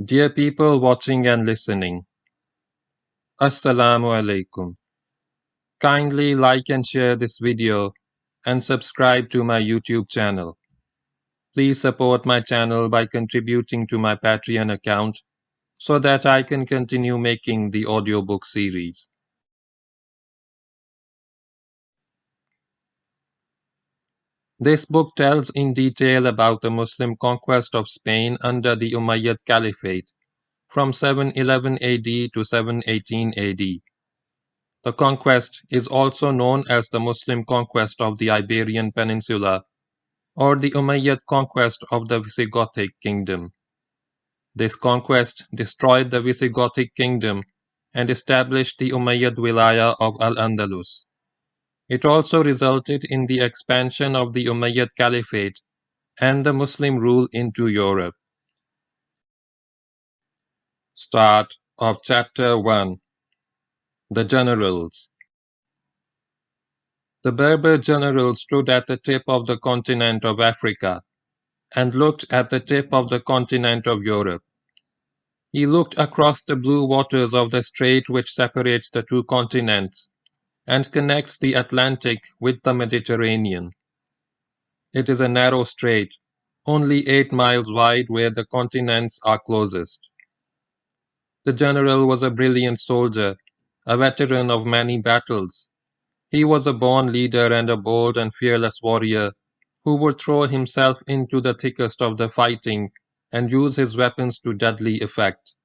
Dear people watching and listening, Assalamu alaikum. Kindly like and share this video and subscribe to my YouTube channel. Please support my channel by contributing to my Patreon account so that I can continue making the audiobook series. This book tells in detail about the Muslim conquest of Spain under the Umayyad Caliphate from 711 AD to 718 AD. The conquest is also known as the Muslim conquest of the Iberian Peninsula or the Umayyad conquest of the Visigothic kingdom. This conquest destroyed the Visigothic kingdom and established the Umayyad wilaya of Al-Andalus. It also resulted in the expansion of the Umayyad Caliphate and the Muslim rule into Europe. Start of Chapter 1. The Generals. The Berber general stood at the tip of the continent of Africa and looked at the tip of the continent of Europe. He looked across the blue waters of the strait which separates the two continents and connects the Atlantic with the Mediterranean. It is a narrow strait, only 8 miles wide where the continents are closest. The general was a brilliant soldier, a veteran of many battles. He was a born leader and a bold and fearless warrior who would throw himself into the thickest of the fighting and use his weapons to deadly effect.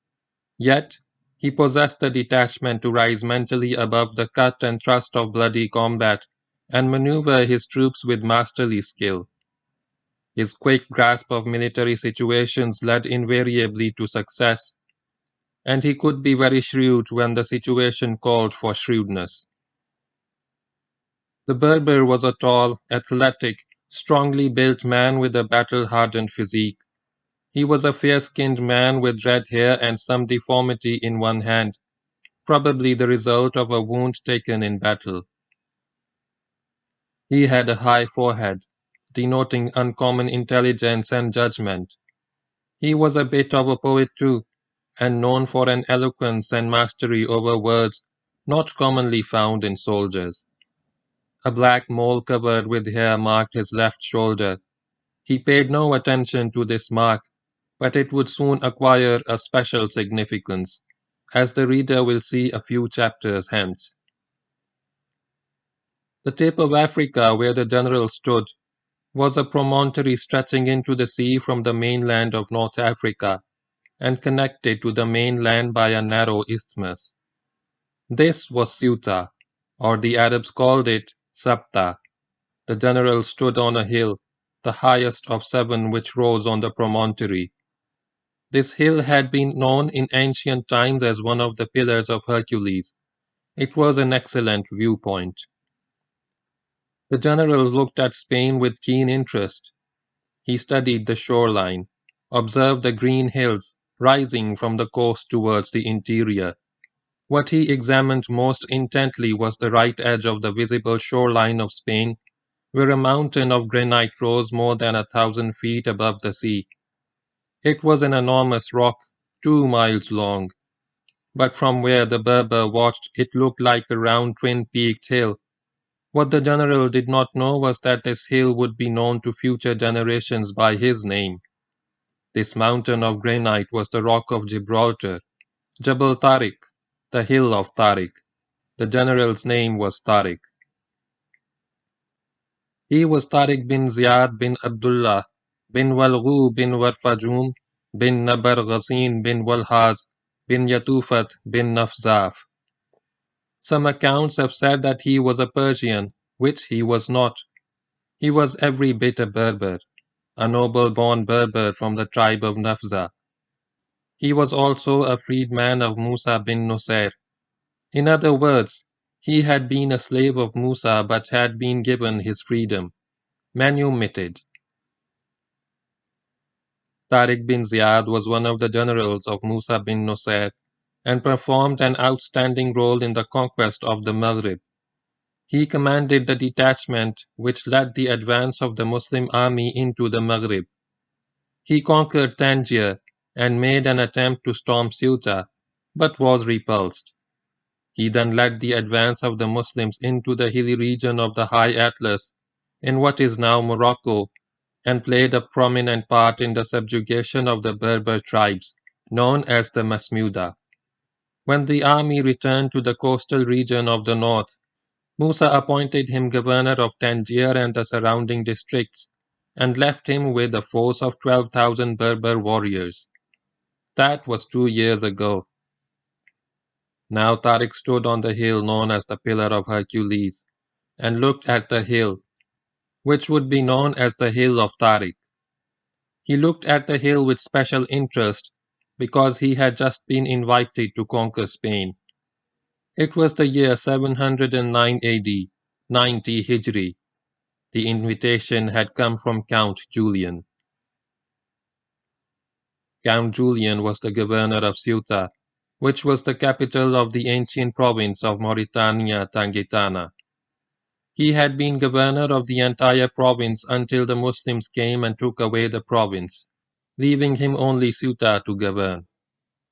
Yet, he possessed the detachment to rise mentally above the cut and thrust of bloody combat and maneuver his troops with masterly skill. His quick grasp of military situations led invariably to success, and he could be very shrewd when the situation called for shrewdness. The Berber was a tall, athletic, strongly built man with a battle-hardened physique. He was a fair-skinned man with red hair and some deformity in one hand, probably the result of a wound taken in battle. He had a high forehead, denoting uncommon intelligence and judgment. He was a bit of a poet too, and known for an eloquence and mastery over words not commonly found in soldiers. A black mole covered with hair marked his left shoulder. He paid no attention to this mark, but it would soon acquire a special significance, as the reader will see a few chapters hence. The tip of Africa where the general stood was a promontory stretching into the sea from the mainland of North Africa and connected to the mainland by a narrow isthmus. This was Ceuta, or the Arabs called it Sabta. The general stood on a hill, the highest of 7 which rose on the promontory. This hill had been known in ancient times as one of the pillars of Hercules. It was an excellent viewpoint. The general looked at Spain with keen interest. He studied the shoreline, observed the green hills rising from the coast towards the interior. What he examined most intently was the right edge of the visible shoreline of Spain, where a mountain of granite rose more than 1,000 feet above the sea. It was an enormous rock, 2 miles long, but from where the Berber watched it looked like a round twin-peaked hill. What the general did not know was that this hill would be known to future generations by his name. This mountain of granite was the rock of Gibraltar, Jabal Tariq, the hill of Tariq. The general's name was Tariq. He was Tariq bin Ziyad bin Abdullah bin Walghu bin Warfajum bin Nabar Ghazin bin Walhaz bin Yatufat bin Nafzaf. Some accounts have said that he was a Persian, which he was not. He was every bit a Berber, a noble-born Berber from the tribe of Nafza. He was also a freedman of Musa bin Nusayr. In other words, he had been a slave of Musa but had been given his freedom, manumitted. Tariq bin Ziyad was one of the generals of Musa bin Nusayr and performed an outstanding role in the conquest of the Maghrib. He commanded the detachment which led the advance of the Muslim army into the Maghrib. He conquered Tangier and made an attempt to storm Ceuta, but was repulsed. He then led the advance of the Muslims into the hilly region of the High Atlas, in what is now Morocco, and played a prominent part in the subjugation of the Berber tribes, known as the Masmuda. When the army returned to the coastal region of the north, Musa appointed him governor of Tangier and the surrounding districts, and left him with a force of 12,000 Berber warriors. That was 2 years ago. Now Tariq stood on the hill known as the Pillar of Hercules, and looked at the hill, which would be known as the Hill of Tariq. He looked at the hill with special interest because he had just been invited to conquer Spain. It was the year 709 AD, 90 Hijri. The invitation had come from Count Julian. Count Julian was the governor of Ceuta, which was the capital of the ancient province of Mauritania Tangitana. He had been governor of the entire province until the Muslims came and took away the province, leaving him only Ceuta to govern.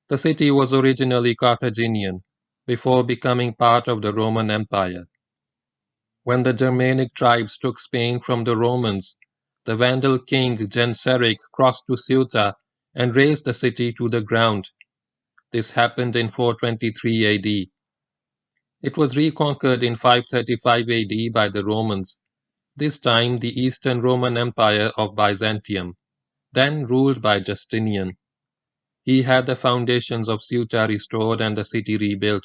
The city was originally Carthaginian, before becoming part of the Roman Empire. When the Germanic tribes took Spain from the Romans, the Vandal king Genseric crossed to Ceuta and razed the city to the ground. This happened in 423 AD. It was reconquered in 535 AD by the Romans, this time the Eastern Roman Empire of Byzantium, then ruled by Justinian. He had the foundations of Ceuta restored and the city rebuilt,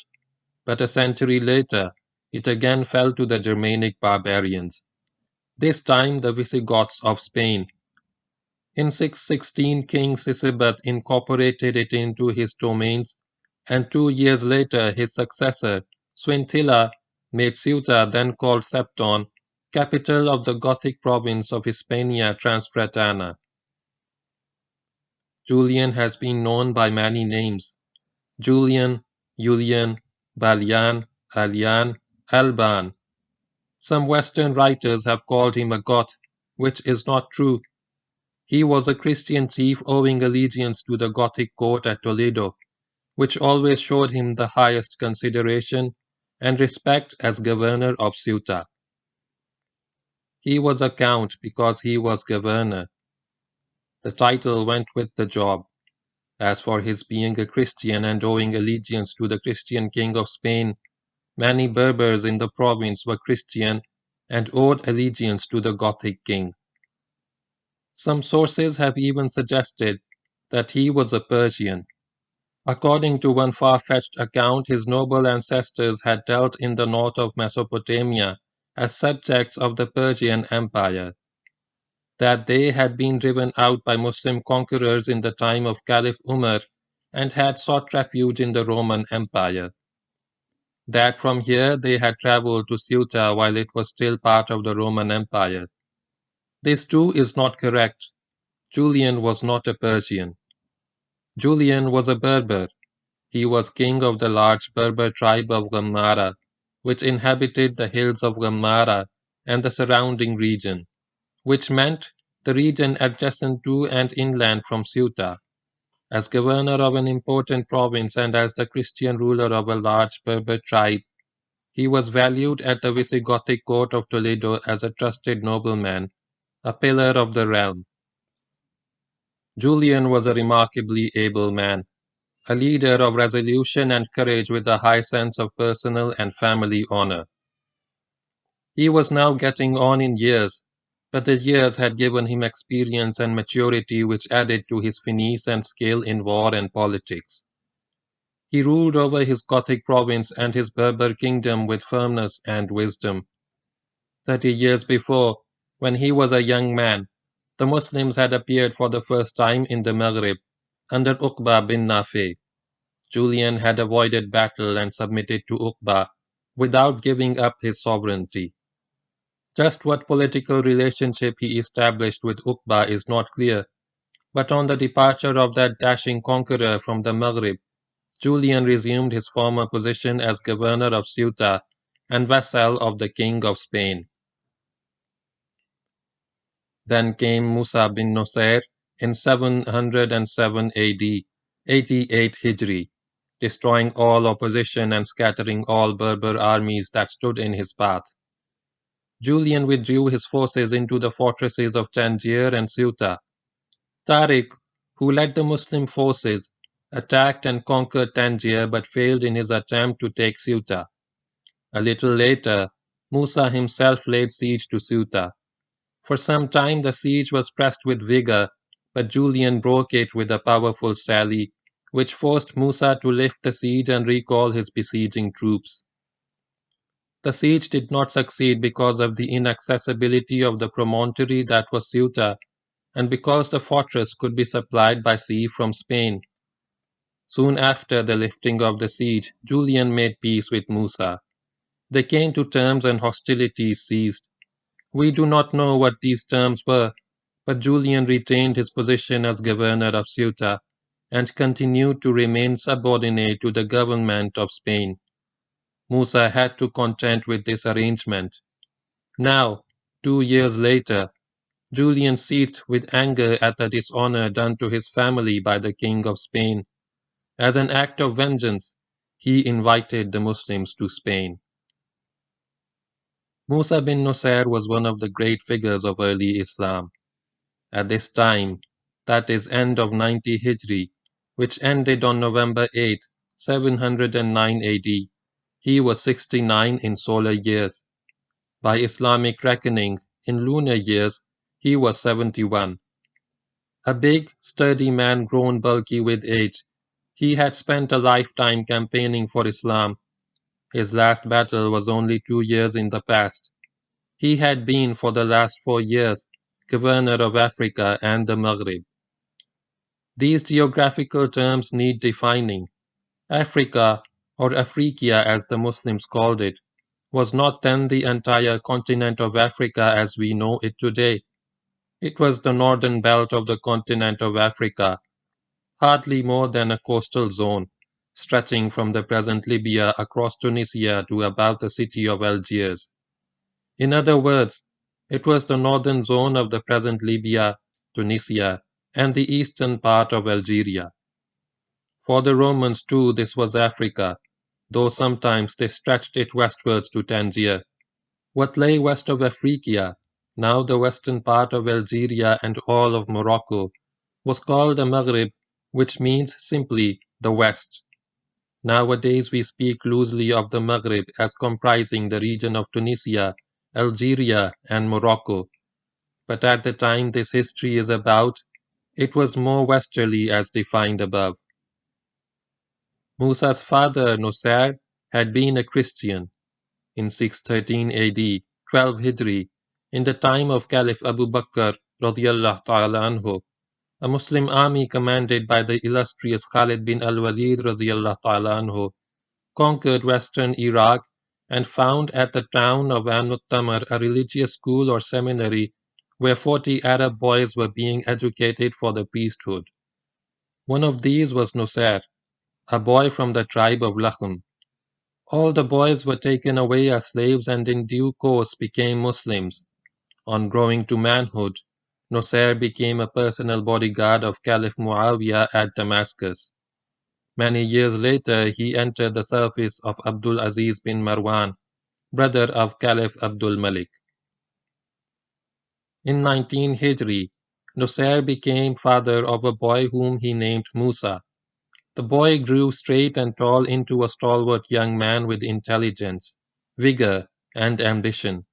but a century later it again fell to the Germanic barbarians, this time the Visigoths of Spain. In 616 King Sisebuth incorporated it into his domains, and 2 years later his successor, Swintilla, made Ceuta, then called Septon, capital of the Gothic province of Hispania Transfratana. Julian has been known by many names: Julian, Julian, Balian, Alian, Alban. Some Western writers have called him a Goth, which is not true. He was a Christian chief owing allegiance to the Gothic court at Toledo, which always showed him the highest consideration and respect as governor of Ceuta. He was a count because he was governor. The title went with the job. As for his being a Christian and owing allegiance to the Christian king of Spain, many Berbers in the province were Christian and owed allegiance to the Gothic king. Some sources have even suggested that he was a Persian. According to one far-fetched account, his noble ancestors had dwelt in the north of Mesopotamia as subjects of the Persian Empire, that they had been driven out by Muslim conquerors in the time of Caliph Umar and had sought refuge in the Roman Empire, that from here they had traveled to Ceuta while it was still part of the Roman Empire. This too is not correct. Julian was not a Persian. Julian was a Berber. He was king of the large Berber tribe of Ghammara, which inhabited the hills of Ghammara and the surrounding region, which meant the region adjacent to and inland from Ceuta. As governor of an important province and as the Christian ruler of a large Berber tribe, he was valued at the Visigothic court of Toledo as a trusted nobleman, a pillar of the realm. Julian was a remarkably able man, a leader of resolution and courage with a high sense of personal and family honor. He was now getting on in years, but the years had given him experience and maturity which added to his finesse and skill in war and politics. He ruled over his Gothic province and his Berber kingdom with firmness and wisdom. 30 years before, when he was a young man, the Muslims had appeared for the first time in the Maghrib under Uqba bin Nafi. Julian had avoided battle and submitted to Uqba without giving up his sovereignty. Just what political relationship he established with Uqba is not clear, but on the departure of that dashing conqueror from the Maghrib, Julian resumed his former position as governor of Ceuta and vassal of the king of Spain. Then came Musa bin Nusayr in 707 AD, 88 Hijri, destroying all opposition and scattering all Berber armies that stood in his path. Julian withdrew his forces into the fortresses of Tangier and Ceuta. Tariq, who led the Muslim forces, attacked and conquered Tangier but failed in his attempt to take Ceuta. A little later, Musa himself laid siege to Ceuta. For some time the siege was pressed with vigor, but Julian broke it with a powerful sally, which forced Musa to lift the siege and recall his besieging troops. The siege did not succeed because of the inaccessibility of the promontory that was Ceuta, and because the fortress could be supplied by sea from Spain. Soon after the lifting of the siege, Julian made peace with Musa. They came to terms and hostilities ceased. We do not know what these terms were, but Julian retained his position as governor of Ceuta and continued to remain subordinate to the government of Spain. Musa had to contend with this arrangement. Now, 2 years later, Julian seethed with anger at the dishonor done to his family by the king of Spain. As an act of vengeance, he invited the Muslims to Spain. Musa bin Nusayr was one of the great figures of early Islam. At this time, that is end of 90 Hijri, which ended on November 8, 709 AD, he was 69 in solar years. By Islamic reckoning, in lunar years, he was 71. A big, sturdy man grown bulky with age, he had spent a lifetime campaigning for Islam. His last battle was only 2 years in the past. He had been for the last 4 years governor of Africa and the Maghrib. These geographical terms need defining. Africa, or Afrikia as the Muslims called it, was not then the entire continent of Africa as we know it today. It was the northern belt of the continent of Africa, hardly more than a coastal zone, stretching from the present Libya across Tunisia to about the city of Algiers. In other words, it was the northern zone of the present Libya, Tunisia, and the eastern part of Algeria. For the Romans too this was Africa, though sometimes they stretched it westwards to Tangier. What lay west of Africa, now the western part of Algeria and all of Morocco, was called the Maghrib, which means simply the West. Nowadays we speak loosely of the Maghrib as comprising the region of Tunisia, Algeria, and Morocco, but at the time this history is about, it was more westerly as defined above. Musa's father, Nusayr, had been a Christian. In 613 AD, 12 Hijri, in the time of Caliph Abu Bakr radiallahu ta'ala anhu, a Muslim army commanded by the illustrious Khalid bin al-Walid radiallahu ta'ala anhu conquered western Iraq and found at the town of An-Tamar a religious school or seminary where 40 Arab boys were being educated for the priesthood. One of these was Nusayr, a boy from the tribe of Lakhm. All the boys were taken away as slaves and in due course became Muslims. On growing to manhood, Nusayr became a personal bodyguard of Caliph Muawiyah at Damascus. Many years later, he entered the service of Abdul Aziz bin Marwan, brother of Caliph Abdul Malik. In 19 Hijri, Nusayr became father of a boy whom he named Musa. The boy grew straight and tall into a stalwart young man with intelligence, vigor, and ambition.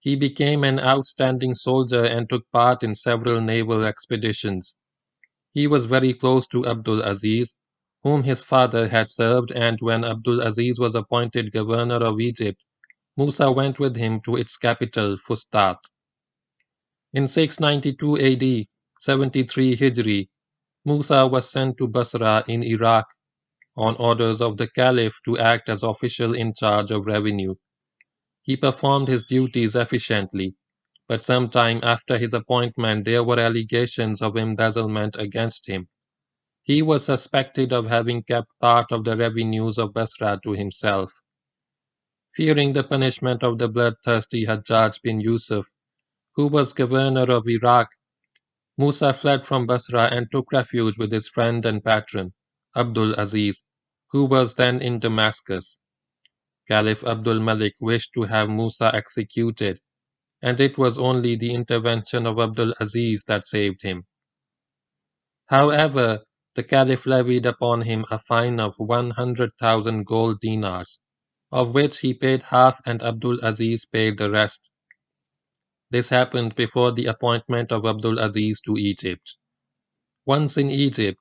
He became an outstanding soldier and took part in several naval expeditions. He was very close to Abdul Aziz, whom his father had served, and when Abdul Aziz was appointed governor of Egypt, Musa went with him to its capital, Fustat. In 692 AD, 73 Hijri, Musa was sent to Basra in Iraq on orders of the Caliph to act as official in charge of revenue. He performed his duties efficiently, but some time after his appointment there were allegations of embezzlement against him. He was suspected of having kept part of the revenues of Basra to himself. Fearing the punishment of the bloodthirsty Hajjaj bin Yusuf, who was governor of Iraq, Musa fled from Basra and took refuge with his friend and patron, Abdul Aziz, who was then in Damascus. Caliph Abdul Malik wished to have Musa executed, and it was only the intervention of Abdul Aziz that saved him. However, the Caliph levied upon him a fine of 100,000 gold dinars, of which he paid half and Abdul Aziz paid the rest. This happened before the appointment of Abdul Aziz to Egypt. Once in Egypt,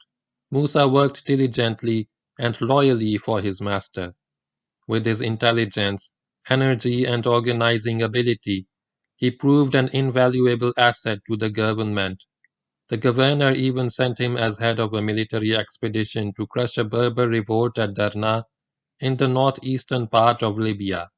Musa worked diligently and loyally for his master. With his intelligence, energy, and organizing ability, he proved an invaluable asset to the government. The governor even sent him as head of a military expedition to crush a Berber revolt at Darna in the northeastern part of Libya.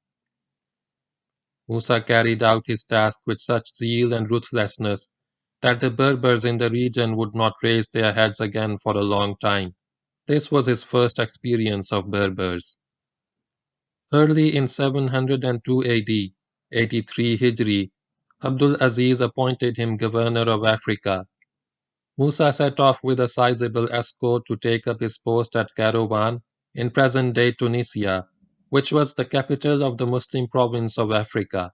Musa carried out his task with such zeal and ruthlessness that the Berbers in the region would not raise their heads again for a long time. This was his first experience of Berbers. Early in 702 AD, 83 Hijri, Abdul Aziz appointed him governor of Africa. Musa set off with a sizable escort to take up his post at Kairouan in present-day Tunisia, which was the capital of the Muslim province of Africa.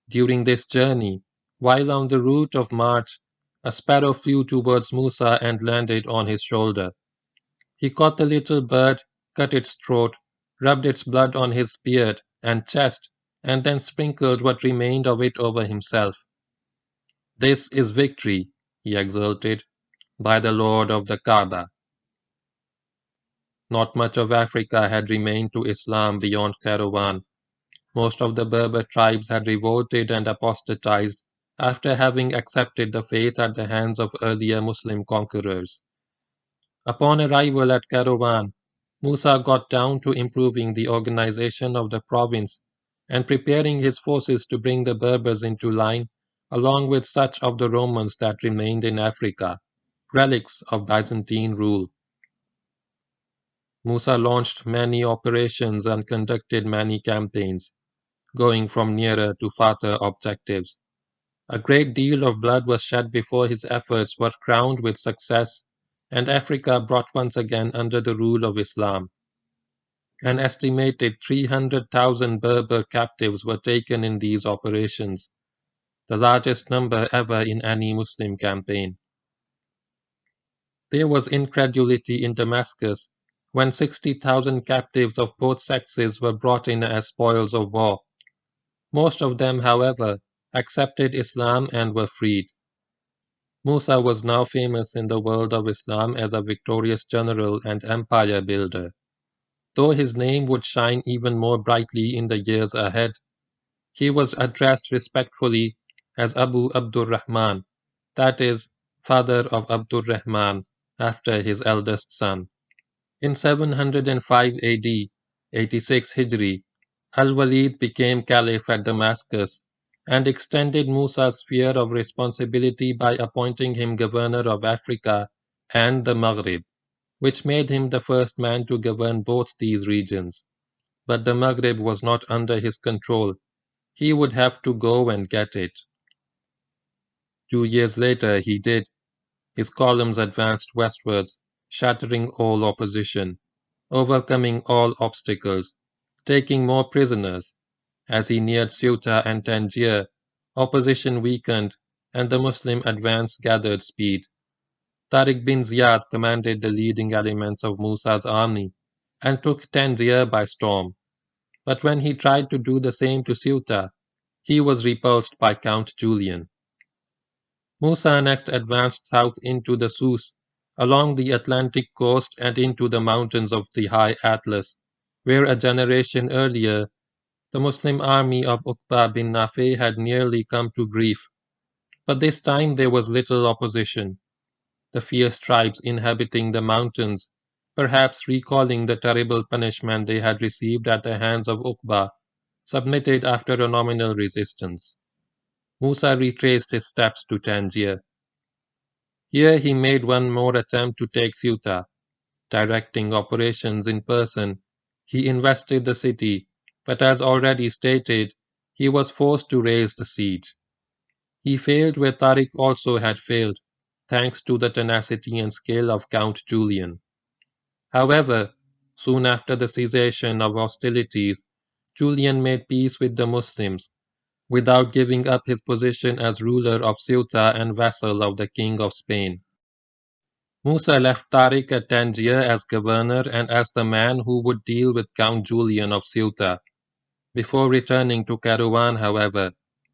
During this journey, while on the route of march, a sparrow flew towards Musa and landed on his shoulder. He caught the little bird, cut its throat, rubbed its blood on his beard and chest, and then sprinkled what remained of it over himself. "This is victory," he exulted, "by the Lord of the Kaaba." Not much of Africa had remained to Islam beyond Kairouan. Most of the Berber tribes had revolted and apostatized after having accepted the faith at the hands of earlier Muslim conquerors. Upon arrival at Kairouan, Musa got down to improving the organization of the province and preparing his forces to bring the Berbers into line along with such of the Romans that remained in Africa, relics of Byzantine rule. Musa launched many operations and conducted many campaigns, going from nearer to farther objectives. A great deal of blood was shed before his efforts were crowned with success, and Africa brought once again under the rule of Islam. An estimated 300,000 Berber captives were taken in these operations, the largest number ever in any Muslim campaign. There was incredulity in Damascus when 60,000 captives of both sexes were brought in as spoils of war. Most of them, however, accepted Islam and were freed. Musa was now famous in the world of Islam as a victorious general and empire builder. Though his name would shine even more brightly in the years ahead, he was addressed respectfully as Abu Abdurrahman, that is, father of Abdurrahman, after his eldest son. In 705 AD, 86 Hijri, Al-Walid became caliph at Damascus and extended Musa's sphere of responsibility by appointing him governor of Africa and the Maghrib, which made him the first man to govern both these regions. But the Maghrib was not under his control. He would have to go and get it. 2 years later he did. His columns advanced westwards, shattering all opposition, overcoming all obstacles, taking more prisoners. As he neared Ceuta and Tangier, opposition weakened and the Muslim advance gathered speed. Tariq bin Ziyad commanded the leading elements of Musa's army and took Tangier by storm. But when he tried to do the same to Ceuta, he was repulsed by Count Julian. Musa next advanced south into the Sus, along the Atlantic coast and into the mountains of the High Atlas, where a generation earlier the Muslim army of Uqba bin Nafi had nearly come to grief. But this time there was little opposition. The fierce tribes inhabiting the mountains, perhaps recalling the terrible punishment they had received at the hands of Uqba, submitted after a nominal resistance. Musa retraced his steps to Tangier. Here he made one more attempt to take Ceuta. Directing operations in person, he invested the city, but as already stated, he was forced to raise the siege. He failed where Tariq also had failed. thanks to the tenacity and skill of Count Julian. However, soon after the cessation of hostilities, Julian made peace with the Muslims, without giving up his position as ruler of Ceuta and vassal of the King of Spain. Musa left Tariq at Tangier as governor and as the man who would deal with Count Julian of Ceuta. Before returning to Kairouan, however,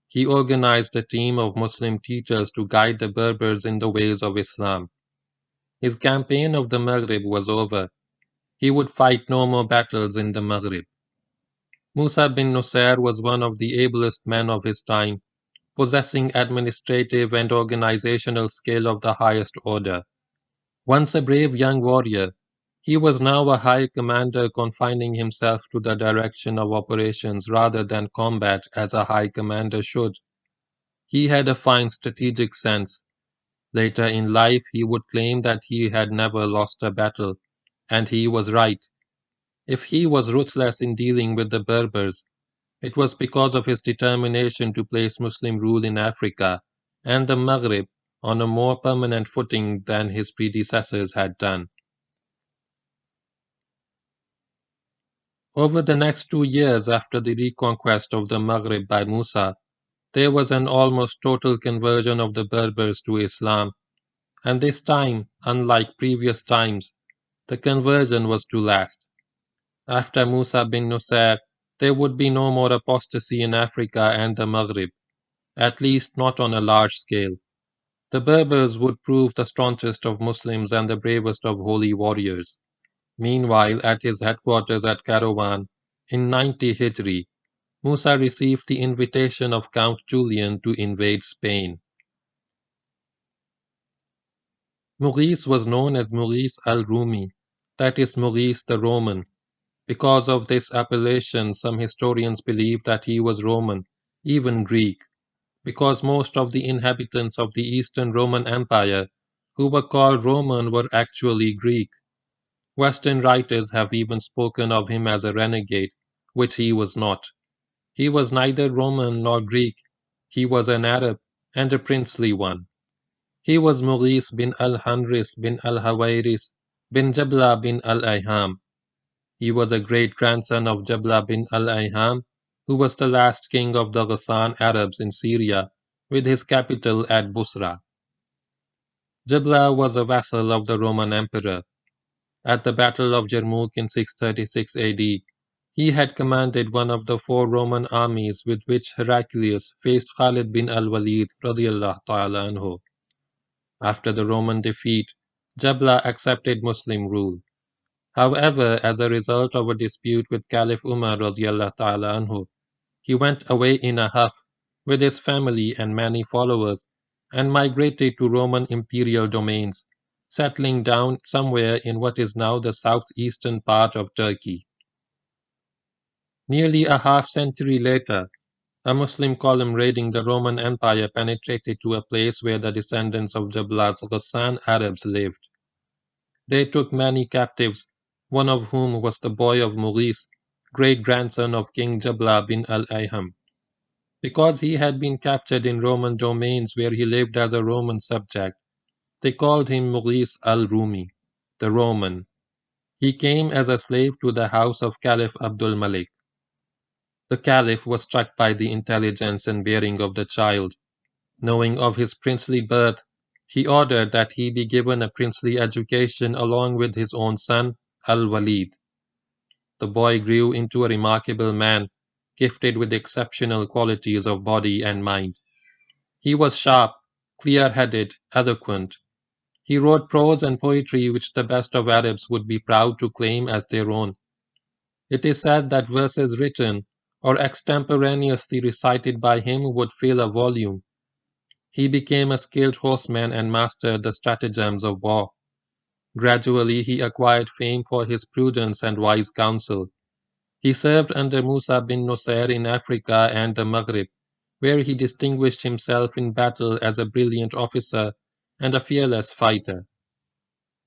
he organized a team of Muslim teachers to guide the Berbers in the ways of Islam. His campaign of the Maghrib was over. He would fight no more battles in the Maghrib. Musa bin Nusayr was one of the ablest men of his time, possessing administrative and organizational skill of the highest order. Once a brave young warrior, he was now a high commander confining himself to the direction of operations rather than combat as a high commander should. He had a fine strategic sense. Later in life he would claim that he had never lost a battle, and he was right. If he was ruthless in dealing with the Berbers, it was because of his determination to place Muslim rule in Africa and the Maghrib on a more permanent footing than his predecessors had done. Over the next 2 years after the reconquest of the Maghrib by Musa, there was an almost total conversion of the Berbers to Islam, and this time, unlike previous times, the conversion was to last. After Musa bin Nusayr, there would be no more apostasy in Africa and the Maghrib, at least not on a large scale. The Berbers would prove the staunchest of Muslims and the bravest of holy warriors. Meanwhile, at his headquarters at Kairouan, in 90 Hijri, Musa received the invitation of Count Julian to invade Spain. Maurice was known as Maurice al-Rumi, that is Maurice the Roman. Because of this appellation, some historians believe that he was Roman, even Greek, because most of the inhabitants of the Eastern Roman Empire who were called Roman were actually Greek. Western writers have even spoken of him as a renegade, which he was not. He was neither Roman nor Greek. He was an Arab, and a princely one. He was Maurice bin al-Hanris bin al-Hawairis bin Jabla bin al-Ayham. He was a great-grandson of Jabla bin al-Ayham, who was the last king of the Ghassan Arabs in Syria, with his capital at Busra. Jabla was a vassal of the Roman emperor. At the Battle of Jarmouk in 636 AD, he had commanded one of the 4 Roman armies with which Heraclius faced Khalid bin al-Walid radiallahu ta'ala anhu. After the Roman defeat, Jabla accepted Muslim rule. However, as a result of a dispute with Caliph Umar radiallahu ta'ala anhu, he went away in a huff with his family and many followers and migrated to Roman imperial domains, settling down somewhere in what is now the southeastern part of Turkey. Nearly a half-century later, a Muslim column raiding the Roman Empire penetrated to a place where the descendants of Jabla's Ghassan Arabs lived. They took many captives, one of whom was the boy of Maurice, great-grandson of King Jabla bin al-Ayham. Because he had been captured in Roman domains where he lived as a Roman subject, they called him Maurice al-Rumi, the Roman. He came as a slave to the house of Caliph Abdul Malik. The Caliph was struck by the intelligence and bearing of the child. Knowing of his princely birth, he ordered that he be given a princely education along with his own son, al-Walid. The boy grew into a remarkable man, gifted with exceptional qualities of body and mind. He was sharp, clear-headed, eloquent. He wrote prose and poetry which the best of Arabs would be proud to claim as their own. It is said that verses written or extemporaneously recited by him would fill a volume. He became a skilled horseman and mastered the stratagems of war. Gradually he acquired fame for his prudence and wise counsel. He served under Musa bin Nusayr in Africa and the Maghrib, where he distinguished himself in battle as a brilliant officer and a fearless fighter.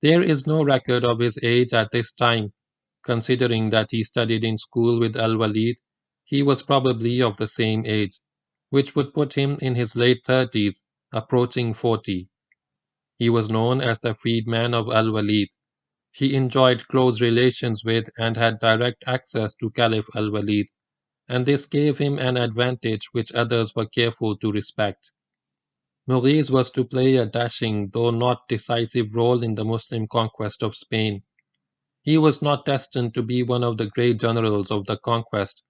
There is no record of his age at this time. Considering that he studied in school with al-Walid, he was probably of the same age, which would put him in his late 30s, approaching 40. He was known as the freedman of Al-Walid. He enjoyed close relations with and had direct access to Caliph Al-Walid, and this gave him an advantage which others were careful to respect. Maurice was to play a dashing, though not decisive role in the Muslim conquest of Spain. He was not destined to be one of the great generals of the conquest.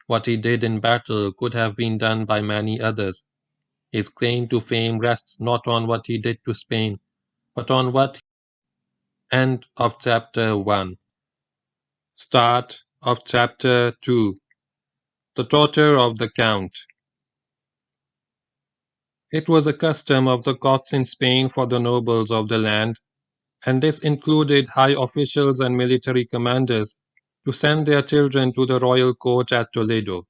What he did in battle could have been done by many others. His claim to fame rests not on what he did to Spain, but on what. End of chapter 1. Start of chapter 2. The daughter of the Count. It was a custom of the Goths in Spain for the nobles of the land, and this included high officials and military commanders, to send their children to the royal court at Toledo.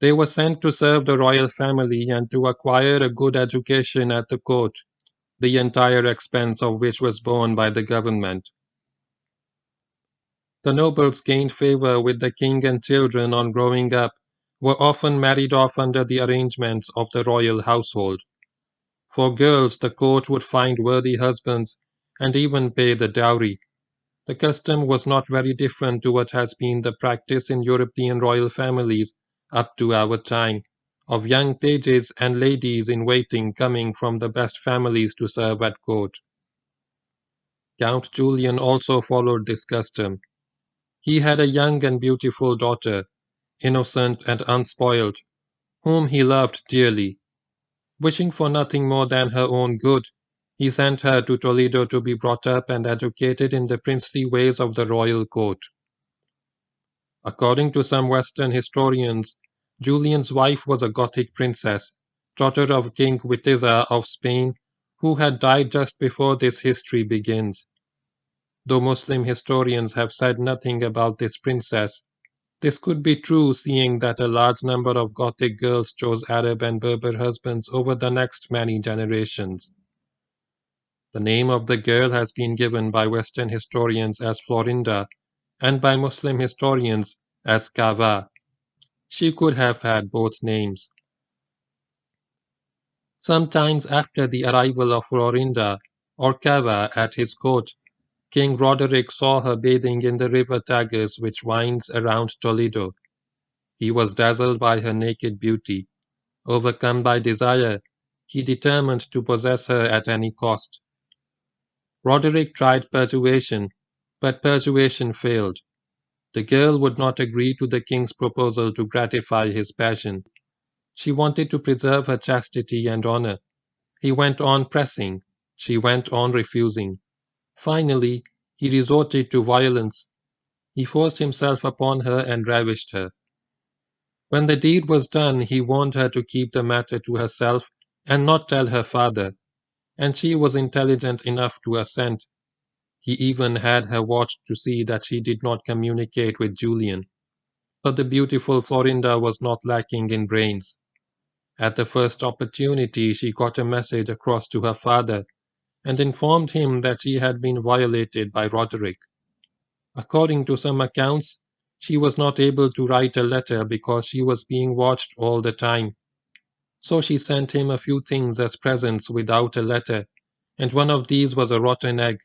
They were sent to serve the royal family and to acquire a good education at the court, the entire expense of which was borne by the government. The nobles gained favor with the king, and children, on growing up, were often married off under the arrangements of the royal household. For girls, the court would find worthy husbands and even pay the dowry. The custom was not very different to what has been the practice in European royal families up to our time, of young pages and ladies in waiting coming from the best families to serve at court. Count Julian also followed this custom. He had a young and beautiful daughter, innocent and unspoiled, whom he loved dearly. Wishing for nothing more than her own good, he sent her to Toledo to be brought up and educated in the princely ways of the royal court. According to some Western historians, Julian's wife was a Gothic princess, daughter of King Witiza of Spain, who had died just before this history begins. Though Muslim historians have said nothing about this princess, this could be true, seeing that a large number of Gothic girls chose Arab and Berber husbands over the next many generations. The name of the girl has been given by Western historians as Florinda and by Muslim historians as Kava. She could have had both names. Sometimes after the arrival of Florinda or Kava at his court, King Roderick saw her bathing in the river Tagus, which winds around Toledo. He was dazzled by her naked beauty. Overcome by desire, he determined to possess her at any cost. Roderick tried persuasion, but persuasion failed. The girl would not agree to the king's proposal to gratify his passion. She wanted to preserve her chastity and honor. He went on pressing. She went on refusing. Finally, he resorted to violence. He forced himself upon her and ravished her. When the deed was done, he warned her to keep the matter to herself and not tell her father, and she was intelligent enough to assent. He even had her watched to see that she did not communicate with Julian. But the beautiful Florinda was not lacking in brains. At the first opportunity, she got a message across to her father and informed him that she had been violated by Roderick. According to some accounts, she was not able to write a letter because she was being watched all the time. So she sent him a few things as presents without a letter, and one of these was a rotten egg.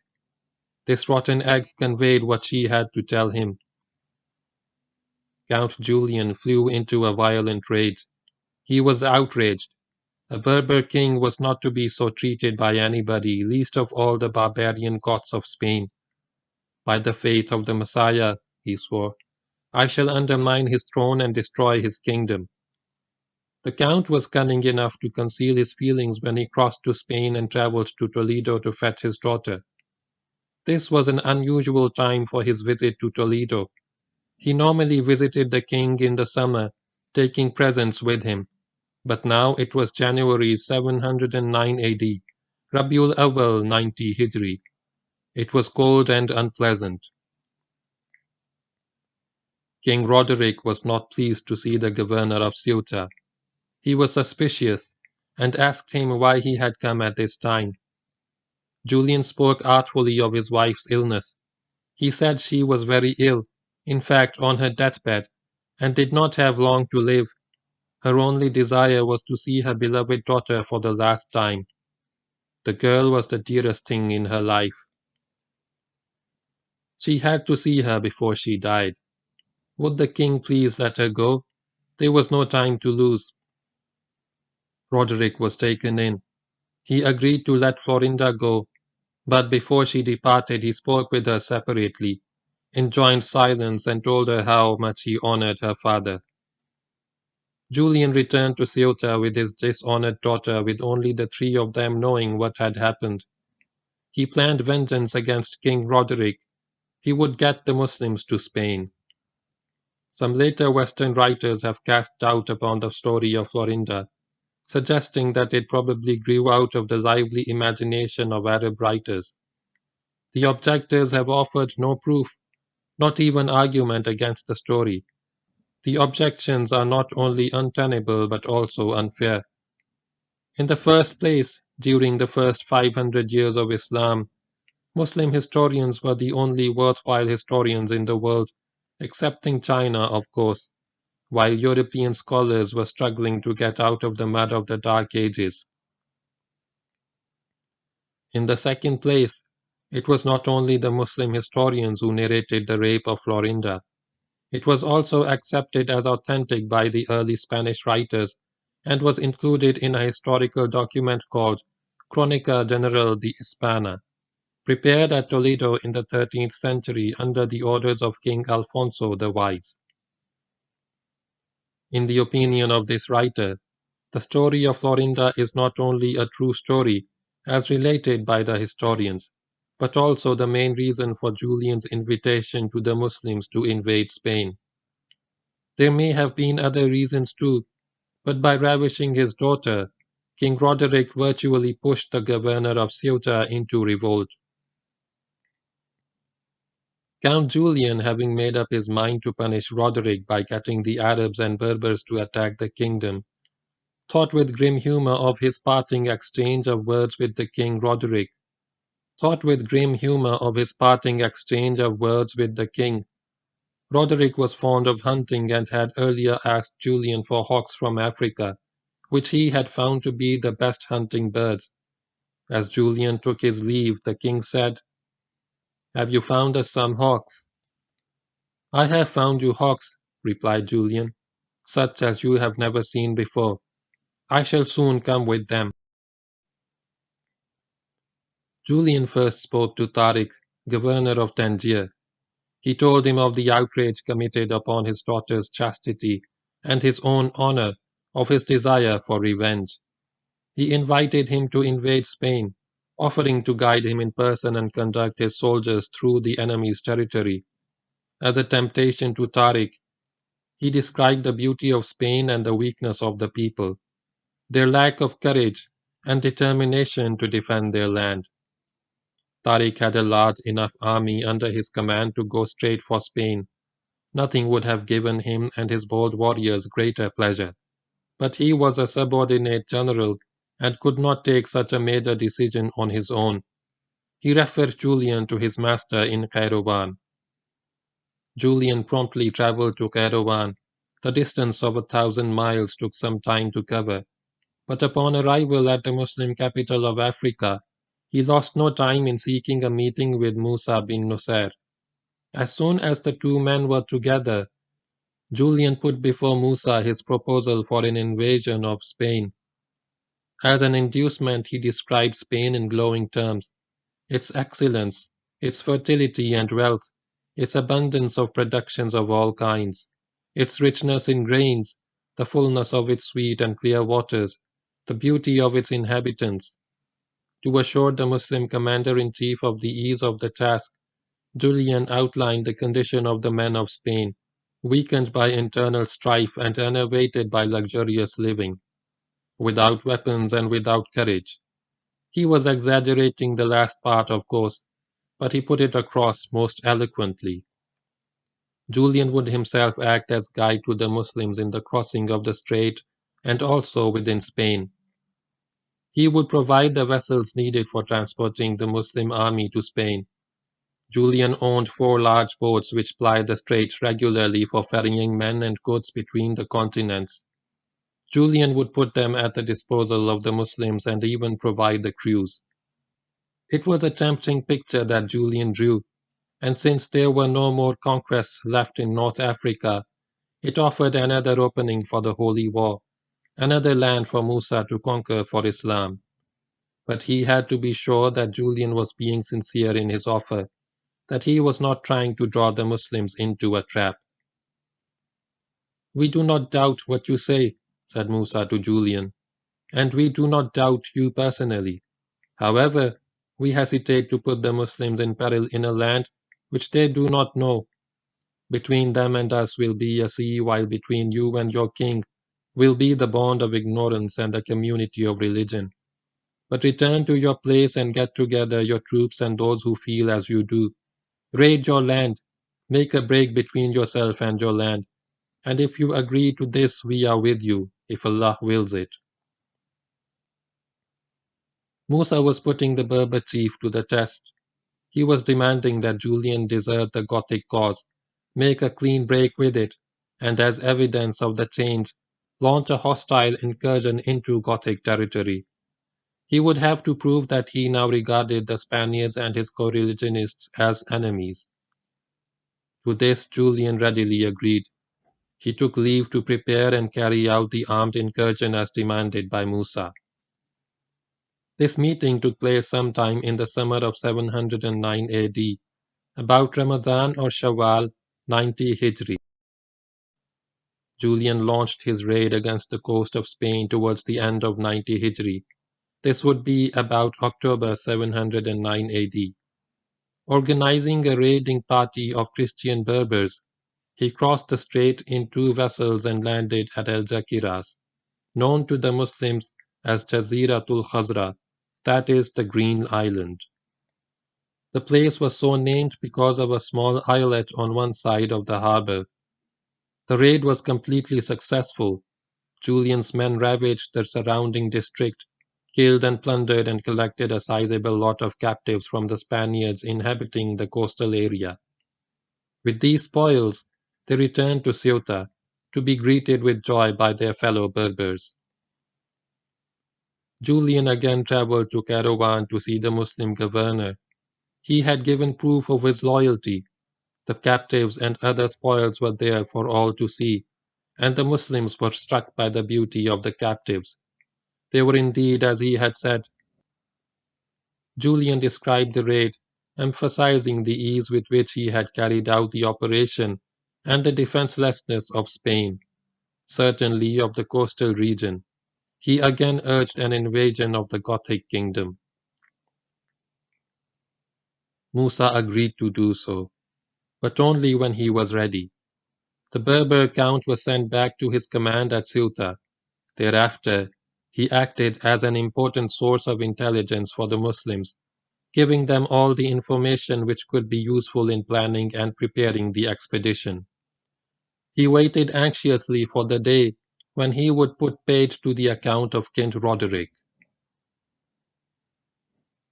This rotten egg conveyed what she had to tell him. Count Julian flew into a violent rage. He was outraged. A Berber king was not to be so treated by anybody, least of all the barbarian Goths of Spain. By the faith of the Messiah, he swore, I shall undermine his throne and destroy his kingdom. The Count was cunning enough to conceal his feelings when he crossed to Spain and traveled to Toledo to fetch his daughter. This was an unusual time for his visit to Toledo. He normally visited the king in the summer, taking presents with him. But now it was January 709 AD, Rabiul Awwal 90 Hijri. It was cold and unpleasant. King Roderick was not pleased to see the governor of Ceuta. He was suspicious, and asked him why he had come at this time. Julian spoke artfully of his wife's illness. He said she was very ill, in fact on her deathbed, and did not have long to live. Her only desire was to see her beloved daughter for the last time. The girl was the dearest thing in her life. She had to see her before she died. Would the king please let her go? There was no time to lose. Roderick was taken in. He agreed to let Florinda go, but before she departed he spoke with her separately, enjoined silence, and told her how much he honored her father. Julian returned to Ceuta with his dishonored daughter, with only the three of them knowing what had happened. He planned vengeance against King Roderick. He would get the Muslims to Spain. Some later Western writers have cast doubt upon the story of Florinda, suggesting that it probably grew out of the lively imagination of Arab writers. The objectors have offered no proof, not even argument against the story. The objections are not only untenable but also unfair. In the first place, during the first 500 years of Islam, Muslim historians were the only worthwhile historians in the world, excepting China, of course, while European scholars were struggling to get out of the mud of the Dark Ages. In the second place, it was not only the Muslim historians who narrated the rape of Florinda. It was also accepted as authentic by the early Spanish writers and was included in a historical document called Crónica General de Hispana, prepared at Toledo in the 13th century under the orders of King Alfonso the Wise. In the opinion of this writer, the story of Florinda is not only a true story, as related by the historians, but also the main reason for Julian's invitation to the Muslims to invade Spain. There may have been other reasons too, but by ravishing his daughter, King Roderick virtually pushed the governor of Ceuta into revolt. Count Julian, having made up his mind to punish Roderick by getting the Arabs and Berbers to attack the kingdom, thought with grim humor of his parting exchange of words with the King Roderick. Roderick was fond of hunting and had earlier asked Julian for hawks from Africa, which he had found to be the best hunting birds. As Julian took his leave, the king said, "Have you found us some hawks?" "I have found you hawks," replied Julian, "such as you have never seen before. I shall soon come with them." Julian first spoke to Tariq, governor of Tangier. He told him of the outrage committed upon his daughter's chastity and his own honor, of his desire for revenge. He invited him to invade Spain, offering to guide him in person and conduct his soldiers through the enemy's territory. As a temptation to Tariq, he described the beauty of Spain and the weakness of the people, their lack of courage and determination to defend their land. Tariq had a large enough army under his command to go straight for Spain. Nothing would have given him and his bold warriors greater pleasure. But he was a subordinate general and could not take such a major decision on his own. He referred Julian to his master in Caravan. Julian promptly traveled to Caravan. The distance of 1,000 miles took some time to cover, but upon arrival at the Muslim capital of Africa, he lost no time in seeking a meeting with Musa bin Nusayr. As soon as the two men were together, Julian put before Musa his proposal for an invasion of Spain. As an inducement, he described Spain in glowing terms: its excellence, its fertility and wealth, its abundance of productions of all kinds, its richness in grains, the fullness of its sweet and clear waters, the beauty of its inhabitants. To assure the Muslim commander-in-chief of the ease of the task, Julian outlined the condition of the men of Spain, weakened by internal strife and enervated by luxurious living, without weapons and without courage. He was exaggerating the last part, of course, but he put it across most eloquently. Julian would himself act as guide to the Muslims in the crossing of the Strait and also within Spain. He would provide the vessels needed for transporting the Muslim army to Spain. Julian owned 4 large boats which plied the Strait regularly for ferrying men and goods between the continents. Julian would put them at the disposal of the Muslims and even provide the crews. It was a tempting picture that Julian drew, and since there were no more conquests left in North Africa, it offered another opening for the Holy War, another land for Musa to conquer for Islam. But he had to be sure that Julian was being sincere in his offer, that he was not trying to draw the Muslims into a trap. "We do not doubt what you say," said Musa to Julian, "and we do not doubt you personally. However, we hesitate to put the Muslims in peril in a land which they do not know. Between them and us will be a sea, while between you and your king will be the bond of ignorance and a community of religion. But return to your place and get together your troops and those who feel as you do. Raid your land, make a break between yourself and your land, and if you agree to this, we are with you, if Allah wills it." Musa was putting the Berber chief to the test. He was demanding that Julian desert the Gothic cause, make a clean break with it, and as evidence of the change, launch a hostile incursion into Gothic territory. He would have to prove that he now regarded the Spaniards and his co-religionists as enemies. To this Julian readily agreed. He took leave to prepare and carry out the armed incursion as demanded by Musa. This meeting took place sometime in the summer of 709 AD, about Ramadan or Shawwal 90 Hijri. Julian launched his raid against the coast of Spain towards the end of 90 Hijri. This would be about October 709 AD. Organizing a raiding party of Christian Berbers, he crossed the strait in 2 vessels and landed at El-Jakiras, known to the Muslims as Jaziratul Khazra, that is, the Green Island. The place was so named because of a small islet on one side of the harbor. The raid was completely successful. Julian's men ravaged the surrounding district, killed and plundered and collected a sizable lot of captives from the Spaniards inhabiting the coastal area. With these spoils, they returned to Ceuta, to be greeted with joy by their fellow Berbers. Julian again traveled to Caravan to see the Muslim governor. He had given proof of his loyalty. The captives and other spoils were there for all to see, and the Muslims were struck by the beauty of the captives. They were indeed as he had said. Julian described the raid, emphasizing the ease with which he had carried out the operation and the defenselessness of Spain, certainly of the coastal region. He again urged an invasion of the Gothic kingdom. Musa agreed to do so, but only when he was ready. The Berber count was sent back to his command at Ceuta. Thereafter, he acted as an important source of intelligence for the Muslims, giving them all the information which could be useful in planning and preparing the expedition. He waited anxiously for the day when he would put paid to the account of King Roderick.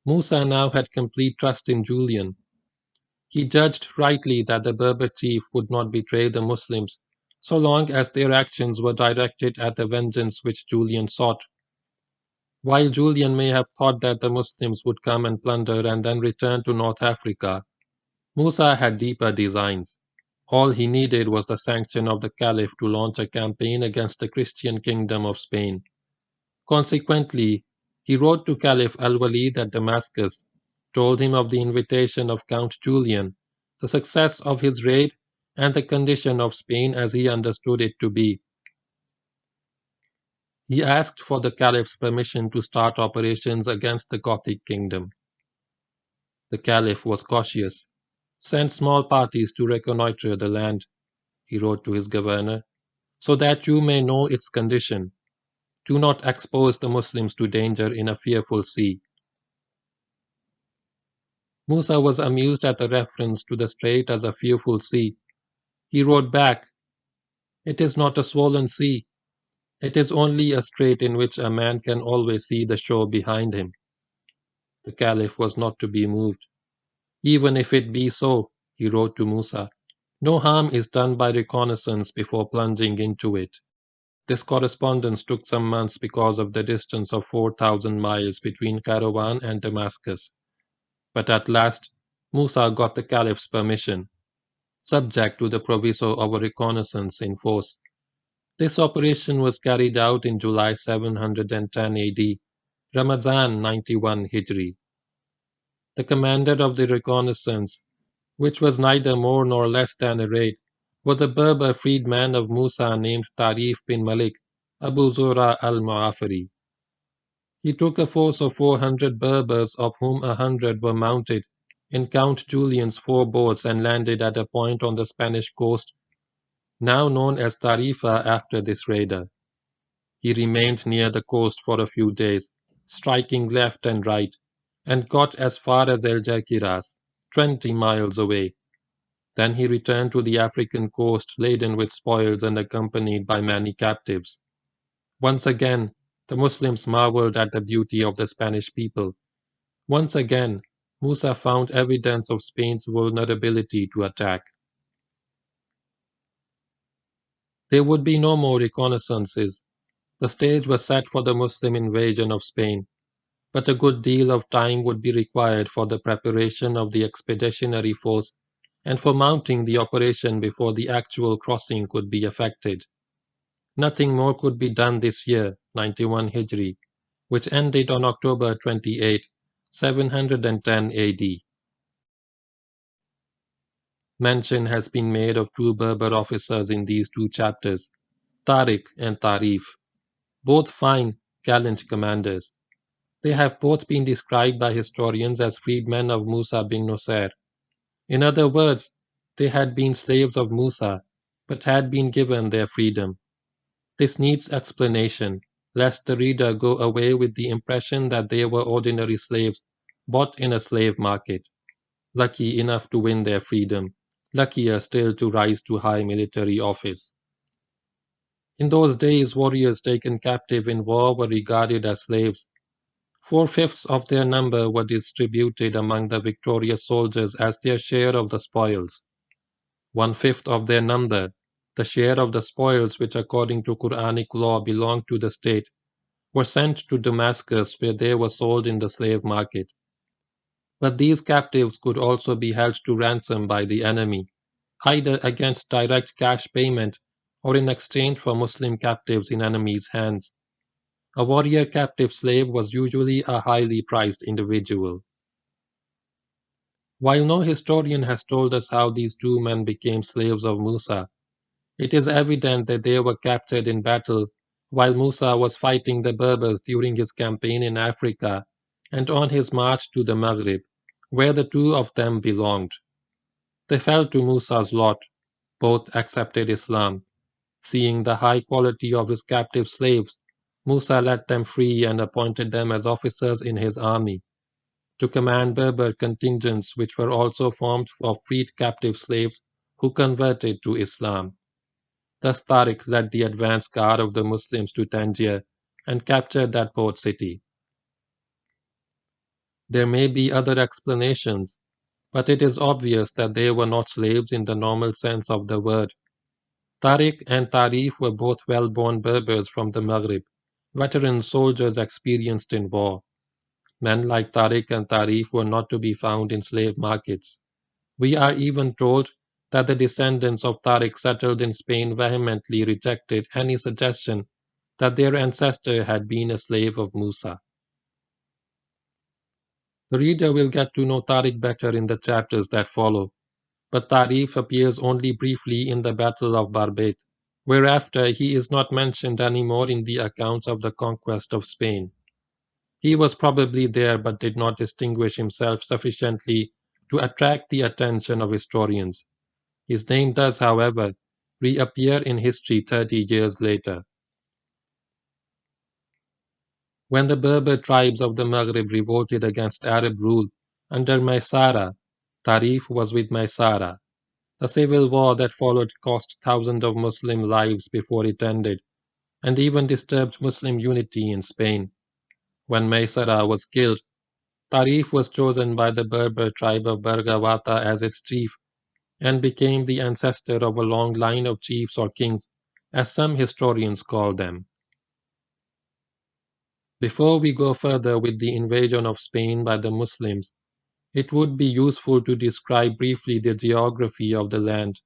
Musa now had complete trust in Julian. He judged rightly that the Berber chief would not betray the Muslims so long as their actions were directed at the vengeance which Julian sought. While Julian may have thought that the Muslims would come and plunder and then return to North Africa, Musa had deeper designs. All he needed was the sanction of the Caliph to launch a campaign against the Christian kingdom of Spain. Consequently, he wrote to Caliph al-Walid at Damascus, told him of the invitation of Count Julian, the success of his raid, and the condition of Spain as he understood it to be. He asked for the Caliph's permission to start operations against the Gothic kingdom. The Caliph was cautious. "Send small parties to reconnoitre the land," he wrote to his governor, "so that you may know its condition. Do not expose the Muslims to danger in a fearful sea." Musa was amused at the reference to the Strait as a fearful sea. He wrote back, "It is not a swollen sea. It is only a strait in which a man can always see the shore behind him." The Caliph was not to be moved. "Even if it be so," he wrote to Musa, "no harm is done by reconnaissance before plunging into it." This correspondence took some months because of the distance of 4,000 miles between Caravan and Damascus, But at last Musa got the Caliph's permission, subject to the proviso of a reconnaissance in force. This operation was carried out in July 710 AD, Ramazan 91 Hijri. The commander of the reconnaissance, which was neither more nor less than a raid, was a Berber freedman of Musa named Tarif bin Malik Abu Zura al-Mu'afiri. He took a force of 400 Berbers, of whom 100 were mounted, in Count Julian's 4 boats and landed at a point on the Spanish coast, now known as Tarifa after this raider. He remained near the coast for a few days, striking left and right, and got as far as El Jaquiras, 20 miles away. Then he returned to the African coast laden with spoils and accompanied by many captives. Once again, the Muslims marveled at the beauty of the Spanish people. Once again, Musa found evidence of Spain's vulnerability to attack. There would be no more reconnaissances. The stage was set for the Muslim invasion of Spain, but a good deal of time would be required for the preparation of the expeditionary force and for mounting the operation before the actual crossing could be effected. Nothing more could be done this year, 91 Hijri, which ended on October 28, 710 AD. Mention has been made of 2 Berber officers in these 2 chapters, Tariq and Tarif, both fine, gallant commanders. They have both been described by historians as freedmen of Musa bin Nusayr. In other words, they had been slaves of Musa, but had been given their freedom. This needs explanation, lest the reader go away with the impression that they were ordinary slaves bought in a slave market, lucky enough to win their freedom, luckier still to rise to high military office. In those days, warriors taken captive in war were regarded as slaves. 4/5 of their number were distributed among the victorious soldiers as their share of the spoils. 1/5 of their number, the share of the spoils which according to Quranic law belonged to the state, were sent to Damascus where they were sold in the slave market. But these captives could also be held to ransom by the enemy, either against direct cash payment or in exchange for Muslim captives in enemies' hands. A warrior captive slave was usually a highly prized individual. While no historian has told us how these 2 men became slaves of Musa, it is evident that they were captured in battle while Musa was fighting the Berbers during his campaign in Africa and on his march to the Maghrib, where the 2 of them belonged. They fell to Musa's lot. Both accepted Islam. Seeing the high quality of his captive slaves, Musa let them free and appointed them as officers in his army, to command Berber contingents which were also formed of freed captive slaves who converted to Islam. Thus Tariq led the advance guard of the Muslims to Tangier and captured that port city. There may be other explanations, but it is obvious that they were not slaves in the normal sense of the word. Tariq and Tarif were both well-born Berbers from the Maghrib, veteran soldiers experienced in war. Men like Tariq and Tarif were not to be found in slave markets. We are even told that the descendants of Tariq settled in Spain vehemently rejected any suggestion that their ancestor had been a slave of Musa. The reader will get to know Tariq better in the chapters that follow, but Tarif appears only briefly in the Battle of Barbate, whereafter he is not mentioned any more in the accounts of the conquest of Spain. He was probably there but did not distinguish himself sufficiently to attract the attention of historians. His name does, however, reappear in history 30 years later. When the Berber tribes of the Maghrib revolted against Arab rule under Maysara, Tarif was with Maysara. The civil war that followed cost thousands of Muslim lives before it ended, and even disturbed Muslim unity in Spain. When Maysara was killed, Tarif was chosen by the Berber tribe of Bergawata as its chief, and became the ancestor of a long line of chiefs or kings, as some historians call them. Before we go further with the invasion of Spain by the Muslims, it would be useful to describe briefly the geography of the land.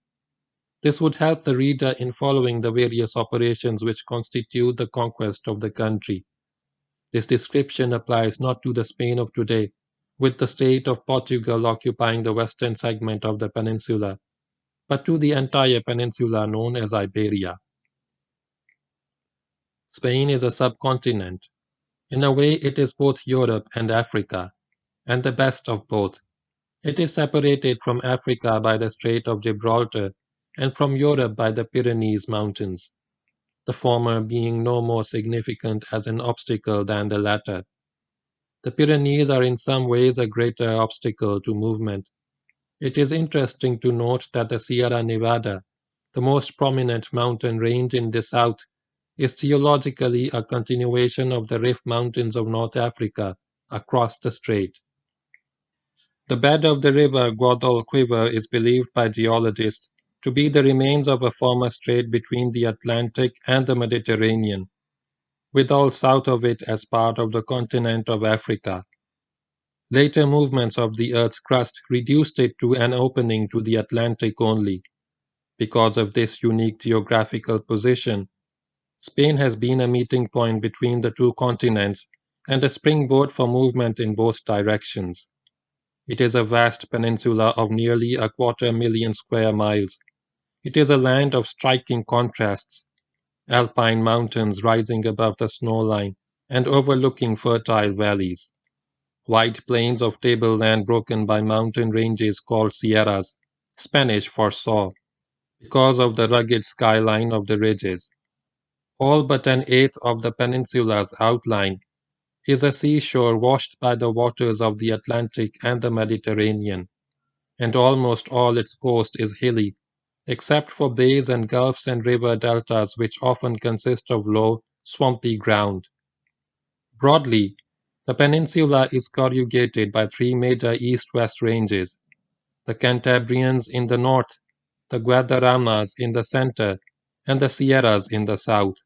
This would help the reader in following the various operations which constitute the conquest of the country. This description applies not to the Spain of today, with the state of Portugal occupying the western segment of the peninsula, but to the entire peninsula known as Iberia. Spain is a subcontinent. In a way, it is both Europe and Africa, and the best of both. It is separated from Africa by the Strait of Gibraltar and from Europe by the Pyrenees Mountains, the former being no more significant as an obstacle than the latter. The Pyrenees are in some ways a greater obstacle to movement. It is interesting to note that the Sierra Nevada, the most prominent mountain range in the south, is geologically a continuation of the Rift Mountains of North Africa across the strait. The bed of the river Guadalquivir is believed by geologists to be the remains of a former strait between the Atlantic and the Mediterranean, with all south of it as part of the continent of Africa. Later movements of the Earth's crust reduced it to an opening to the Atlantic only. Because of this unique geographical position, Spain has been a meeting point between the two continents and a springboard for movement in both directions. It is a vast peninsula of nearly 250,000 square miles. It is a land of striking contrasts, alpine mountains rising above the snowline and overlooking fertile valleys, wide plains of tableland broken by mountain ranges called sierras, Spanish for saw, because of the rugged skyline of the ridges. All but an eighth of the peninsula's outline is a seashore washed by the waters of the Atlantic and the Mediterranean, and almost all its coast is hilly, except for bays and gulfs and river deltas which often consist of low, swampy ground. Broadly, the peninsula is corrugated by three major east-west ranges: the Cantabrians in the north, the Guadaramas in the center, and the Sierras in the south.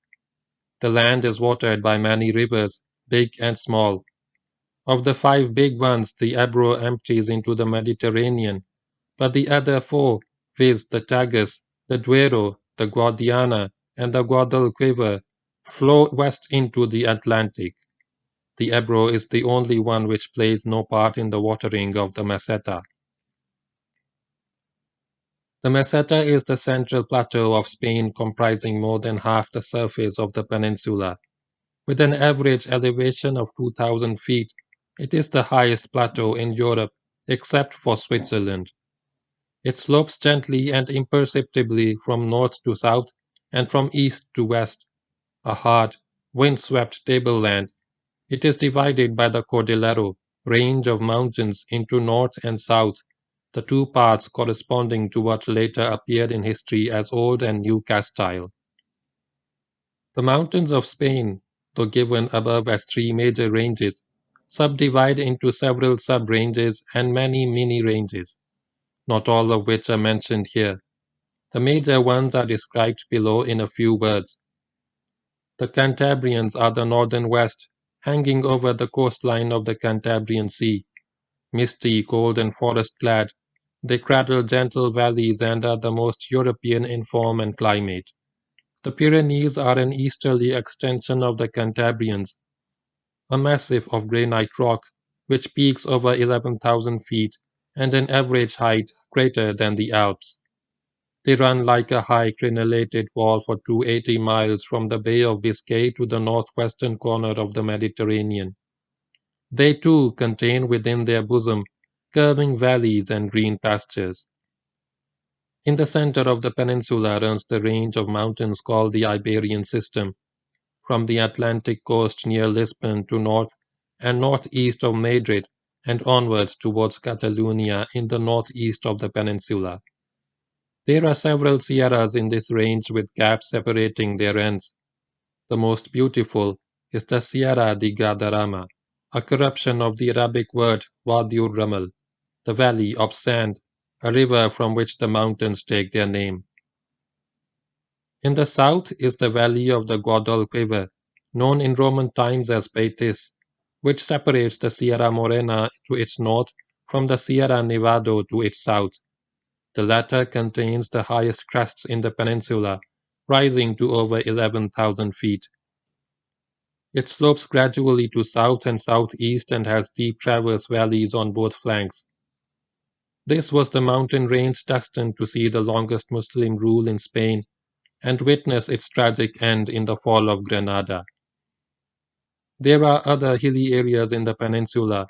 The land is watered by many rivers, big and small. Of the five big ones, the Ebro empties into the Mediterranean, but the other four, viz. The Tagus, the Duero, the Guadiana, and the Guadalquivir, flow west into the Atlantic. The Ebro is the only one which plays no part in the watering of the Meseta. The Meseta is the central plateau of Spain comprising more than half the surface of the peninsula. With an average elevation of 2,000 feet, it is the highest plateau in Europe except for Switzerland. It slopes gently and imperceptibly from north to south and from east to west, a hard, wind-swept tableland. It is divided by the Cordillera range of mountains into north and south, the two parts corresponding to what later appeared in history as Old and New Castile. The mountains of Spain, though given above as three major ranges, subdivide into several sub-ranges and many mini-ranges, not all of which are mentioned here. The major ones are described below in a few words. The Cantabrians are the northern west, hanging over the coastline of the Cantabrian Sea. Misty, cold, and forest-clad, they cradle gentle valleys and are the most European in form and climate. The Pyrenees are an easterly extension of the Cantabrians, a massif of granite rock which peaks over 11,000 feet and an average height greater than the Alps. They run like a high crenellated wall for 280 miles from the Bay of Biscay to the northwestern corner of the Mediterranean. They too contain within their bosom curving valleys and green pastures. In the center of the peninsula runs the range of mountains called the Iberian System, from the Atlantic coast near Lisbon to north and northeast of Madrid and onwards towards Catalonia in the northeast of the peninsula. There are several sierras in this range with gaps separating their ends. The most beautiful is the Sierra de Guadarrama, a corruption of the Arabic word Wadiur Ramal, the valley of sand, a river from which the mountains take their name. In the south is the valley of the Guadalquivir, known in Roman times as Betis, which separates the Sierra Morena to its north from the Sierra Nevada to its south. The latter contains the highest crests in the peninsula, rising to over 11,000 feet. It slopes gradually to south and southeast and has deep transverse valleys on both flanks. This was the mountain range destined to see the longest Muslim rule in Spain and witness its tragic end in the fall of Granada. There are other hilly areas in the peninsula,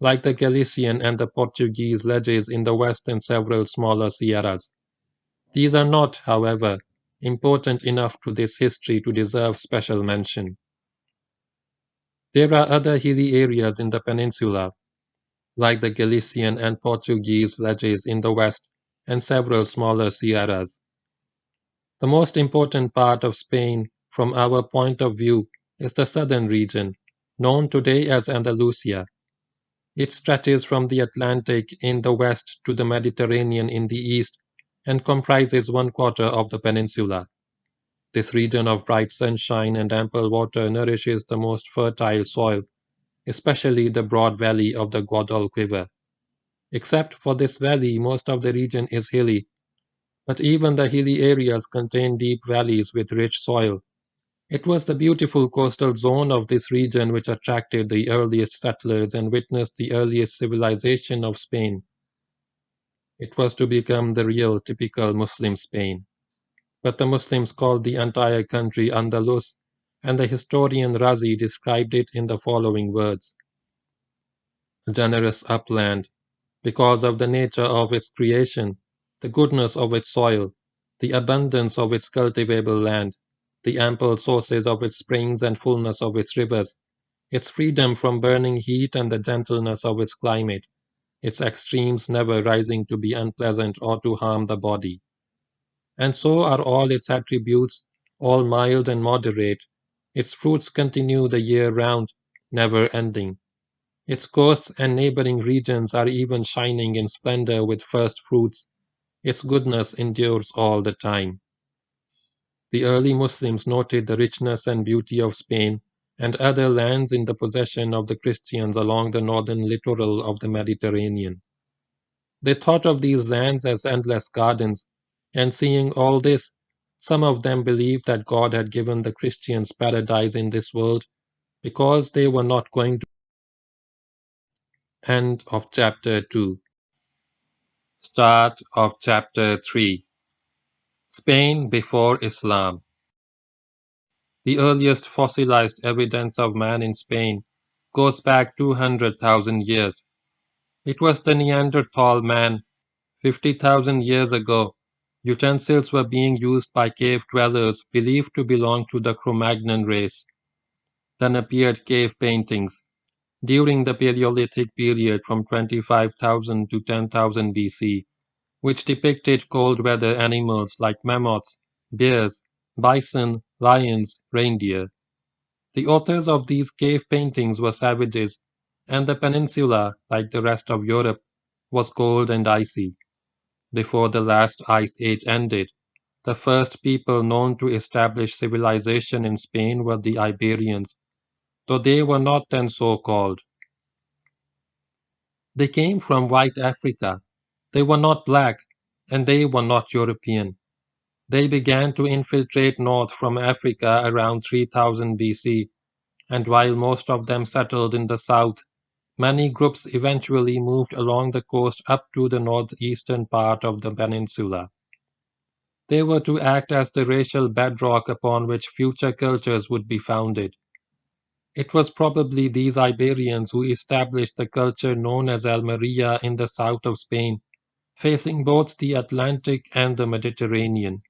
like the Galician and the Portuguese ledges in the west and several smaller sierras. These are not, however, important enough to this history to deserve special mention. There are other hilly areas in the peninsula, like the Galician and Portuguese ledges in the west and several smaller sierras. The most important part of Spain, from our point of view, is the southern region, known today as Andalusia. It stretches from the Atlantic in the west to the Mediterranean in the east and comprises 1/4 of the peninsula. This region of bright sunshine and ample water nourishes the most fertile soil, especially the broad valley of the Guadalquivir. Except for this valley, most of the region is hilly, but even the hilly areas contain deep valleys with rich soil. It was the beautiful coastal zone of this region which attracted the earliest settlers and witnessed the earliest civilization of Spain. It was to become the real typical Muslim Spain. But the Muslims called the entire country Andalus, and the historian Razi described it in the following words: a generous upland, because of the nature of its creation, the goodness of its soil, the abundance of its cultivable land, the ample sources of its springs and fullness of its rivers, its freedom from burning heat and the gentleness of its climate, its extremes never rising to be unpleasant or to harm the body. And so are all its attributes, all mild and moderate. Its fruits continue the year round, never ending. Its coasts and neighboring regions are even shining in splendor with first fruits. Its goodness endures all the time. The early Muslims noted the richness and beauty of Spain and other lands in the possession of the Christians along the northern littoral of the Mediterranean. They thought of these lands as endless gardens, and seeing all this, some of them believed that God had given the Christians paradise in this world because they were not going to. End of chapter 2. Start of chapter 3. Spain before Islam. The earliest fossilized evidence of man in Spain goes back 200,000 years. It was the Neanderthal man. 50,000 years ago, utensils were being used by cave dwellers believed to belong to the Cro-Magnon race. Then appeared cave paintings. During the Paleolithic period from 25,000 to 10,000 BC, which depicted cold weather animals like mammoths, bears, bison, lions, reindeer. The authors of these cave paintings were savages, and the peninsula, like the rest of Europe, was cold and icy. Before the last ice age ended, the first people known to establish civilization in Spain were the Iberians, though they were not then so called. They came from white Africa. They were not black, and they were not European. They began to infiltrate north from Africa around 3000 BC, and while most of them settled in the south, many groups eventually moved along the coast up to the northeastern part of the peninsula. They were to act as the racial bedrock upon which future cultures would be founded. It was probably these Iberians who established the culture known as Almeria in the south of Spain, facing both the Atlantic and the Mediterranean.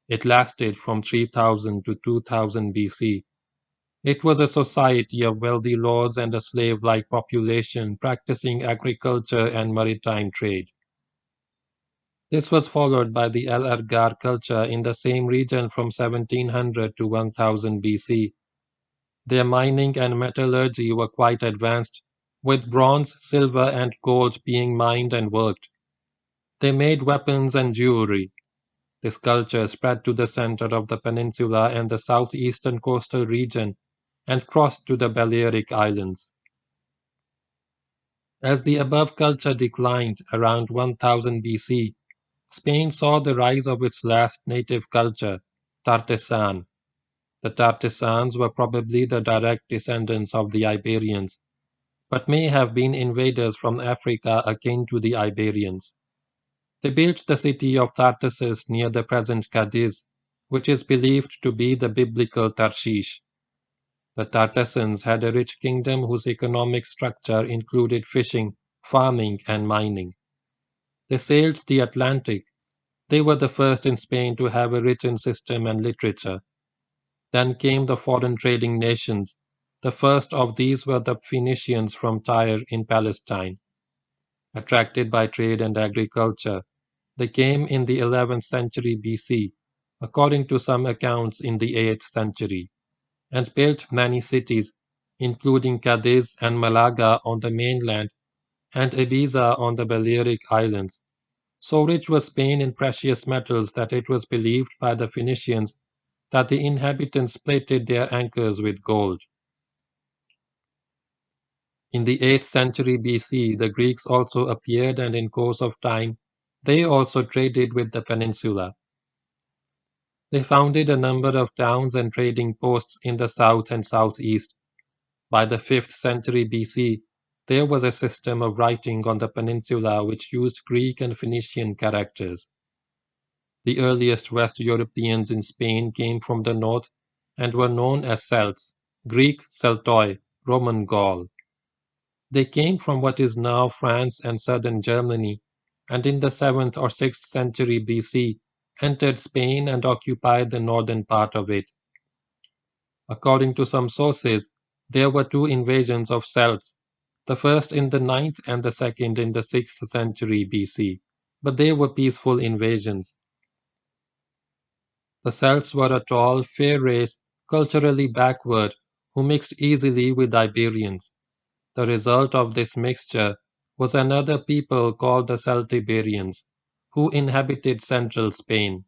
It lasted from 3000 to 2000 BC. It was a society of wealthy lords and a slave-like population practicing agriculture and maritime trade. This was followed by the El Argar culture in the same region from 1700 to 1000 BC. Their mining and metallurgy were quite advanced, with bronze, silver, and gold being mined and worked. They made weapons and jewelry. This culture spread to the center of the peninsula and the southeastern coastal region and crossed to the Balearic Islands. As the above culture declined around 1000 BC, Spain saw the rise of its last native culture, Tartesan. The Tartesans were probably the direct descendants of the Iberians, but may have been invaders from Africa akin to the Iberians. They built the city of Tartessus near the present Cadiz, which is believed to be the biblical Tarshish. The Tartessans had a rich kingdom whose economic structure included fishing, farming, and mining. They sailed the Atlantic. They were the first in Spain to have a written system and literature. Then came the foreign trading nations. The first of these were the Phoenicians from Tyre in Palestine. Attracted by trade and agriculture, they came in the 11th century BC, according to some accounts in the 8th century, and built many cities, including Cadiz and Malaga on the mainland and Ibiza on the Balearic Islands. So rich was Spain in precious metals that it was believed by the Phoenicians that the inhabitants plated their anchors with gold. In the 8th century BC, the Greeks also appeared, and in course of time, they also traded with the peninsula. They founded a number of towns and trading posts in the south and southeast. By the 5th century BC, there was a system of writing on the peninsula which used Greek and Phoenician characters. The earliest West Europeans in Spain came from the north and were known as Celts, Greek Celtoi, Roman Gaul. They came from what is now France and southern Germany, and in the 7th or 6th century BC entered Spain and occupied the northern part of it. According to some sources, there were two invasions of Celts, the first in the 9th and the second in the 6th century BC, but they were peaceful invasions. The Celts were a tall, fair race, culturally backward, who mixed easily with Iberians. The result of this mixture was another people called the Celtiberians, who inhabited central Spain.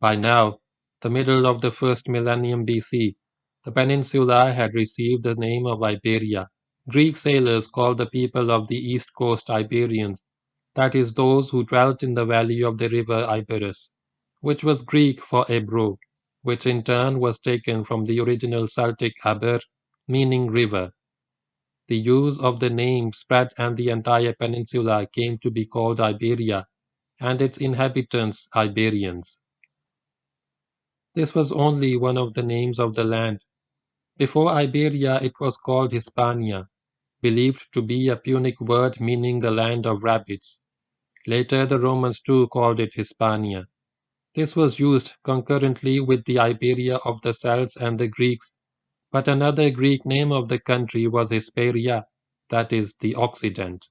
By now, the middle of the first millennium BC, the peninsula had received the name of Iberia. Greek sailors called the people of the east coast Iberians, that is, those who dwelt in the valley of the river Iberus, which was Greek for Ebro, which in turn was taken from the original Celtic Aber, meaning river. The use of the name spread and the entire peninsula came to be called Iberia, and its inhabitants Iberians. This was only one of the names of the land. Before Iberia it was called Hispania, believed to be a Punic word meaning the land of rabbits. Later the Romans too called it Hispania. This was used concurrently with the Iberia of the Celts and the Greeks, but another Greek name of the country was Hesperia, that is, the Occident.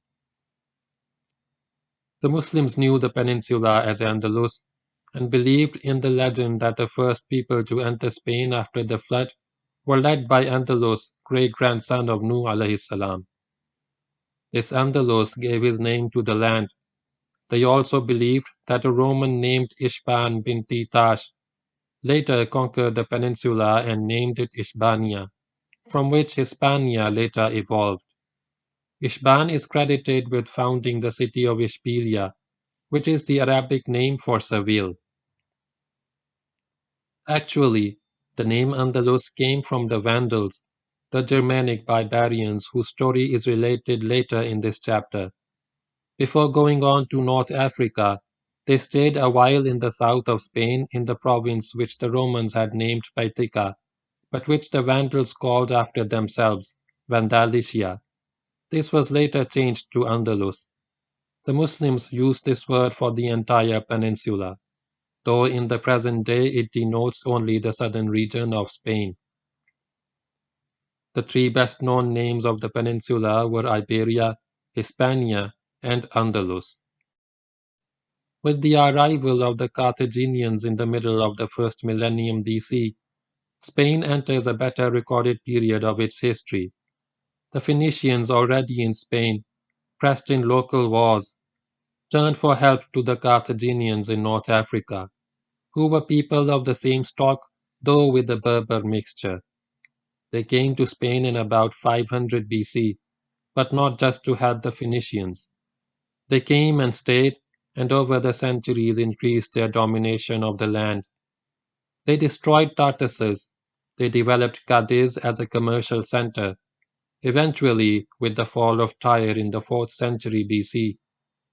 The Muslims knew the peninsula as Andalus, and believed in the legend that the first people to enter Spain after the flood were led by Andalus, great-grandson of Nuh alayhi salam. This Andalus gave his name to the land. They also believed that a Roman named Ishban binti Tash later conquered the peninsula and named it Ishbania, from which Hispania later evolved. Ishban is credited with founding the city of Ishbilia, which is the Arabic name for Seville. Actually, the name Andalus came from the Vandals, the Germanic barbarians whose story is related later in this chapter. Before going on to North Africa, they stayed a while in the south of Spain in the province which the Romans had named Baetica, but which the Vandals called after themselves, Vandalicia. This was later changed to Andalus. The Muslims used this word for the entire peninsula, though in the present day it denotes only the southern region of Spain. The three best-known names of the peninsula were Iberia, Hispania, and Andalus. With the arrival of the Carthaginians in the middle of the first millennium BC, Spain enters a better recorded period of its history. The Phoenicians, already in Spain, pressed in local wars, turned for help to the Carthaginians in North Africa, who were people of the same stock, though with a Berber mixture. They came to Spain in about 500 BC, but not just to help the Phoenicians. They came and stayed, and over the centuries increased their domination of the land. They destroyed Tartessus. They developed Cadiz as a commercial center. Eventually, with the fall of Tyre in the 4th century BC,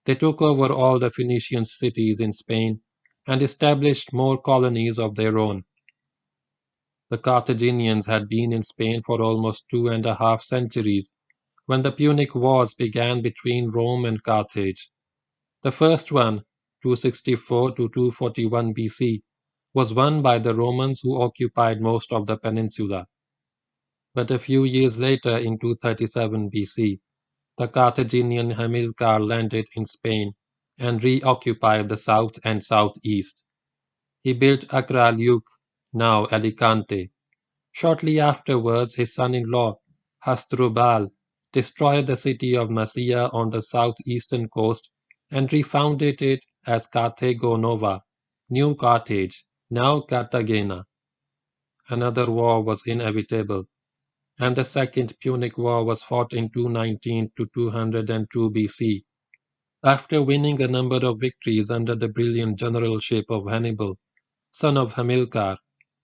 they took over all the Phoenician cities in Spain and established more colonies of their own. The Carthaginians had been in Spain for almost 2.5 centuries when the Punic Wars began between Rome and Carthage. The first one, 264 to 241 BC, was won by the Romans who occupied most of the peninsula. But a few years later, in 237 BC, the Carthaginian Hamilcar landed in Spain and reoccupied the south and southeast. He built Acra-Luke, now Alicante. Shortly afterwards, his son-in-law, Hasdrubal, destroyed the city of Masia on the southeastern coast and refounded it as Carthago Nova, New Carthage, now Cartagena. Another war was inevitable, and the Second Punic War was fought in 219 to 202 BC. After winning a number of victories under the brilliant generalship of Hannibal, son of Hamilcar,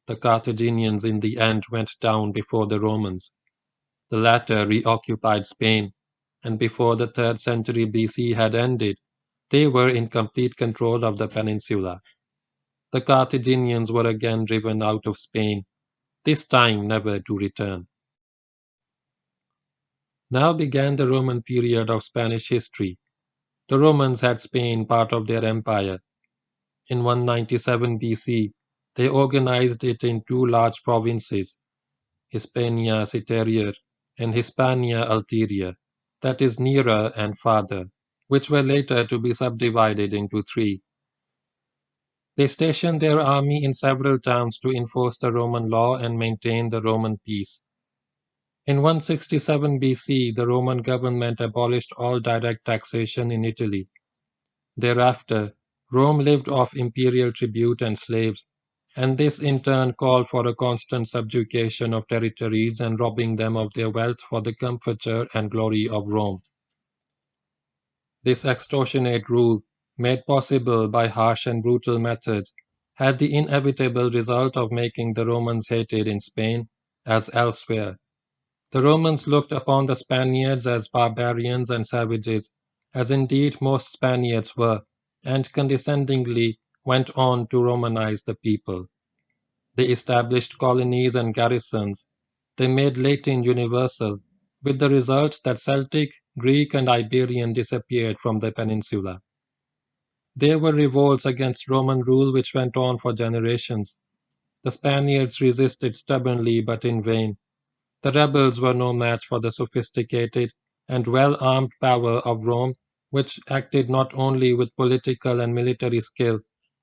the Carthaginians in the end went down before the Romans. The latter reoccupied Spain, and before the 3rd century BC had ended, they were in complete control of the peninsula. The Carthaginians were again driven out of Spain, this time never to return. Now began the Roman period of Spanish history. The Romans had Spain part of their empire. In 197 BC, they organized it in two large provinces, Hispania Citerior and Hispania Ulterior, that is nearer and farther, which were later to be subdivided into three. They stationed their army in several towns to enforce the Roman law and maintain the Roman peace. In 167 BC, the Roman government abolished all direct taxation in Italy. Thereafter, Rome lived off imperial tribute and slaves, and this in turn called for a constant subjugation of territories and robbing them of their wealth for the comforture and glory of Rome. This extortionate rule, made possible by harsh and brutal methods, had the inevitable result of making the Romans hated in Spain as elsewhere. The Romans looked upon the Spaniards as barbarians and savages, as indeed most Spaniards were, and condescendingly went on to Romanize the people. They established colonies and garrisons. They made Latin universal, with the result that Celtic, Greek, and Iberian disappeared from the peninsula. There were revolts against Roman rule which went on for generations. The Spaniards resisted stubbornly but in vain. The rebels were no match for the sophisticated and well-armed power of Rome, which acted not only with political and military skill,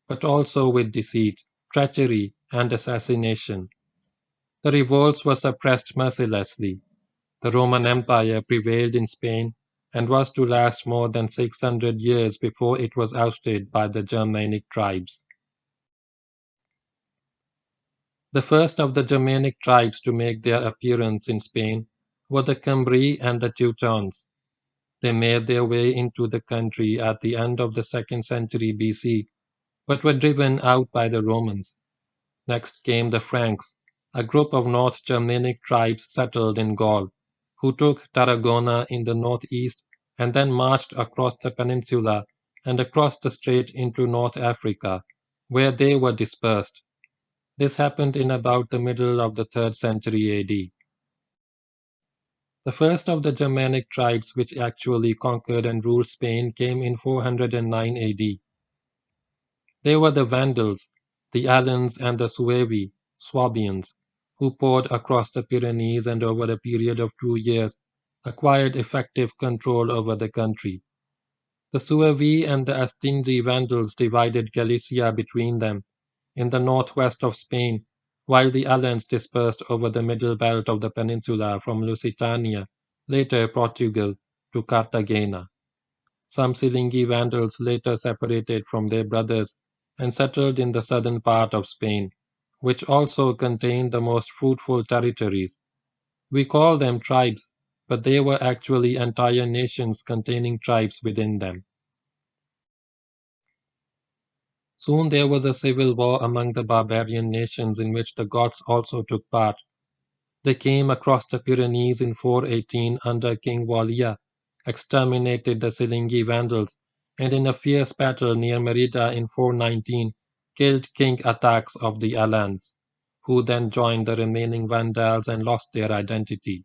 but also with deceit, treachery, and assassination. The revolts were suppressed mercilessly. The Roman Empire prevailed in Spain and was to last more than 600 years before it was ousted by the Germanic tribes. The first of the Germanic tribes to make their appearance in Spain were the Cimbri and the Teutons. They made their way into the country at the end of the 2nd century BC, but were driven out by the Romans. Next came the Franks, a group of North Germanic tribes settled in Gaul, who took Tarragona in the northeast and then marched across the peninsula and across the Strait into North Africa, where they were dispersed. This happened in about the middle of the 3rd century AD. The first of the Germanic tribes which actually conquered and ruled Spain came in 409 AD. They were the Vandals, the Alans and the Suevi, Swabians, who poured across the Pyrenees and over a period of 2 years acquired effective control over the country. The Suevi and the Astingi Vandals divided Galicia between them, in the northwest of Spain, while the Alans dispersed over the middle belt of the peninsula from Lusitania, later Portugal, to Cartagena. Some Silingi Vandals later separated from their brothers and settled in the southern part of Spain, which also contained the most fruitful territories. We call them tribes, but they were actually entire nations containing tribes within them. Soon there was a civil war among the barbarian nations in which the Goths also took part. They came across the Pyrenees in 418 under King Walia, exterminated the Silingi Vandals, and in a fierce battle near Merida in 419 killed King Atax of the Alans, who then joined the remaining Vandals and lost their identity.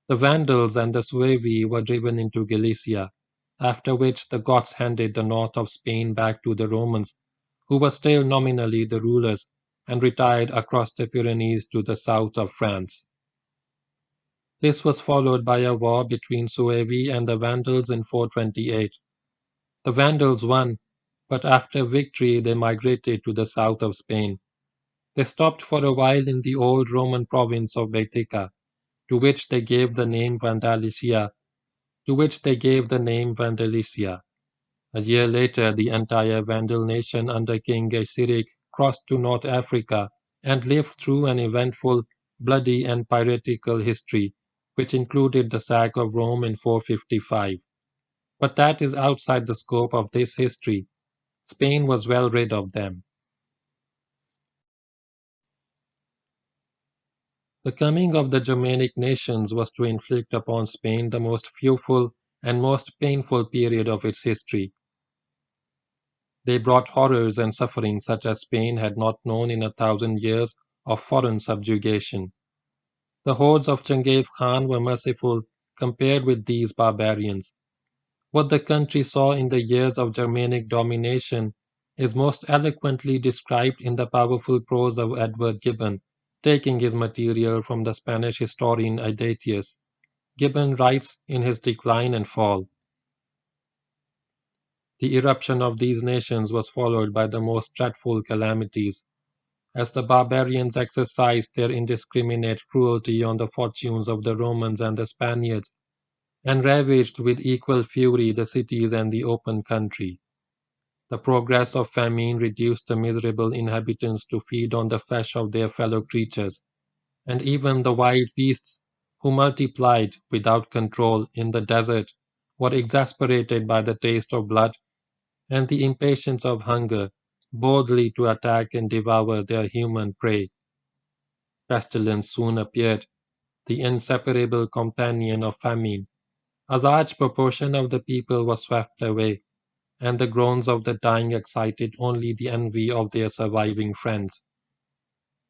The Vandals and the Suevi were driven into Galicia, after which the Goths handed the north of Spain back to the Romans, who were still nominally the rulers, and retired across the Pyrenees to the south of France. This was followed by a war between Suevi and the Vandals in 428. The Vandals won, but after victory they migrated to the south of Spain. They stopped for a while in the old Roman province of Baetica, to which they gave the name Vandalicia. A year later, the entire Vandal nation under King Gaiseric crossed to North Africa and lived through an eventful, bloody and piratical history, which included the sack of Rome in 455. But that is outside the scope of this history. Spain was well rid of them. The coming of the Germanic nations was to inflict upon Spain the most fearful and most painful period of its history. They brought horrors and suffering such as Spain had not known in 1,000 years of foreign subjugation. The hordes of Genghis Khan were merciful compared with these barbarians. What the country saw in the years of Germanic domination is most eloquently described in the powerful prose of Edward Gibbon, taking his material from the Spanish historian Aedatius. Gibbon writes in his Decline and Fall. The eruption of these nations was followed by the most dreadful calamities, as the barbarians exercised their indiscriminate cruelty on the fortunes of the Romans and the Spaniards, and ravaged with equal fury the cities and the open country. The progress of famine reduced the miserable inhabitants to feed on the flesh of their fellow creatures, and even the wild beasts, who multiplied without control in the desert, were exasperated by the taste of blood and the impatience of hunger, boldly to attack and devour their human prey. Pestilence soon appeared, the inseparable companion of famine. A large proportion of the people was swept away, and the groans of the dying excited only the envy of their surviving friends.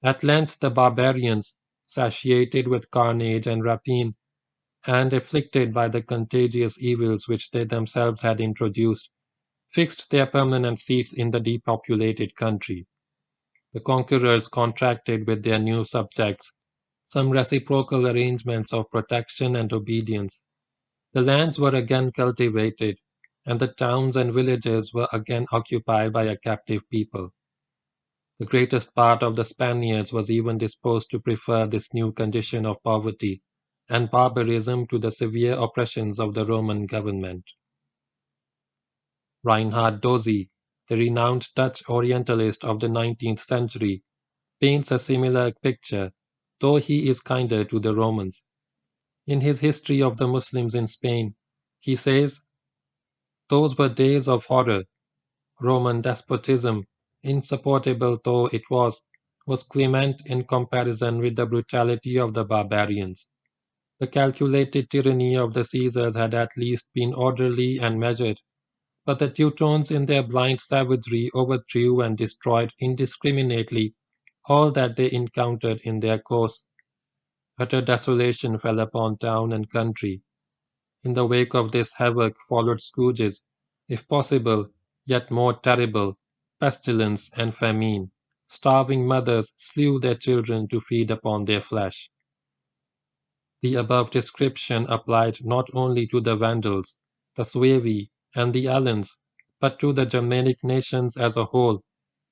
At length the barbarians, satiated with carnage and rapine, and afflicted by the contagious evils which they themselves had introduced, fixed their permanent seats in the depopulated country. The conquerors contracted with their new subjects some reciprocal arrangements of protection and obedience. The lands were again cultivated, and the towns and villages were again occupied by a captive people. The greatest part of the Spaniards was even disposed to prefer this new condition of poverty and barbarism to the severe oppressions of the Roman government. Reinhard Dozy, the renowned Dutch Orientalist of the 19th century, paints a similar picture, though he is kinder to the Romans. In his History of the Muslims in Spain, he says, "Those were days of horror. Roman despotism, insupportable though it was clement in comparison with the brutality of the barbarians. The calculated tyranny of the Caesars had at least been orderly and measured, but the Teutons in their blind savagery overthrew and destroyed indiscriminately all that they encountered in their course. Utter desolation fell upon town and country. In the wake of this havoc followed scourges, if possible, yet more terrible, pestilence and famine. Starving mothers slew their children to feed upon their flesh." The above description applied not only to the Vandals, the Suevi, and the Alans, but to the Germanic nations as a whole,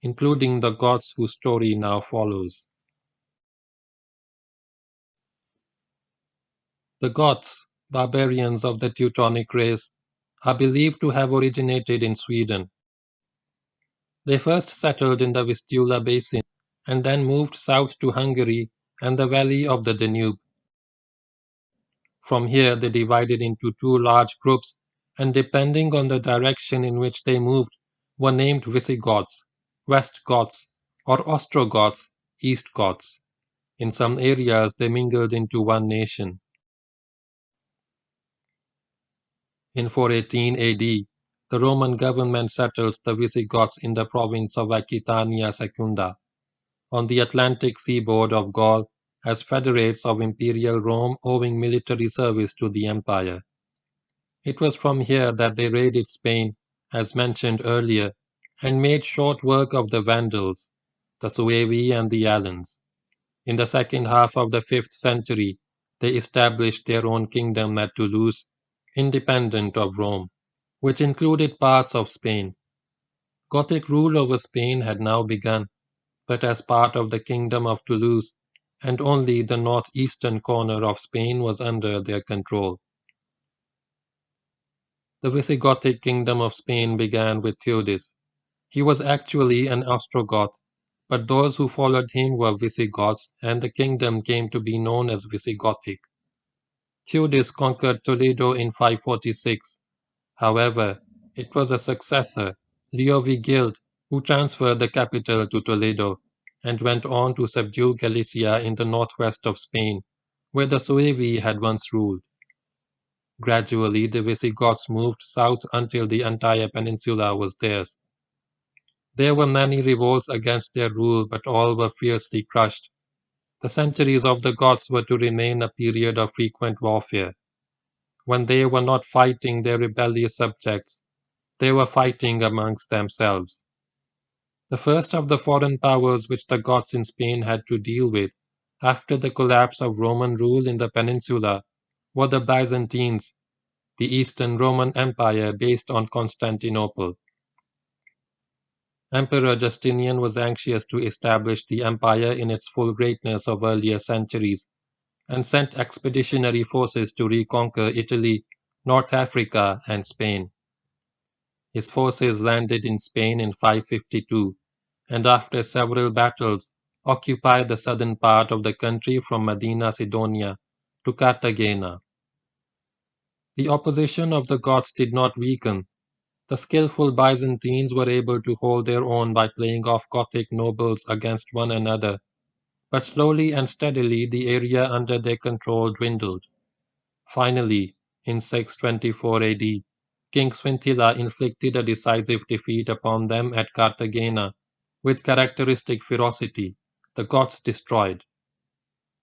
including the Goths whose story now follows. The Goths, barbarians of the Teutonic race, are believed to have originated in Sweden. They first settled in the Vistula basin and then moved south to Hungary and the valley of the Danube. From here they divided into two large groups, and depending on the direction in which they moved, were named Visigoths, West Goths, or Ostrogoths, East Goths. In some areas they mingled into one nation. In 418 AD, the Roman government settled the Visigoths in the province of Aquitania Secunda, on the Atlantic seaboard of Gaul, as federates of Imperial Rome owing military service to the empire. It was from here that they raided Spain, as mentioned earlier, and made short work of the Vandals, the Suevi and the Alans. In the second half of the 5th century, they established their own kingdom at Toulouse, independent of Rome, which included parts of Spain. Gothic rule over Spain had now begun, but as part of the kingdom of Toulouse, and only the northeastern corner of Spain was under their control. The Visigothic kingdom of Spain began with Theudis. He was actually an Ostrogoth, but those who followed him were Visigoths, and the kingdom came to be known as Visigothic. Theudis conquered Toledo in 546. However, it was a successor, Leovigild, who transferred the capital to Toledo, and went on to subdue Galicia in the northwest of Spain, where the Suevi had once ruled. Gradually, the Visigoths moved south until the entire peninsula was theirs. There were many revolts against their rule, but all were fiercely crushed. The centuries of the Goths were to remain a period of frequent warfare. When they were not fighting their rebellious subjects, they were fighting amongst themselves. The first of the foreign powers which the Goths in Spain had to deal with after the collapse of Roman rule in the peninsula were the Byzantines, the Eastern Roman Empire based on Constantinople. Emperor Justinian was anxious to establish the empire in its full greatness of earlier centuries, and sent expeditionary forces to reconquer Italy, North Africa, and Spain. His forces landed in Spain in 552, and after several battles occupied the southern part of the country from Medina Sidonia to Cartagena. The opposition of the Goths did not weaken. The skillful Byzantines were able to hold their own by playing off Gothic nobles against one another, but slowly and steadily the area under their control dwindled. Finally, in 624 AD, King Swintila inflicted a decisive defeat upon them at Cartagena. With characteristic ferocity, the Goths destroyed.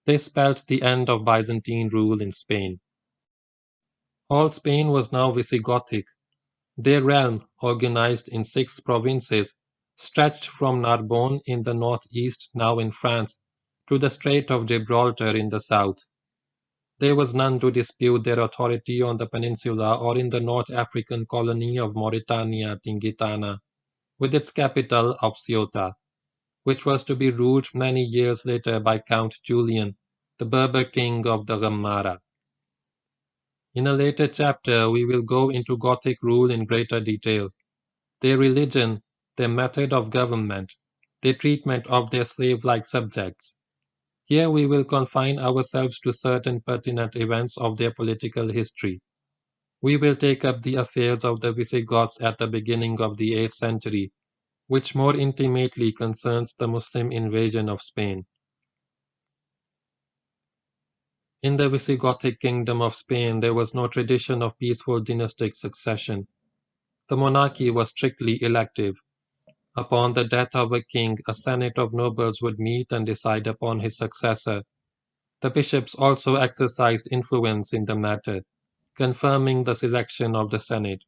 This spelled the end of Byzantine rule in Spain. All Spain was now Visigothic. Their realm, organized in 6 provinces, stretched from Narbonne in the northeast, now in France, to the Strait of Gibraltar in the south. There was none to dispute their authority on the peninsula or in the North African colony of Mauritania Tingitana, with its capital of Ceuta, which was to be ruled many years later by Count Julian, the Berber king of the Gammara. In a later chapter, we will go into Gothic rule in greater detail. Their religion, their method of government, their treatment of their slave-like subjects. Here we will confine ourselves to certain pertinent events of their political history. We will take up the affairs of the Visigoths at the beginning of the 8th century, which more intimately concerns the Muslim invasion of Spain. In the Visigothic kingdom of Spain there was no tradition of peaceful dynastic succession. The monarchy was strictly elective. Upon the death of a king, a senate of nobles would meet and decide upon his successor. The bishops also exercised influence in the matter, confirming the selection of the senate.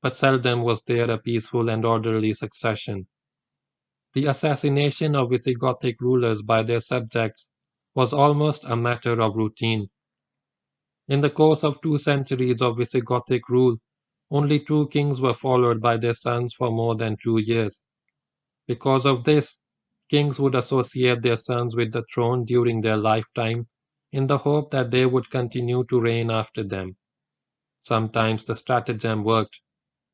But seldom was there a peaceful and orderly succession. The assassination of Visigothic rulers by their subjects was almost a matter of routine. In the course of 2 centuries of Visigothic rule, only 2 kings were followed by their sons for more than 2 years. Because of this, kings would associate their sons with the throne during their lifetime in the hope that they would continue to reign after them. Sometimes the stratagem worked.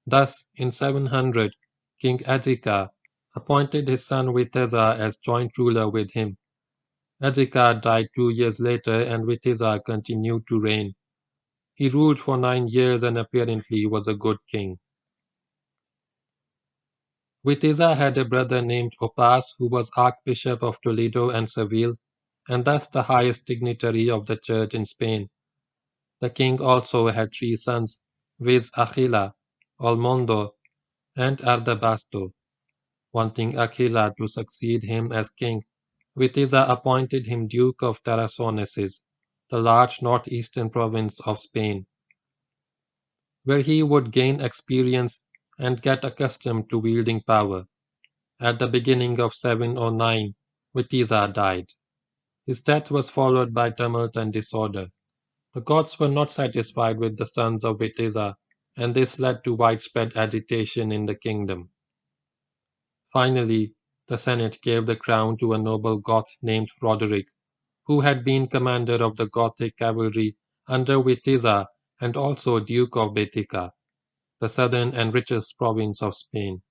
Thus, in 700, King Agika appointed his son Witeza as joint ruler with him. Edgar died 2 years later and Witiza continued to reign. He ruled for 9 years and apparently was a good king. Witiza had a brother named Opas who was Archbishop of Toledo and Seville, and thus the highest dignitary of the church in Spain. The king also had 3 sons, viz. Achila, Olmondo, and Ardabasto. Wanting Achila to succeed him as king, Witiza appointed him Duke of Tarraconeses, the large northeastern province of Spain, where he would gain experience and get accustomed to wielding power. At the beginning of 709, Witiza died. His death was followed by tumult and disorder. The gods were not satisfied with the sons of Witiza, and this led to widespread agitation in the kingdom. Finally, the Senate gave the crown to a noble Goth named Roderick, who had been commander of the Gothic cavalry under Witiza and also Duke of Betica, the southern and richest province of Spain.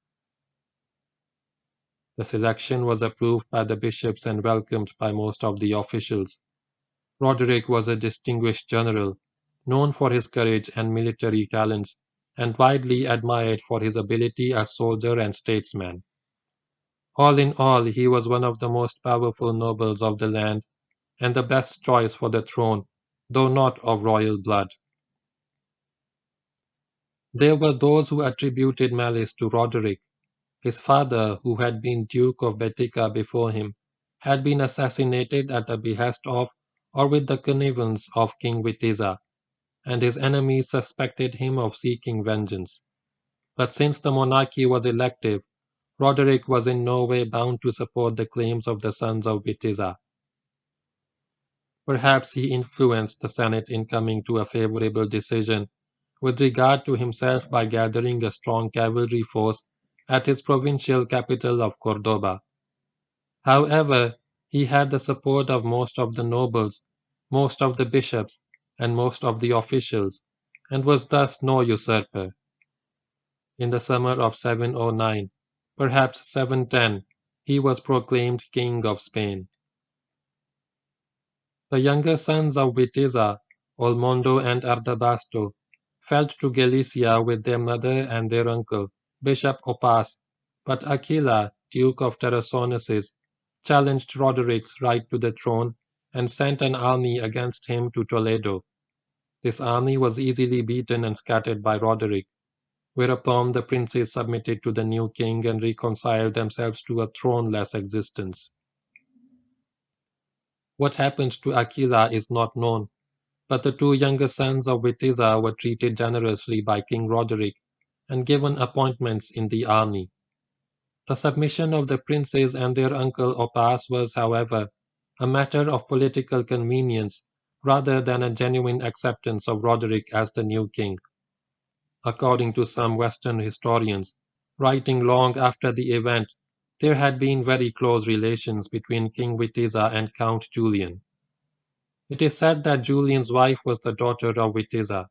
The selection was approved by the bishops and welcomed by most of the officials. Roderick was a distinguished general, known for his courage and military talents, and widely admired for his ability as soldier and statesman. All in all, he was one of the most powerful nobles of the land and the best choice for the throne, though not of royal blood. There were those who attributed malice to Roderick. His father, who had been Duke of Betica before him, had been assassinated at the behest of or with the connivance of King Witiza, and his enemies suspected him of seeking vengeance. But since the monarchy was elective, Roderick was in no way bound to support the claims of the sons of Witiza. Perhaps he influenced the Senate in coming to a favorable decision with regard to himself by gathering a strong cavalry force at his provincial capital of Cordoba. However, he had the support of most of the nobles, most of the bishops, and most of the officials, and was thus no usurper. In the summer of 709, perhaps 710, he was proclaimed King of Spain. The younger sons of Witiza, Olmondo and Ardabasto, fled to Galicia with their mother and their uncle, Bishop Opas, but Aquila, Duke of Tarraconeses, challenged Roderick's right to the throne and sent an army against him to Toledo. This army was easily beaten and scattered by Roderick, whereupon the princes submitted to the new king and reconciled themselves to a throneless existence. What happened to Aquila is not known, but the 2 younger sons of Witiza were treated generously by King Roderick and given appointments in the army. The submission of the princes and their uncle Opas was, however, a matter of political convenience rather than a genuine acceptance of Roderick as the new king. According to some Western historians, writing long after the event, there had been very close relations between King Witiza and Count Julian. It is said that Julian's wife was the daughter of Witiza,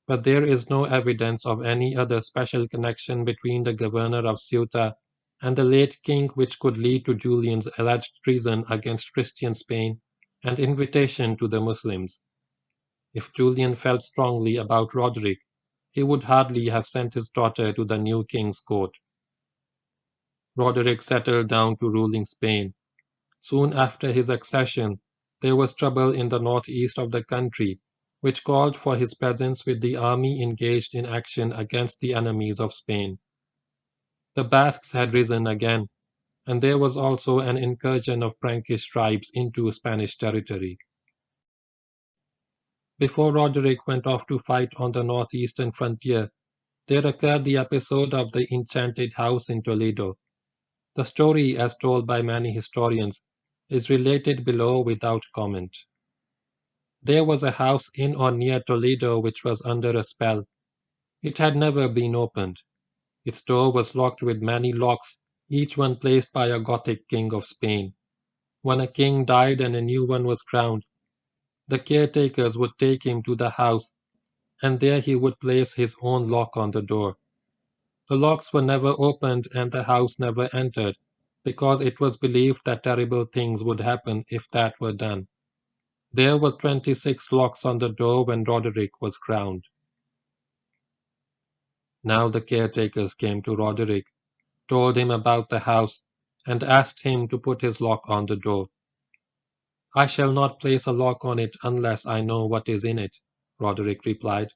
but there is no evidence of any other special connection between the governor of Ceuta and the late king which could lead to Julian's alleged treason against Christian Spain and invitation to the Muslims. If Julian felt strongly about Roderick, he would hardly have sent his daughter to the new king's court. Roderick settled down to ruling Spain. Soon after his accession, there was trouble in the northeast of the country, which called for his presence with the army engaged in action against the enemies of Spain. The Basques had risen again, and there was also an incursion of Frankish tribes into Spanish territory. Before Roderick went off to fight on the northeastern frontier, there occurred the episode of the enchanted house in Toledo. The story, as told by many historians, is related below without comment. There was a house in or near Toledo which was under a spell. It had never been opened. Its door was locked with many locks, each one placed by a Gothic king of Spain. When a king died and a new one was crowned, the caretakers would take him to the house, and there he would place his own lock on the door. The locks were never opened and the house never entered, because it was believed that terrible things would happen if that were done. There were 26 locks on the door when Roderick was crowned. Now the caretakers came to Roderick, told him about the house, and asked him to put his lock on the door. "I shall not place a lock on it unless I know what is in it," Roderick replied.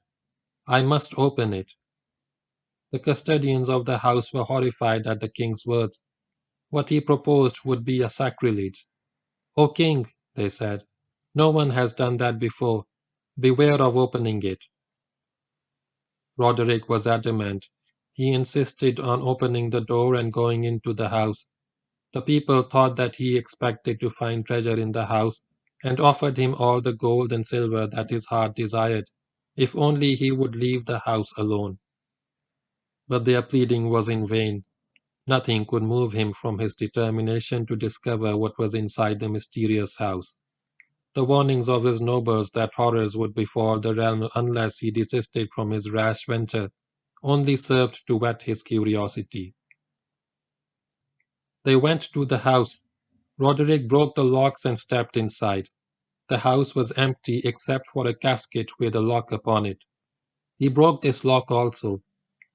"I must open it." The custodians of the house were horrified at the king's words. What he proposed would be a sacrilege. "O king," they said, "no one has done that before. Beware of opening it." Roderick was adamant. He insisted on opening the door and going into the house. The people thought that he expected to find treasure in the house, and offered him all the gold and silver that his heart desired, if only he would leave the house alone. But their pleading was in vain. Nothing could move him from his determination to discover what was inside the mysterious house. The warnings of his nobles that horrors would befall the realm unless he desisted from his rash venture only served to whet his curiosity. They went to the house. Roderick broke the locks and stepped inside. The house was empty except for a casket with a lock upon it. He broke this lock also.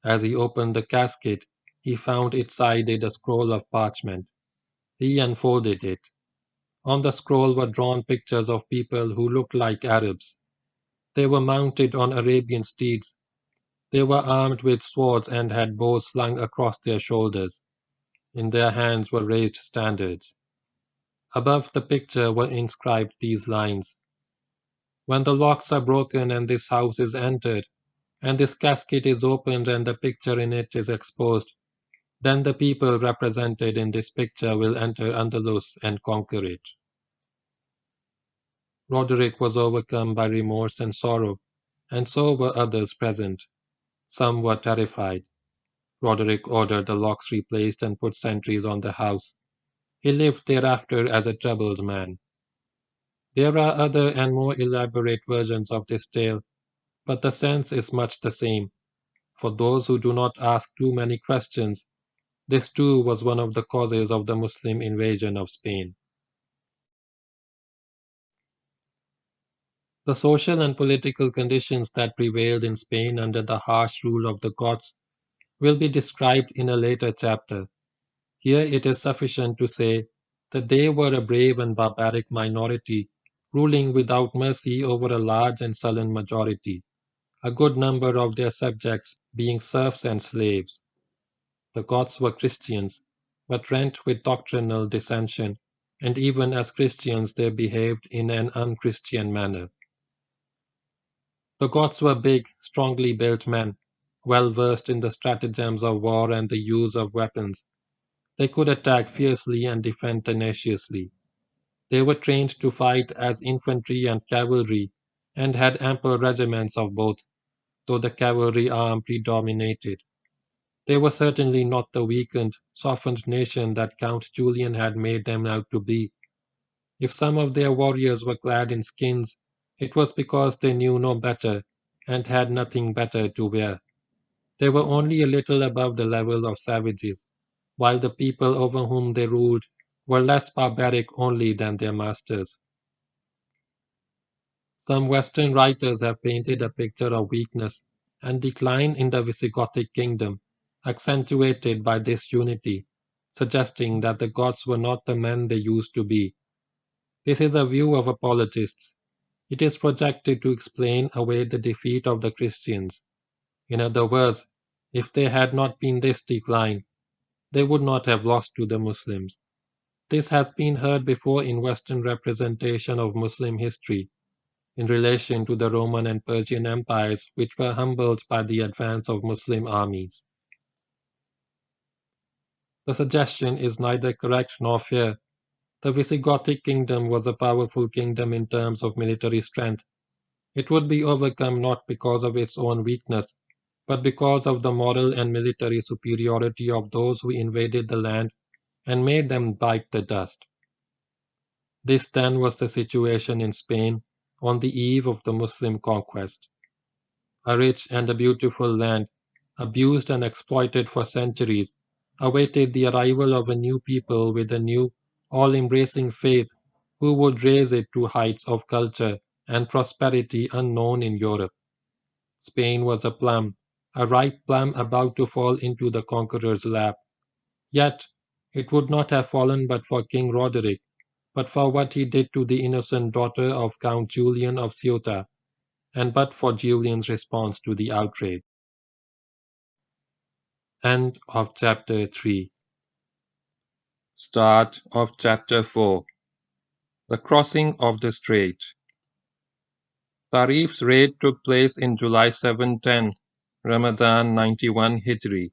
As he opened the casket, he found inside a scroll of parchment. He unfolded it. On the scroll were drawn pictures of people who looked like Arabs. They were mounted on Arabian steeds. They were armed with swords and had bows slung across their shoulders. In their hands were raised standards. Above the picture were inscribed these lines: "When the locks are broken and this house is entered, and this casket is opened and the picture in it is exposed, then the people represented in this picture will enter Andalus and conquer it." Roderick was overcome by remorse and sorrow, and so were others present. Some were terrified. Roderick ordered the locks replaced and put sentries on the house. He lived thereafter as a troubled man. There are other and more elaborate versions of this tale, but the sense is much the same. For those who do not ask too many questions, this too was one of the causes of the Muslim invasion of Spain. The social and political conditions that prevailed in Spain under the harsh rule of the Goths will be described in a later chapter. Here it is sufficient to say that they were a brave and barbaric minority, ruling without mercy over a large and sullen majority, a good number of their subjects being serfs and slaves. The Goths were Christians, but rent with doctrinal dissension, and even as Christians they behaved in an unchristian manner. The Goths were big, strongly built men, well versed in the stratagems of war and the use of weapons. They could attack fiercely and defend tenaciously. They were trained to fight as infantry and cavalry, and had ample regiments of both, though the cavalry arm predominated. They were certainly not the weakened, softened nation that Count Julian had made them out to be. If some of their warriors were clad in skins, it was because they knew no better, and had nothing better to wear. They were only a little above the level of savages, while the people over whom they ruled were less barbaric only than their masters. Some Western writers have painted a picture of weakness and decline in the Visigothic kingdom, accentuated by disunity, suggesting that the Goths were not the men they used to be. This is a view of apologists. It is projected to explain away the defeat of the Christians. In other words, if there had not been this decline, they would not have lost to the Muslims. This has been heard before in Western representation of Muslim history, in relation to the Roman and Persian empires, which were humbled by the advance of Muslim armies. The suggestion is neither correct nor fair. The Visigothic kingdom was a powerful kingdom in terms of military strength. It would be overcome not because of its own weakness, but because of the moral and military superiority of those who invaded the land and made them bite the dust. This then was the situation in Spain on the eve of the Muslim conquest. A rich and a beautiful land, abused and exploited for centuries, awaited the arrival of a new people with a new, all-embracing faith who would raise it to heights of culture and prosperity unknown in Europe. Spain was a ripe plum about to fall into the conqueror's lap. Yet it would not have fallen but for King Roderick, but for what he did to the innocent daughter of Count Julian of Ceuta, and but for Julian's response to the outrage. End of chapter 3. Start of chapter 4. The crossing of the Strait. Tarif's raid took place in July 710, Ramadan 91 Hijri.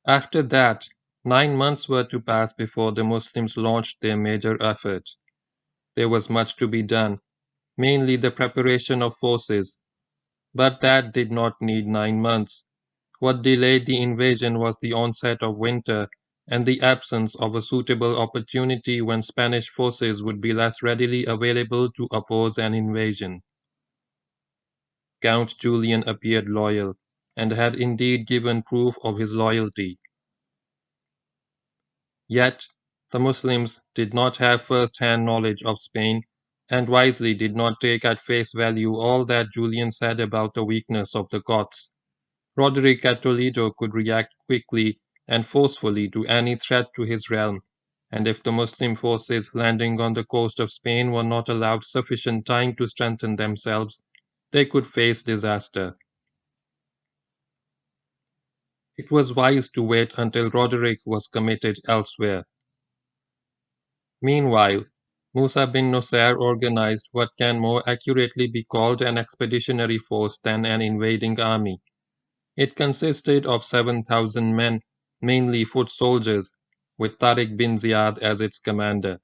After that, 9 months were to pass before the Muslims launched their major effort. There was much to be done, mainly the preparation of forces, but that did not need 9 months. What delayed the invasion was the onset of winter and the absence of a suitable opportunity when Spanish forces would be less readily available to oppose an invasion. Count Julian appeared loyal, and had indeed given proof of his loyalty. Yet, the Muslims did not have first-hand knowledge of Spain, and wisely did not take at face value all that Julian said about the weakness of the Goths. Roderick at Toledo could react quickly and forcefully to any threat to his realm, and if the Muslim forces landing on the coast of Spain were not allowed sufficient time to strengthen themselves, they could face disaster. It was wise to wait until Roderick was committed elsewhere. Meanwhile, Musa bin Nusayr organized what can more accurately be called an expeditionary force than an invading army. It consisted of 7,000 men, mainly foot soldiers, with Tariq bin Ziyad as its commander.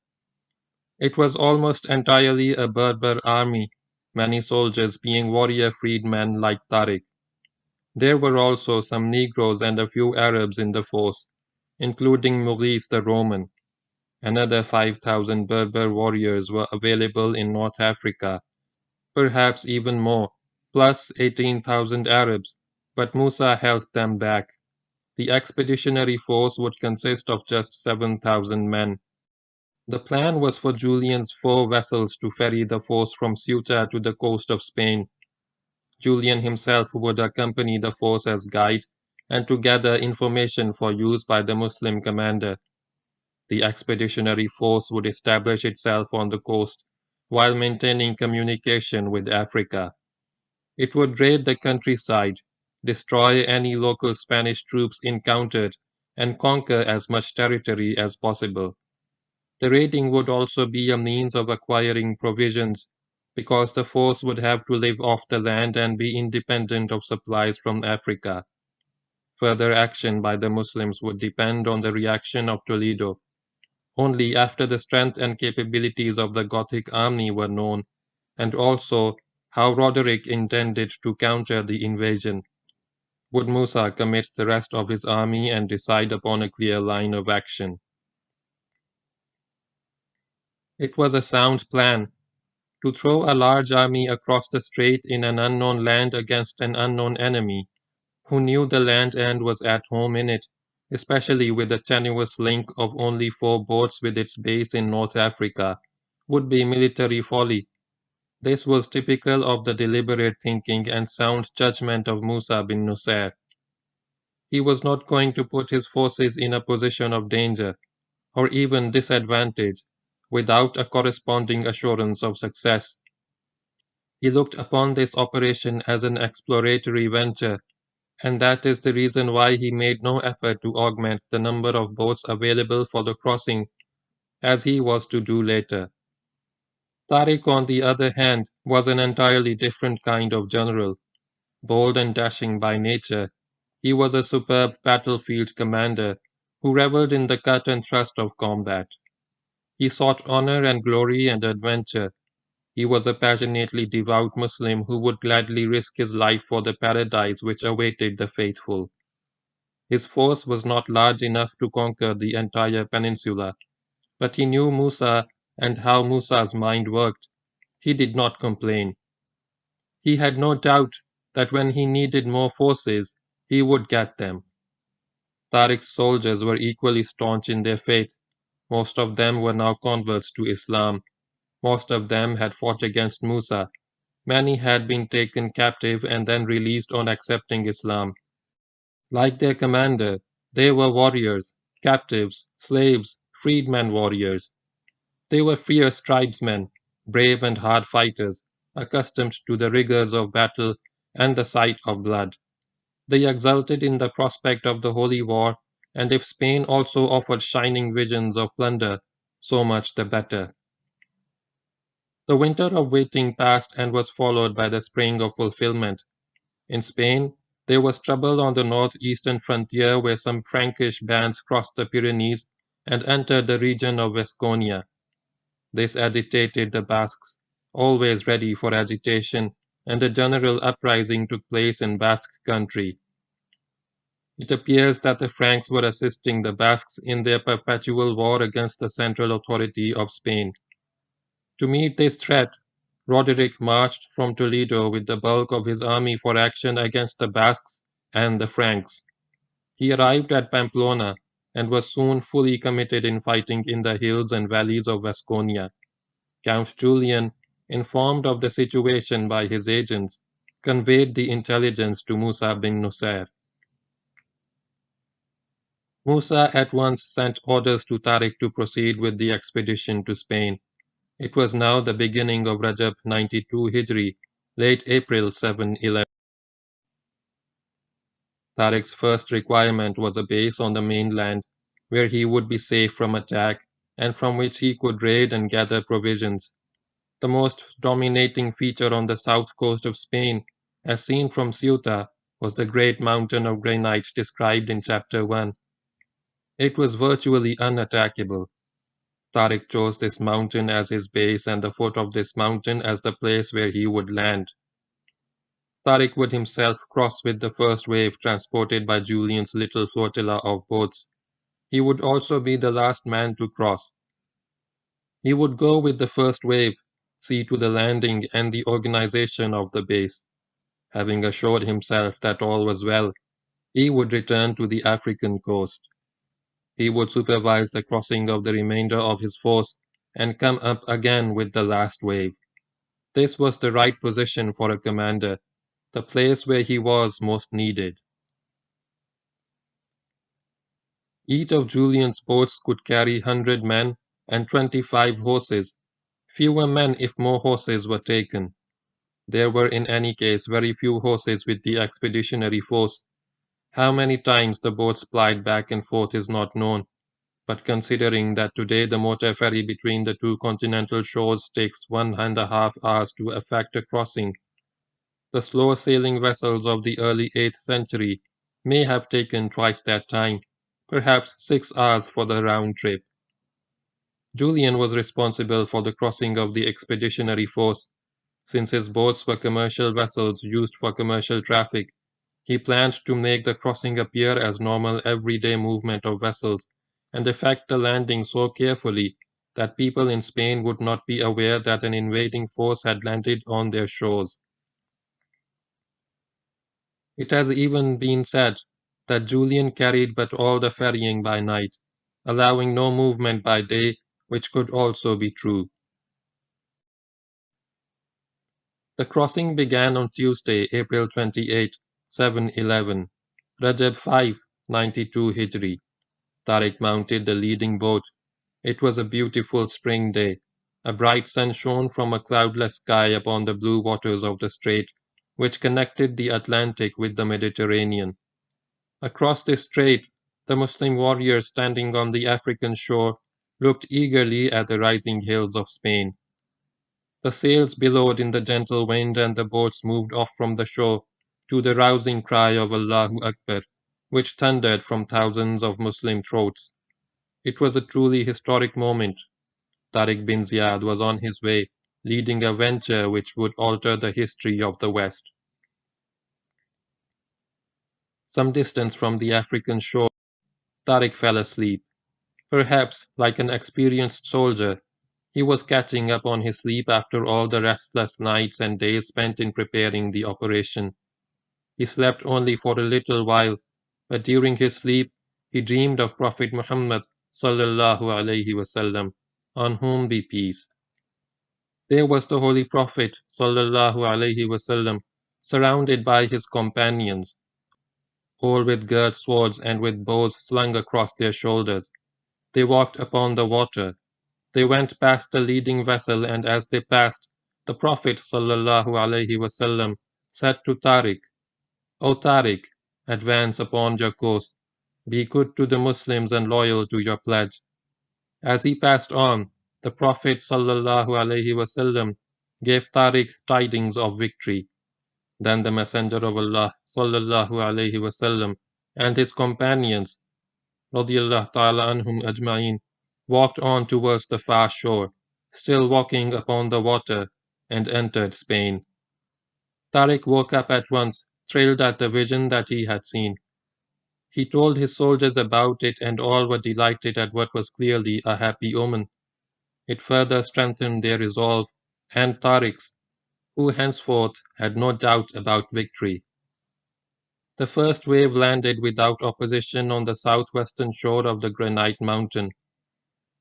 It was almost entirely a Berber army, many soldiers being warrior freedmen like Tariq. There were also some Negroes and a few Arabs in the force, including Maurice the Roman. Another 5,000 Berber warriors were available in North Africa, perhaps even more, plus 18,000 Arabs, but Musa held them back. The expeditionary force would consist of just 7,000 men. The plan was for Julian's 4 vessels to ferry the force from Ceuta to the coast of Spain. Julian himself would accompany the force as guide and to gather information for use by the Muslim commander. The expeditionary force would establish itself on the coast while maintaining communication with Africa. It would raid the countryside, destroy any local Spanish troops encountered, and conquer as much territory as possible. The raiding would also be a means of acquiring provisions, because the force would have to live off the land and be independent of supplies from Africa. Further action by the Muslims would depend on the reaction of Toledo. Only after the strength and capabilities of the Gothic army were known, and also how Roderick intended to counter the invasion, would Musa commit the rest of his army and decide upon a clear line of action. It was a sound plan. To throw a large army across the strait in an unknown land against an unknown enemy, who knew the land and was at home in it, especially with the tenuous link of only 4 boats with its base in North Africa, would be military folly. This was typical of the deliberate thinking and sound judgment of Musa bin Nusayr. He was not going to put his forces in a position of danger, or even disadvantage, without a corresponding assurance of success. He looked upon this operation as an exploratory venture, and that is the reason why he made no effort to augment the number of boats available for the crossing, as he was to do later. Tariq, on the other hand, was an entirely different kind of general. Bold and dashing by nature, he was a superb battlefield commander who reveled in the cut and thrust of combat. He sought honor and glory and adventure. He was a passionately devout Muslim who would gladly risk his life for the paradise which awaited the faithful. His force was not large enough to conquer the entire peninsula, but he knew Musa and how Musa's mind worked. He did not complain. He had no doubt that when he needed more forces, he would get them. Tariq's soldiers were equally staunch in their faith. Most of them were now converts to Islam. Most of them had fought against Musa. Many had been taken captive and then released on accepting Islam. Like their commander, they were warriors, captives, slaves, freedmen warriors. They were fierce tribesmen, brave and hard fighters, accustomed to the rigors of battle and the sight of blood. They exulted in the prospect of the holy war, and if Spain also offered shining visions of plunder, so much the better. The winter of waiting passed and was followed by the spring of fulfillment. In Spain, there was trouble on the northeastern frontier where some Frankish bands crossed the Pyrenees and entered the region of Vasconia. This agitated the Basques, always ready for agitation, and a general uprising took place in Basque country. It appears that the Franks were assisting the Basques in their perpetual war against the central authority of Spain. To meet this threat, Roderick marched from Toledo with the bulk of his army for action against the Basques and the Franks. He arrived at Pamplona and was soon fully committed in fighting in the hills and valleys of Vasconia. Count Julian, informed of the situation by his agents, conveyed the intelligence to Musa bin Nusayr. Musa at once sent orders to Tariq to proceed with the expedition to Spain. It was now the beginning of Rajab 92 Hijri, late April 711. Tariq's first requirement was a base on the mainland, where he would be safe from attack and from which he could raid and gather provisions. The most dominating feature on the south coast of Spain, as seen from Ceuta, was the great mountain of granite described in Chapter 1. It was virtually unattackable. Tariq chose this mountain as his base and the foot of this mountain as the place where he would land. Tariq would himself cross with the first wave transported by Julian's little flotilla of boats. He would also be the last man to cross. He would go with the first wave, see to the landing and the organization of the base. Having assured himself that all was well, he would return to the African coast. He would supervise the crossing of the remainder of his force and come up again with the last wave. This was the right position for a commander, the place where he was most needed. Each of Julian's boats could carry 100 men and 25 horses, fewer men if more horses were taken. There were in any case very few horses with the expeditionary force. How many times the boats plied back and forth is not known, but considering that today the motor ferry between the two continental shores takes 1.5 hours to effect a crossing, the slow-sailing vessels of the early 8th century may have taken twice that time, perhaps 6 hours for the round trip. Julian was responsible for the crossing of the expeditionary force. Since his boats were commercial vessels used for commercial traffic, he planned to make the crossing appear as normal everyday movement of vessels and effect the landing so carefully that people in Spain would not be aware that an invading force had landed on their shores. It has even been said that Julian carried but all the ferrying by night, allowing no movement by day, which could also be true. The crossing began on Tuesday, April 28, 711, Rajab 5, 92 Hijri. Tariq mounted the leading boat. It was a beautiful spring day. A bright sun shone from a cloudless sky upon the blue waters of the Strait, which connected the Atlantic with the Mediterranean. Across this strait, the Muslim warriors standing on the African shore looked eagerly at the rising hills of Spain. The sails billowed in the gentle wind and the boats moved off from the shore to the rousing cry of Allahu Akbar, which thundered from thousands of Muslim throats. It was a truly historic moment. Tariq bin Ziyad was on his way, leading a venture which would alter the history of the West. Some distance from the African shore, Tariq fell asleep. Perhaps, like an experienced soldier, he was catching up on his sleep after all the restless nights and days spent in preparing the operation. He slept only for a little while, but during his sleep he dreamed of Prophet Muhammad sallallahu alaihi wasallam, on whom be peace. There was the Holy Prophet sallallahu alaihi wasallam, surrounded by his companions, all with girt swords and with bows slung across their shoulders. They walked upon the water. They went past the leading vessel, and as they passed, the Prophet sallallahu alaihi wasallam said to Tariq, "O Tariq, advance upon your course. Be good to the Muslims and loyal to your pledge." As he passed on, the Prophet sallallahu alaihi wasallam gave Tariq tidings of victory. Then the Messenger of Allah sallallahu alaihi wasallam and his companions radiyallahu ta'ala anhum ajma'in walked on towards the far shore, still walking upon the water, and entered Spain. Tariq woke up at once, thrilled at the vision that he had seen. He told his soldiers about it, and all were delighted at what was clearly a happy omen. It further strengthened their resolve, and Tariq's, who henceforth had no doubt about victory. The first wave landed without opposition on the southwestern shore of the Granite Mountain.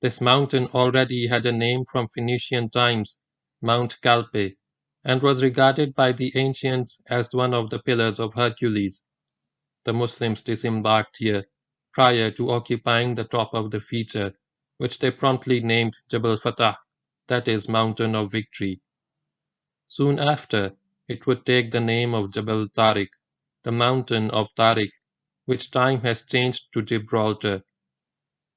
This mountain already had a name from Phoenician times, Mount Calpe, and was regarded by the ancients as one of the pillars of Hercules. The Muslims disembarked here, prior to occupying the top of the feature, which they promptly named Jabal Fatah, that is, Mountain of Victory. Soon after, it would take the name of Jabal Tariq, the Mountain of Tariq, which time has changed to Gibraltar.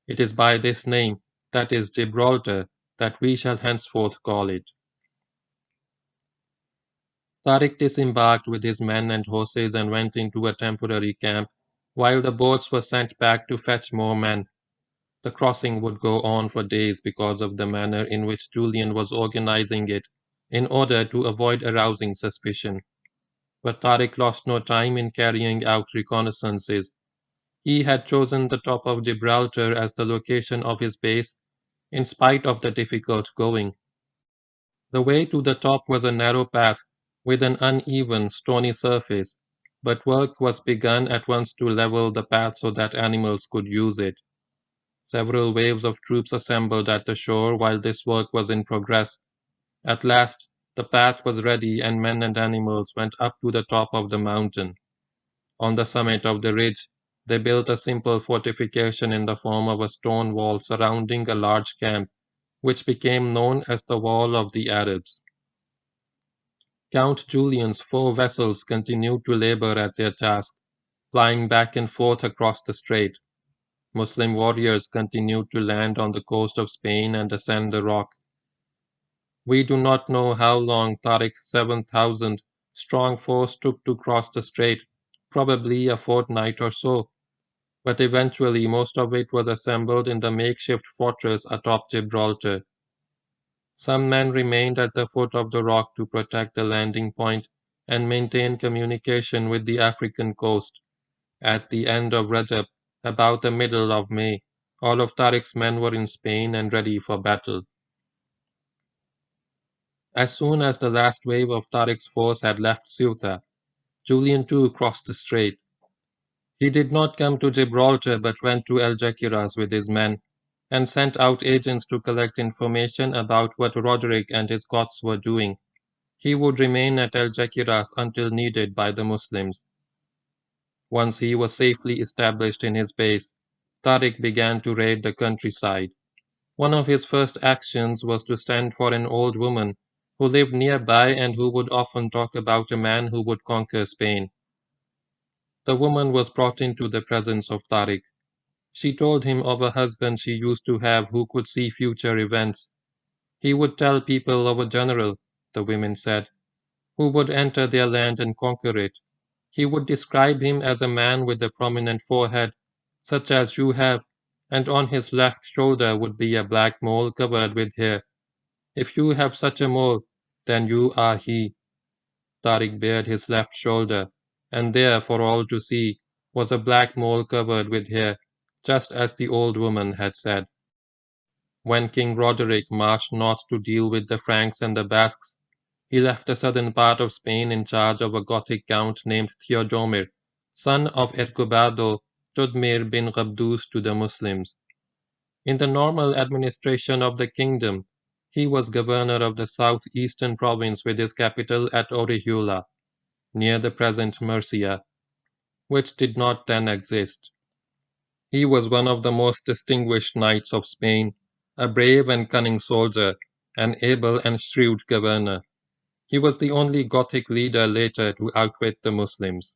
It is by this name, that is Gibraltar, that we shall henceforth call it. Tariq disembarked with his men and horses and went into a temporary camp, while the boats were sent back to fetch more men. The crossing would go on for days because of the manner in which Julian was organizing it, in order to avoid arousing suspicion. But Tariq lost no time in carrying out reconnaissances. He had chosen the top of Gibraltar as the location of his base, in spite of the difficult going. The way to the top was a narrow path with an uneven, stony surface, but work was begun at once to level the path so that animals could use it. Several waves of troops assembled at the shore while this work was in progress. At last, the path was ready, and men and animals went up to the top of the mountain. On the summit of the ridge, they built a simple fortification in the form of a stone wall surrounding a large camp, which became known as the Wall of the Arabs. Count Julian's 4 vessels continued to labor at their task, plying back and forth across the strait. Muslim warriors continued to land on the coast of Spain and ascend the rock. We do not know how long Tariq's 7,000 strong force took to cross the strait, probably a fortnight or so, but eventually most of it was assembled in the makeshift fortress atop Gibraltar. Some men remained at the foot of the rock to protect the landing point and maintain communication with the African coast. At the end of Rajab, about the middle of May, all of Tariq's men were in Spain and ready for battle. As soon as the last wave of Tariq's force had left Ceuta, Julian too crossed the strait. He did not come to Gibraltar but went to Algeciras with his men, and sent out agents to collect information about what Roderick and his Goths were doing. He would remain at Algeciras until needed by the Muslims. Once he was safely established in his base, Tariq began to raid the countryside. One of his first actions was to send for an old woman who lived nearby and who would often talk about a man who would conquer Spain. The woman was brought into the presence of Tariq. She told him of a husband she used to have who could see future events. He would tell people of a general, the women said, who would enter their land and conquer it. He would describe him as a man with a prominent forehead, such as you have, and on his left shoulder would be a black mole covered with hair. If you have such a mole, then you are he. Tariq bared his left shoulder, and there, for all to see, was a black mole covered with hair, just as the old woman had said. When King Roderick marched north to deal with the Franks and the Basques, he left the southern part of Spain in charge of a Gothic count named Theodomir, son of Ercobado Tudmir bin Qabdus to the Muslims. In the normal administration of the kingdom, he was governor of the southeastern province with his capital at Orihula, near the present Murcia, which did not then exist. He was one of the most distinguished knights of Spain, a brave and cunning soldier, an able and shrewd governor. He was the only Gothic leader later to outwit the Muslims.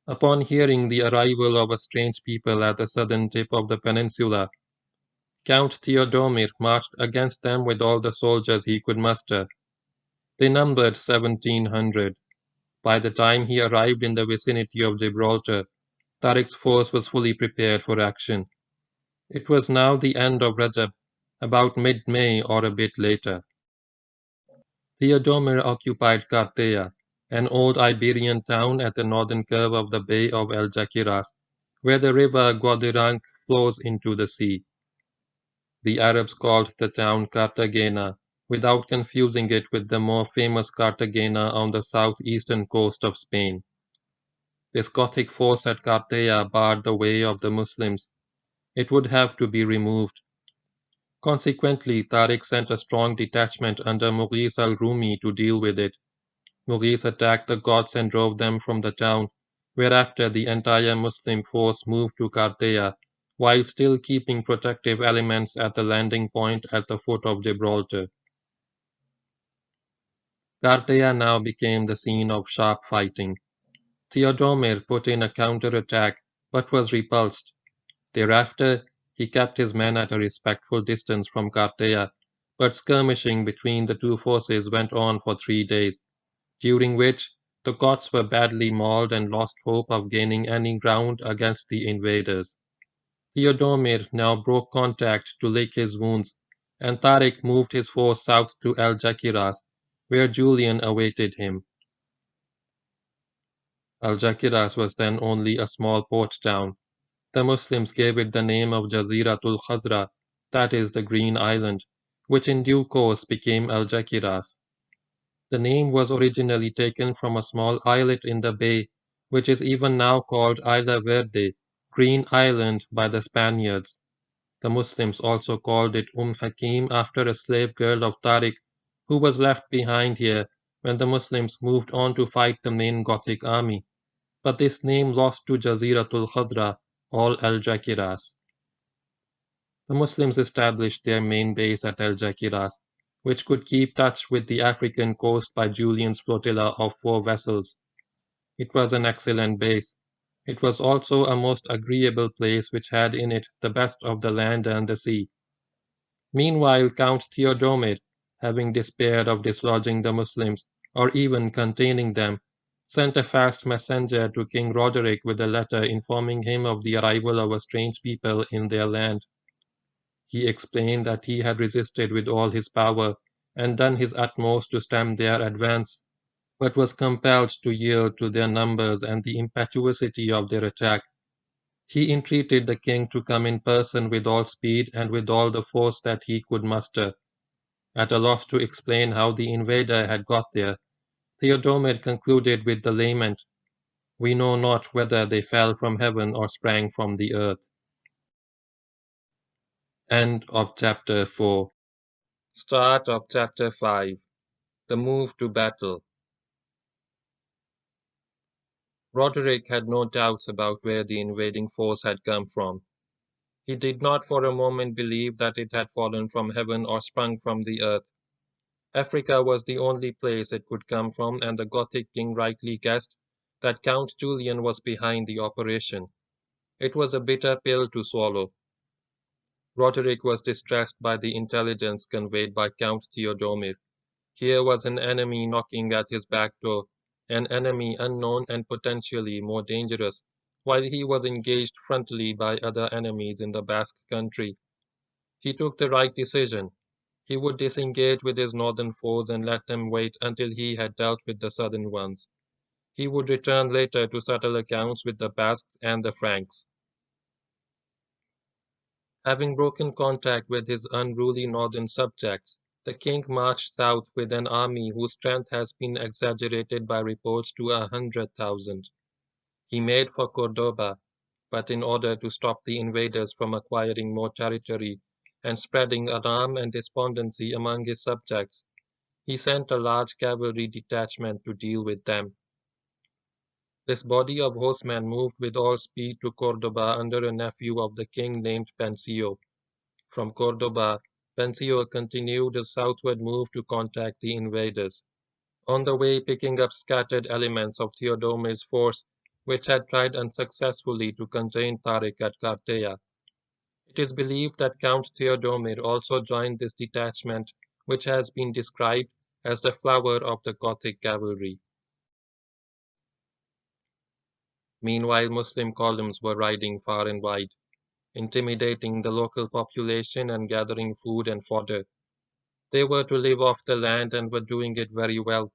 Upon hearing the arrival of a strange people at the southern tip of the peninsula, Count Theodomir marched against them with all the soldiers he could muster. They numbered 1,700. By the time he arrived in the vicinity of Gibraltar, Tariq's force was fully prepared for action. It was now the end of Rajab, about mid-May or a bit later. Theodomir occupied Cartea, an old Iberian town at the northern curve of the Bay of Algeciras, where the river Guadarrama flows into the sea. The Arabs called the town Cartagena, without confusing it with the more famous Cartagena on the southeastern coast of Spain. This Gothic force at Cartea barred the way of the Muslims. It would have to be removed. Consequently, Tariq sent a strong detachment under Mughis al-Rumi to deal with it. Mughis attacked the Goths and drove them from the town, whereafter the entire Muslim force moved to Cartea, while still keeping protective elements at the landing point at the foot of Gibraltar. Cartea now became the scene of sharp fighting. Theodomir put in a counter-attack, but was repulsed. Thereafter, he kept his men at a respectful distance from Cartea, but skirmishing between the two forces went on for 3 days, during which the Goths were badly mauled and lost hope of gaining any ground against the invaders. Theodomir now broke contact to lick his wounds, and Tariq moved his force south to Algeciras, where Julian awaited him. Algeciras was then only a small port town. The Muslims gave it the name of Jaziratul Khazra, that is, the Green Island, which in due course became Algeciras. The name was originally taken from a small islet in the bay, which is even now called Isla Verde, Green Island, by the Spaniards. The Muslims also called it Hakim after a slave girl of Tariq, who was left behind here when the Muslims moved on to fight the main Gothic army. But this name lost to Jaziratul Khadra, or Algeciras. The Muslims established their main base at Algeciras, which could keep touch with the African coast by Julian's flotilla of 4 vessels. It was an excellent base. It was also a most agreeable place which had in it the best of the land and the sea. Meanwhile, Count Theodomir, having despaired of dislodging the Muslims, or even containing them, sent a fast messenger to King Roderick with a letter informing him of the arrival of a strange people in their land. He explained that he had resisted with all his power and done his utmost to stem their advance, but was compelled to yield to their numbers and the impetuosity of their attack. He entreated the king to come in person with all speed and with all the force that he could muster. At a loss to explain how the invader had got there, Theodomir concluded with the lament, "We know not whether they fell from heaven or sprang from the earth." End of chapter 4. Start of chapter 5. The move to battle. Roderick had no doubts about where the invading force had come from. He did not for a moment believe that it had fallen from heaven or sprung from the earth. Africa was the only place it could come from, and the Gothic king rightly guessed that Count Julian was behind the operation. It was a bitter pill to swallow. Roderick was distressed by the intelligence conveyed by Count Theodomir. Here was an enemy knocking at his back door, an enemy unknown and potentially more dangerous, while he was engaged frontally by other enemies in the Basque country. He took the right decision. He would disengage with his northern foes and let them wait until he had dealt with the southern ones. He would return later to settle accounts with the Basques and the Franks. Having broken contact with his unruly northern subjects, the king marched south with an army whose strength has been exaggerated by reports to 100,000. He made for Cordoba, but in order to stop the invaders from acquiring more territory and spreading alarm and despondency among his subjects, he sent a large cavalry detachment to deal with them. This body of horsemen moved with all speed to Cordoba under a nephew of the king named Pencio. From Cordoba, Pencio continued his southward move to contact the invaders, on the way picking up scattered elements of Theodomir's force, which had tried unsuccessfully to contain Tariq at Cartea. It is believed that Count Theodomir also joined this detachment, which has been described as the flower of the Gothic cavalry. Meanwhile, Muslim columns were riding far and wide, intimidating the local population and gathering food and fodder. They were to live off the land and were doing it very well.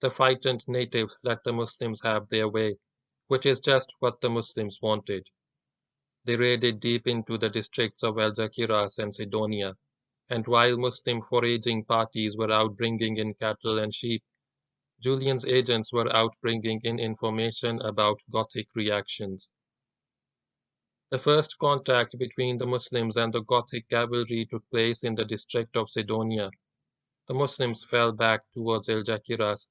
The frightened natives let the Muslims have their way, which is just what the Muslims wanted. They raided deep into the districts of Algeciras and Sidonia, and while Muslim foraging parties were out bringing in cattle and sheep, Julian's agents were out bringing in information about Gothic reactions. The first contact between the Muslims and the Gothic cavalry took place in the district of Sidonia. The Muslims fell back towards Algeciras.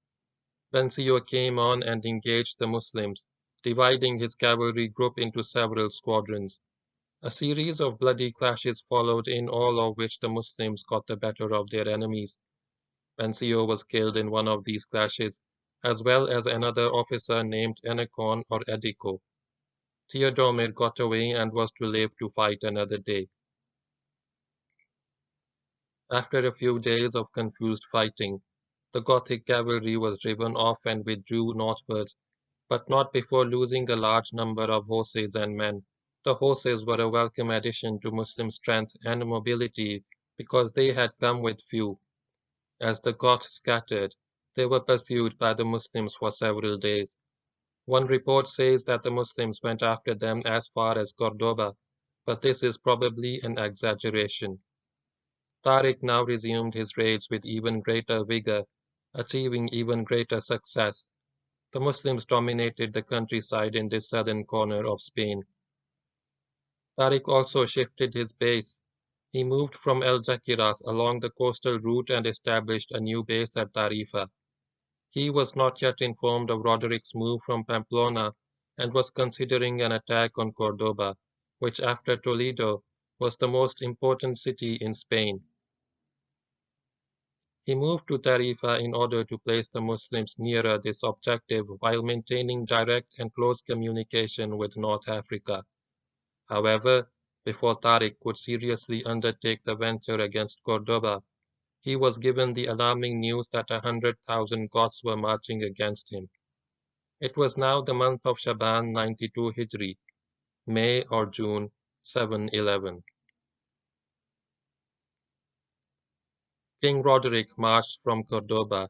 Pencio came on and engaged the Muslims, dividing his cavalry group into several squadrons. A series of bloody clashes followed, in all of which the Muslims got the better of their enemies. Pencio was killed in one of these clashes, as well as another officer named Enekon or Ediko. Theodomir got away and was to live to fight another day. After a few days of confused fighting, the Gothic cavalry was driven off and withdrew northwards, but not before losing a large number of horses and men. The horses were a welcome addition to Muslim strength and mobility because they had come with few. As the Goths scattered, they were pursued by the Muslims for several days. One report says that the Muslims went after them as far as Cordoba, but this is probably an exaggeration. Tariq now resumed his raids with even greater vigor, achieving even greater success. The Muslims dominated the countryside in this southern corner of Spain. Tariq also shifted his base. He moved from Algeciras along the coastal route and established a new base at Tarifa. He was not yet informed of Roderic's move from Pamplona and was considering an attack on Cordoba, which after Toledo was the most important city in Spain. He moved to Tarifa in order to place the Muslims nearer this objective while maintaining direct and close communication with North Africa. However, before Tariq could seriously undertake the venture against Cordoba, he was given the alarming news that 100,000 Goths were marching against him. It was now the month of Shaban 92 Hijri, May or June 711. King Roderick marched from Cordoba.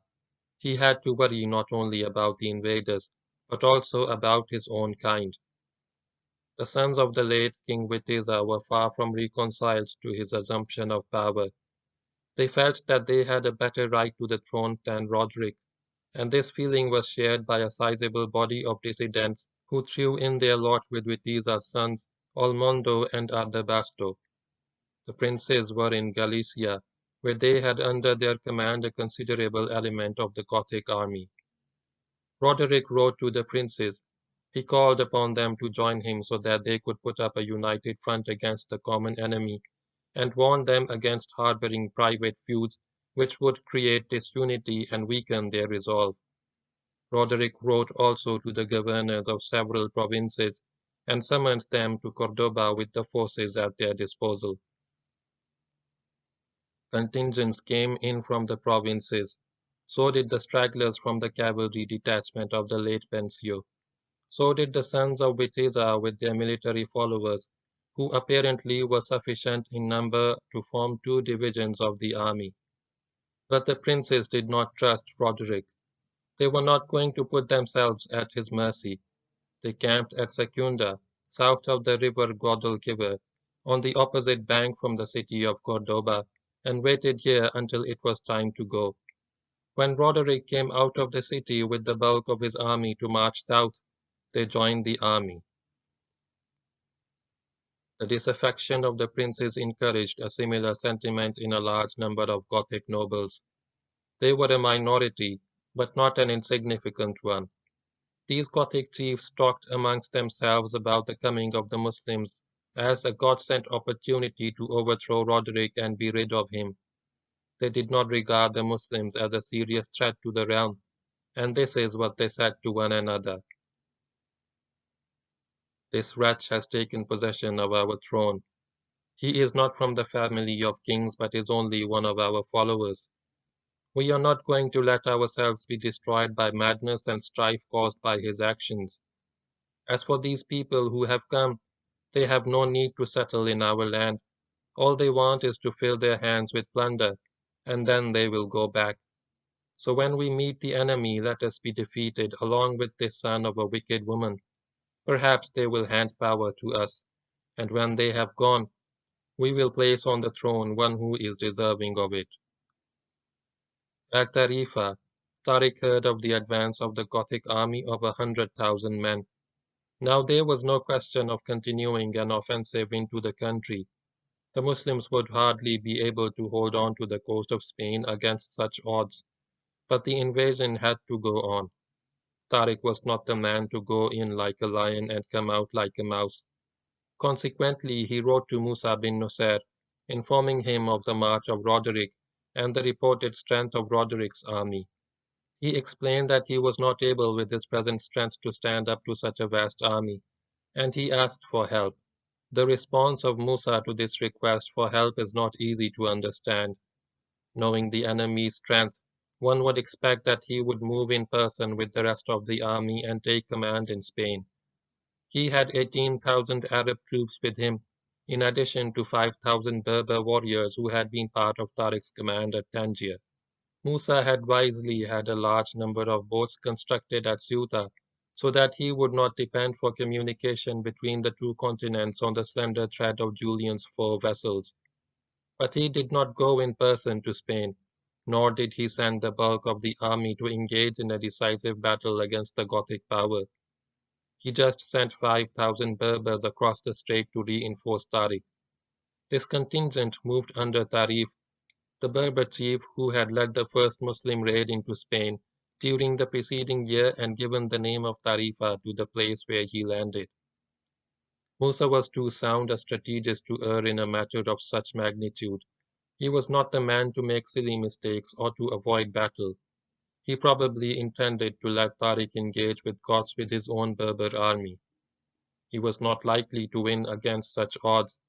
He had to worry not only about the invaders, but also about his own kind. The sons of the late King Witiza were far from reconciled to his assumption of power. They felt that they had a better right to the throne than Roderick, and this feeling was shared by a sizable body of dissidents who threw in their lot with Witiza's sons, Olmondo and Ardabasto. The princes were in Galicia, where they had under their command a considerable element of the Gothic army. Roderick wrote to the princes. He called upon them to join him so that they could put up a united front against the common enemy, and warned them against harboring private feuds which would create disunity and weaken their resolve. Roderick wrote also to the governors of several provinces and summoned them to Cordoba with the forces at their disposal. Contingents came in from the provinces. So did the stragglers from the cavalry detachment of the late Pencio. So did the sons of Witiza with their military followers, who apparently were sufficient in number to form two divisions of the army. But the princes did not trust Roderick. They were not going to put themselves at his mercy. They camped at Secunda, south of the river Guadalquivir, on the opposite bank from the city of Cordoba, and waited here until it was time to go. When Roderick came out of the city with the bulk of his army to march south, they joined the army. The disaffection of the princes encouraged a similar sentiment in a large number of Gothic nobles. They were a minority, but not an insignificant one. These Gothic chiefs talked amongst themselves about the coming of the Muslims as a God-sent opportunity to overthrow Roderick and be rid of him. They did not regard the Muslims as a serious threat to the realm, and this is what they said to one another. This wretch has taken possession of our throne. He is not from the family of kings, but is only one of our followers. We are not going to let ourselves be destroyed by madness and strife caused by his actions. As for these people who have come, they have no need to settle in our land. All they want is to fill their hands with plunder, and then they will go back. So when we meet the enemy, let us be defeated along with this son of a wicked woman. Perhaps they will hand power to us, and when they have gone, we will place on the throne one who is deserving of it. At Tarifa, Tariq heard of the advance of the Gothic army of 100,000 men. Now there was no question of continuing an offensive into the country. The Muslims would hardly be able to hold on to the coast of Spain against such odds, but the invasion had to go on. Tariq was not the man to go in like a lion and come out like a mouse. Consequently, he wrote to Musa bin Nusayr, informing him of the march of Roderick and the reported strength of Roderick's army. He explained that he was not able with his present strength to stand up to such a vast army, and he asked for help. The response of Musa to this request for help is not easy to understand. Knowing the enemy's strength, one would expect that he would move in person with the rest of the army and take command in Spain. He had 18,000 Arab troops with him, in addition to 5,000 Berber warriors who had been part of Tariq's command at Tangier. Musa had wisely had a large number of boats constructed at Ceuta, so that he would not depend for communication between the two continents on the slender thread of Julian's 4 vessels. But he did not go in person to Spain, nor did he send the bulk of the army to engage in a decisive battle against the Gothic power. He just sent 5,000 Berbers across the strait to reinforce Tariq. This contingent moved under Tarif, the Berber chief who had led the first Muslim raid into Spain during the preceding year and given the name of Tarifa to the place where he landed. Musa was too sound a strategist to err in a matter of such magnitude. He was not the man to make silly mistakes or to avoid battle. He probably intended to let Tariq engage with Goths with his own Berber army. He was not likely to win against such odds,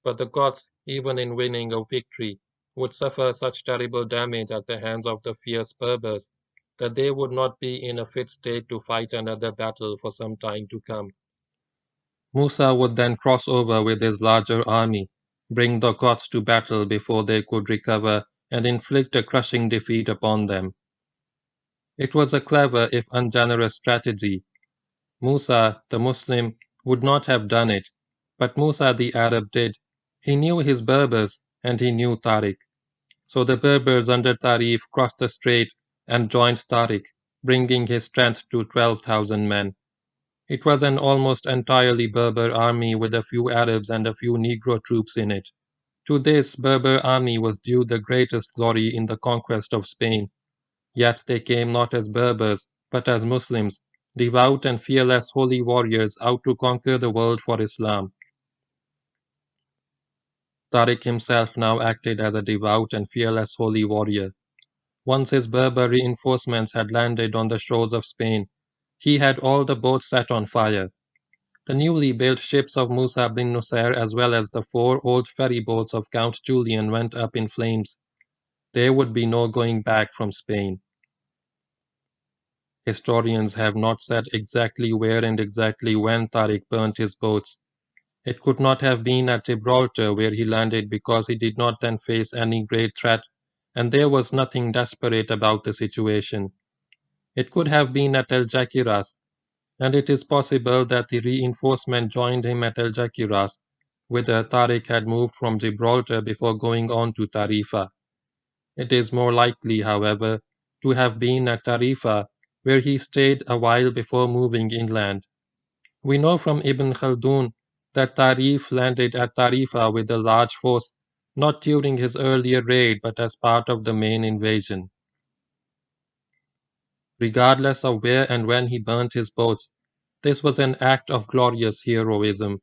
but the Goths, even in winning a victory, would suffer such terrible damage at the hands of the fierce Berbers that they would not be in a fit state to fight another battle for some time to come. Musa would then cross over with his larger army, bring the Goths to battle before they could recover, and inflict a crushing defeat upon them. It was a clever if ungenerous strategy. Musa, the Muslim, would not have done it, but Musa the Arab did. He knew his Berbers, and he knew Tariq. So the Berbers under Tarif crossed the strait and joined Tariq, bringing his strength to 12,000 men. It was an almost entirely Berber army with a few Arabs and a few Negro troops in it. To this Berber army was due the greatest glory in the conquest of Spain. Yet they came not as Berbers, but as Muslims, devout and fearless holy warriors out to conquer the world for Islam. Tariq himself now acted as a devout and fearless holy warrior. Once his Berber reinforcements had landed on the shores of Spain, he had all the boats set on fire. The newly built ships of Musa bin Nusayr as well as the 4 old ferry boats of Count Julian went up in flames. There would be no going back from Spain. Historians have not said exactly where and exactly when Tariq burnt his boats. It could not have been at Gibraltar where he landed because he did not then face any great threat, and there was nothing desperate about the situation. It could have been at Algeciras, and it is possible that the reinforcement joined him at Algeciras, whither Tariq had moved from Gibraltar before going on to Tarifa. It is more likely, however, to have been at Tarifa, where he stayed a while before moving inland. We know from Ibn Khaldun that Tarif landed at Tarifa with a large force, not during his earlier raid but as part of the main invasion. Regardless of where and when he burnt his boats, this was an act of glorious heroism,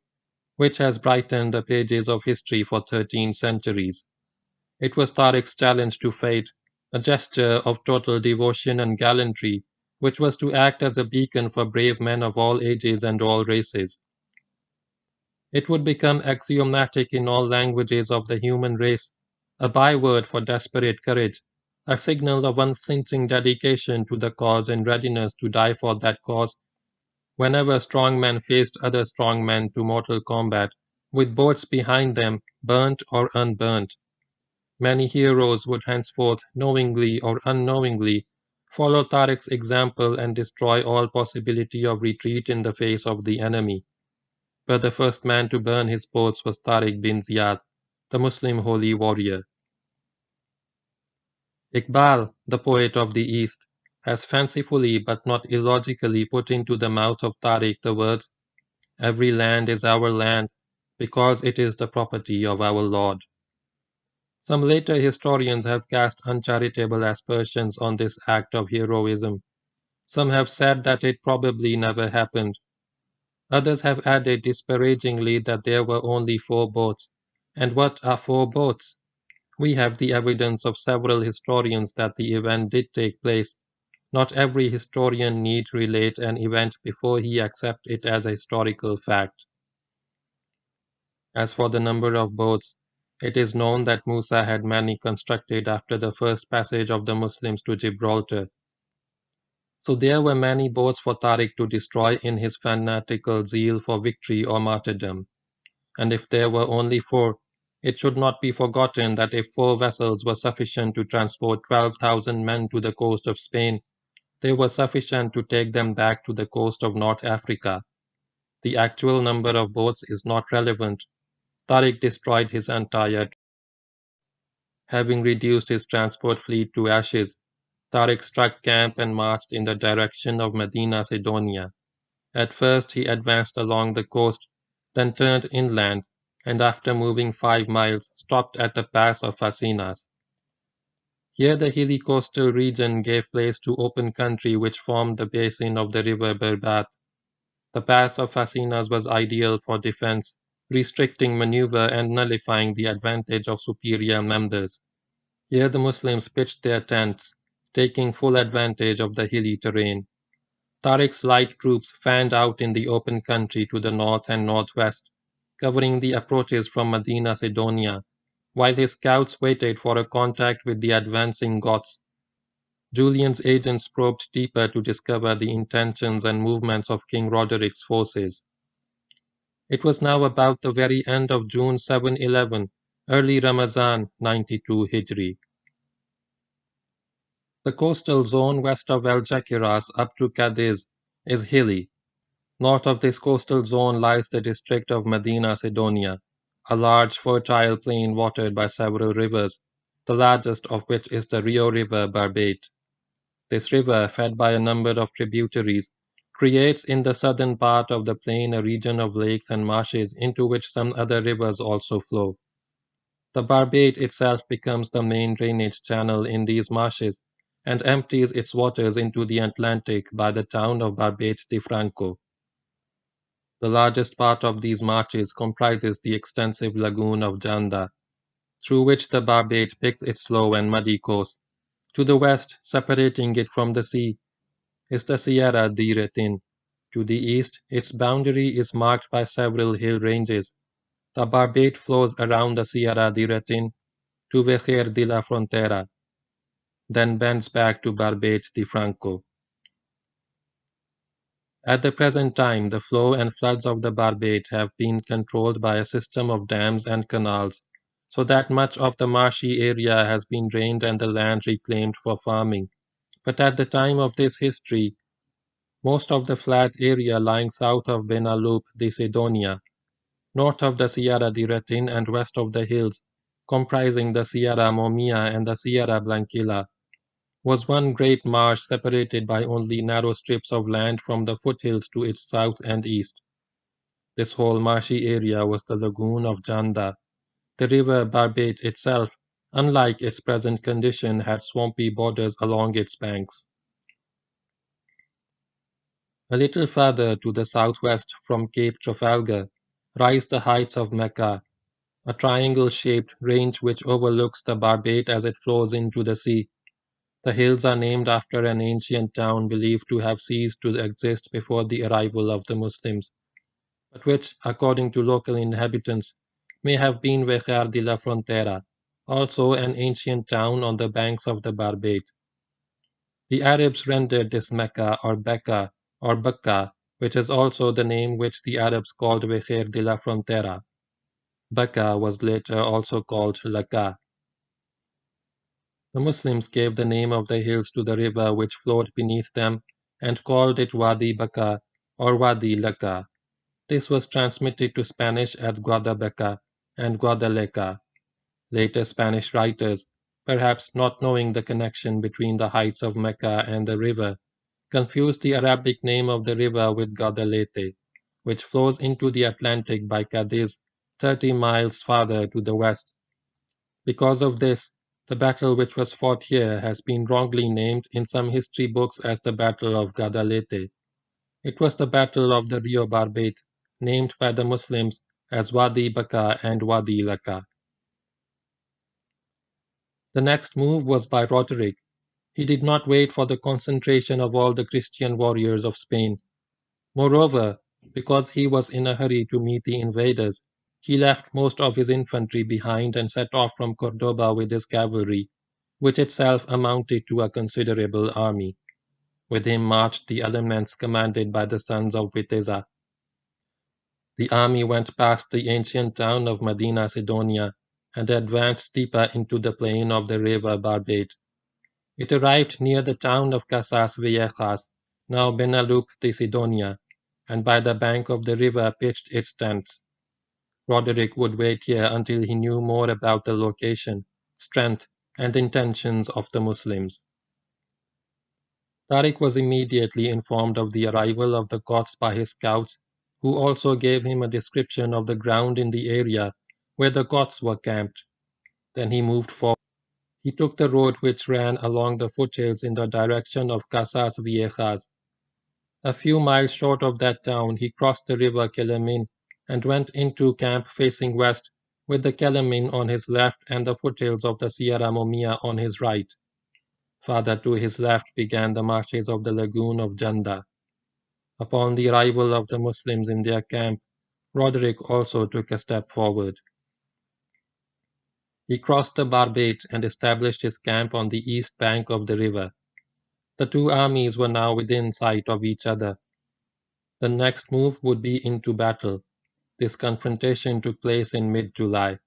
which has brightened the pages of history for 13 centuries. It was Tariq's challenge to fate, a gesture of total devotion and gallantry, which was to act as a beacon for brave men of all ages and all races. It would become axiomatic in all languages of the human race, a byword for desperate courage, a signal of unflinching dedication to the cause and readiness to die for that cause, whenever strong men faced other strong men to mortal combat, with boats behind them, burnt or unburnt. Many heroes would henceforth, knowingly or unknowingly, follow Tariq's example and destroy all possibility of retreat in the face of the enemy. But the first man to burn his boats was Tariq bin Ziyad, the Muslim holy warrior. Iqbal, the poet of the East, has fancifully but not illogically put into the mouth of Tariq the words, "Every land is our land, because it is the property of our Lord." Some later historians have cast uncharitable aspersions on this act of heroism. Some have said that it probably never happened. Others have added disparagingly that there were only 4 boats. And what are 4 boats? We have the evidence of several historians that the event did take place. Not every historian need relate an event before he accept it as a historical fact. As for the number of boats, it is known that Musa had many constructed after the first passage of the Muslims to Gibraltar. So there were many boats for Tariq to destroy in his fanatical zeal for victory or martyrdom. And if there were only 4, it should not be forgotten that if 4 vessels were sufficient to transport 12,000 men to the coast of Spain, they were sufficient to take them back to the coast of North Africa. The actual number of boats is not relevant. Tariq destroyed his entire. Having reduced his transport fleet to ashes, Tariq struck camp and marched in the direction of Medina Sidonia. At first he advanced along the coast, then turned inland, and after moving 5 miles, stopped at the pass of Fasinas. Here the hilly coastal region gave place to open country which formed the basin of the river Barbate. The pass of Fasinas was ideal for defense, restricting maneuver and nullifying the advantage of superior members. Here the Muslims pitched their tents, taking full advantage of the hilly terrain. Tariq's light troops fanned out in the open country to the north and northwest, covering the approaches from Medina Sidonia, while his scouts waited for a contact with the advancing Goths. Julian's agents probed deeper to discover the intentions and movements of King Roderick's forces. It was now about the very end of June 711, early Ramazan 92 Hijri. The coastal zone west of El Jaquiras up to Cadiz is hilly. North of this coastal zone lies the district of Medina Sidonia, a large fertile plain watered by several rivers, the largest of which is the Rio River Barbate. This river, fed by a number of tributaries, creates in the southern part of the plain a region of lakes and marshes into which some other rivers also flow. The Barbate itself becomes the main drainage channel in these marshes and empties its waters into the Atlantic by the town of Barbate de Franco. The largest part of these marshes comprises the extensive lagoon of Janda, through which the Barbate picks its slow and muddy course. To the west, separating it from the sea, is the Sierra de Retin. To the east, its boundary is marked by several hill ranges. The Barbate flows around the Sierra de Retin to Vejer de la Frontera, then bends back to Barbate de Franco. At the present time, the flow and floods of the Barbate have been controlled by a system of dams and canals, so that much of the marshy area has been drained and the land reclaimed for farming. But at the time of this history, most of the flat area lying south of Benaloup de Sidonia, north of the Sierra de Retin and west of the hills, comprising the Sierra Momia and the Sierra Blanquilla, was one great marsh separated by only narrow strips of land from the foothills to its south and east. This whole marshy area was the lagoon of Janda. The river Barbate itself, unlike its present condition, had swampy borders along its banks. A little farther to the southwest from Cape Trafalgar rise the heights of Mecca, a triangle-shaped range which overlooks the Barbate as it flows into the sea. The hills are named after an ancient town believed to have ceased to exist before the arrival of the Muslims, but which, according to local inhabitants, may have been Vejar de la Frontera, also an ancient town on the banks of the Barbate. The Arabs rendered this Mecca or Becca or Bakka, which is also the name which the Arabs called Vejer de la Frontera. Bakka was later also called Laka. The Muslims gave the name of the hills to the river which flowed beneath them and called it Wadi Bakka or Wadi Laka. This was transmitted to Spanish as Guadabeca and Guadaleca. Later Spanish writers, perhaps not knowing the connection between the heights of Mecca and the river, confused the Arabic name of the river with Guadalete, which flows into the Atlantic by Cadiz 30 miles farther to the west. Because of this, the battle which was fought here has been wrongly named in some history books as the Battle of Guadalete. It was the Battle of the Rio Barbate, named by the Muslims as Wadi Baka and Wadi Laka. The next move was by Roderick. He did not wait for the concentration of all the Christian warriors of Spain. Moreover, because he was in a hurry to meet the invaders, he left most of his infantry behind and set off from Cordoba with his cavalry, which itself amounted to a considerable army. With him marched the elements commanded by the sons of Witeza. The army went past the ancient town of Medina Sidonia and advanced deeper into the plain of the river Barbate. It arrived near the town of Casas Viejas, now Benalup de Sidonia, and by the bank of the river pitched its tents. Roderick would wait here until he knew more about the location, strength, and intentions of the Muslims. Tariq was immediately informed of the arrival of the Goths by his scouts, who also gave him a description of the ground in the area where the Goths were camped. Then he moved forward. He took the road which ran along the foothills in the direction of Casas Viejas. A few miles short of that town, he crossed the river Kelemin and went into camp facing west, with the Kelemin on his left and the foothills of the Sierra Momia on his right. Farther to his left began the marshes of the lagoon of Janda. Upon the arrival of the Muslims in their camp, Roderick also took a step forward. He crossed the Barbate and established his camp on the east bank of the river. The two armies were now within sight of each other. The next move would be into battle. This confrontation took place in mid-July.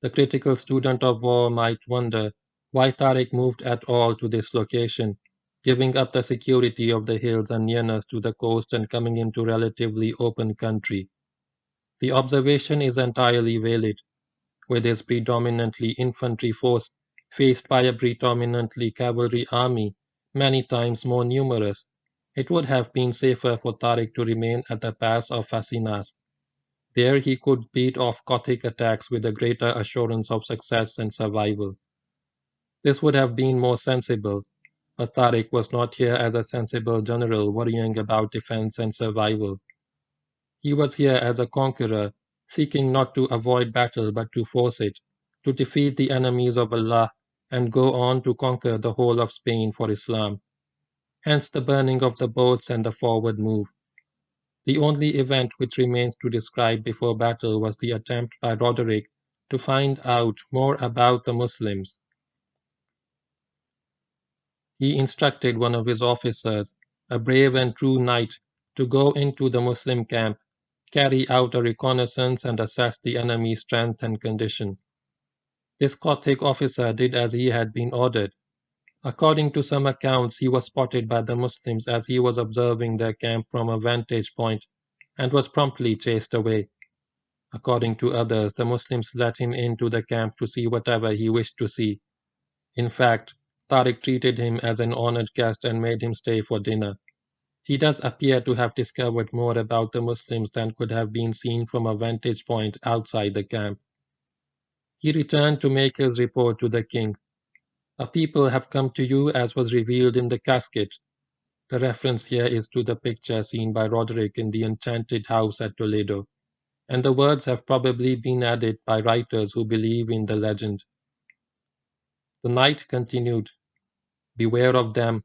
The critical student of war might wonder why Tariq moved at all to this location, giving up the security of the hills and nearness to the coast and coming into relatively open country. The observation is entirely valid. With his predominantly infantry force faced by a predominantly cavalry army, many times more numerous, it would have been safer for Tariq to remain at the pass of Fasinas. There he could beat off Gothic attacks with a greater assurance of success and survival. This would have been more sensible, but Tariq was not here as a sensible general worrying about defense and survival. He was here as a conqueror, seeking not to avoid battle but to force it, to defeat the enemies of Allah, and go on to conquer the whole of Spain for Islam. Hence the burning of the boats and the forward move. The only event which remains to describe before battle was the attempt by Roderick to find out more about the Muslims. He instructed one of his officers, a brave and true knight, to go into the Muslim camp, carry out a reconnaissance and assess the enemy's strength and condition. This Gothic officer did as he had been ordered. According to some accounts, he was spotted by the Muslims as he was observing their camp from a vantage point and was promptly chased away. According to others, the Muslims let him into the camp to see whatever he wished to see. In fact, Tariq treated him as an honored guest and made him stay for dinner. He does appear to have discovered more about the Muslims than could have been seen from a vantage point outside the camp. He returned to make his report to the king. A people have come to you as was revealed in the casket. The reference here is to the picture seen by Roderick in the enchanted house at Toledo, and the words have probably been added by writers who believe in the legend. The knight continued, "Beware of them.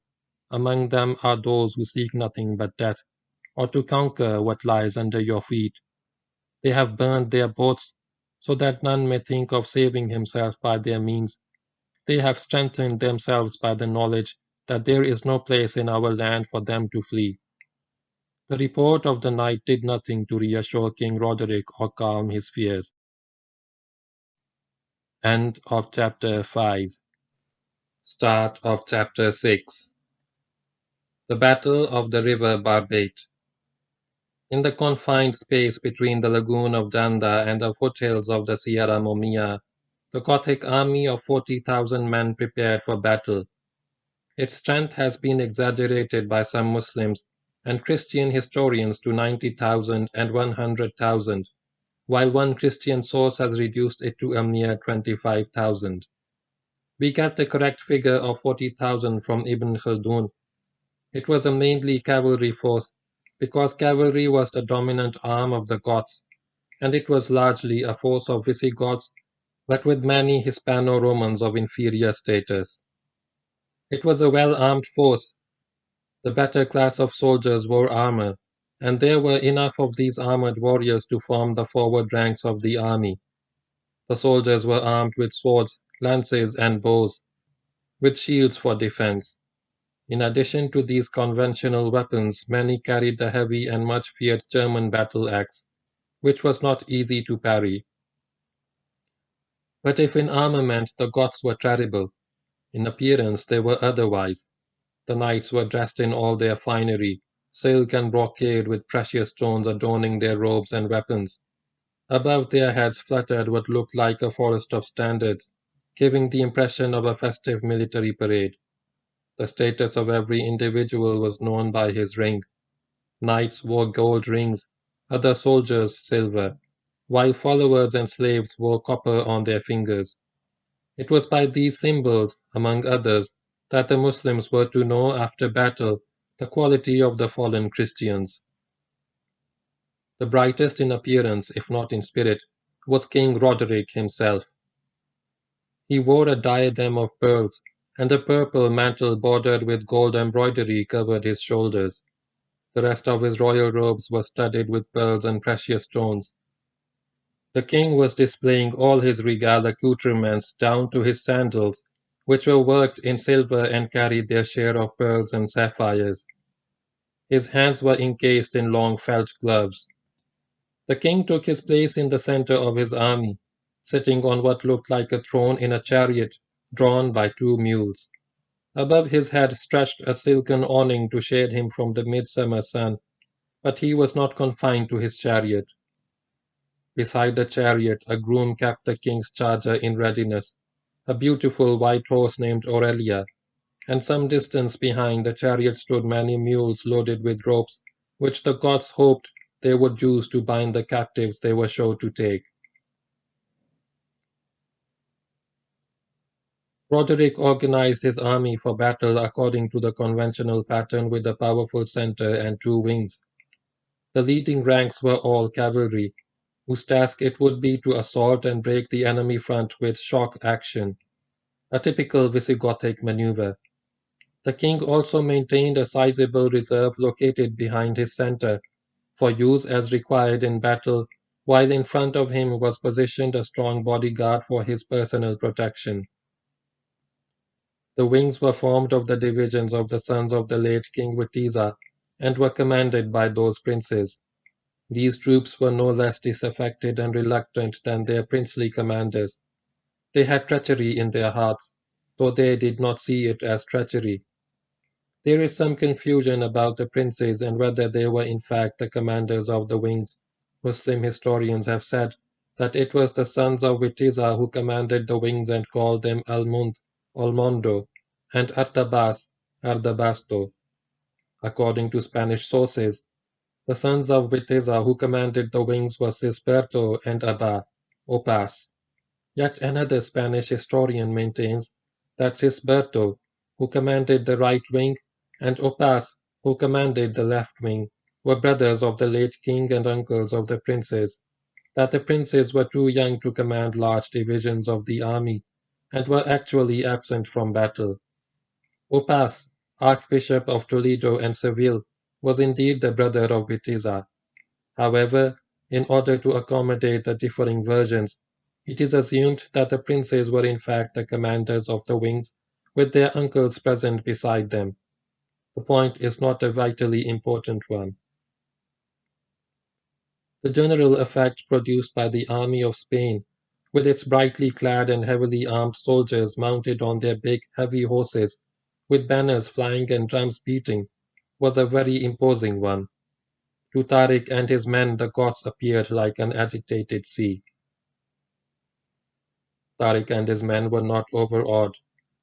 Among them are those who seek nothing but death, or to conquer what lies under your feet. They have burned their boats, so that none may think of saving himself by their means. They have strengthened themselves by the knowledge that there is no place in our land for them to flee." The report of the knight did nothing to reassure King Roderick or calm his fears. End of chapter 5. Start of chapter 6. The Battle of the River Barbate. In the confined space between the lagoon of Janda and the foothills of the Sierra Momia, the Gothic army of 40,000 men prepared for battle. Its strength has been exaggerated by some Muslims and Christian historians to 90,000 and 100,000, while one Christian source has reduced it to a mere 25,000. We get the correct figure of 40,000 from Ibn Khaldun. It was a mainly cavalry force, because cavalry was the dominant arm of the Goths, and it was largely a force of Visigoths, but with many Hispano-Romans of inferior status. It was a well-armed force. The better class of soldiers wore armor, and there were enough of these armored warriors to form the forward ranks of the army. The soldiers were armed with swords, lances, and bows, with shields for defense. In addition to these conventional weapons, many carried the heavy and much feared German battle axe, which was not easy to parry. But if in armament the Goths were terrible, in appearance they were otherwise. The knights were dressed in all their finery, silk and brocade with precious stones adorning their robes and weapons. Above their heads fluttered what looked like a forest of standards, giving the impression of a festive military parade. The status of every individual was known by his ring. Knights wore gold rings, other soldiers silver, while followers and slaves wore copper on their fingers. It was by these symbols, among others, that the Muslims were to know after battle the quality of the fallen Christians. The brightest in appearance, if not in spirit, was King Roderick himself. He wore a diadem of pearls, and a purple mantle bordered with gold embroidery covered his shoulders. The rest of his royal robes were studded with pearls and precious stones. The king was displaying all his regal accoutrements down to his sandals, which were worked in silver and carried their share of pearls and sapphires. His hands were encased in long felt gloves. The king took his place in the center of his army, sitting on what looked like a throne in a chariot drawn by two mules. Above his head stretched a silken awning to shade him from the midsummer sun, but he was not confined to his chariot. Beside the chariot, a groom kept the king's charger in readiness, a beautiful white horse named Aurelia, and some distance behind the chariot stood many mules loaded with ropes, which the gods hoped they would use to bind the captives they were sure to take. Roderick organized his army for battle according to the conventional pattern with a powerful center and two wings. The leading ranks were all cavalry, whose task it would be to assault and break the enemy front with shock action, a typical Visigothic maneuver. The king also maintained a sizable reserve located behind his center, for use as required in battle, while in front of him was positioned a strong bodyguard for his personal protection. The wings were formed of the divisions of the sons of the late King Witiza, and were commanded by those princes. These troops were no less disaffected and reluctant than their princely commanders. They had treachery in their hearts, though they did not see it as treachery. There is some confusion about the princes and whether they were in fact the commanders of the wings. Muslim historians have said that it was the sons of Witiza who commanded the wings and called them Almund, Olmondo, and Artabas, Ardabasto. According to Spanish sources, the sons of Witiza who commanded the wings were Cisberto and Opas. Yet another Spanish historian maintains that Cisberto, who commanded the right wing, and Opas, who commanded the left wing, were brothers of the late king and uncles of the princes, that the princes were too young to command large divisions of the army, and were actually absent from battle. Opas, Archbishop of Toledo and Seville, was indeed the brother of Witiza. However, in order to accommodate the differing versions, it is assumed that the princes were in fact the commanders of the wings, with their uncles present beside them. The point is not a vitally important one. The general effect produced by the army of Spain, with its brightly clad and heavily armed soldiers mounted on their big, heavy horses, with banners flying and drums beating, was a very imposing one. To Tariq and his men the Goths appeared like an agitated sea. Tariq and his men were not overawed.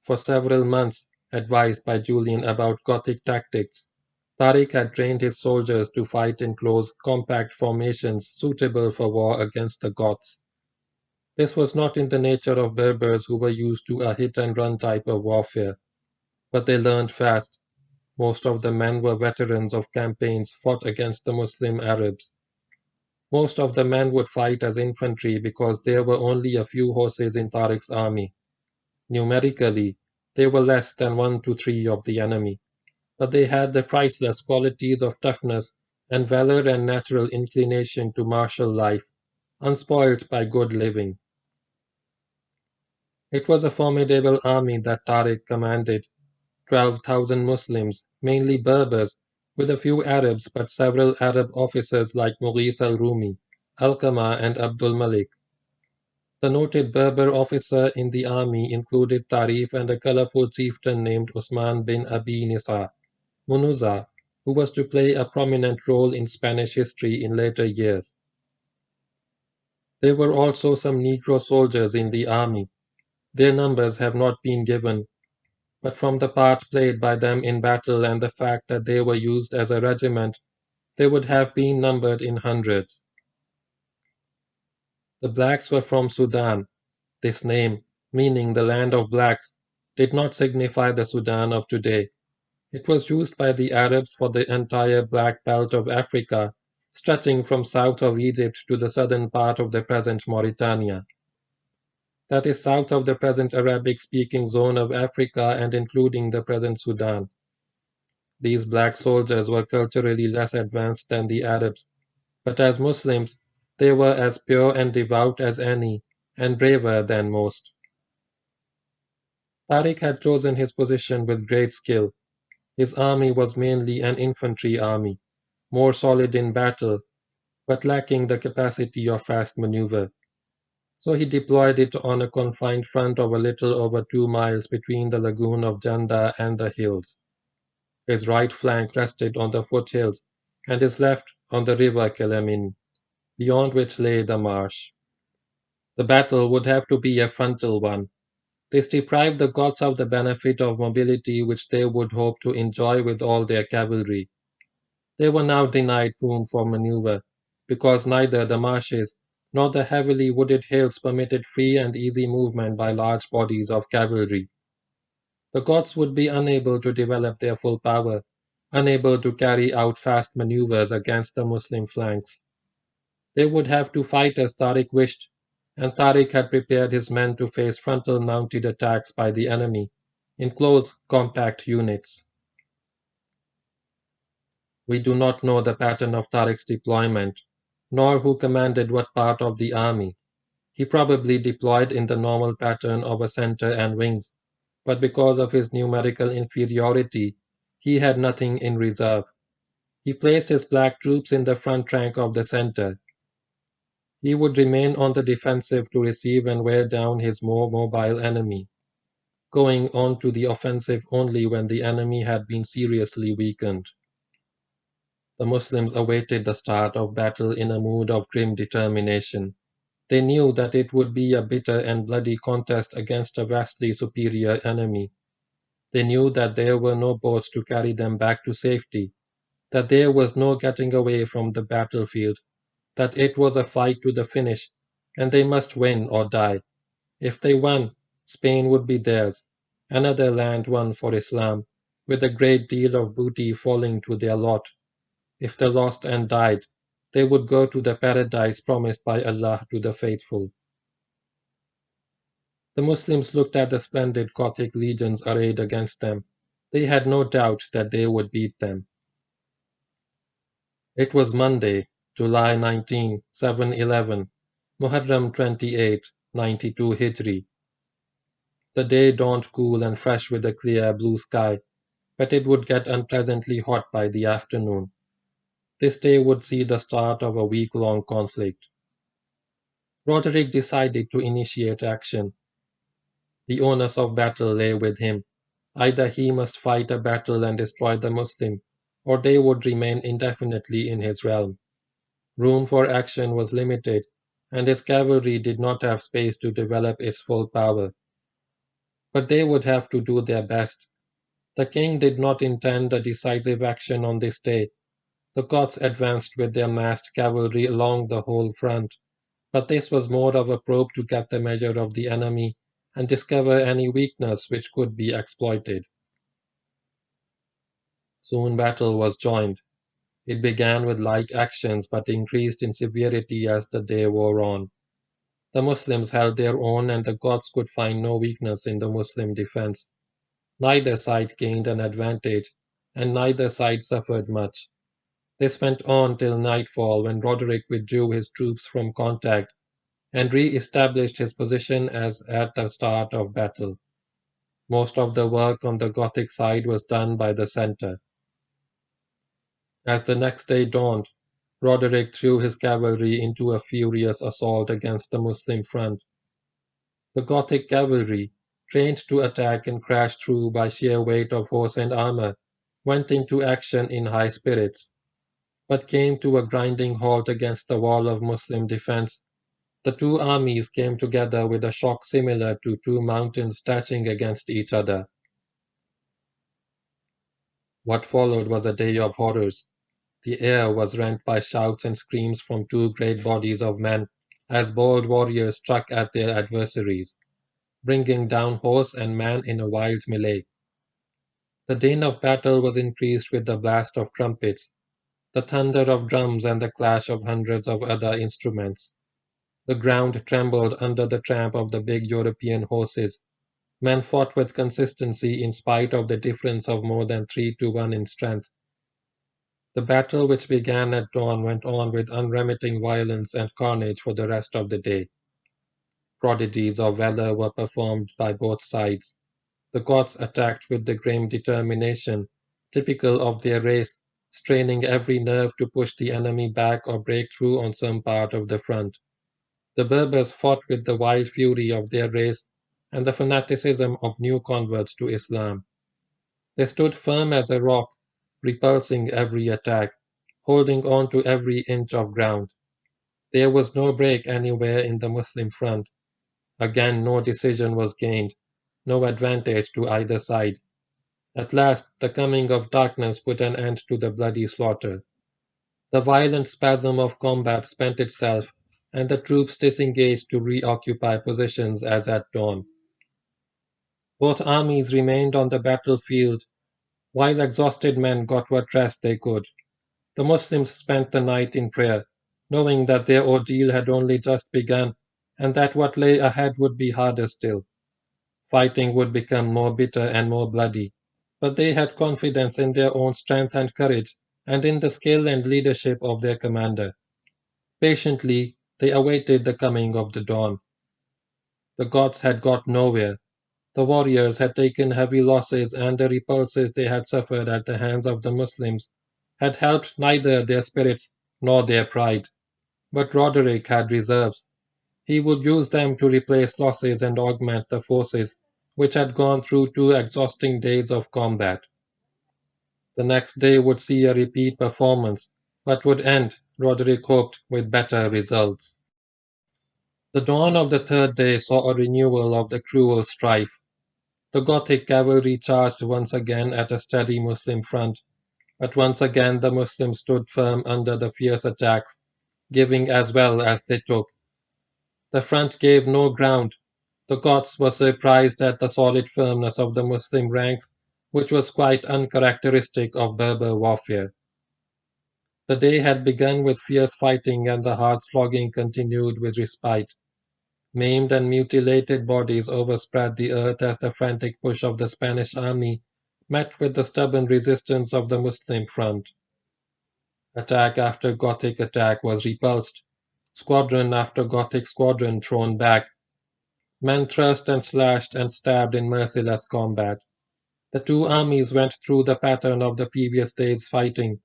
For several months, advised by Julian about Gothic tactics, Tariq had trained his soldiers to fight in close, compact formations suitable for war against the Goths. This was not in the nature of Berbers who were used to a hit-and-run type of warfare, but they learned fast. Most of the men were veterans of campaigns fought against the Muslim Arabs. Most of the men would fight as infantry because there were only a few horses in Tariq's army. Numerically, they were less than 1 to 3 of the enemy, but they had the priceless qualities of toughness and valor and natural inclination to martial life, unspoilt by good living. It was a formidable army that Tariq commanded, 12,000 Muslims, mainly Berbers, with a few Arabs but several Arab officers like Mughis al-Rumi, Alqama and Abdul Malik. The noted Berber officer in the army included Tarif and a colorful chieftain named Usman bin Abi Nisa, Munuza, who was to play a prominent role in Spanish history in later years. There were also some Negro soldiers in the army. Their numbers have not been given, but from the part played by them in battle and the fact that they were used as a regiment, they would have been numbered in hundreds. The blacks were from Sudan. This name, meaning the land of blacks, did not signify the Sudan of today. It was used by the Arabs for the entire black belt of Africa, stretching from south of Egypt to the southern part of the present Mauritania. That is south of the present Arabic-speaking zone of Africa and including the present Sudan. These black soldiers were culturally less advanced than the Arabs, but as Muslims, they were as pure and devout as any, and braver than most. Tariq had chosen his position with great skill. His army was mainly an infantry army, more solid in battle, but lacking the capacity of fast maneuver. So he deployed it on a confined front of a little over 2 miles between the lagoon of Janda and the hills. His right flank rested on the foothills, and his left on the river Kelemin, beyond which lay the marsh. The battle would have to be a frontal one. This deprived the Goths of the benefit of mobility which they would hope to enjoy with all their cavalry. They were now denied room for maneuver, because neither the marshes nor the heavily wooded hills permitted free and easy movement by large bodies of cavalry. The Goths would be unable to develop their full power, unable to carry out fast maneuvers against the Muslim flanks. They would have to fight as Tariq wished, and Tariq had prepared his men to face frontal mounted attacks by the enemy, in close, compact units. We do not know the pattern of Tariq's deployment, nor who commanded what part of the army. He probably deployed in the normal pattern of a center and wings, but because of his numerical inferiority, he had nothing in reserve. He placed his black troops in the front rank of the center. He would remain on the defensive to receive and wear down his more mobile enemy, going on to the offensive only when the enemy had been seriously weakened. The Muslims awaited the start of battle in a mood of grim determination. They knew that it would be a bitter and bloody contest against a vastly superior enemy. They knew that there were no boats to carry them back to safety, that there was no getting away from the battlefield, that it was a fight to the finish, and they must win or die. If they won, Spain would be theirs, another land won for Islam, with a great deal of booty falling to their lot. If they lost and died, they would go to the paradise promised by Allah to the faithful. The Muslims looked at the splendid Gothic legions arrayed against them. They had no doubt that they would beat them. It was Monday, July 19, 711, Muharram 28, 92 Hijri. The day dawned cool and fresh with a clear blue sky, but it would get unpleasantly hot by the afternoon. This day would see the start of a week-long conflict. Roderick decided to initiate action. The onus of battle lay with him. Either he must fight a battle and destroy the Muslim, or they would remain indefinitely in his realm. Room for action was limited, and his cavalry did not have space to develop its full power. But they would have to do their best. The king did not intend a decisive action on this day. The Goths advanced with their massed cavalry along the whole front, but this was more of a probe to get the measure of the enemy and discover any weakness which could be exploited. Soon battle was joined. It began with light actions but increased in severity as the day wore on. The Muslims held their own and the Goths could find no weakness in the Muslim defense. Neither side gained an advantage, and neither side suffered much. This went on till nightfall when Roderick withdrew his troops from contact and re-established his position as at the start of battle. Most of the work on the Gothic side was done by the centre. As the next day dawned, Roderick threw his cavalry into a furious assault against the Muslim front. The Gothic cavalry, trained to attack and crash through by sheer weight of horse and armor, went into action in high spirits, but came to a grinding halt against the wall of Muslim defense. The two armies came together with a shock similar to two mountains dashing against each other. What followed was a day of horrors. The air was rent by shouts and screams from two great bodies of men as bold warriors struck at their adversaries, bringing down horse and man in a wild melee. The din of battle was increased with the blast of trumpets, the thunder of drums and the clash of hundreds of other instruments. The ground trembled under the tramp of the big European horses. Men fought with consistency in spite of the difference of more than 3-1 in strength. The battle which began at dawn went on with unremitting violence and carnage for the rest of the day. Prodigies of valor were performed by both sides. The Goths attacked with the grim determination typical of their race, straining every nerve to push the enemy back or break through on some part of the front. The Berbers fought with the wild fury of their race and the fanaticism of new converts to Islam. They stood firm as a rock, repulsing every attack, holding on to every inch of ground. There was no break anywhere in the Muslim front. Again no decision was gained, no advantage to either side. At last the coming of darkness put an end to the bloody slaughter. The violent spasm of combat spent itself, and the troops disengaged to reoccupy positions as at dawn. Both armies remained on the battlefield, while exhausted men got what rest they could. The Muslims spent the night in prayer, knowing that their ordeal had only just begun, and that what lay ahead would be harder still. Fighting would become more bitter and more bloody, but they had confidence in their own strength and courage, and in the skill and leadership of their commander. Patiently, they awaited the coming of the dawn. The Goths had got nowhere. The warriors had taken heavy losses, and the repulses they had suffered at the hands of the Muslims had helped neither their spirits nor their pride. But Roderick had reserves. He would use them to replace losses and augment the forces which had gone through 2 exhausting days of combat. The next day would see a repeat performance, but would end, Roderick hoped, with better results. The dawn of the third day saw a renewal of the cruel strife. The Gothic cavalry charged once again at a steady Muslim front, but once again the Muslims stood firm under the fierce attacks, giving as well as they took. The front gave no ground. The Goths were surprised at the solid firmness of the Muslim ranks, which was quite uncharacteristic of Berber warfare. The day had begun with fierce fighting, and the hard slogging continued with respite. Maimed and mutilated bodies overspread the earth as the frantic push of the Spanish army met with the stubborn resistance of the Muslim front. Attack after Gothic attack was repulsed, squadron after Gothic squadron thrown back. Men thrust and slashed and stabbed in merciless combat. The two armies went through the pattern of the previous day's fighting,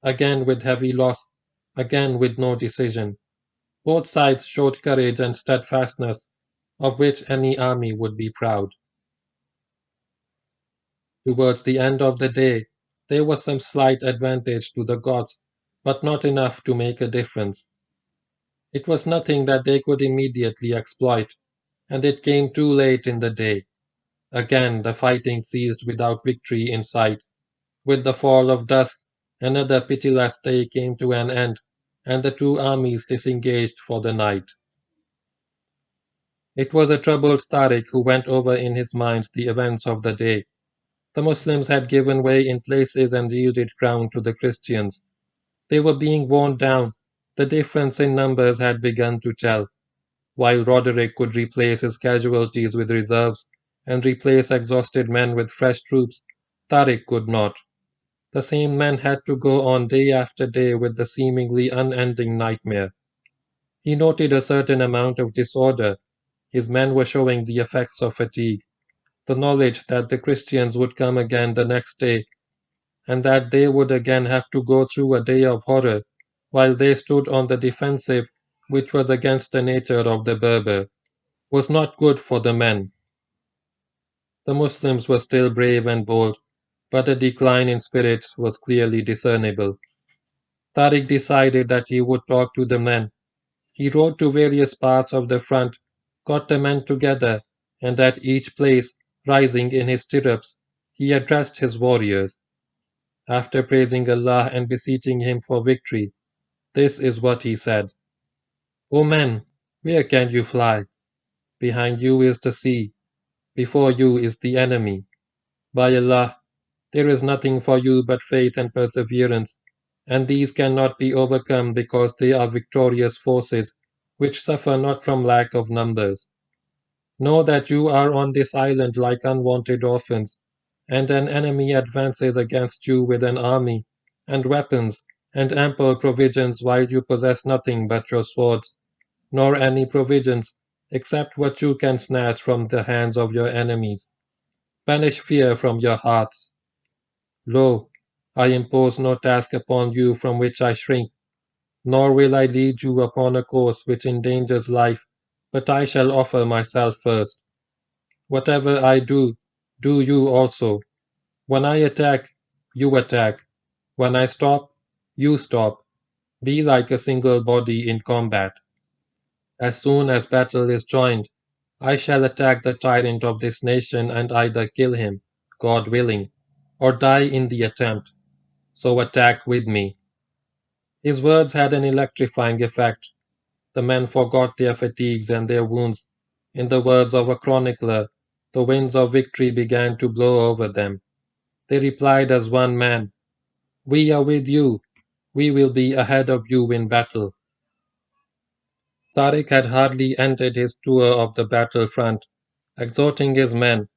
again with heavy loss, again with no decision. Both sides showed courage and steadfastness, of which any army would be proud. Towards the end of the day, there was some slight advantage to the Goths, but not enough to make a difference. It was nothing that they could immediately exploit, and it came too late in the day. Again the fighting ceased without victory in sight. With the fall of dusk, another pitiless day came to an end, and the two armies disengaged for the night. It was a troubled Tariq who went over in his mind the events of the day. The Muslims had given way in places and yielded ground to the Christians. They were being worn down. The difference in numbers had begun to tell. While Roderick could replace his casualties with reserves and replace exhausted men with fresh troops, Tariq could not. The same men had to go on day after day with the seemingly unending nightmare. He noted a certain amount of disorder. His men were showing the effects of fatigue. The knowledge that the Christians would come again the next day, and that they would again have to go through a day of horror, while they stood on the defensive, which was against the nature of the Berber, was not good for the men. The Muslims were still brave and bold, but a decline in spirits was clearly discernible. Tariq decided that he would talk to the men. He rode to various parts of the front, got the men together, and at each place, rising in his stirrups, he addressed his warriors. After praising Allah and beseeching him for victory, this is what he said. O men, where can you fly? Behind you is the sea, before you is the enemy. By Allah, there is nothing for you but faith and perseverance, and these cannot be overcome because they are victorious forces which suffer not from lack of numbers. Know that you are on this island like unwanted orphans, and an enemy advances against you with an army, and weapons, and ample provisions while you possess nothing but your swords, nor any provisions except what you can snatch from the hands of your enemies. Banish fear from your hearts. Lo, I impose no task upon you from which I shrink, nor will I lead you upon a course which endangers life, but I shall offer myself first. Whatever I do, do you also. When I attack, you attack. When I stop, you stop. Be like a single body in combat. As soon as battle is joined, I shall attack the tyrant of this nation and either kill him, God willing, or die in the attempt. So attack with me. His words had an electrifying effect. The men forgot their fatigues and their wounds. In the words of a chronicler, the winds of victory began to blow over them. They replied as one man, We are with you. We will be ahead of you in battle. Tariq had hardly ended his tour of the battlefront, exhorting his men,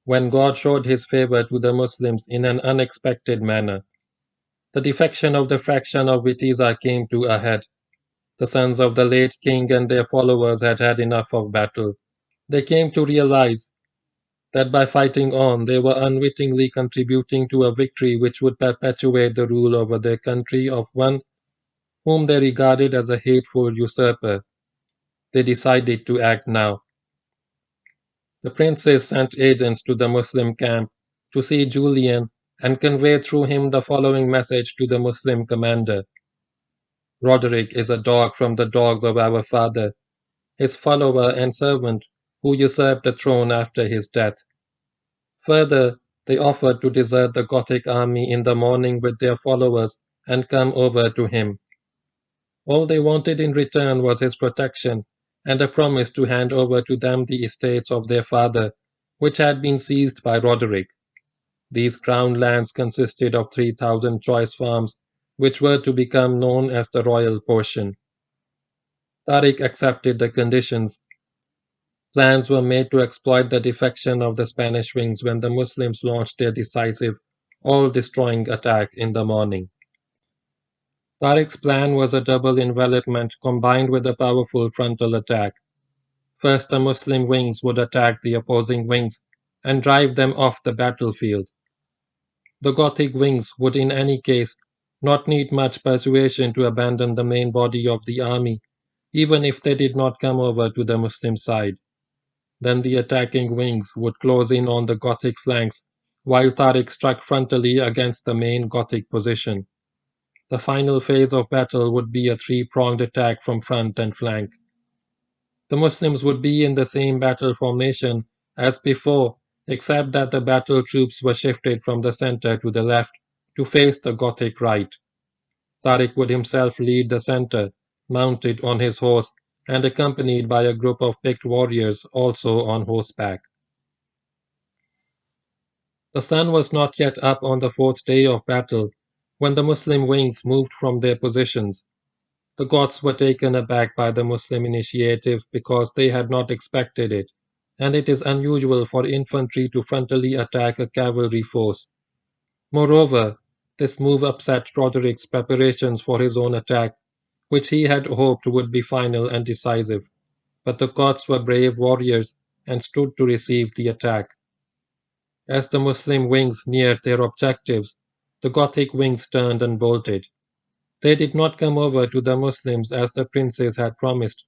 when God showed his favor to the Muslims in an unexpected manner. The defection of the faction of Witiza came to a head. The sons of the late king and their followers had had enough of battle. They came to realize that by fighting on they were unwittingly contributing to a victory which would perpetuate the rule over their country of one whom they regarded as a hateful usurper. They decided to act now. The princes sent agents to the Muslim camp to see Julian and convey through him the following message to the Muslim commander. Roderick is a dog from the dogs of our father, his follower and servant, who usurped the throne after his death. Further, they offered to desert the Gothic army in the morning with their followers and come over to him. All they wanted in return was his protection and a promise to hand over to them the estates of their father, which had been seized by Roderick. These crown lands consisted of 3,000 choice farms, which were to become known as the royal portion. Tariq accepted the conditions. Plans were made to exploit the defection of the Spanish wings when the Muslims launched their decisive, all-destroying attack in the morning. Tariq's plan was a double envelopment combined with a powerful frontal attack. First, the Muslim wings would attack the opposing wings and drive them off the battlefield. The Gothic wings would in any case not need much persuasion to abandon the main body of the army, even if they did not come over to the Muslim side. Then the attacking wings would close in on the Gothic flanks, while Tariq struck frontally against the main Gothic position. The final phase of battle would be a three-pronged attack from front and flank. The Muslims would be in the same battle formation as before, except that the battle troops were shifted from the center to the left to face the Gothic right. Tariq would himself lead the center, mounted on his horse and accompanied by a group of picked warriors also on horseback. The sun was not yet up on the fourth day of battle when the Muslim wings moved from their positions. The Goths were taken aback by the Muslim initiative because they had not expected it, and it is unusual for infantry to frontally attack a cavalry force. Moreover, this move upset Roderick's preparations for his own attack, which he had hoped would be final and decisive, but the Goths were brave warriors and stood to receive the attack. As the Muslim wings neared their objectives, the Gothic wings turned and bolted. They did not come over to the Muslims as the princes had promised.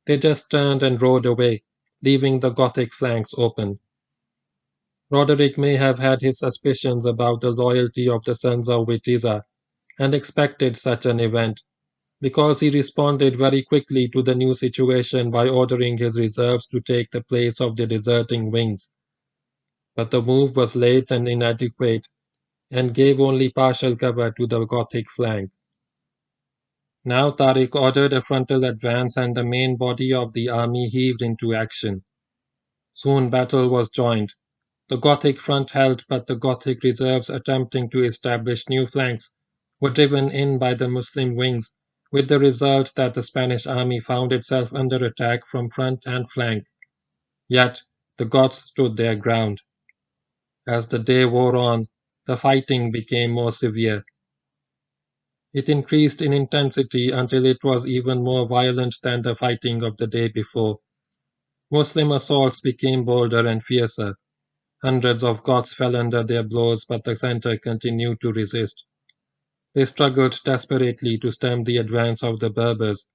They just turned and rode away, leaving the Gothic flanks open. Roderick may have had his suspicions about the loyalty of the sons of Witiza and expected such an event, because he responded very quickly to the new situation by ordering his reserves to take the place of the deserting wings. But the move was late and inadequate, and gave only partial cover to the Gothic flank. Now Tariq ordered a frontal advance and the main body of the army heaved into action. Soon battle was joined. The Gothic front held, but the Gothic reserves attempting to establish new flanks were driven in by the Muslim wings, with the result that the Spanish army found itself under attack from front and flank. Yet the Goths stood their ground. As the day wore on, the fighting became more severe. It increased in intensity until it was even more violent than the fighting of the day before. Muslim assaults became bolder and fiercer. Hundreds of Goths fell under their blows, but the center continued to resist. They struggled desperately to stem the advance of the Berbers,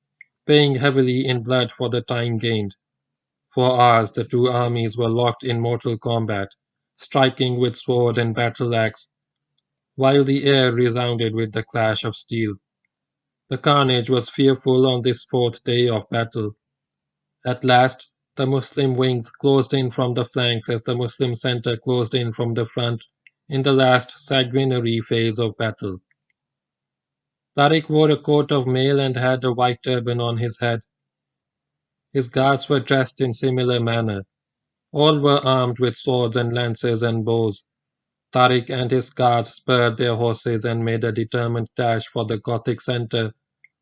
paying heavily in blood for the time gained. For hours the two armies were locked in mortal combat, striking with sword and battle axe, while the air resounded with the clash of steel. The carnage was fearful on this fourth day of battle. At last, the Muslim wings closed in from the flanks as the Muslim center closed in from the front in the last sanguinary phase of battle. Tariq wore a coat of mail and had a white turban on his head. His guards were dressed in similar manner. All were armed with swords and lances and bows. Tariq and his guards spurred their horses and made a determined dash for the Gothic center,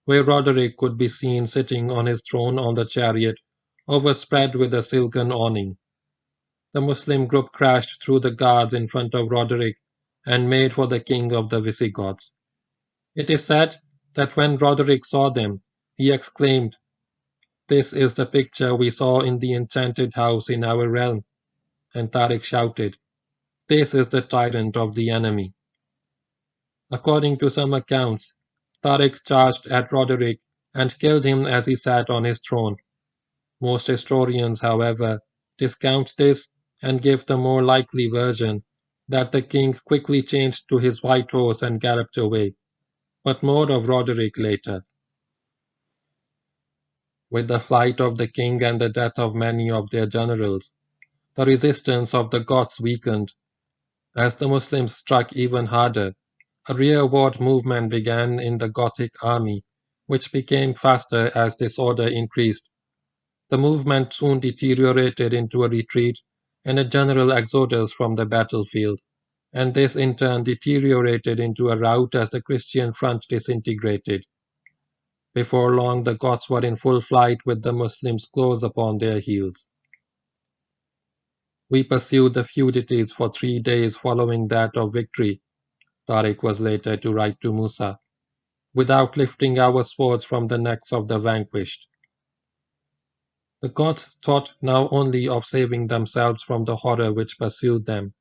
where Roderick could be seen sitting on his throne on the chariot, overspread with a silken awning. The Muslim group crashed through the guards in front of Roderick and made for the king of the Visigoths. It is said that when Roderick saw them, he exclaimed, "This is the picture we saw in the enchanted house in our realm," and Tariq shouted, "This is the tyrant of the enemy." According to some accounts, Tariq charged at Roderick and killed him as he sat on his throne. Most historians, however, discount this and give the more likely version that the king quickly changed to his white horse and galloped away. But more of Roderick later. With the flight of the king and the death of many of their generals, the resistance of the Goths weakened, As the Muslims struck even harder, a rearward movement began in the Gothic army, which became faster as disorder increased. The movement soon deteriorated into a retreat and a general exodus from the battlefield, and this in turn deteriorated into a rout as the Christian front disintegrated. Before long, the Goths were in full flight with the Muslims close upon their heels. We pursued the fugitives for 3 days following that of victory, Tariq was later to write to Musa, without lifting our swords from the necks of the vanquished. The Goths thought now only of saving themselves from the horror which pursued them.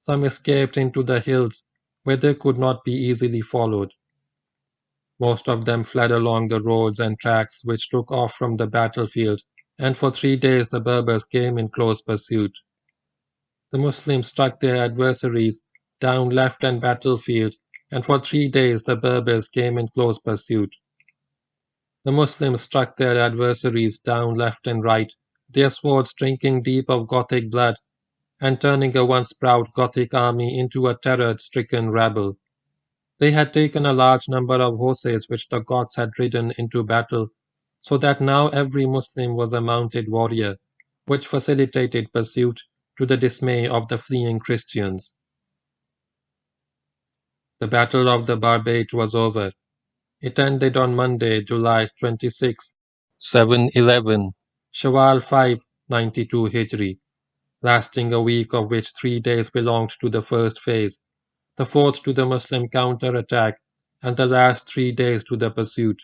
Some escaped into the hills, where they could not be easily followed. Most of them fled along the roads and tracks which took off from the battlefield, and for 3 days the Berbers came in close pursuit. The Muslims struck their adversaries down left and battlefield, and for 3 days the Berbers came in close pursuit. The Muslims struck their adversaries down left and right, their swords drinking deep of Gothic blood, and turning a once proud Gothic army into a terror-stricken rabble. They had taken a large number of horses which the Goths had ridden into battle, so that now every Muslim was a mounted warrior, which facilitated pursuit to the dismay of the fleeing Christians. The Battle of the Barbate was over. It ended on Monday, July 26, 711, Shawwal 592 Hijri, lasting a week of which 3 days belonged to the first phase, the fourth to the Muslim counter-attack, and the last 3 days to the pursuit.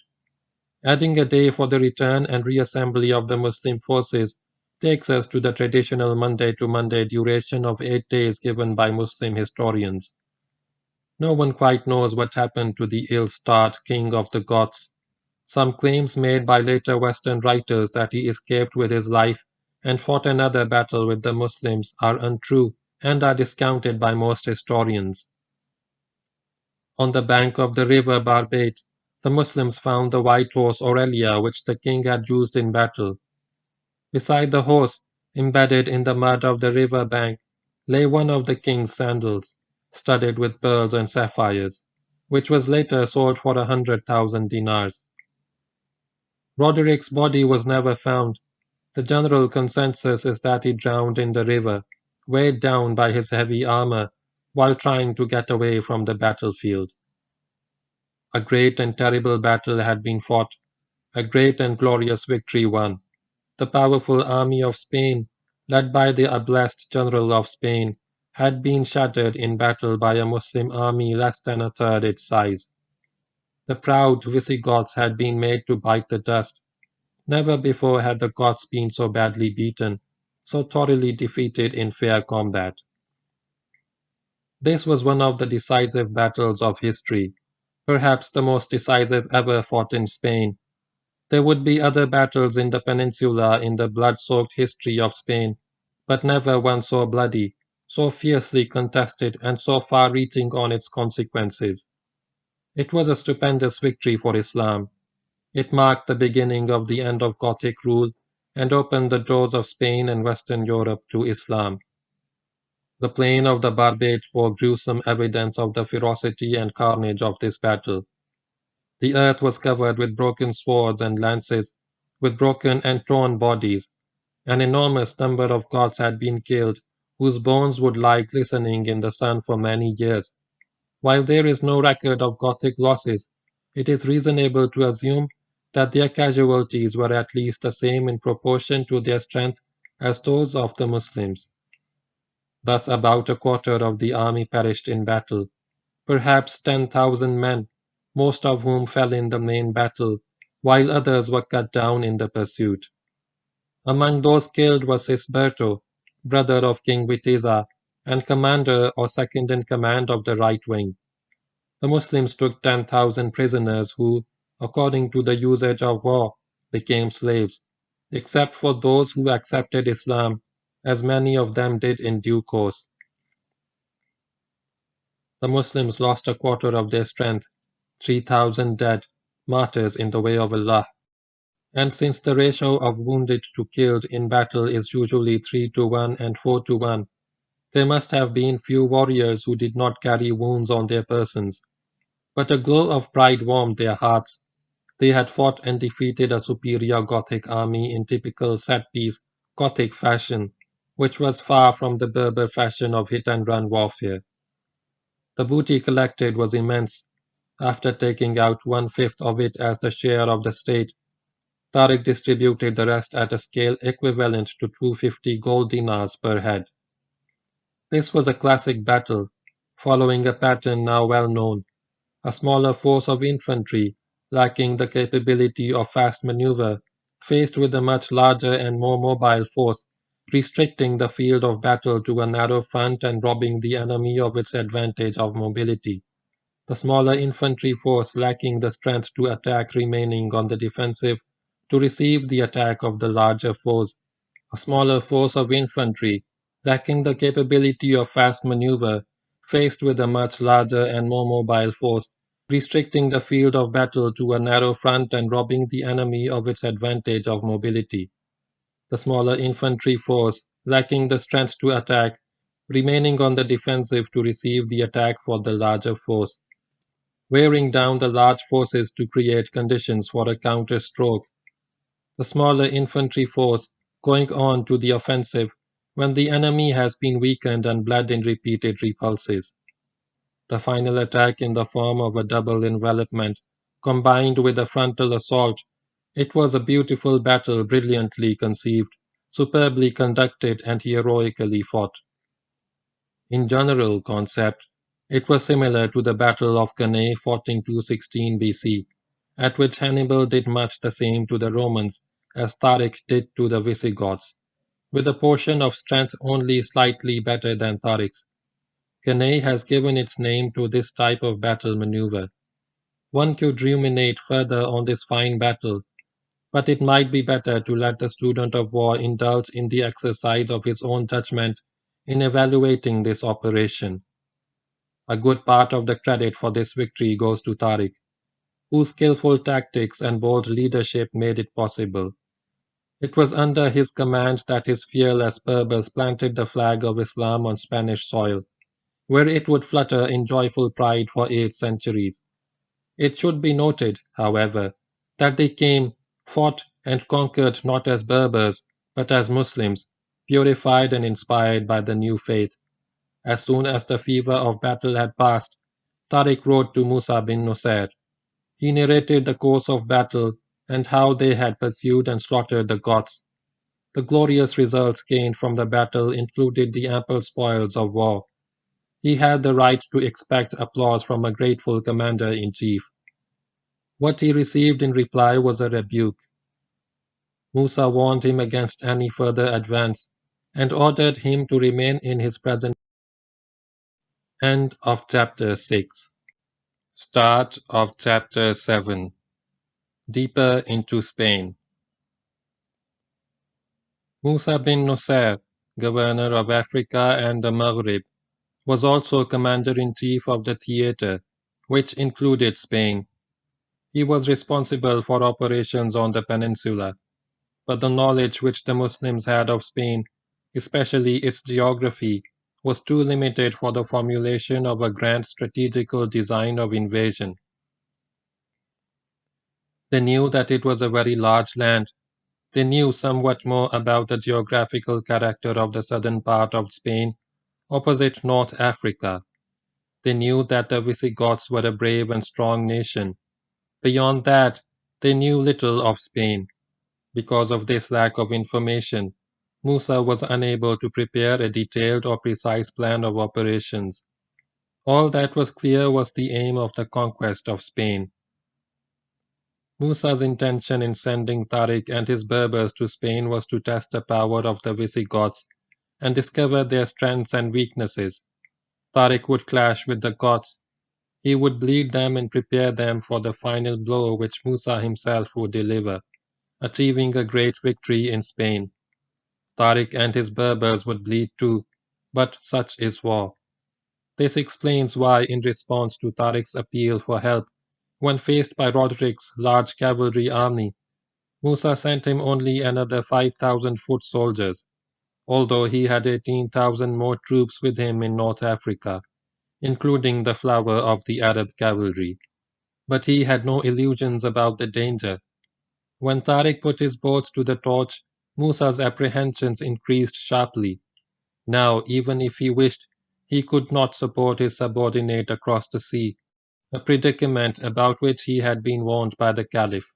Adding a day for the return and reassembly of the Muslim forces takes us to the traditional Monday-to-Monday duration of 8 days given by Muslim historians. No one quite knows what happened to the ill-starred king of the Goths. Some claims made by later Western writers that he escaped with his life and fought another battle with the Muslims are untrue and are discounted by most historians. On the bank of the river Barbate, the Muslims found the white horse Aurelia which the king had used in battle. Beside the horse, embedded in the mud of the river bank, lay one of the king's sandals, studded with pearls and sapphires, which was later sold for 100,000 dinars. Roderick's body was never found. The general consensus is that he drowned in the river, weighed down by his heavy armor, while trying to get away from the battlefield. A great and terrible battle had been fought, a great and glorious victory won. The powerful army of Spain, led by the ablest general of Spain, had been shattered in battle by a Muslim army less than a third its size. The proud Visigoths had been made to bite the dust. Never before had the Goths been so badly beaten, so thoroughly defeated in fair combat. This was one of the decisive battles of history, perhaps the most decisive ever fought in Spain. There would be other battles in the peninsula in the blood-soaked history of Spain, but never one so bloody, so fiercely contested, and so far-reaching on its consequences. It was a stupendous victory for Islam. It marked the beginning of the end of Gothic rule and opened the doors of Spain and Western Europe to Islam. The plain of the Barbate bore gruesome evidence of the ferocity and carnage of this battle. The earth was covered with broken swords and lances, with broken and torn bodies. An enormous number of Goths had been killed, whose bones would lie glistening in the sun for many years. While there is no record of Gothic losses, it is reasonable to assume that their casualties were at least the same in proportion to their strength as those of the Muslims. Thus about a quarter of the army perished in battle, perhaps 10,000 men, most of whom fell in the main battle, while others were cut down in the pursuit. Among those killed was Cisberto, brother of King Witiza, and commander or second in command of the right wing. The Muslims took 10,000 prisoners who, according to the usage of war, became slaves, except for those who accepted Islam, as many of them did in due course. The Muslims lost a quarter of their strength, 3,000 dead, martyrs in the way of Allah. And since the ratio of wounded to killed in battle is usually 3 to 1 and 4 to 1, There must have been few warriors who did not carry wounds on their persons, but a glow of pride warmed their hearts. They had fought and defeated a superior Gothic army in typical set-piece Gothic fashion, which was far from the Berber fashion of hit-and-run warfare. The booty collected was immense. After taking out one-fifth of it as the share of the state, Tariq distributed the rest at a scale equivalent to 250 gold dinars per head. This was a classic battle, following a pattern now well known. A smaller force of infantry, lacking the capability of fast maneuver, faced with a much larger and more mobile force, restricting the field of battle to a narrow front and robbing the enemy of its advantage of mobility. The smaller infantry force lacking the strength to attack remaining on the defensive to receive the attack of the larger force. A smaller force of infantry, lacking the capability of fast maneuver, faced with a much larger and more mobile force, restricting the field of battle to a narrow front and robbing the enemy of its advantage of mobility. The smaller infantry force, lacking the strength to attack, remaining on the defensive to receive the attack for the larger force, wearing down the large forces to create conditions for a counter-stroke. The smaller infantry force going on to the offensive when the enemy has been weakened and bled in repeated repulses. The final attack in the form of a double envelopment, combined with a frontal assault. It was a beautiful battle, brilliantly conceived, superbly conducted, and heroically fought. In general concept, it was similar to the Battle of Cannae fought in 216 BC, at which Hannibal did much the same to the Romans as Tariq did to the Visigoths, with a portion of strength only slightly better than Tariq's. Cannae has given its name to this type of battle maneuver. One could ruminate further on this fine battle, but it might be better to let the student of war indulge in the exercise of his own judgment in evaluating this operation. A good part of the credit for this victory goes to Tariq, whose skillful tactics and bold leadership made it possible. It was under his command that his fearless Berbers planted the flag of Islam on Spanish soil, where it would flutter in joyful pride for 8 centuries. It should be noted, however, that they came, fought, and conquered not as Berbers, but as Muslims, purified and inspired by the new faith. As soon as the fever of battle had passed, Tariq wrote to Musa bin Nusayr. He narrated the course of battle and how they had pursued and slaughtered the Goths. The glorious results gained from the battle included the ample spoils of war. He had the right to expect applause from a grateful commander-in-chief. What he received in reply was a rebuke. Musa warned him against any further advance and ordered him to remain in his present. End of chapter 6. Start of chapter 7. Deeper into Spain. Musa bin Nusayr, governor of Africa and the Maghrib, was also commander-in-chief of the theater, which included Spain. He was responsible for operations on the peninsula, but the knowledge which the Muslims had of Spain, especially its geography, was too limited for the formulation of a grand strategical design of invasion. They knew that it was a very large land. They knew somewhat more about the geographical character of the southern part of Spain, opposite North Africa. They knew that the Visigoths were a brave and strong nation. Beyond that, they knew little of Spain. Because of this lack of information, Musa was unable to prepare a detailed or precise plan of operations. All that was clear was the aim of the conquest of Spain. Musa's intention in sending Tariq and his Berbers to Spain was to test the power of the Visigoths and discover their strengths and weaknesses. Tariq would clash with the Goths. He would bleed them and prepare them for the final blow which Musa himself would deliver, achieving a great victory in Spain. Tariq and his Berbers would bleed too, but such is war. This explains why, in response to Tariq's appeal for help, when faced by Roderick's large cavalry army, Musa sent him only another 5,000 foot soldiers. although he had 18,000 more troops with him in North Africa, including the flower of the Arab cavalry. But he had no illusions about the danger. When Tariq put his boats to the torch, Musa's apprehensions increased sharply. Now, even if he wished, he could not support his subordinate across the sea, a predicament about which he had been warned by the Caliph.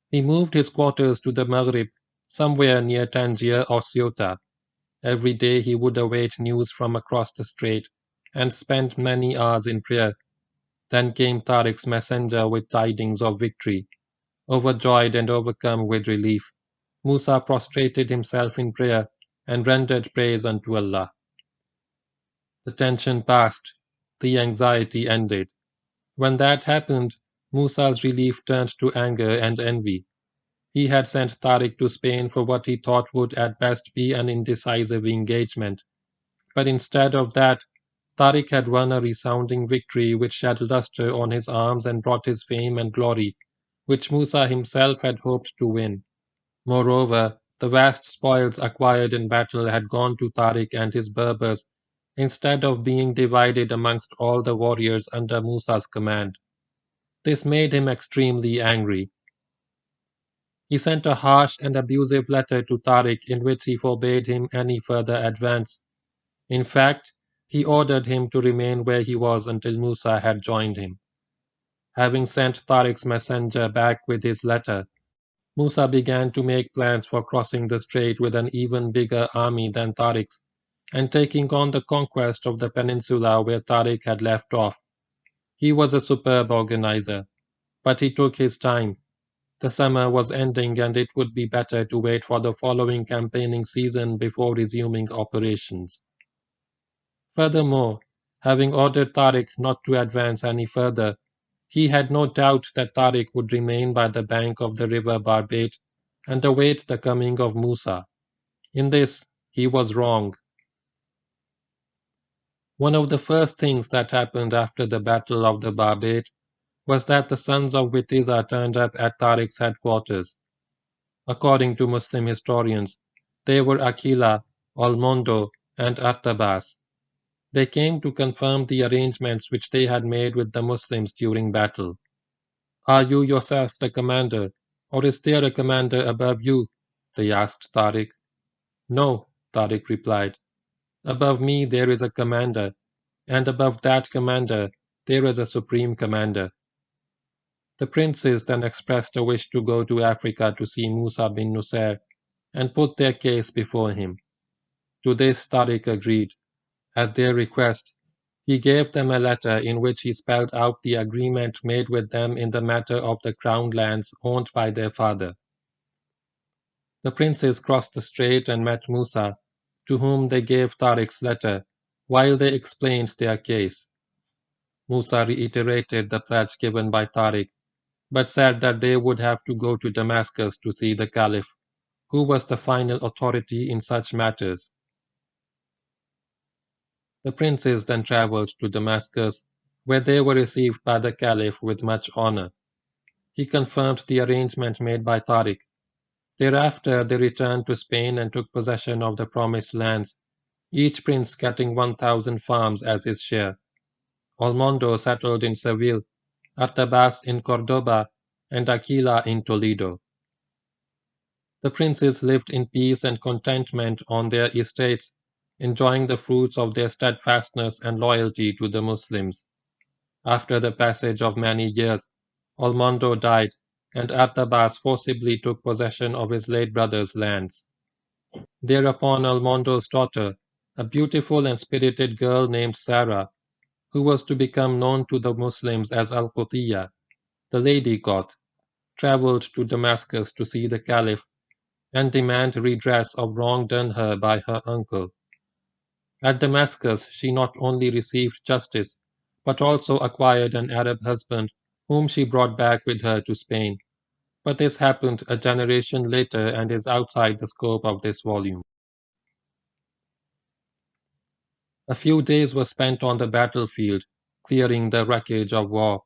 He moved his quarters to the Maghrib, somewhere near Tangier or Ceuta. Every day he would await news from across the strait, and spend many hours in prayer. Then came Tariq's messenger with tidings of victory. Overjoyed and overcome with relief, Musa prostrated himself in prayer and rendered praise unto Allah. The tension passed, the anxiety ended. When that happened, Musa's relief turned to anger and envy. He had sent Tariq to Spain for what he thought would at best be an indecisive engagement. But instead of that, Tariq had won a resounding victory which shed lustre on his arms and brought his fame and glory, which Musa himself had hoped to win. Moreover, the vast spoils acquired in battle had gone to Tariq and his Berbers, instead of being divided amongst all the warriors under Musa's command. This made him extremely angry. He sent a harsh and abusive letter to Tariq in which he forbade him any further advance. In fact, he ordered him to remain where he was until Musa had joined him. Having sent Tariq's messenger back with his letter, Musa began to make plans for crossing the strait with an even bigger army than Tariq's, and taking on the conquest of the peninsula where Tariq had left off. He was a superb organizer, but he took his time. The summer was ending and it would be better to wait for the following campaigning season before resuming operations. Furthermore, having ordered Tariq not to advance any further, he had no doubt that Tariq would remain by the bank of the river Barbate and await the coming of Musa. In this, he was wrong. One of the first things that happened after the Battle of the Barbate was that the sons of Witiza turned up at Tariq's headquarters. According to Muslim historians, they were Aquila, Almondo, and Artabas. They came to confirm the arrangements which they had made with the Muslims during battle. "Are you yourself the commander, or is there a commander above you?" they asked Tariq. "No," Tariq replied. "Above me there is a commander, and above that commander there is a supreme commander." The princes then expressed a wish to go to Africa to see Musa bin Nusayr and put their case before him. To this Tariq agreed. At their request, he gave them a letter in which he spelled out the agreement made with them in the matter of the crown lands owned by their father. The princes crossed the strait and met Musa, to whom they gave Tariq's letter, while they explained their case. Musa reiterated the pledge given by Tariq, but said that they would have to go to Damascus to see the Caliph, who was the final authority in such matters. The princes then travelled to Damascus, where they were received by the Caliph with much honor. He confirmed the arrangement made by Tariq. Thereafter they returned to Spain and took possession of the promised lands, each prince getting 1,000 farms as his share. Almondo settled in Seville, Artabas in Cordoba, and Aquila in Toledo. The princes lived in peace and contentment on their estates, enjoying the fruits of their steadfastness and loyalty to the Muslims. After the passage of many years, Almondo died, and Artabas forcibly took possession of his late brother's lands. Thereupon Almondo's daughter, a beautiful and spirited girl named Sarah, who was to become known to the Muslims as Al-Qutiyya, the Lady Goth, travelled to Damascus to see the Caliph and demand redress of wrong done her by her uncle. At Damascus she not only received justice, but also acquired an Arab husband whom she brought back with her to Spain. But this happened a generation later and is outside the scope of this volume. A few days were spent on the battlefield, clearing the wreckage of war.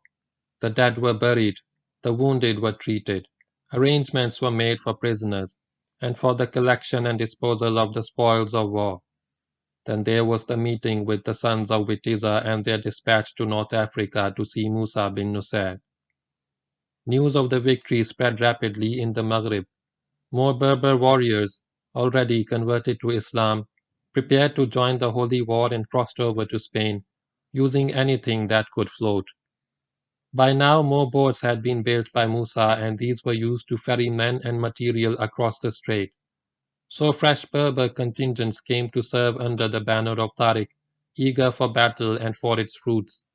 The dead were buried, the wounded were treated, arrangements were made for prisoners. and for the collection and disposal of the spoils of war. Then there was the meeting with the sons of Witiza and their dispatch to North Africa to see Musa bin Nusayr. News of the victory spread rapidly in the Maghrib. More Berber warriors, already converted to Islam, prepared to join the holy war and crossed over to Spain, using anything that could float. By now more boats had been built by Musa, and these were used to ferry men and material across the strait. So fresh Berber contingents came to serve under the banner of Tariq, eager for battle and for its fruits.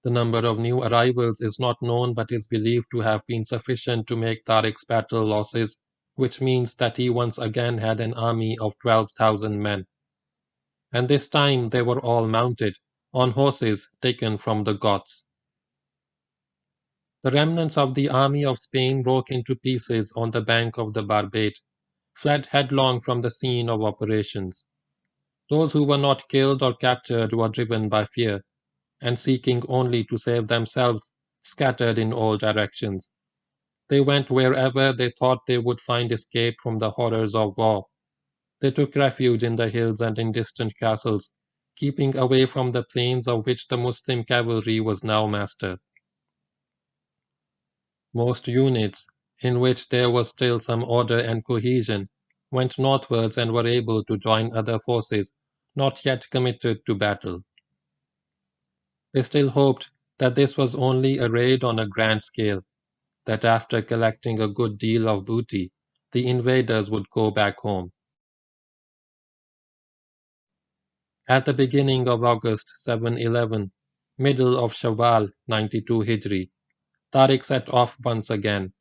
The number of new arrivals is not known, but is believed to have been sufficient to make Tariq's battle losses, which means that he once again had an army of 12,000 men. And this time they were all mounted, on horses taken from the Goths. The remnants of the army of Spain broke into pieces on the bank of the Barbate, fled headlong from the scene of operations. Those who were not killed or captured were driven by fear, and seeking only to save themselves, scattered in all directions. They went wherever they thought they would find escape from the horrors of war. They took refuge in the hills and in distant castles, keeping away from the plains of which the Muslim cavalry was now master. Most units, in which there was still some order and cohesion, went northwards and were able to join other forces not yet committed to battle. They still hoped that this was only a raid on a grand scale, that after collecting a good deal of booty, the invaders would go back home. At the beginning of August 711, middle of Shawwal 92 Hijri, Tariq set off once again.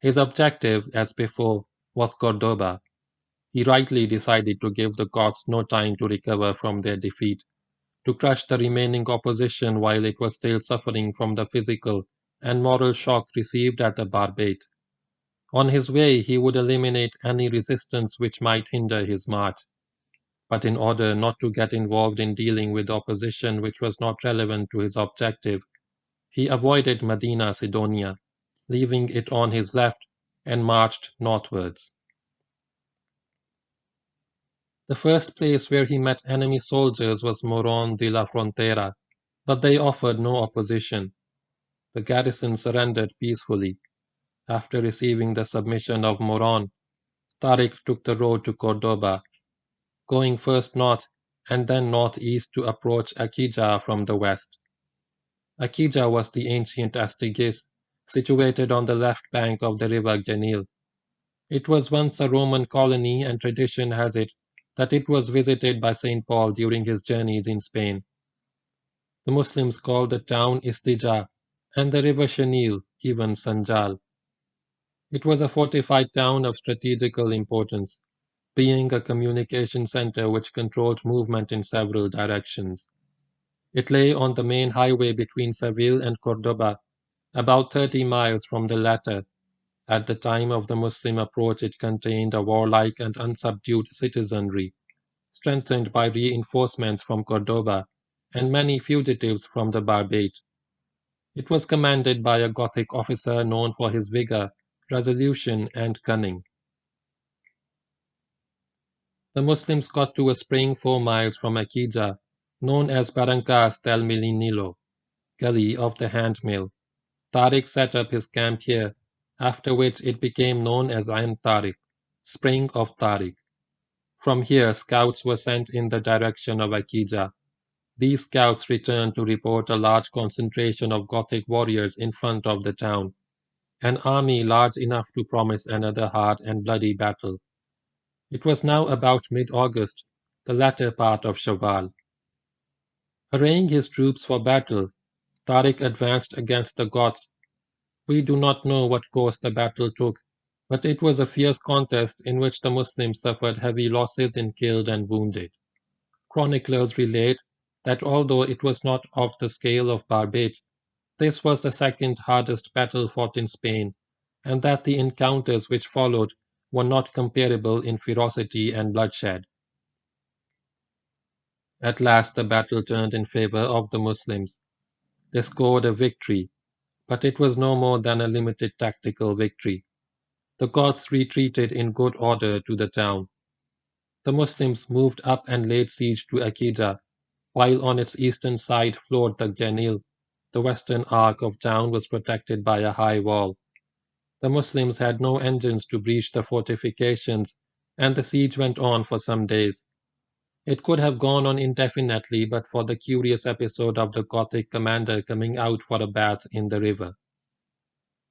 His objective, as before, was Cordoba. He rightly decided to give the Goths no time to recover from their defeat, to crush the remaining opposition while it was still suffering from the physical and moral shock received at the Barbate. On his way he would eliminate any resistance which might hinder his march. But in order not to get involved in dealing with opposition which was not relevant to his objective, he avoided Medina Sidonia, leaving it on his left, and marched northwards. The first place where he met enemy soldiers was Moron de la Frontera, but they offered no opposition. The garrison surrendered peacefully. After receiving the submission of Moron, Tariq took the road to Cordoba, going first north and then northeast to approach Akija from the west. Akija was the ancient Astygis, situated on the left bank of the river Genil. It was once a Roman colony, and tradition has it that it was visited by St. Paul during his journeys in Spain. The Muslims called the town Istija, and the river Shanil even Sanjal. It was a fortified town of strategical importance, being a communication center which controlled movement in several directions. It lay on the main highway between Seville and Cordoba, about 30 miles from the latter. At the time of the Muslim approach it contained a warlike and unsubdued citizenry, strengthened by reinforcements from Cordoba and many fugitives from the Barbate. It was commanded by a Gothic officer known for his vigor, resolution, and cunning. The Muslims got to a spring 4 miles from Akija, known as Barrancas del Milinilo, Gully of the Handmill. Tariq set up his camp here, after which it became known as Ain Tariq, Spring of Tariq. From here scouts were sent in the direction of Akija. These scouts returned to report a large concentration of Gothic warriors in front of the town, an army large enough to promise another hard and bloody battle. It was now about mid-August, the latter part of Shawwal. Arraying his troops for battle, Tariq advanced against the Goths. We do not know what course the battle took, but it was a fierce contest in which the Muslims suffered heavy losses in killed and wounded. Chroniclers relate that although it was not of the scale of Barbate, this was the second hardest battle fought in Spain, and that the encounters which followed were not comparable in ferocity and bloodshed. At last the battle turned in favor of the Muslims. They scored a victory, but it was no more than a limited tactical victory. The Goths retreated in good order to the town. The Muslims moved up and laid siege to Akija, while on its eastern side flowed the Genil. The western arc of town was protected by a high wall. The Muslims had no engines to breach the fortifications, and the siege went on for some days. It could have gone on indefinitely but for the curious episode of the Gothic commander coming out for a bath in the river.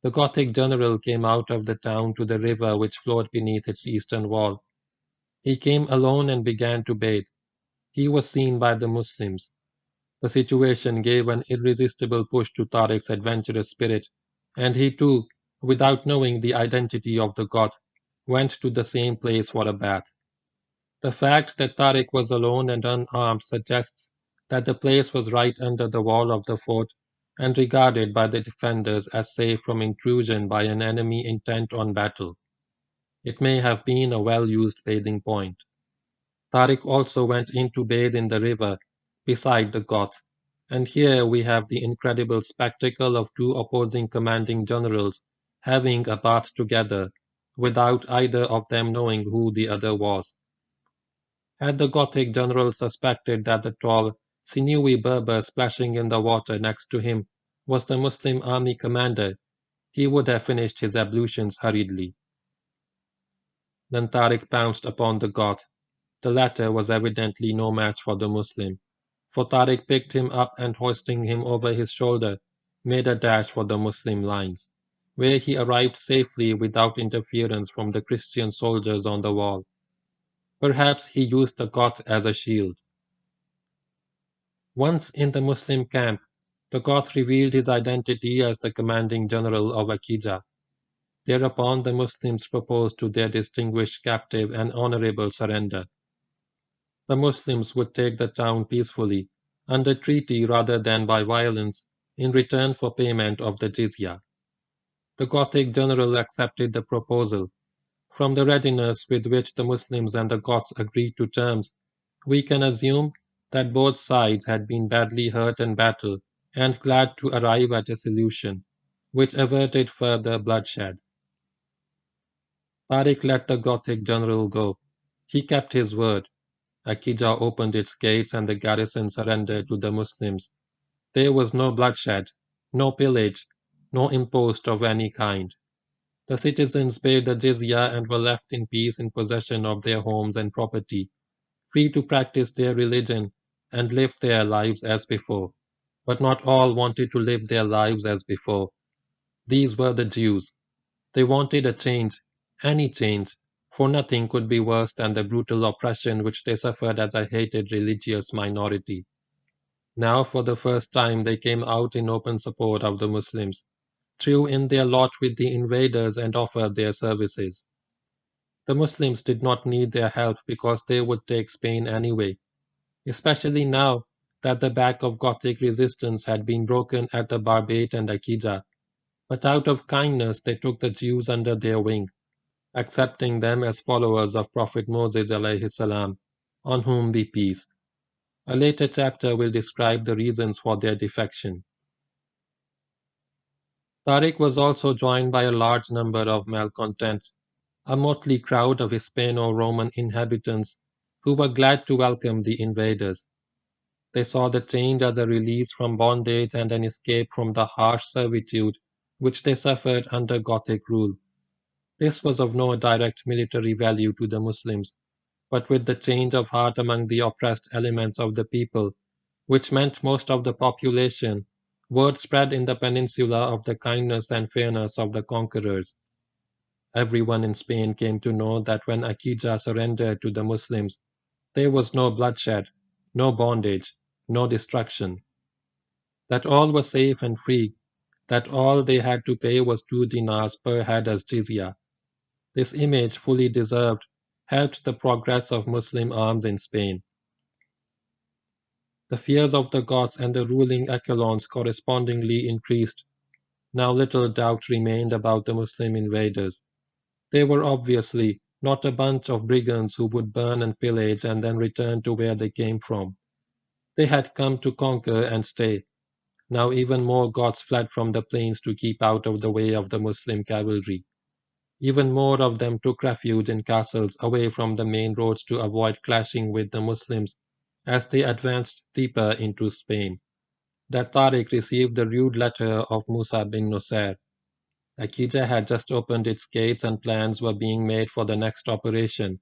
The Gothic general came out of the town to the river which flowed beneath its eastern wall. He came alone and began to bathe. He was seen by the Muslims. The situation gave an irresistible push to Tariq's adventurous spirit, and he too, without knowing the identity of the Goth, went to the same place for a bath. The fact that Tariq was alone and unarmed suggests that the place was right under the wall of the fort and regarded by the defenders as safe from intrusion by an enemy intent on battle. It may have been a well-used bathing point. Tariq also went in to bathe in the river beside the Goth, and here we have the incredible spectacle of two opposing commanding generals having a bath together without either of them knowing who the other was. Had the Gothic general suspected that the tall, sinewy Berber splashing in the water next to him was the Muslim army commander, he would have finished his ablutions hurriedly. Then Tariq pounced upon the Goth. The latter was evidently no match for the Muslim, for Tariq picked him up and hoisting him over his shoulder, made a dash for the Muslim lines, where he arrived safely without interference from the Christian soldiers on the wall. Perhaps he used the Goth as a shield. Once in the Muslim camp, the Goth revealed his identity as the commanding general of Akija. Thereupon the Muslims proposed to their distinguished captive an honorable surrender. The Muslims would take the town peacefully, under treaty rather than by violence, in return for payment of the jizya. The Gothic general accepted the proposal. From the readiness with which the Muslims and the Goths agreed to terms, we can assume that both sides had been badly hurt in battle and glad to arrive at a solution, which averted further bloodshed. Tariq let the Gothic general go. He kept his word. Akija opened its gates and the garrison surrendered to the Muslims. There was no bloodshed, no pillage, no impost of any kind. The citizens paid the jizya and were left in peace in possession of their homes and property, free to practice their religion and live their lives as before. But not all wanted to live their lives as before. These were the Jews. They wanted a change, any change, for nothing could be worse than the brutal oppression which they suffered as a hated religious minority. Now for the first time they came out in open support of the Muslims, threw in their lot with the invaders and offered their services. The Muslims did not need their help because they would take Spain anyway, especially now that the back of Gothic resistance had been broken at the Barbate and Akija. But out of kindness they took the Jews under their wing, accepting them as followers of Prophet Moses alayhi salam, on whom be peace. A later chapter will describe the reasons for their defection. Tariq was also joined by a large number of malcontents, a motley crowd of Hispano-Roman inhabitants who were glad to welcome the invaders. They saw the change as a release from bondage and an escape from the harsh servitude which they suffered under Gothic rule. This was of no direct military value to the Muslims, but with the change of heart among the oppressed elements of the people, which meant most of the population, word spread in the peninsula of the kindness and fairness of the conquerors. Everyone in Spain came to know that when Akija surrendered to the Muslims, there was no bloodshed, no bondage, no destruction. That all was safe and free, that all they had to pay was 2 dinars per head as jizya. This image, fully deserved, helped the progress of Muslim arms in Spain. The fears of the Goths and the ruling echelons correspondingly increased. Now little doubt remained about the Muslim invaders. They were obviously not a bunch of brigands who would burn and pillage and then return to where they came from. They had come to conquer and stay. Now even more Goths fled from the plains to keep out of the way of the Muslim cavalry. Even more of them took refuge in castles away from the main roads to avoid clashing with the Muslims as they advanced deeper into Spain. That Tariq received the rude letter of Musa bin Nusayr. Akija had just opened its gates and plans were being made for the next operation.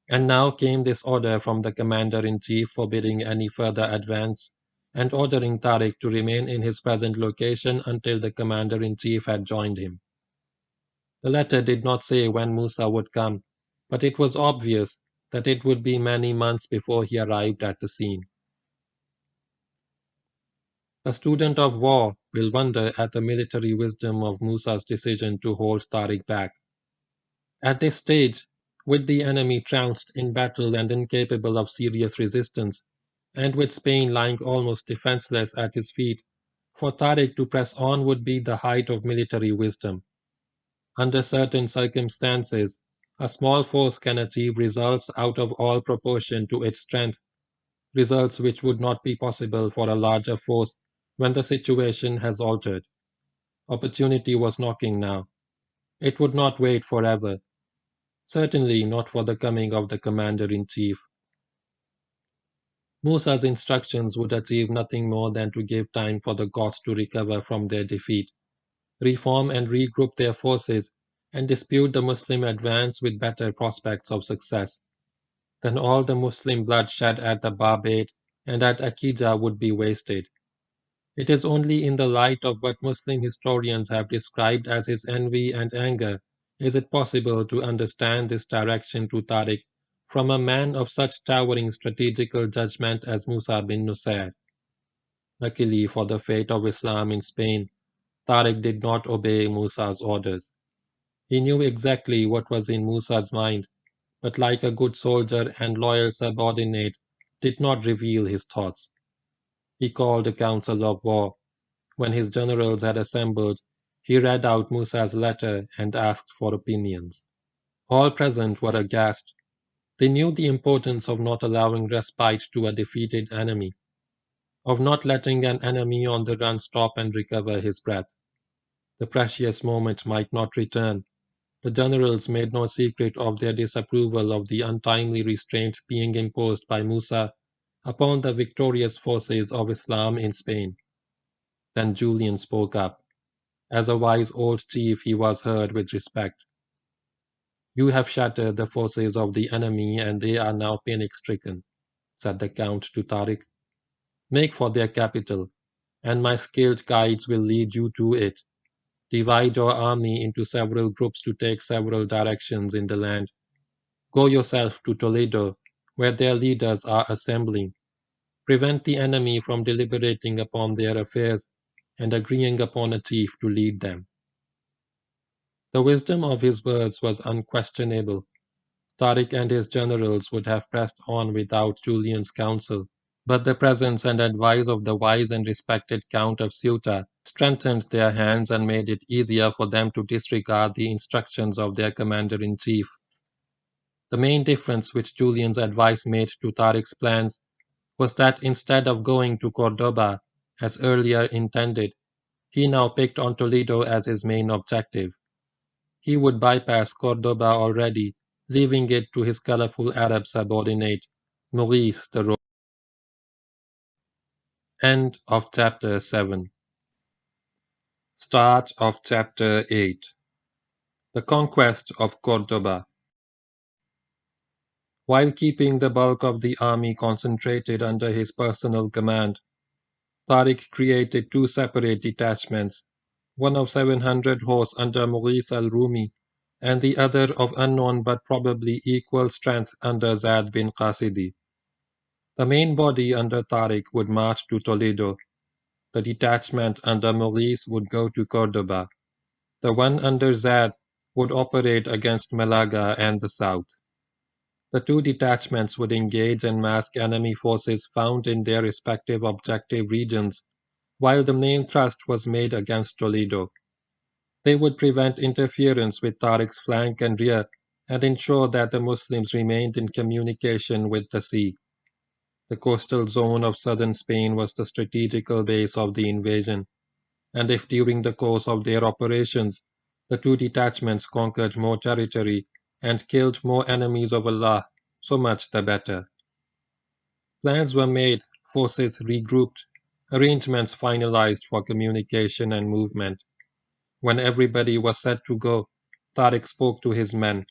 And now came this order from the commander-in-chief forbidding any further advance and ordering Tariq to remain in his present location until the commander-in-chief had joined him. The letter did not say when Musa would come, but it was obvious that it would be many months before he arrived at the scene. The student of war will wonder at the military wisdom of Musa's decision to hold Tariq back. At this stage, with the enemy trounced in battle and incapable of serious resistance, and with Spain lying almost defenseless at his feet, for Tariq to press on would be the height of military wisdom. Under certain circumstances, a small force can achieve results out of all proportion to its strength, results which would not be possible for a larger force when the situation has altered. Opportunity was knocking now. It would not wait forever. Certainly not for the coming of the commander-in-chief. Musa's instructions would achieve nothing more than to give time for the Goths to recover from their defeat, reform and regroup their forces, and dispute the Muslim advance with better prospects of success. Then all the Muslim blood shed at the Barbate and at Akija would be wasted. It is only in the light of what Muslim historians have described as his envy and anger is it possible to understand this direction to Tariq from a man of such towering strategical judgment as Musa bin Nusayr. Luckily for the fate of Islam in Spain, Tariq did not obey Musa's orders. He knew exactly what was in Musa's mind, but like a good soldier and loyal subordinate, did not reveal his thoughts. He called a council of war. When his generals had assembled, he read out Musa's letter and asked for opinions. All present were aghast. They knew the importance of not allowing respite to a defeated enemy, of not letting an enemy on the run stop and recover his breath. The precious moment might not return. The generals made no secret of their disapproval of the untimely restraint being imposed by Musa upon the victorious forces of Islam in Spain. Then Julian spoke up. As a wise old chief, he was heard with respect. You have shattered the forces of the enemy, and they are now panic-stricken, said the Count to Tariq. Make for their capital, and my skilled guides will lead you to it. Divide your army into several groups to take several directions in the land. Go yourself to Toledo, where their leaders are assembling. Prevent the enemy from deliberating upon their affairs and agreeing upon a chief to lead them. The wisdom of his words was unquestionable. Tariq and his generals would have pressed on without Julian's counsel, but the presence and advice of the wise and respected Count of Ceuta strengthened their hands and made it easier for them to disregard the instructions of their commander-in-chief. The main difference which Julian's advice made to Tariq's plans was that instead of going to Cordoba, as earlier intended, he now picked on Toledo as his main objective. He would bypass Cordoba already, leaving it to his colorful Arab subordinate, Maurice the Roman. End of chapter 7. Start of chapter 8. The conquest of Cordoba. While keeping the bulk of the army concentrated under his personal command, Tariq created two separate detachments, one of 700 horse under Maurice al-Rumi, and the other of unknown but probably equal strength under Zad bin Qasidi. The main body under Tariq would march to Toledo. The detachment under Maurice would go to Cordoba. The one under Zad would operate against Malaga and the south. The two detachments would engage and mask enemy forces found in their respective objective regions, while the main thrust was made against Toledo. They would prevent interference with Tariq's flank and rear and ensure that the Muslims remained in communication with the sea. The coastal zone of southern Spain was the strategical base of the invasion, and if during the course of their operations The two detachments conquered more territory and killed more enemies of Allah, so much the better. Plans were made, forces regrouped, arrangements finalized for communication and movement. When everybody was set to go, Tariq spoke to his men.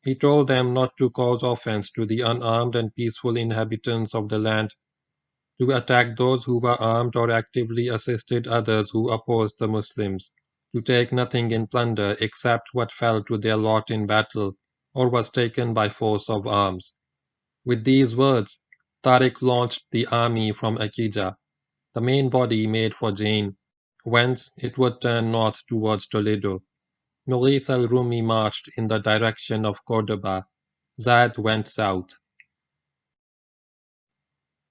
He told them not to cause offense to the unarmed and peaceful inhabitants of the land, to attack those who were armed or actively assisted others who opposed the Muslims, to take nothing in plunder except what fell to their lot in battle or was taken by force of arms. With these words, Tariq launched the army from Akija. The main body made for Jain, whence it would turn north towards Toledo. Mughis al-Rumi marched in the direction of Cordoba. Zad went south.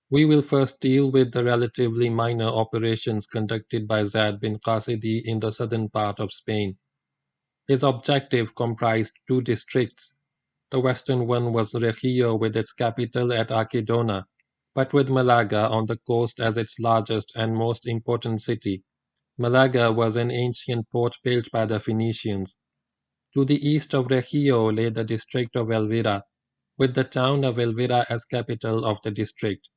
We will first deal with the relatively minor operations conducted by Zad bin Qasidi in the southern part of Spain. His objective comprised two districts. The western one was Regio with its capital at Archidona, but with Malaga on the coast as its largest and most important city. Malaga was an ancient port built by the Phoenicians. To the east of Regio lay the district of Elvira, with the town of Elvira as capital of the district.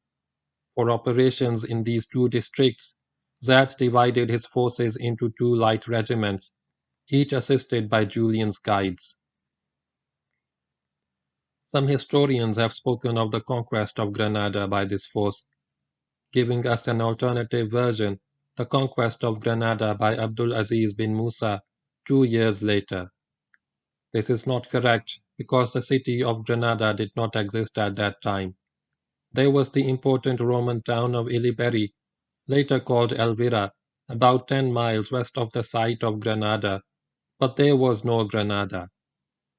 For operations in these two districts, Zad divided his forces into two light regiments, each assisted by Julian's guides. Some historians have spoken of the conquest of Granada by this force, giving us an alternative version, the conquest of Granada by Abdul Aziz bin Musa 2 years later. This is not correct because the city of Granada did not exist at that time. There was the important Roman town of Iliberi, later called Elvira, about 10 miles west of the site of Granada, but there was no Granada.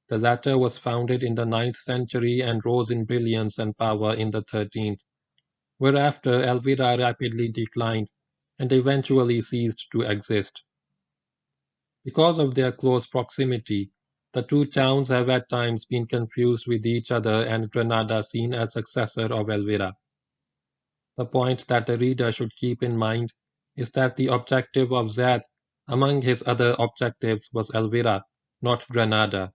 The latter was founded in the 9th century and rose in brilliance and power in the 13th, whereafter Elvira rapidly declined and eventually ceased to exist. Because of their close proximity, the two towns have at times been confused with each other and Granada seen as successor of Elvira. The point that the reader should keep in mind is that the objective of Zad, among his other objectives, was Elvira, not Granada.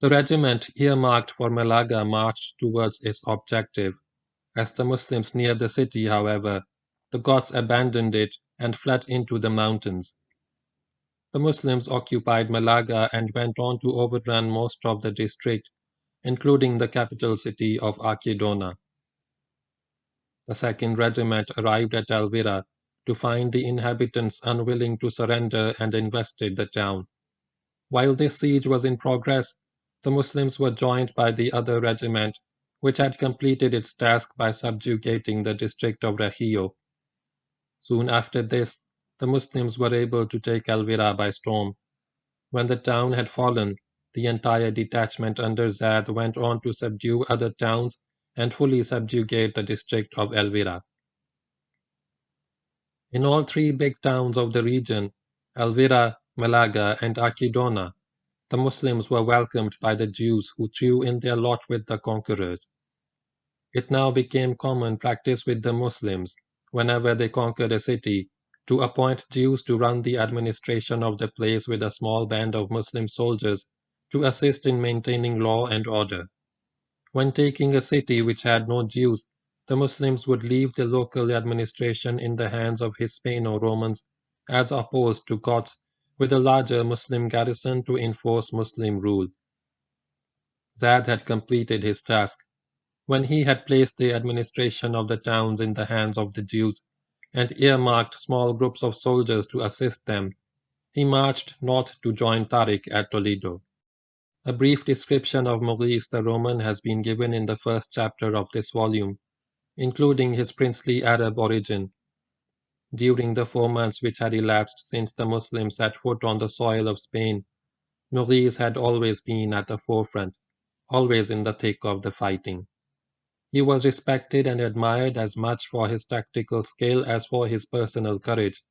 The regiment earmarked for Malaga marched towards its objective. As the Muslims neared the city, however, the Goths abandoned it and fled into the mountains. The Muslims occupied Malaga and went on to overrun most of the district, including the capital city of Archidona. The second regiment arrived at Elvira to find the inhabitants unwilling to surrender and invested the town. While this siege was in progress, the Muslims were joined by the other regiment, which had completed its task by subjugating the district of Regio. Soon after this, the Muslims were able to take Elvira by storm. When the town had fallen, the entire detachment under Zad went on to subdue other towns and fully subjugate the district of Elvira. In all three big towns of the region, Elvira, Malaga, and Archidona, the Muslims were welcomed by the Jews who threw in their lot with the conquerors. It now became common practice with the Muslims, whenever they conquered a city, to appoint Jews to run the administration of the place with a small band of Muslim soldiers to assist in maintaining law and order. When taking a city which had no Jews, the Muslims would leave the local administration in the hands of Hispano-Romans as opposed to Goths with a larger Muslim garrison to enforce Muslim rule. Zad had completed his task. When he had placed the administration of the towns in the hands of the Jews and earmarked small groups of soldiers to assist them, he marched north to join Tariq at Toledo. A brief description of Mughis the Roman has been given in the first chapter of this volume, including his princely Arab origin. During the 4 months which had elapsed since the Muslims set foot on the soil of Spain, Mughis had always been at the forefront, always in the thick of the fighting. He was respected and admired as much for his tactical skill as for his personal courage.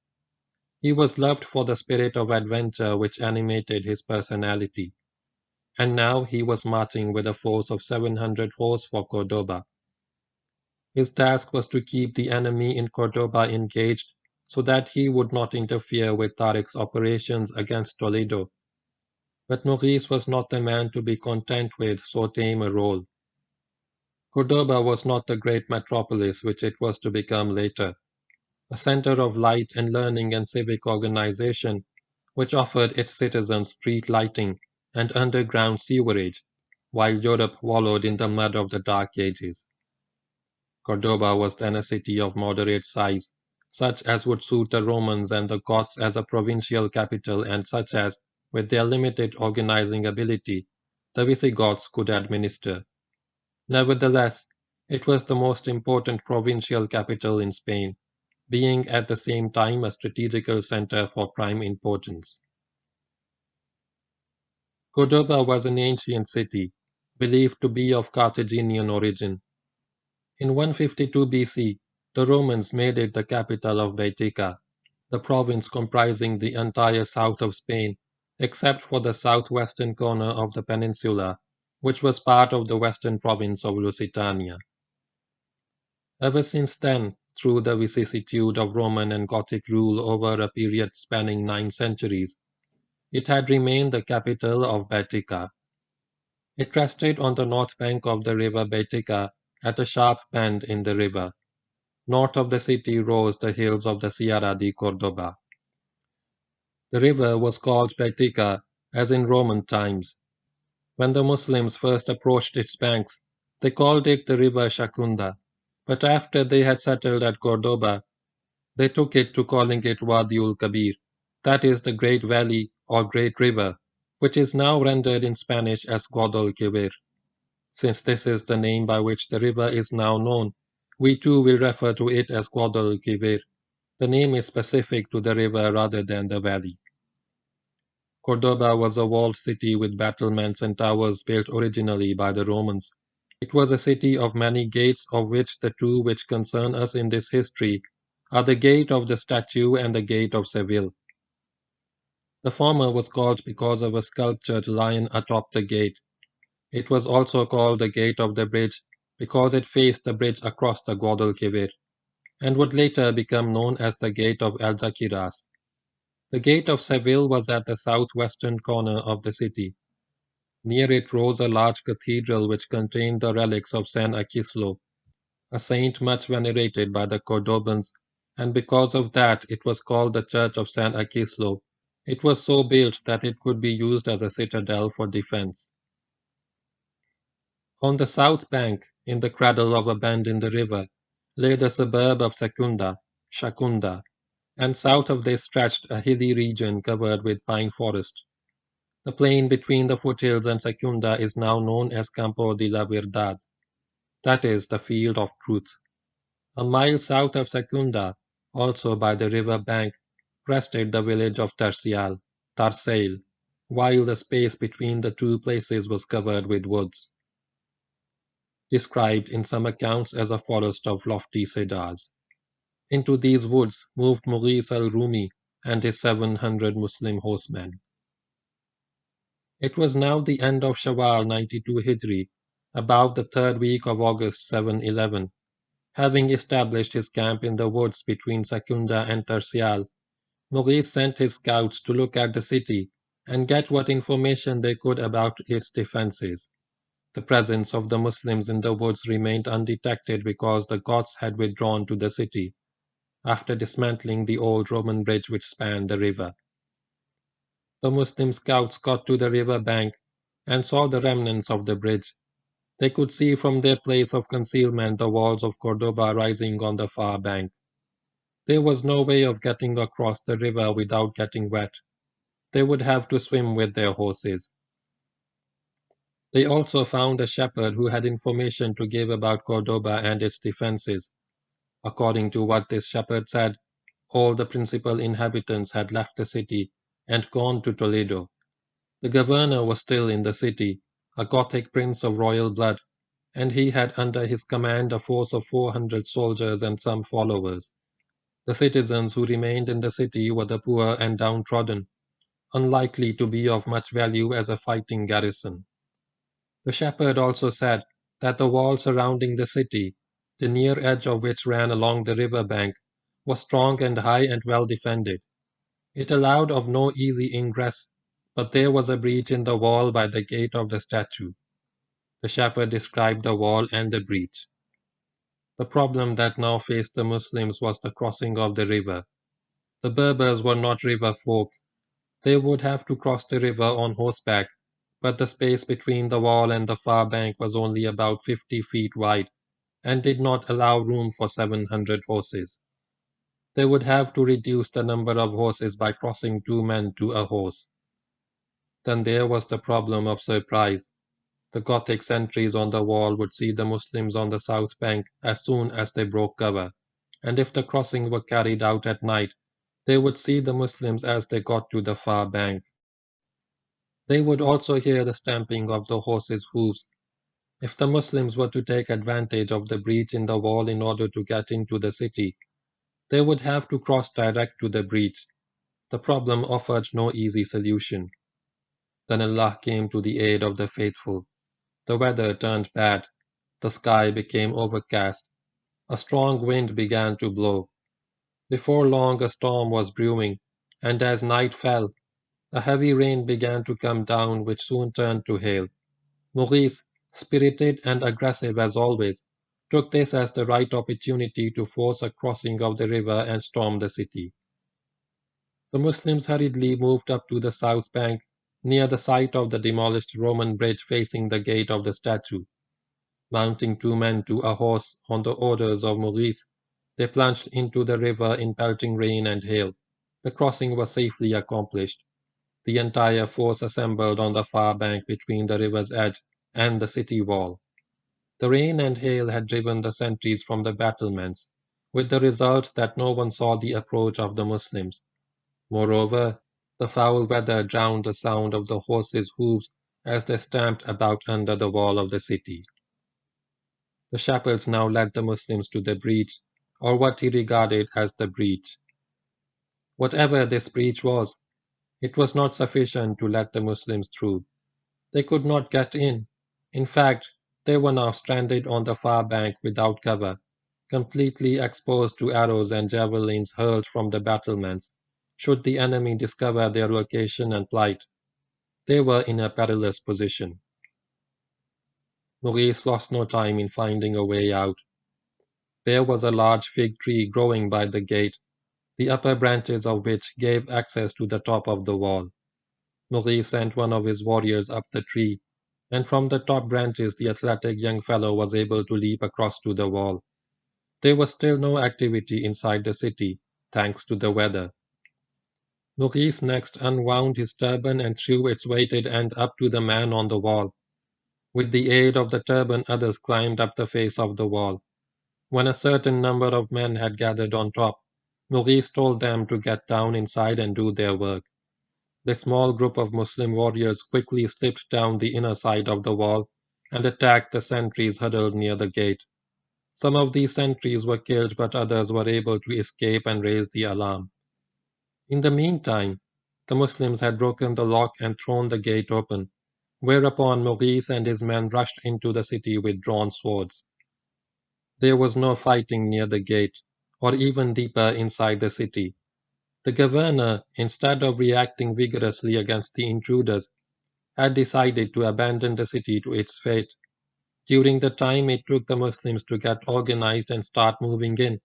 He was loved for the spirit of adventure which animated his personality. And now he was marching with a force of 700 horse for Cordoba. His task was to keep the enemy in Cordoba engaged so that he would not interfere with Tariq's operations against Toledo, But Maurice was not the man to be content with so tame a role. Cordoba was not the great metropolis which it was to become later, a center of light and learning and civic organization, which offered its citizens street lighting and underground sewerage, while Europe wallowed in the mud of the Dark Ages. Cordoba was then a city of moderate size, such as would suit the Romans and the Goths as a provincial capital and such as, with their limited organizing ability, the Visigoths could administer. Nevertheless, it was the most important provincial capital in Spain, being at the same time a strategical center for prime importance. Cordoba was an ancient city, believed to be of Carthaginian origin. In 152 BC, the Romans made it the capital of Baetica, the province comprising the entire south of Spain, except for the southwestern corner of the peninsula, which was part of the western province of Lusitania. Ever since then, through the vicissitude of Roman and Gothic rule over a period spanning 9 centuries, it had remained the capital of Baetica. It rested on the north bank of the river Baetica at a sharp bend in the river. North of the city rose the hills of the Sierra de Cordoba. The river was called Baetica as in Roman times. When the Muslims first approached its banks, they called it the river Shakunda, but after they had settled at Cordoba, they took it to calling it Wadiul Kabir, that is the Great Valley or Great River, which is now rendered in Spanish as Guadalquivir. Since this is the name by which the river is now known, we too will refer to it as Guadalquivir. The name is specific to the river rather than the valley. Cordoba was a walled city with battlements and towers built originally by the Romans. It was a city of many gates, of which the two which concern us in this history are the Gate of the Statue and the Gate of Seville. The former was called because of a sculptured lion atop the gate. It was also called the Gate of the Bridge because it faced the bridge across the Guadalquivir, and would later become known as the Gate of Algeciras. The Gate of Seville was at the southwestern corner of the city. Near it rose a large cathedral which contained the relics of San Aquislo, a saint much venerated by the Cordobans, and because of that it was called the Church of San Aquislo. It was so built that it could be used as a citadel for defense. On the south bank, in the cradle of a bend in the river, lay the suburb of Shakunda, and south of this stretched a hilly region covered with pine forest. The plain between the foothills and Secunda is now known as Campo de la Verdad, that is, the field of truth. A mile south of Secunda, also by the river bank, rested the village of Tarsail, while the space between the two places was covered with woods, described in some accounts as a forest of lofty cedars. Into these woods moved Maurice al-Rumi and his 700 Muslim horsemen. It was now the end of Shawwal 92 Hijri, about the third week of August 711. Having established his camp in the woods between Secunda and Tercial, Maurice sent his scouts to look at the city and get what information they could about its defenses. The presence of the Muslims in the woods remained undetected because the Goths had withdrawn to the city, after dismantling the old Roman bridge which spanned the river. The Muslim scouts got to the river bank and saw the remnants of the bridge. They could see from their place of concealment the walls of Cordoba rising on the far bank. There was no way of getting across the river without getting wet. They would have to swim with their horses. They also found a shepherd who had information to give about Cordoba and its defenses. According to what this shepherd said, all the principal inhabitants had left the city and gone to Toledo. The governor was still in the city, a Gothic prince of royal blood, and he had under his command a force of 400 soldiers and some followers. The citizens who remained in the city were the poor and downtrodden, unlikely to be of much value as a fighting garrison. The shepherd also said that the wall surrounding the city, the near edge of which ran along the river bank, was strong and high and well defended. It allowed of no easy ingress, but there was a breach in the wall by the gate of the statue. The shepherd described the wall and the breach. The problem that now faced the Muslims was the crossing of the river. The Berbers were not river folk. They would have to cross the river on horseback, but the space between the wall and the far bank was only about 50 feet wide and did not allow room for 700 horses. They would have to reduce the number of horses by crossing 2 men to a horse. Then there was the problem of surprise. The Gothic sentries on the wall would see the Muslims on the south bank as soon as they broke cover, and if the crossing were carried out at night, they would see the Muslims as they got to the far bank. They would also hear the stamping of the horses' hoofs. If the Muslims were to take advantage of the breach in the wall in order to get into the city, they would have to cross direct to the breach. The problem offered no easy solution. Then Allah came to the aid of the faithful. The weather turned bad. The sky became overcast. A strong wind began to blow. Before long a storm was brewing, and as night fell, a heavy rain began to come down which soon turned to hail. Maurice, spirited and aggressive as always, took this as the right opportunity to force a crossing of the river and storm the city. The Muslims hurriedly moved up to the south bank, near the site of the demolished Roman bridge facing the gate of the statue. Mounting 2 men to a horse on the orders of Maurice, they plunged into the river in pelting rain and hail. The crossing was safely accomplished. The entire force assembled on the far bank between the river's edge and the city wall. The rain and hail had driven the sentries from the battlements, with the result that no one saw the approach of the Muslims. Moreover, the foul weather drowned the sound of the horses' hoofs as they stamped about under the wall of the city. The shepherds now led the Muslims to the breach, or what he regarded as the breach. Whatever this breach was, it was not sufficient to let the Muslims through. They could not get in. In fact, they were now stranded on the far bank without cover, completely exposed to arrows and javelins hurled from the battlements, should the enemy discover their location and plight. They were in a perilous position. Maurice lost no time in finding a way out. There was a large fig tree growing by the gate, the upper branches of which gave access to the top of the wall. Maurice sent one of his warriors up the tree, and from the top branches the athletic young fellow was able to leap across to the wall. There was still no activity inside the city, thanks to the weather. Maurice next unwound his turban and threw its weighted end up to the man on the wall. With the aid of the turban, others climbed up the face of the wall. When a certain number of men had gathered on top, Maurice told them to get down inside and do their work. The small group of Muslim warriors quickly slipped down the inner side of the wall and attacked the sentries huddled near the gate. Some of these sentries were killed, but others were able to escape and raise the alarm. In the meantime, the Muslims had broken the lock and thrown the gate open, whereupon Maurice and his men rushed into the city with drawn swords. There was no fighting near the gate, or even deeper inside the city. The governor, instead of reacting vigorously against the intruders, had decided to abandon the city to its fate. During the time it took the Muslims to get organized and start moving in,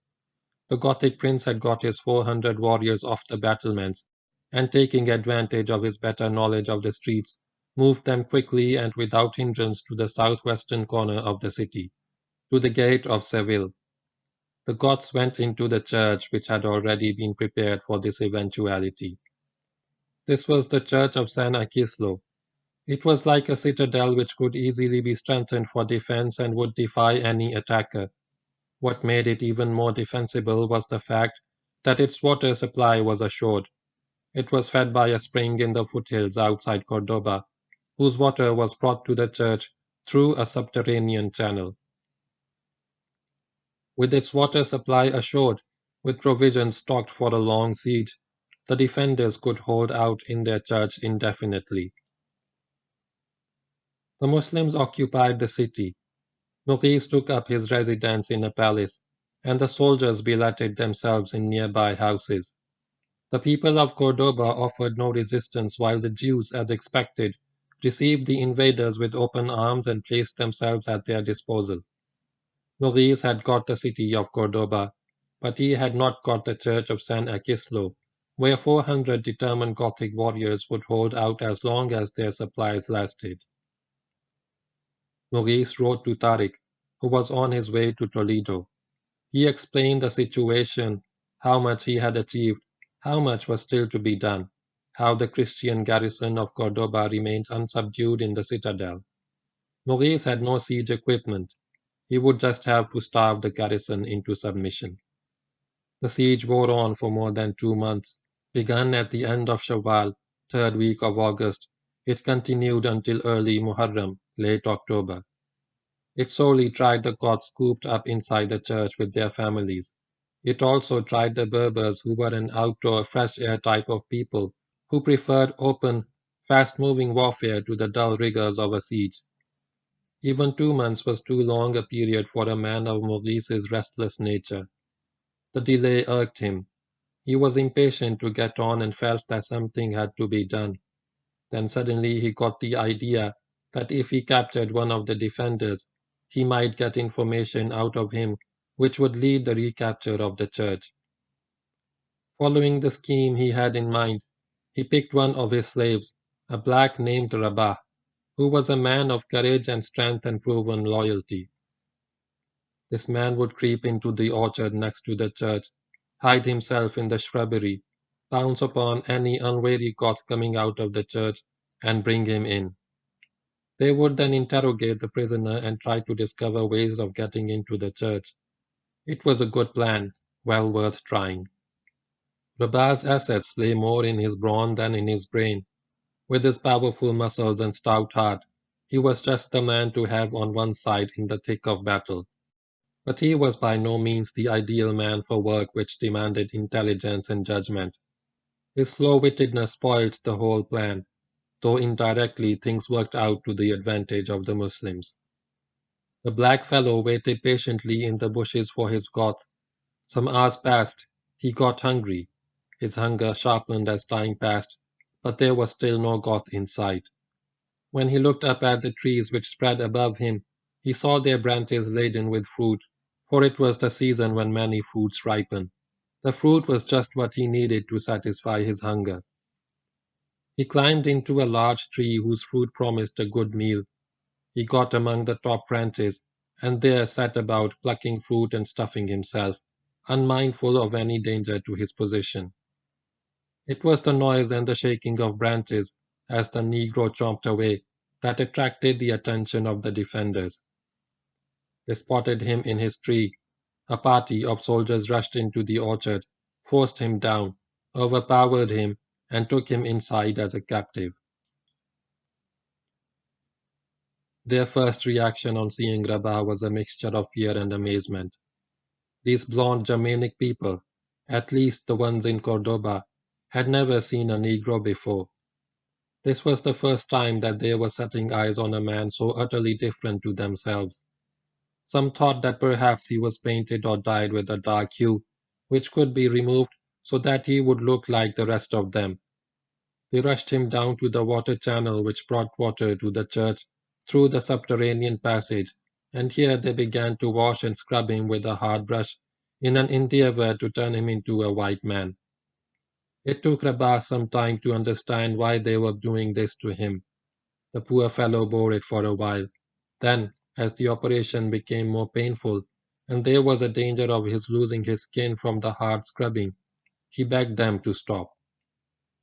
the Gothic prince had got his 400 warriors off the battlements, and taking advantage of his better knowledge of the streets, moved them quickly and without hindrance to the southwestern corner of the city, to the gate of Seville. The Goths went into the church which had already been prepared for this eventuality. This was the church of San Akislo. It was like a citadel which could easily be strengthened for defense and would defy any attacker. What made it even more defensible was the fact that its water supply was assured. It was fed by a spring in the foothills outside Cordoba, whose water was brought to the church through a subterranean channel. With its water supply assured, with provisions stocked for a long siege, the defenders could hold out in their church indefinitely. The Muslims occupied the city. Maurice took up his residence in a palace, and the soldiers billeted themselves in nearby houses. The people of Cordoba offered no resistance while the Jews, as expected, received the invaders with open arms and placed themselves at their disposal. Maurice had got the city of Cordoba, but he had not got the church of San Aquislo, where 400 determined Gothic warriors would hold out as long as their supplies lasted. Maurice wrote to Tariq, who was on his way to Toledo. He explained the situation, how much he had achieved, how much was still to be done, how the Christian garrison of Cordoba remained unsubdued in the citadel. Maurice had no siege equipment. He would just have to starve the garrison into submission. The siege wore on for more than 2 months. Begun at the end of Shawwal, third week of August, it continued until early Muharram, late October. It sorely tried the Goths cooped up inside the church with their families. It also tried the Berbers, who were an outdoor, fresh-air type of people who preferred open, fast-moving warfare to the dull rigors of a siege. Even 2 months was too long a period for a man of Maurice's restless nature. The delay irked him. He was impatient to get on and felt that something had to be done. Then suddenly he got the idea that if he captured one of the defenders, he might get information out of him which would lead the recapture of the church. Following the scheme he had in mind, he picked one of his slaves, a black named Rabah, who was a man of courage and strength and proven loyalty. This man would creep into the orchard next to the church, hide himself in the shrubbery, pounce upon any unwary Goth coming out of the church, and bring him in. They would then interrogate the prisoner and try to discover ways of getting into the church. It was a good plan, well worth trying. Rabah's assets lay more in his brawn than in his brain. With his powerful muscles and stout heart, he was just the man to have on one side in the thick of battle. But he was by no means the ideal man for work which demanded intelligence and judgment. His slow-wittedness spoiled the whole plan, though indirectly things worked out to the advantage of the Muslims. The black fellow waited patiently in the bushes for his Goth. Some hours passed. He got hungry. His hunger sharpened as time passed, but there was still no Goth in sight. When he looked up at the trees which spread above him, he saw their branches laden with fruit, for it was the season when many fruits ripen. The fruit was just what he needed to satisfy his hunger. He climbed into a large tree whose fruit promised a good meal. He got among the top branches, and there sat about plucking fruit and stuffing himself, unmindful of any danger to his position. It was the noise and the shaking of branches, as the Negro chomped away, that attracted the attention of the defenders. They spotted him in his tree. A party of soldiers rushed into the orchard, forced him down, overpowered him, and took him inside as a captive. Their first reaction on seeing Rabah was a mixture of fear and amazement. These blond Germanic people, at least the ones in Cordoba, had never seen a Negro before. This was the first time that they were setting eyes on a man so utterly different to themselves. Some thought that perhaps he was painted or dyed with a dark hue, which could be removed so that he would look like the rest of them. They rushed him down to the water channel which brought water to the church through the subterranean passage, and here they began to wash and scrub him with a hard brush in an endeavor to turn him into a white man. It took Rabah some time to understand why they were doing this to him. The poor fellow bore it for a while. Then, as the operation became more painful, and there was a danger of his losing his skin from the hard scrubbing, he begged them to stop.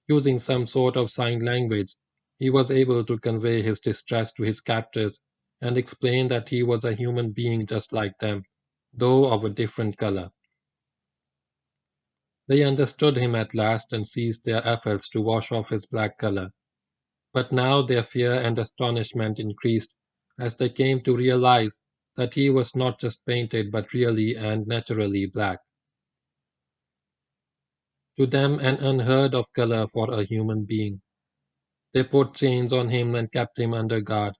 Using some sort of sign language, he was able to convey his distress to his captors and explain that he was a human being just like them, though of a different color. They understood him at last and ceased their efforts to wash off his black color. But now their fear and astonishment increased as they came to realize that he was not just painted but really and naturally black. To them an unheard of color for a human being. They put chains on him and kept him under guard,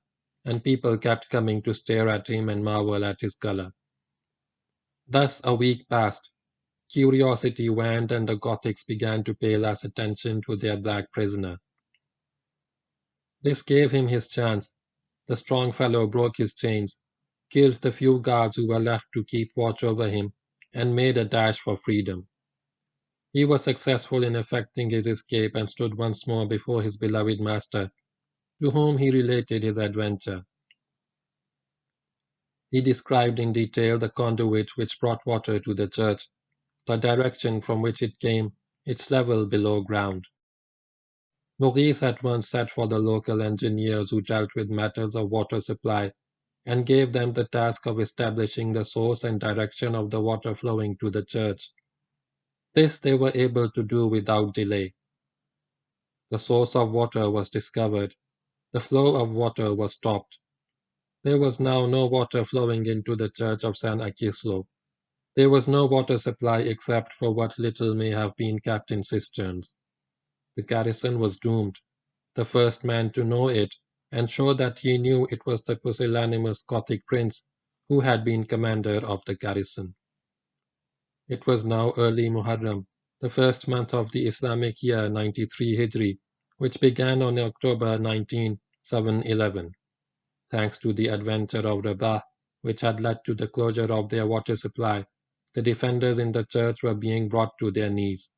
and people kept coming to stare at him and marvel at his color. Thus a week passed. Curiosity waned and the Gothics began to pay less attention to their black prisoner. This gave him his chance. The strong fellow broke his chains, killed the few guards who were left to keep watch over him, and made a dash for freedom. He was successful in effecting his escape and stood once more before his beloved master, to whom he related his adventure. He described in detail the conduit which brought water to the church, the direction from which it came, its level below ground. Maurice at once sent for the local engineers who dealt with matters of water supply and gave them the task of establishing the source and direction of the water flowing to the church. This they were able to do without delay. The source of water was discovered. The flow of water was stopped. There was now no water flowing into the church of San Aquislo. There was no water supply except for what little may have been kept in cisterns. The garrison was doomed. The first man to know it, and show that he knew it, was the pusillanimous Gothic prince who had been commander of the garrison. It was now early Muharram, the first month of the Islamic year 93 Hijri, which began on October 19, 711. Thanks to the adventure of Rabah, which had led to the closure of their water supply, the defenders in the church were being brought to their knees.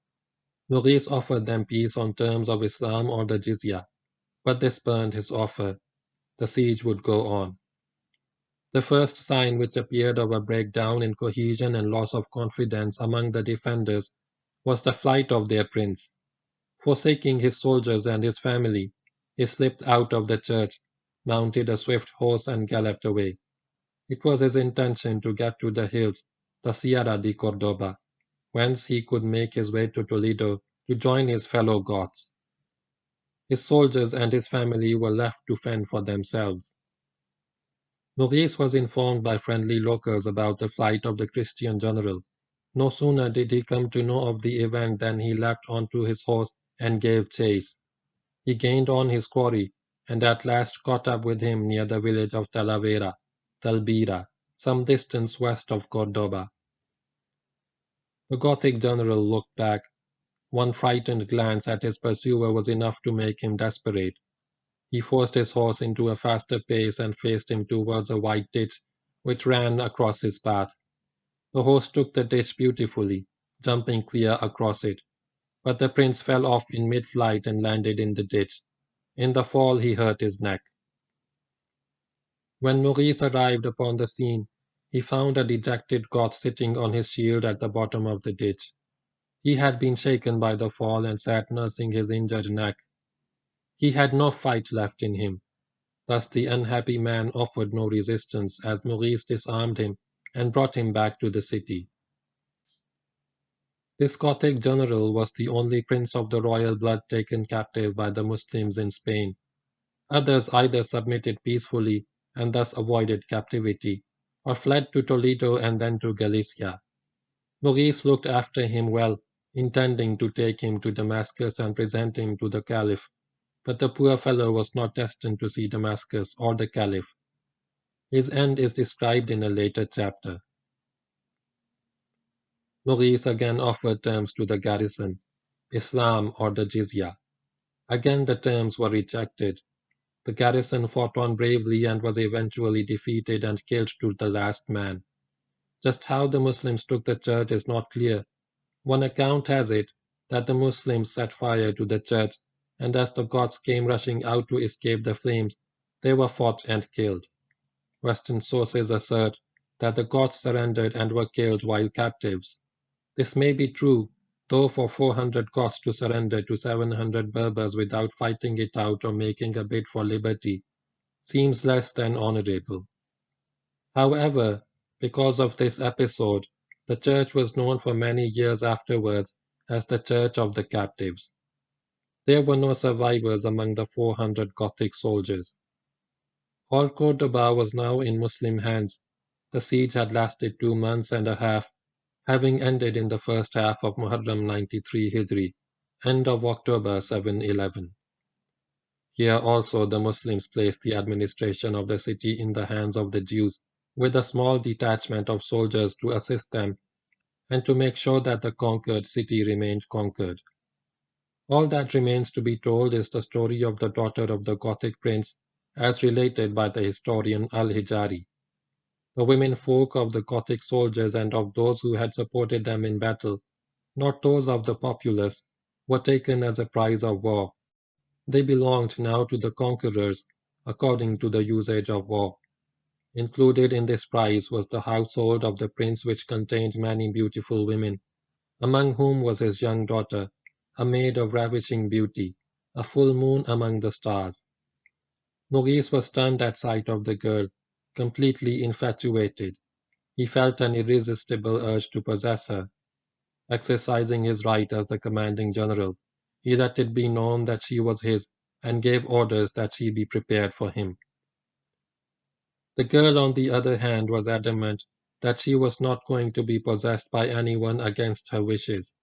Maurice offered them peace on terms of Islam or the jizya, but they spurned his offer. The siege would go on. The first sign which appeared of a breakdown in cohesion and loss of confidence among the defenders was the flight of their prince. Forsaking his soldiers and his family, he slipped out of the church, mounted a swift horse, and galloped away. It was his intention to get to the hills, the Sierra de Cordoba, whence he could make his way to Toledo to join his fellow Goths. His soldiers and his family were left to fend for themselves. Maurice was informed by friendly locals about the flight of the Christian general. No sooner did he come to know of the event than he leapt onto his horse and gave chase. He gained on his quarry, and at last caught up with him near the village of Talbira, some distance west of Cordoba. The Gothic general looked back. One frightened glance at his pursuer was enough to make him desperate. He forced his horse into a faster pace and faced him towards a wide ditch which ran across his path. The horse took the ditch beautifully, jumping clear across it, but the prince fell off in mid-flight and landed in the ditch. In the fall he hurt his neck. When Maurice arrived upon the scene, he found a dejected Goth sitting on his shield at the bottom of the ditch. He had been shaken by the fall and sat nursing his injured neck. He had no fight left in him. Thus the unhappy man offered no resistance as Maurice disarmed him and brought him back to the city. This Gothic general was the only prince of the royal blood taken captive by the Muslims in Spain. Others either submitted peacefully and thus avoided captivity, or fled to Toledo and then to Galicia. Maurice looked after him well, intending to take him to Damascus and present him to the Caliph. But the poor fellow was not destined to see Damascus or the Caliph. His end is described in a later chapter. Maurice again offered terms to the garrison, Islam or the jizya. Again the terms were rejected. The garrison fought on bravely and was eventually defeated and killed to the last man. Just how the Muslims took the church is not clear. One account has it that the Muslims set fire to the church, and as the Goths came rushing out to escape the flames, they were fought and killed. Western sources assert that the Goths surrendered and were killed while captives. This may be true, though for 400 Goths to surrender to 700 Berbers without fighting it out or making a bid for liberty seems less than honorable. However, because of this episode, the church was known for many years afterwards as the Church of the Captives. There were no survivors among the 400 Gothic soldiers. All Cordoba was now in Muslim hands. The siege had lasted 2 months and a half, having ended in the first half of Muharram 93 Hijri, end of October 711. Here also the Muslims placed the administration of the city in the hands of the Jews, with a small detachment of soldiers to assist them, and to make sure that the conquered city remained conquered. All that remains to be told is the story of the daughter of the Gothic prince as related by the historian Al-Hijari. The women folk of the Gothic soldiers and of those who had supported them in battle, not those of the populace, were taken as a prize of war. They belonged now to the conquerors, according to the usage of war. Included in this prize was the household of the prince, which contained many beautiful women, among whom was his young daughter, a maid of ravishing beauty, a full moon among the stars. Maurice was stunned at sight of the girl, completely infatuated. He felt an irresistible urge to possess her. Exercising his right as the commanding general, he let it be known that she was his and gave orders that she be prepared for him. The girl, on the other hand, was adamant that she was not going to be possessed by anyone against her wishes,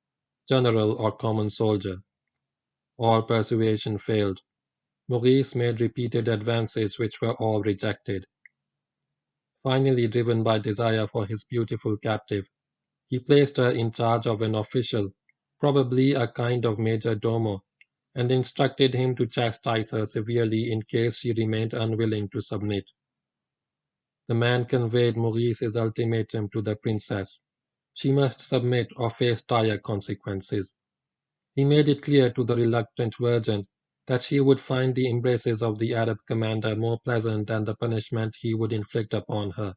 general or common soldier. All persuasion failed. Maurice made repeated advances which were all rejected. Finally, driven by desire for his beautiful captive, he placed her in charge of an official, probably a kind of major domo, and instructed him to chastise her severely in case she remained unwilling to submit. The man conveyed Maurice's ultimatum to the princess. She must submit or face dire consequences. He made it clear to the reluctant virgin that she would find the embraces of the Arab commander more pleasant than the punishment he would inflict upon her.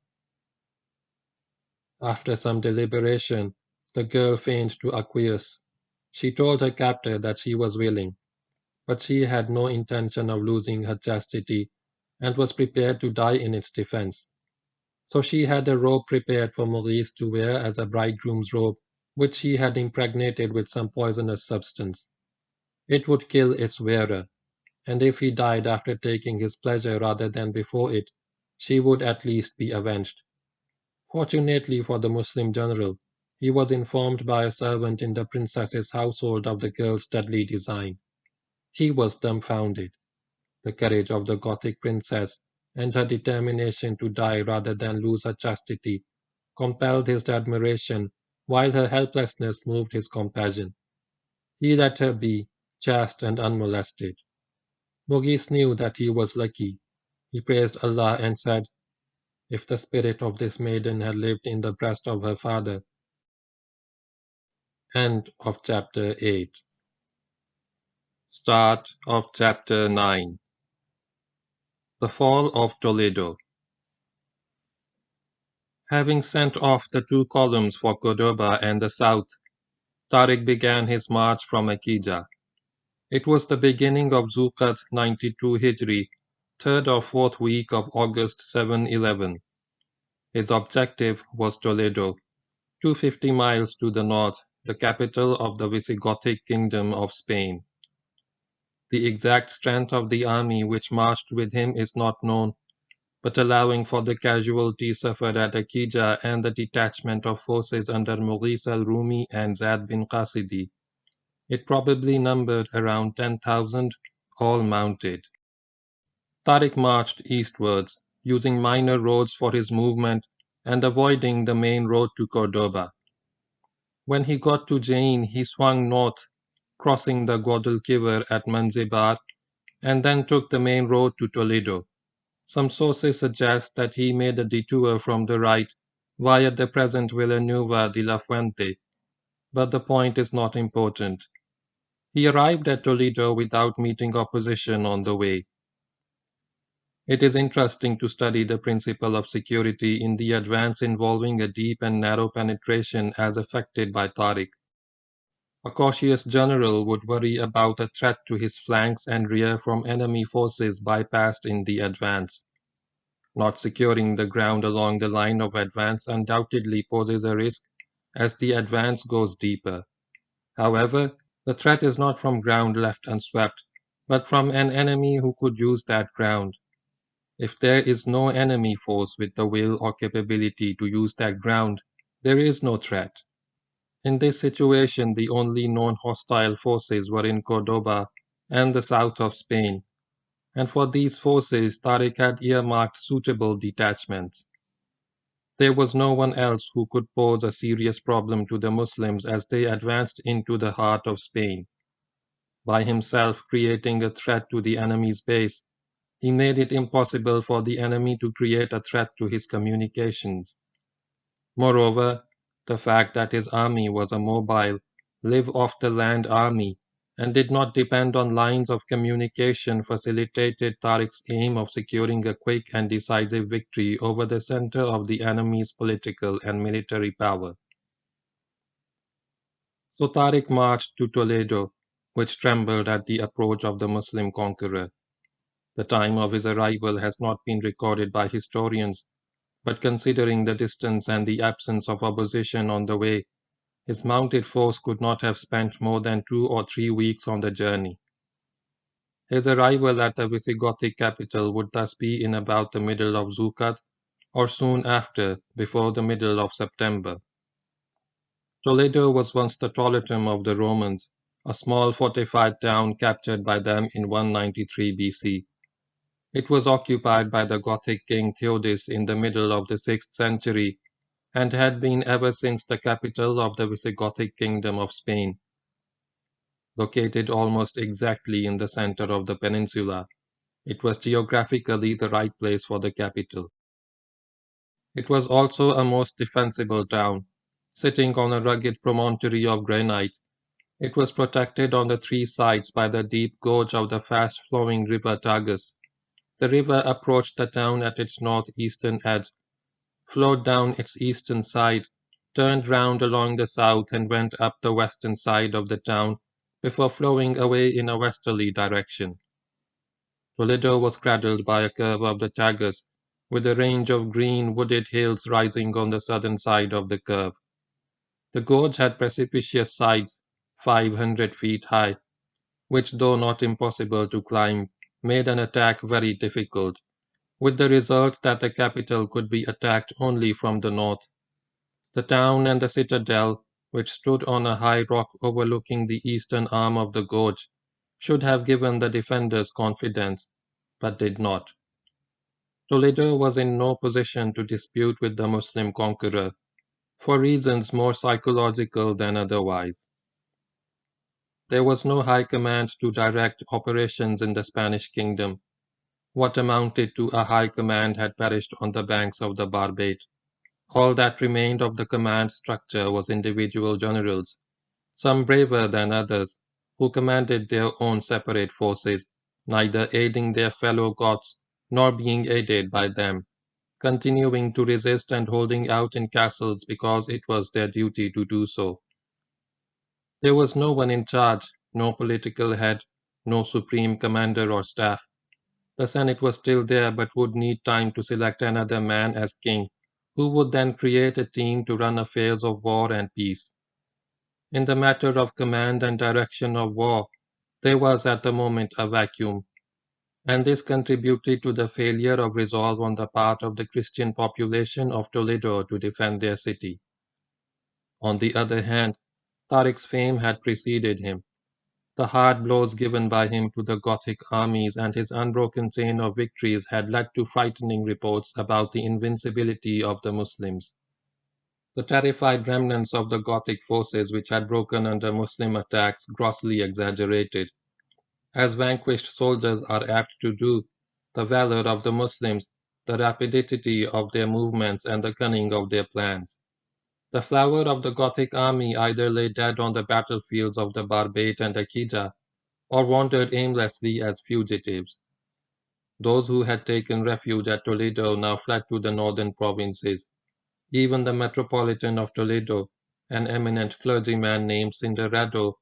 After some deliberation, the girl feigned to acquiesce. She told her captor that she was willing, but she had no intention of losing her chastity and was prepared to die in its defense. So she had a robe prepared for Maurice to wear as a bridegroom's robe, which she had impregnated with some poisonous substance. It would kill its wearer, and if he died after taking his pleasure rather than before it, she would at least be avenged. Fortunately for the Muslim general, he was informed by a servant in the princess's household of the girl's deadly design. He was dumbfounded. The courage of the Gothic princess and her determination to die rather than lose her chastity compelled his admiration, while her helplessness moved his compassion. He let her be, chaste and unmolested. Maurice knew that he was lucky. He praised Allah and said, "If the spirit of this maiden had lived in the breast of her father." End of chapter 8. Start of chapter 9. The fall of Toledo. Having sent off the 2 columns for Cordoba and the south, Tariq began his march from Akija. It was the beginning of Zulqa'd 92 Hijri, 3rd or 4th week of August 711. His objective was Toledo, 250 miles to the north, the capital of the Visigothic kingdom of Spain. The exact strength of the army which marched with him is not known, but allowing for the casualties suffered at Akija and the detachment of forces under Maurice al-Rumi and Zad bin Qasidi, it probably numbered around 10,000, all mounted. Tariq marched eastwards, using minor roads for his movement and avoiding the main road to Cordoba. When he got to Jain, he swung north, crossing the Guadalquivir at Manzibar, and then took the main road to Toledo. Some sources suggest that he made a detour from the right via the present Villanueva de la Fuente, but the point is not important. He arrived at Toledo without meeting opposition on the way. It is interesting to study the principle of security in the advance involving a deep and narrow penetration as effected by Tariq. A cautious general would worry about a threat to his flanks and rear from enemy forces bypassed in the advance. Not securing the ground along the line of advance undoubtedly poses a risk as the advance goes deeper. However, the threat is not from ground left unswept, but from an enemy who could use that ground. If there is no enemy force with the will or capability to use that ground, there is no threat. In this situation, the only known hostile forces were in Cordoba and the south of Spain, and for these forces Tariq had earmarked suitable detachments. There was no one else who could pose a serious problem to the Muslims as they advanced into the heart of Spain. By himself creating a threat to the enemy's base, he made it impossible for the enemy to create a threat to his communications. Moreover, the fact that his army was a mobile, live-off-the-land army and did not depend on lines of communication facilitated Tariq's aim of securing a quick and decisive victory over the center of the enemy's political and military power. So Tariq marched to Toledo, which trembled at the approach of the Muslim conqueror. The time of his arrival has not been recorded by historians, but considering the distance and the absence of opposition on the way, his mounted force could not have spent more than 2 or 3 weeks on the journey. His arrival at the Visigothic capital would thus be in about the middle of Zukat, or soon after, before the middle of September. Toledo was once the Toletum of the Romans, a small fortified town captured by them in 193 BC. It was occupied by the Gothic king Theodis in the middle of the 6th century, and had been ever since the capital of the Visigothic kingdom of Spain. Located almost exactly in the center of the peninsula, it was geographically the right place for the capital. It was also a most defensible town. Sitting on a rugged promontory of granite, it was protected on the 3 sides by the deep gorge of the fast-flowing river Tagus. The river approached the town at its northeastern edge, flowed down its eastern side, turned round along the south and went up the western side of the town before flowing away in a westerly direction. Toledo was cradled by a curve of the Tagus, with a range of green wooded hills rising on the southern side of the curve. The gorge had precipitous sides, 500 feet high, which, though not impossible to climb, made an attack very difficult, with the result that the capital could be attacked only from the north. The town and the citadel, which stood on a high rock overlooking the eastern arm of the gorge, should have given the defenders confidence, but did not. Toledo was in no position to dispute with the Muslim conqueror, for reasons more psychological than otherwise. There was no high command to direct operations in the Spanish kingdom. What amounted to a high command had perished on the banks of the Barbate. All that remained of the command structure was individual generals, some braver than others, who commanded their own separate forces, neither aiding their fellow Goths nor being aided by them, continuing to resist and holding out in castles because it was their duty to do so. There was no one in charge, no political head, no supreme commander or staff. The Senate was still there but would need time to select another man as king, who would then create a team to run affairs of war and peace. In the matter of command and direction of war, there was at the moment a vacuum, and this contributed to the failure of resolve on the part of the Christian population of Toledo to defend their city. On the other hand, Tariq's fame had preceded him. The hard blows given by him to the Gothic armies and his unbroken chain of victories had led to frightening reports about the invincibility of the Muslims. The terrified remnants of the Gothic forces which had broken under Muslim attacks grossly exaggerated. As vanquished soldiers are apt to do, the valor of the Muslims, the rapidity of their movements and the cunning of their plans. The flower of the Gothic army either lay dead on the battlefields of the Barbate and Akija, or wandered aimlessly as fugitives. Those who had taken refuge at Toledo now fled to the northern provinces. Even the metropolitan of Toledo, an eminent clergyman named Cinderado,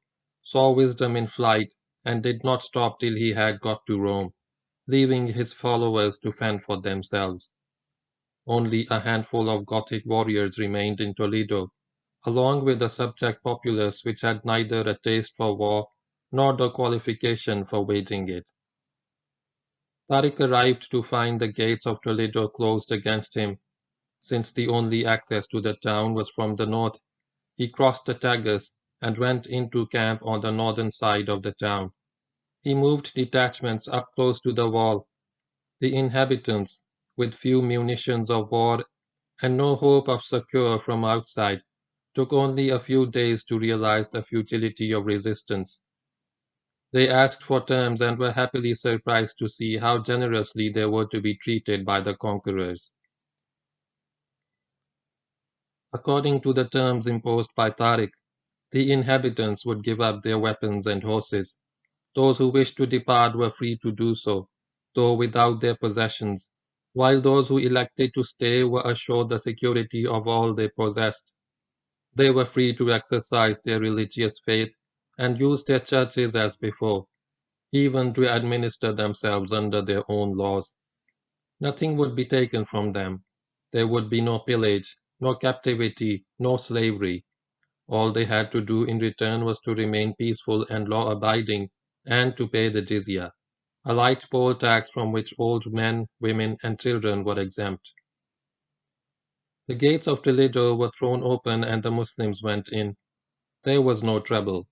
saw wisdom in flight and did not stop till he had got to Rome, leaving his followers to fend for themselves. Only a handful of Gothic warriors remained in Toledo, along with the subject populace which had neither a taste for war nor the qualification for waging it. Tariq arrived to find the gates of Toledo closed against him. Since the only access to the town was from the north, he crossed the Tagus and went into camp on the northern side of the town. He moved detachments up close to the wall. The inhabitants, with few munitions of war and no hope of succor from outside, took only a few days to realize the futility of resistance. They asked for terms and were happily surprised to see how generously they were to be treated by the conquerors. According to the terms imposed by Tariq, the inhabitants would give up their weapons and horses. Those who wished to depart were free to do so, though without their possessions, while those who elected to stay were assured the security of all they possessed. They were free to exercise their religious faith and use their churches as before, even to administer themselves under their own laws. Nothing would be taken from them. There would be no pillage, no captivity, no slavery. All they had to do in return was to remain peaceful and law-abiding and to pay the jizya, a light poll tax from which old men, women, and children were exempt. The gates of Toledo were thrown open and the Muslims went in. There was no trouble.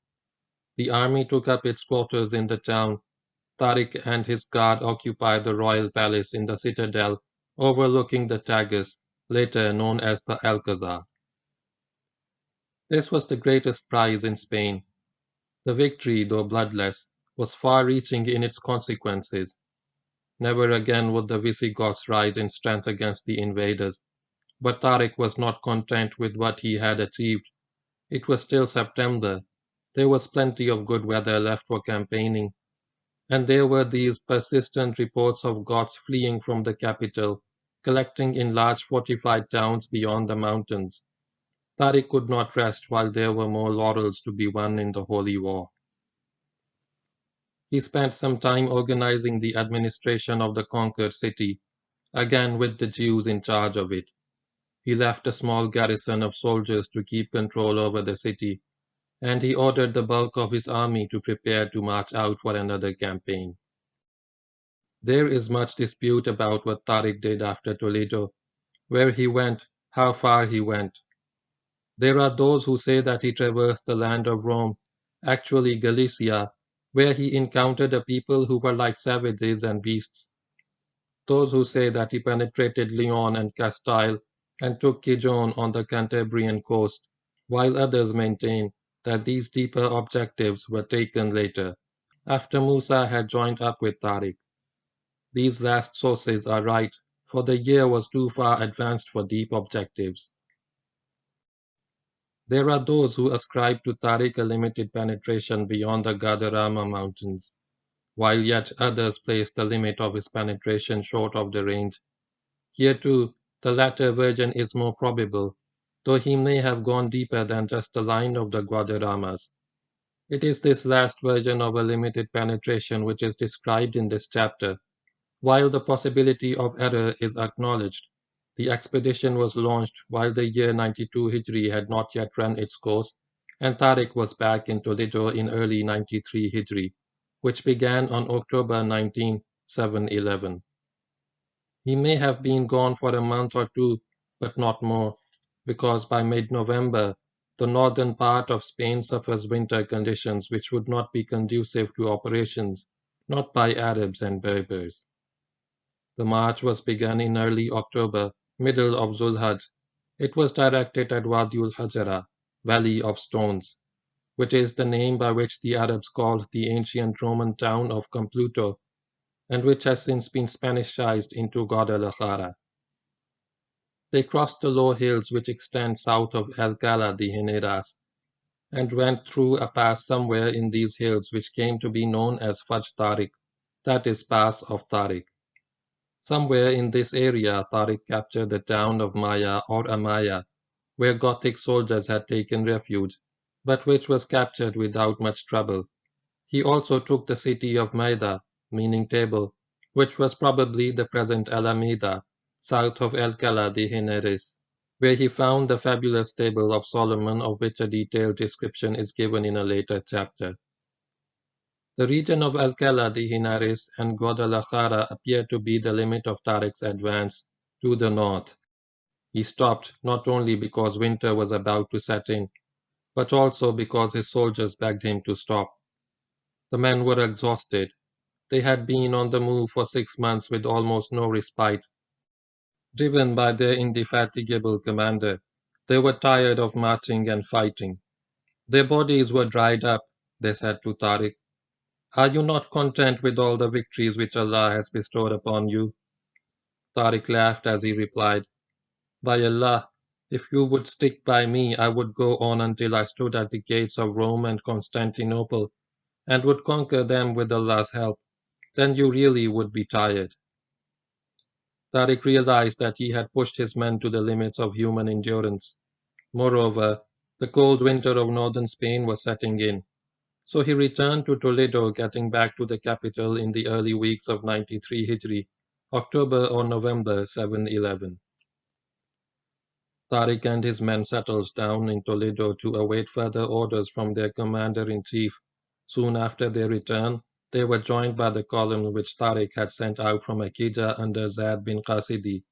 The army took up its quarters in the town. Tariq and his guard occupied the royal palace in the citadel overlooking the Tagus, later known as the Alcazar. This was the greatest prize in Spain. The victory, though bloodless, was far-reaching in its consequences. Never again would the Visigoths rise in strength against the invaders. But Tariq was not content with what he had achieved. It was still September. There was plenty of good weather left for campaigning. And there were these persistent reports of Goths fleeing from the capital, collecting in large fortified towns beyond the mountains. Tariq could not rest while there were more laurels to be won in the Holy War. He spent some time organizing the administration of the conquered city, again with the Jews in charge of it. He left a small garrison of soldiers to keep control over the city, and he ordered the bulk of his army to prepare to march out for another campaign. There is much dispute about what Tariq did after Toledo, where he went, how far he went. There are those who say that he traversed the land of Rome, actually Galicia, where he encountered a people who were like savages and beasts. Those who say that he penetrated Leon and Castile and took Gijon on the Cantabrian coast, while others maintain that these deeper objectives were taken later, after Musa had joined up with Tariq. These last sources are right, for the year was too far advanced for deep objectives. There are those who ascribe to Tariq a limited penetration beyond the Guadarrama mountains, while yet others place the limit of his penetration short of the range. Here too, the latter version is more probable, though he may have gone deeper than just the line of the Guadarramas. It is this last version of a limited penetration which is described in this chapter. While the possibility of error is acknowledged, the expedition was launched while the year 92 Hijri had not yet run its course, and Tariq was back in Toledo in early 93 Hijri, which began on October 19, 711. He may have been gone for a month or two, but not more, because by mid-November, the northern part of Spain suffers winter conditions which would not be conducive to operations, not by Arabs and Berbers. The march was begun in early October, middle of Zulhaj. It was directed at Wadiul Hajara, Valley of Stones, which is the name by which the Arabs called the ancient Roman town of Compluto, and which has since been Spanishized into Guadalajara. They crossed the low hills which extend south of Alcalá de Henares, and went through a pass somewhere in these hills which came to be known as Faj Tariq, that is, Pass of Tariq. Somewhere in this area Tariq captured the town of Maya or Amaya, where Gothic soldiers had taken refuge, but which was captured without much trouble. He also took the city of Merida, meaning table, which was probably the present Alameda, south of Alcalá de Henares, where he found the fabulous table of Solomon of which a detailed description is given in a later chapter. The region of Alcalá de Henares and Guadalajara appeared to be the limit of Tariq's advance to the north. He stopped not only because winter was about to set in, but also because his soldiers begged him to stop. The men were exhausted. They had been on the move for 6 months with almost no respite. Driven by their indefatigable commander, they were tired of marching and fighting. Their bodies were dried up, they said to Tariq. Are you not content with all the victories which Allah has bestowed upon you? Tariq laughed as he replied, By Allah, if you would stick by me, I would go on until I stood at the gates of Rome and Constantinople, and would conquer them with Allah's help. Then you really would be tired. Tariq realized that he had pushed his men to the limits of human endurance. Moreover, the cold winter of northern Spain was setting in, so he returned to Toledo, getting back to the capital in the early weeks of 93 Hijri, October or November 711. Tariq and his men settled down in Toledo to await further orders from their commander-in-chief. Soon after their return, they were joined by the column which Tariq had sent out from Akija under Zayd bin Qasidi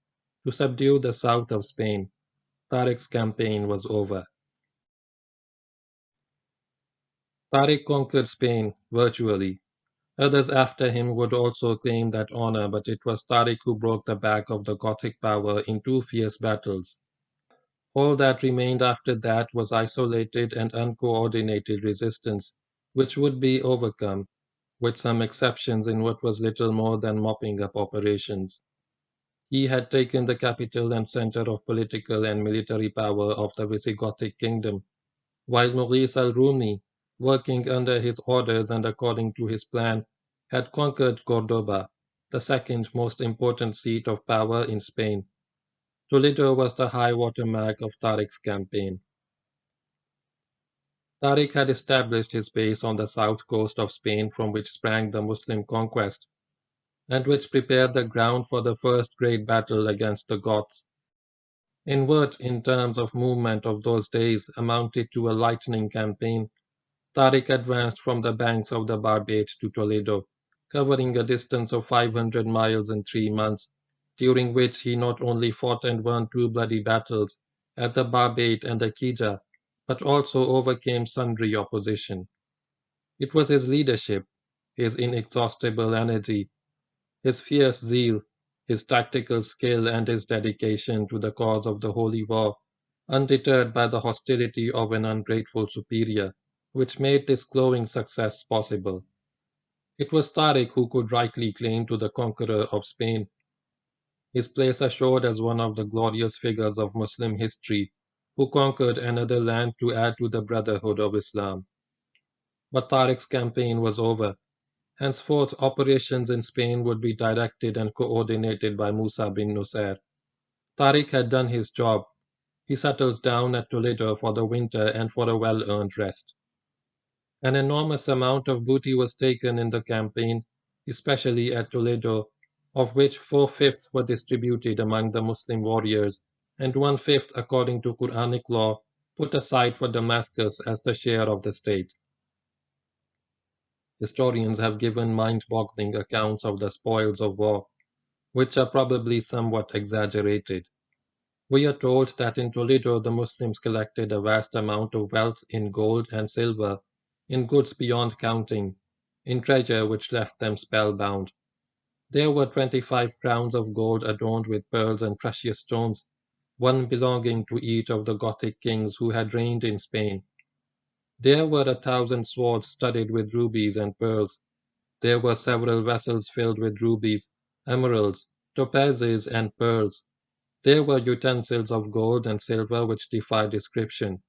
to subdue the south of Spain. Tariq's campaign was over. Tariq conquered Spain virtually. Others after him would also claim that honor, but it was Tariq who broke the back of the Gothic power in two fierce battles. All that remained after that was isolated and uncoordinated resistance, which would be overcome, with some exceptions in what was little more than mopping up operations. He had taken the capital and center of political and military power of the Visigothic kingdom, while Maurice al-Rumi, working under his orders and according to his plan, had conquered Cordoba, the second most important seat of power in Spain. Toledo was the high water mark of Tariq's campaign. Tariq had established his base on the south coast of Spain from which sprang the Muslim conquest, and which prepared the ground for the first great battle against the Goths. In what, in terms of movement of those days, amounted to a lightning campaign, Tariq advanced from the banks of the Barbate to Toledo, covering a distance of 500 miles in 3 months, during which he not only fought and won two bloody battles at the Barbate and Akija, but also overcame sundry opposition. It was his leadership, his inexhaustible energy, his fierce zeal, his tactical skill, and his dedication to the cause of the Holy War, undeterred by the hostility of an ungrateful superior, which made this glowing success possible. It was Tariq who could rightly claim to the conqueror of Spain his place assured as one of the glorious figures of Muslim history who conquered another land to add to the brotherhood of Islam. But Tariq's campaign was over. Henceforth, operations in Spain would be directed and coordinated by Musa bin Nusayr. Tariq had done his job. He settled down at Toledo for the winter and for a well-earned rest. An enormous amount of booty was taken in the campaign, especially at Toledo, of which 4/5 were distributed among the Muslim warriors, and 1/5, according to Quranic law, put aside for Damascus as the share of the state. Historians have given mind-boggling accounts of the spoils of war, which are probably somewhat exaggerated. We are told that in Toledo the Muslims collected a vast amount of wealth in gold and silver, in goods beyond counting, in treasure which left them spellbound. There were 25 crowns of gold adorned with pearls and precious stones, one belonging to each of the Gothic kings who had reigned in Spain. There were 1,000 swords studded with rubies and pearls. There were several vessels filled with rubies, emeralds, topazes, and pearls. There were utensils of gold and silver which defy description.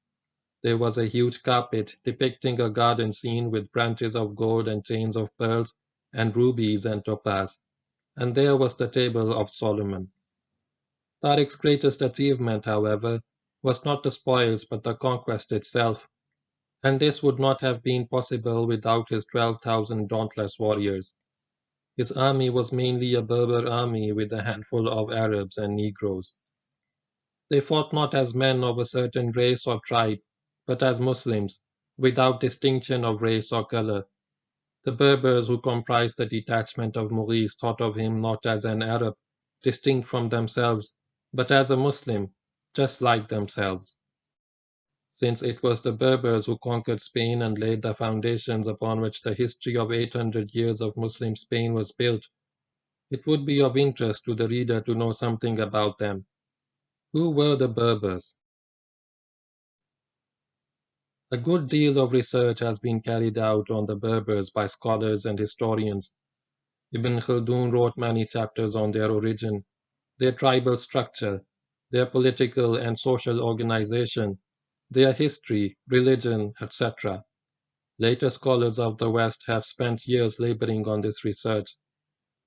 There was a huge carpet depicting a garden scene with branches of gold and chains of pearls and rubies and topaz. And there was the table of Solomon. Tariq's greatest achievement, however, was not the spoils but the conquest itself, and this would not have been possible without his 12,000 dauntless warriors. His army was mainly a Berber army with a handful of Arabs and Negroes. They fought not as men of a certain race or tribe, but as Muslims, without distinction of race or color. The Berbers who comprised the detachment of Maurice thought of him not as an Arab, distinct from themselves, but as a Muslim, just like themselves. Since it was the Berbers who conquered Spain and laid the foundations upon which the history of 800 years of Muslim Spain was built, It would be of interest to the reader to know something about them. Who were the Berbers? A good deal of research has been carried out on the Berbers by scholars and historians. Ibn Khaldun wrote many chapters on their origin, their tribal structure, their political and social organization, their history, religion, etc. Later scholars of the West have spent years laboring on this research.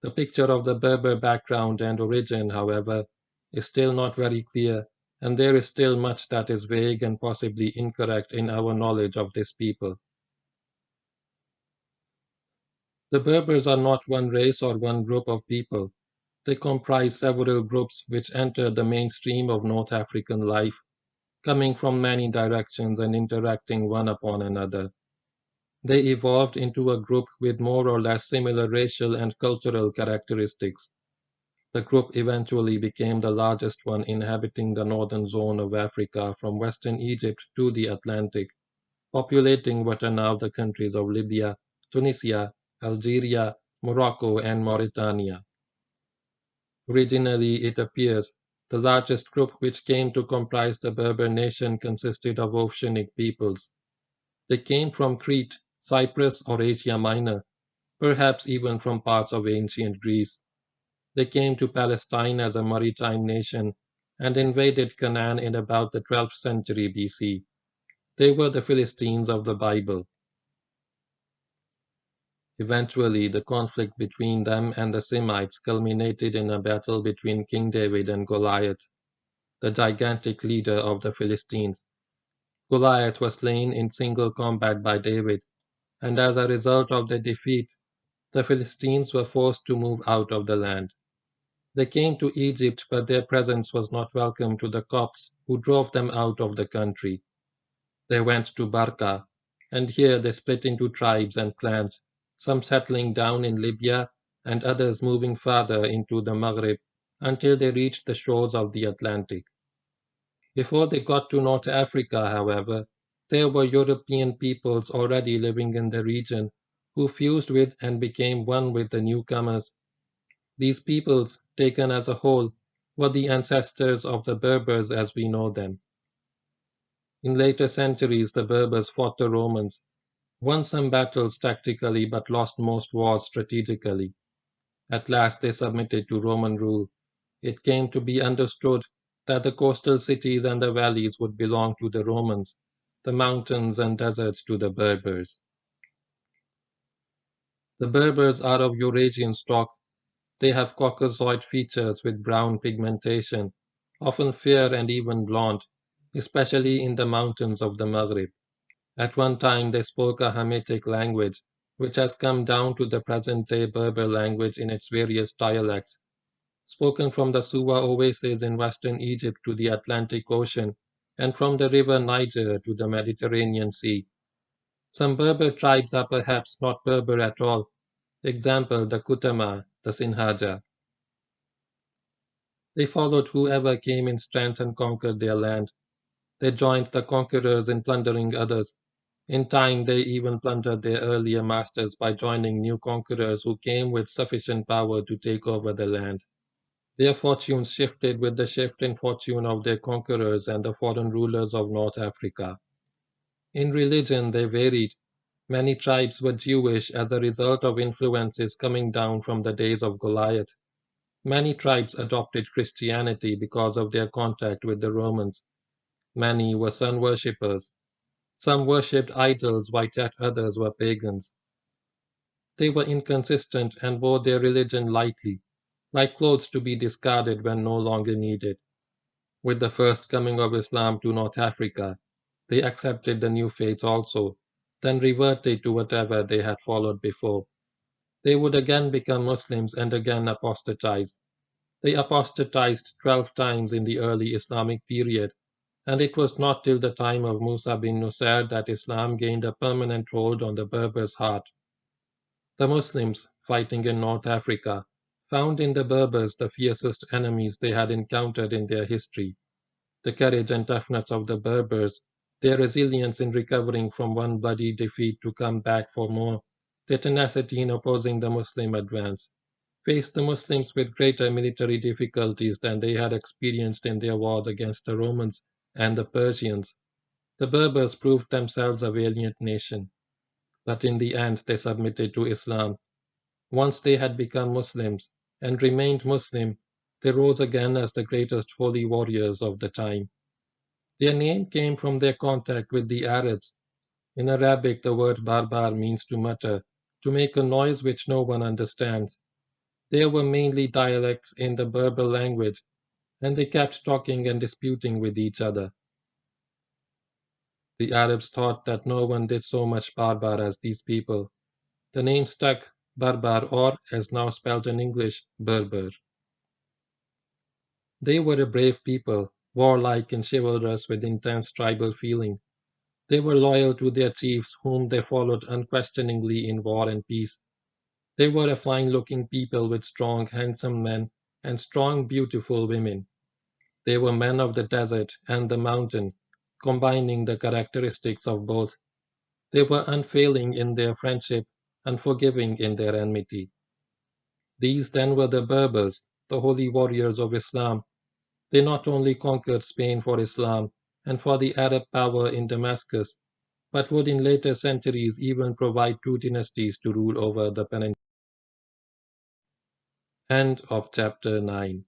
The picture of the Berber background and origin, however, is still not very clear, and there is still much that is vague and possibly incorrect in our knowledge of this people. The Berbers are not one race or one group of people. They comprise several groups which entered the mainstream of North African life, coming from many directions and interacting one upon another. They evolved into a group with more or less similar racial and cultural characteristics. The group eventually became the largest one inhabiting the northern zone of Africa from western Egypt to the Atlantic, populating what are now the countries of Libya, Tunisia, Algeria, Morocco, and Mauritania. Originally, it appears, the largest group which came to comprise the Berber nation consisted of oceanic peoples. They came from Crete, Cyprus, or Asia Minor, perhaps even from parts of ancient Greece. They came to Palestine as a maritime nation and invaded Canaan in about the 12th century BC. They were the Philistines of the Bible. Eventually, the conflict between them and the Semites culminated in a battle between King David and Goliath, the gigantic leader of the Philistines. Goliath was slain in single combat by David, and as a result of the defeat, the Philistines were forced to move out of the land. They came to Egypt, but their presence was not welcome to the Copts, who drove them out of the country. They went to Barca, and here they split into tribes and clans, some settling down in Libya and others moving farther into the Maghreb until they reached the shores of the Atlantic. Before they got to North Africa, however, there were European peoples already living in the region who fused with and became one with the newcomers. These peoples, taken as a whole, were the ancestors of the Berbers as we know them. In later centuries, the Berbers fought the Romans, won some battles tactically but lost most wars strategically. At last they submitted to Roman rule. It came to be understood that the coastal cities and the valleys would belong to the Romans, the mountains and deserts to the Berbers. The Berbers are of Eurasian stock. They have Caucasoid features with brown pigmentation, often fair and even blonde, especially in the mountains of the Maghreb. At one time they spoke a Hamitic language, which has come down to the present-day Berber language in its various dialects, spoken from the Suwa oasis in western Egypt to the Atlantic Ocean, and from the river Niger to the Mediterranean Sea. Some Berber tribes are perhaps not Berber at all, example the Kutama, the Sinhaja. They followed whoever came in strength and conquered their land. They joined the conquerors in plundering others. In time, they even plundered their earlier masters by joining new conquerors who came with sufficient power to take over the land. Their fortunes shifted with the shift in fortune of their conquerors and the foreign rulers of North Africa. In religion, they varied. Many tribes were Jewish as a result of influences coming down from the days of Goliath. Many tribes adopted Christianity because of their contact with the Romans. Many were sun worshippers. Some worshipped idols, while yet others were pagans. They were inconsistent and wore their religion lightly, like clothes to be discarded when no longer needed. With the first coming of Islam to North Africa, they accepted the new faith also, then reverted to whatever they had followed before. They would again become Muslims and again apostatize. They apostatized 12 times in the early Islamic period, and it was not till the time of Musa bin Nusayr that Islam gained a permanent hold on the Berbers' heart. The Muslims, fighting in North Africa, found in the Berbers the fiercest enemies they had encountered in their history. The courage and toughness of the Berbers, their resilience in recovering from one bloody defeat to come back for more, their tenacity in opposing the Muslim advance, faced the Muslims with greater military difficulties than they had experienced in their wars against the Romans and the Persians. The Berbers proved themselves a valiant nation, but in the end they submitted to Islam. Once they had become Muslims and remained Muslim, they rose again as the greatest holy warriors of the time. Their name came from their contact with the Arabs. In Arabic, the word barbar means to mutter, to make a noise which no one understands. There were mainly dialects in the Berber language, and they kept talking and disputing with each other. The Arabs thought that no one did so much barbar as these people. The name stuck, Barbar, or, as now spelled in English, Berber. They were a brave people, warlike and chivalrous with intense tribal feeling. They were loyal to their chiefs, whom they followed unquestioningly in war and peace. They were a fine-looking people with strong, handsome men and strong, beautiful women. They were men of the desert and the mountain, combining the characteristics of both. They were unfailing in their friendship, unforgiving in their enmity. These then were the Berbers, the holy warriors of Islam. They not only conquered Spain for Islam and for the Arab power in Damascus, but would in later centuries even provide two dynasties to rule over the peninsula. End of chapter 9.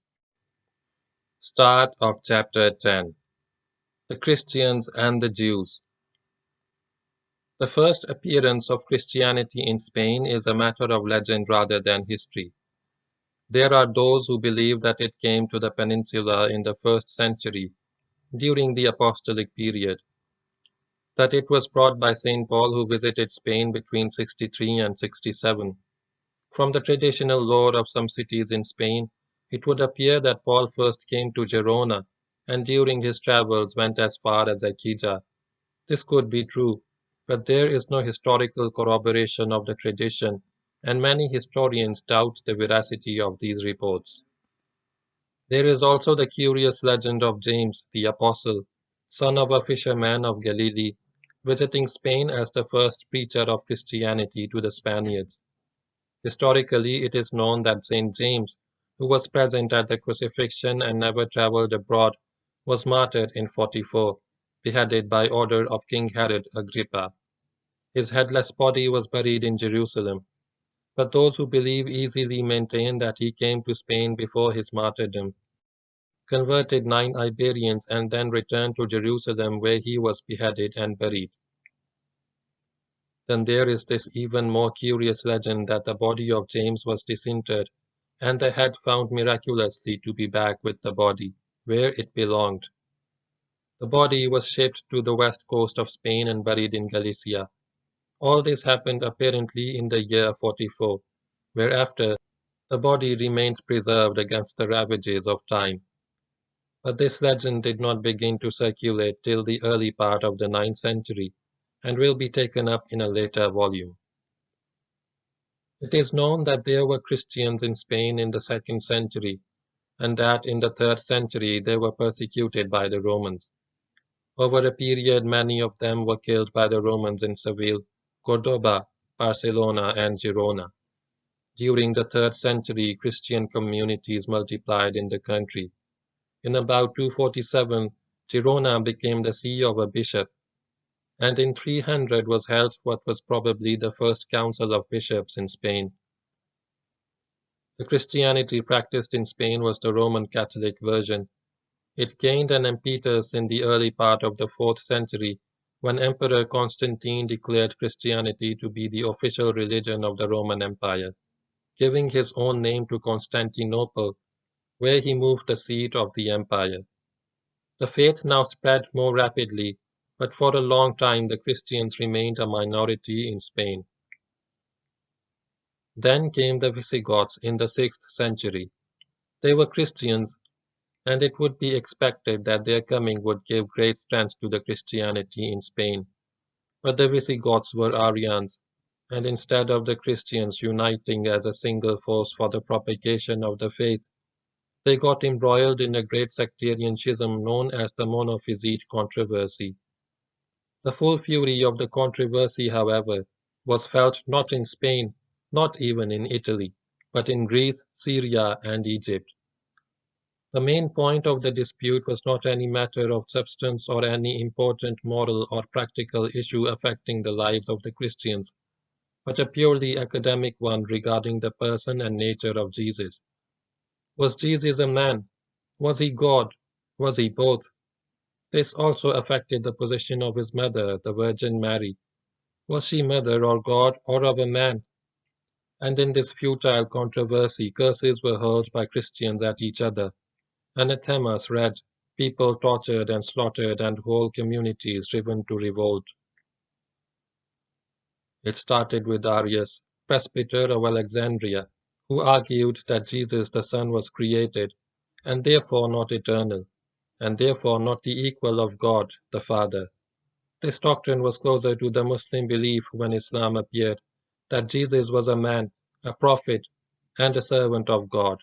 Start of chapter 10. The Christians and the Jews. The first appearance of Christianity in Spain is a matter of legend rather than history. There are those who believe that it came to the peninsula in the 1st century, during the apostolic period, that it was brought by St. Paul who visited Spain between 63 and 67. From the traditional lore of some cities in Spain, it would appear that Paul first came to Gerona and during his travels went as far as Aquija. This could be true, but there is no historical corroboration of the tradition, and many historians doubt the veracity of these reports. There is also the curious legend of James the Apostle, son of a fisherman of Galilee, visiting Spain as the first preacher of Christianity to the Spaniards. Historically, it is known that Saint James, who was present at the crucifixion and never traveled abroad, was martyred in 44, beheaded by order of King Herod Agrippa. His headless body was buried in Jerusalem, but those who believe easily maintain that he came to Spain before his martyrdom, converted 9 Iberians and then returned to Jerusalem where he was beheaded and buried. Then there is this even more curious legend that the body of James was disinterred and the head found miraculously to be back with the body, where it belonged. The body was shipped to the west coast of Spain and buried in Galicia. All this happened apparently in the year 44, whereafter the body remained preserved against the ravages of time. But this legend did not begin to circulate till the early part of the 9th century, and will be taken up in a later volume. It is known that there were Christians in Spain in the 2nd century, and that in the 3rd century they were persecuted by the Romans. Over a period, many of them were killed by the Romans in Seville, Cordoba, Barcelona, and Girona. During the 3rd century, Christian communities multiplied in the country. In about 247, Girona became the see of a bishop, and in 300 was held what was probably the first council of bishops in Spain. The Christianity practiced in Spain was the Roman Catholic version. It gained an impetus in the early part of the 4th century when Emperor Constantine declared Christianity to be the official religion of the Roman Empire, giving his own name to Constantinople, where he moved the seat of the empire. The faith now spread more rapidly, but for a long time the Christians remained a minority in Spain. Then came the Visigoths in the 6th century. They were Christians, and it would be expected that their coming would give great strength to the Christianity in Spain. But the Visigoths were Arians, and instead of the Christians uniting as a single force for the propagation of the faith, they got embroiled in a great sectarian schism known as the Monophysite controversy. The full fury of the controversy, however, was felt not in Spain, not even in Italy. but in Greece, Syria, and Egypt. The main point of the dispute was not any matter of substance or any important moral or practical issue affecting the lives of the Christians, but a purely academic one regarding the person and nature of Jesus. Was Jesus a man? Was he God? Was he both? This also affected the position of his mother, the Virgin Mary. Was she mother or God or of a man? And in this futile controversy, curses were hurled by Christians at each other, anathemas read, people tortured and slaughtered, and whole communities driven to revolt. It started with Arius, presbyter of Alexandria, who argued that Jesus the Son was created, and therefore not eternal, and therefore not the equal of God the Father. This doctrine was closer to the Muslim belief when Islam appeared, that Jesus was a man, a prophet, and a servant of God.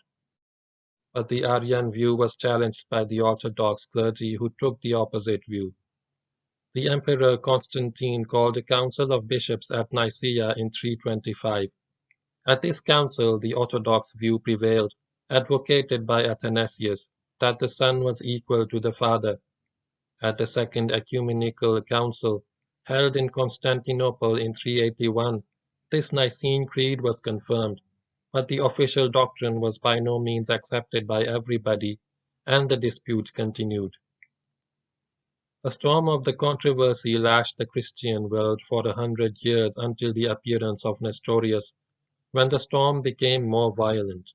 But the Arian view was challenged by the Orthodox clergy who took the opposite view. The Emperor Constantine called a council of bishops at Nicaea in 325. At this council, the Orthodox view prevailed, advocated by Athanasius, that the Son was equal to the Father. At the Second Ecumenical Council, held in Constantinople in 381, this Nicene Creed was confirmed, but the official doctrine was by no means accepted by everybody, and the dispute continued. The storm of the controversy lashed the Christian world for 100 years until the appearance of Nestorius, when the storm became more violent.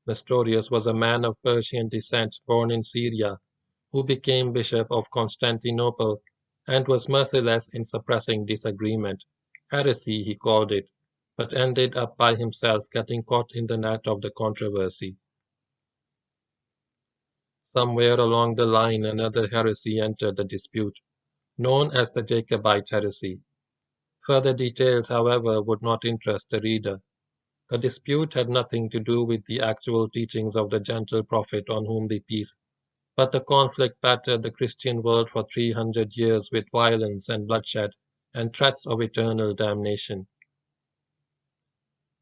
Nestorius was a man of Persian descent born in Syria, who became Bishop of Constantinople, and was merciless in suppressing disagreement. Heresy, he called it, but ended up by himself getting caught in the net of the controversy. Somewhere along the line another heresy entered the dispute, known as the Jacobite heresy. Further details, however, would not interest the reader. The dispute had nothing to do with the actual teachings of the gentle prophet on whom be peace, but the conflict battered the Christian world for 300 years with violence and bloodshed and threats of eternal damnation.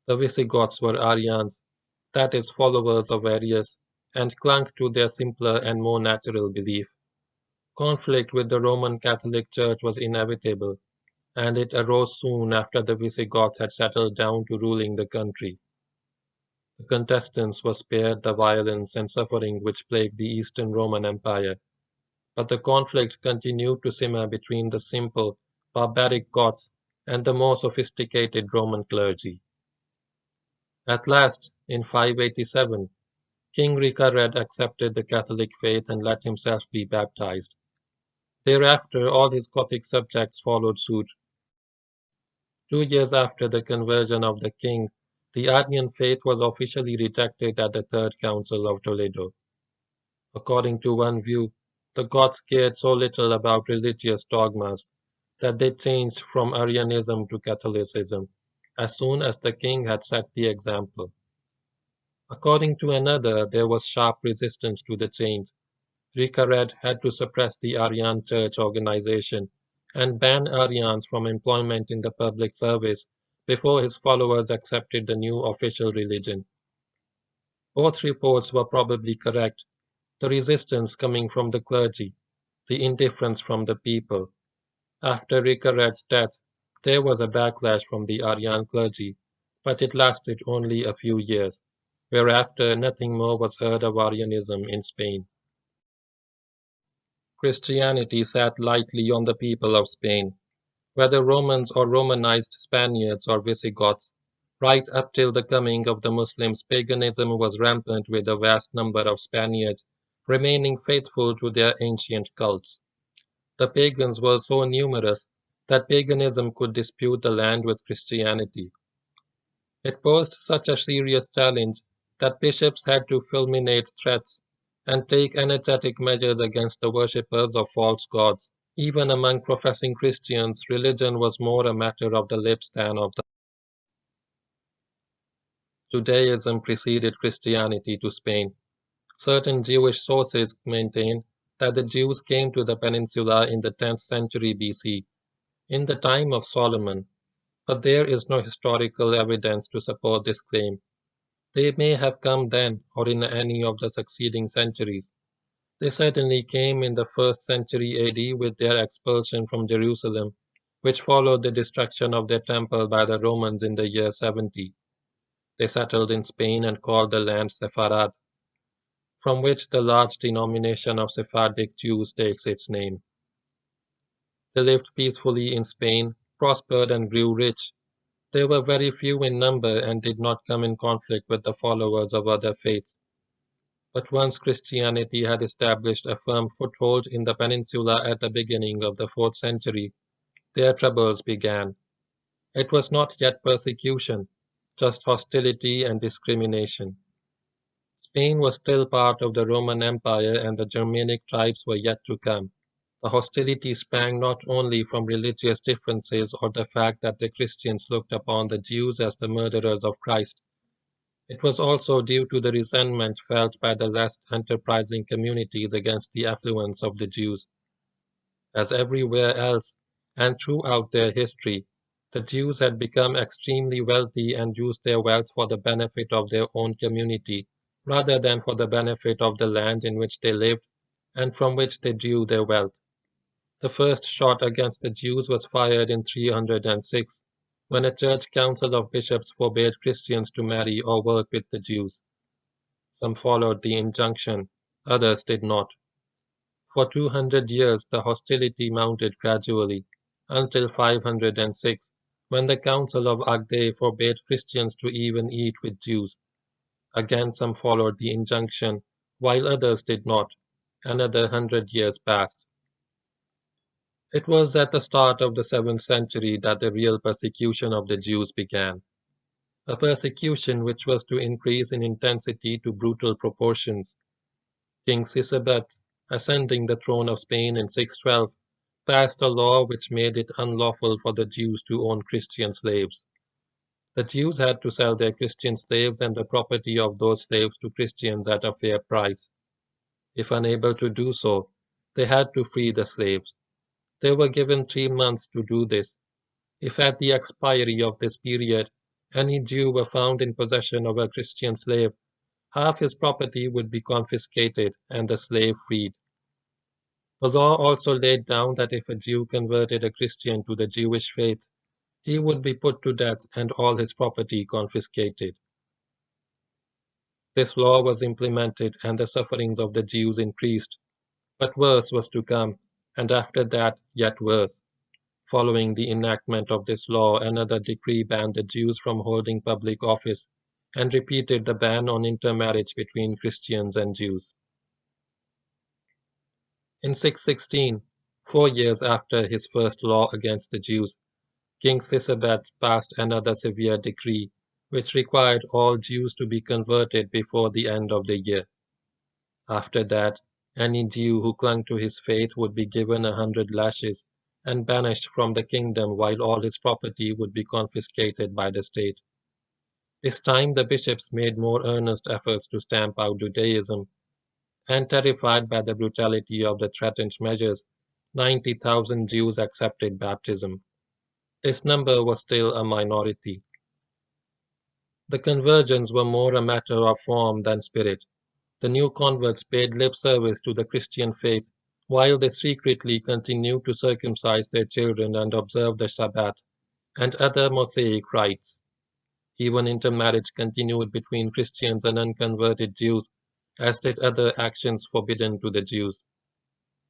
The Visigoths were Arians, that is, followers of Arius, and clung to their simpler and more natural belief. Conflict with the Roman Catholic Church was inevitable, and it arose soon after the Visigoths had settled down to ruling the country. The contestants were spared the violence and suffering which plagued the Eastern Roman Empire, but the conflict continued to simmer between the simple, barbaric Goths and the more sophisticated Roman clergy. At last, in 587, King Ricared accepted the Catholic faith and let himself be baptized. Thereafter, all his Gothic subjects followed suit. 2 years after the conversion of the king, the Arian faith was officially rejected at the Third Council of Toledo. According to one view, the Goths cared so little about religious dogmas that they changed from Arianism to Catholicism as soon as the king had set the example. According to another, there was sharp resistance to the change. Ricared had to suppress the Arian church organization and ban Arians from employment in the public service before his followers accepted the new official religion. Both reports were probably correct, the resistance coming from the clergy, the indifference from the people. After Ricared's death, there was a backlash from the Arian clergy, but it lasted only a few years, whereafter nothing more was heard of Arianism in Spain. Christianity sat lightly on the people of Spain, whether Romans or Romanized Spaniards or Visigoths. Right up till the coming of the Muslims, paganism was rampant with a vast number of Spaniards remaining faithful to their ancient cults. The pagans were so numerous that paganism could dispute the land with Christianity. It posed such a serious challenge that bishops had to fulminate threats and take energetic measures against the worshippers of false gods. Even among professing Christians, religion was more a matter of the lips than of the Judaism preceded Christianity to Spain. Certain Jewish sources maintain that the Jews came to the peninsula in the 10th century BC, in the time of Solomon, but there is no historical evidence to support this claim. They may have come then or in any of the succeeding centuries. They certainly came in the 1st century AD with their expulsion from Jerusalem, which followed the destruction of their temple by the Romans in the year 70. They settled in Spain and called the land Sepharad, from which the large denomination of Sephardic Jews takes its name. They lived peacefully in Spain, prospered and grew rich. They were very few in number and did not come in conflict with the followers of other faiths. But once Christianity had established a firm foothold in the peninsula at the beginning of the 4th century, their troubles began. It was not yet persecution, just hostility and discrimination. Spain was still part of the Roman Empire and the Germanic tribes were yet to come. The hostility sprang not only from religious differences or the fact that the Christians looked upon the Jews as the murderers of Christ. It was also due to the resentment felt by the less enterprising communities against the affluence of the Jews. As everywhere else, and throughout their history, the Jews had become extremely wealthy and used their wealth for the benefit of their own community, rather than for the benefit of the land in which they lived and from which they drew their wealth. The first shot against the Jews was fired in 306, when a church council of bishops forbade Christians to marry or work with the Jews. Some followed the injunction, others did not. For 200 years the hostility mounted gradually, until 506, when the Council of Agde forbade Christians to even eat with Jews. Again some followed the injunction, while others did not. Another 100 years passed. It was at the start of the 7th century that the real persecution of the Jews began, a persecution which was to increase in intensity to brutal proportions. King Sisebut, ascending the throne of Spain in 612, passed a law which made it unlawful for the Jews to own Christian slaves. The Jews had to sell their Christian slaves and the property of those slaves to Christians at a fair price. If unable to do so, they had to free the slaves. They were given 3 months to do this. If at the expiry of this period any Jew were found in possession of a Christian slave, half his property would be confiscated and the slave freed. The law also laid down that if a Jew converted a Christian to the Jewish faith, he would be put to death and all his property confiscated. This law was implemented and the sufferings of the Jews increased, but worse was to come, and after that yet worse. Following the enactment of this law, another decree banned the Jews from holding public office and repeated the ban on intermarriage between Christians and Jews. In 616, 4 years after his first law against the Jews, King Sisebut passed another severe decree, which required all Jews to be converted before the end of the year. After that, any Jew who clung to his faith would be given 100 lashes and banished from the kingdom while all his property would be confiscated by the state. This time the bishops made more earnest efforts to stamp out Judaism, and terrified by the brutality of the threatened measures, 90,000 Jews accepted baptism. This number was still a minority. The conversions were more a matter of form than spirit. The new converts paid lip service to the Christian faith, while they secretly continued to circumcise their children and observe the Sabbath and other Mosaic rites. Even intermarriage continued between Christians and unconverted Jews, as did other actions forbidden to the Jews.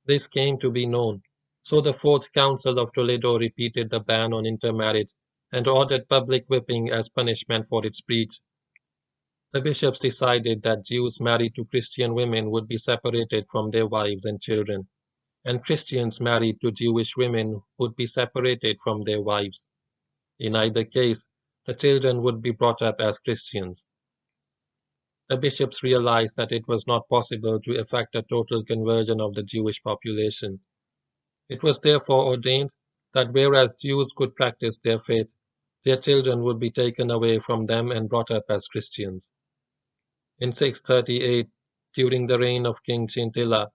This came to be known, so the Fourth Council of Toledo repeated the ban on intermarriage and ordered public whipping as punishment for its breach. The bishops decided that Jews married to Christian women would be separated from their wives and children, and Christians married to Jewish women would be separated from their wives. In either case, the children would be brought up as Christians. The bishops realized that it was not possible to effect a total conversion of the Jewish population. It was therefore ordained that whereas Jews could practice their faith, their children would be taken away from them and brought up as Christians. In 638, during the reign of King Chintila,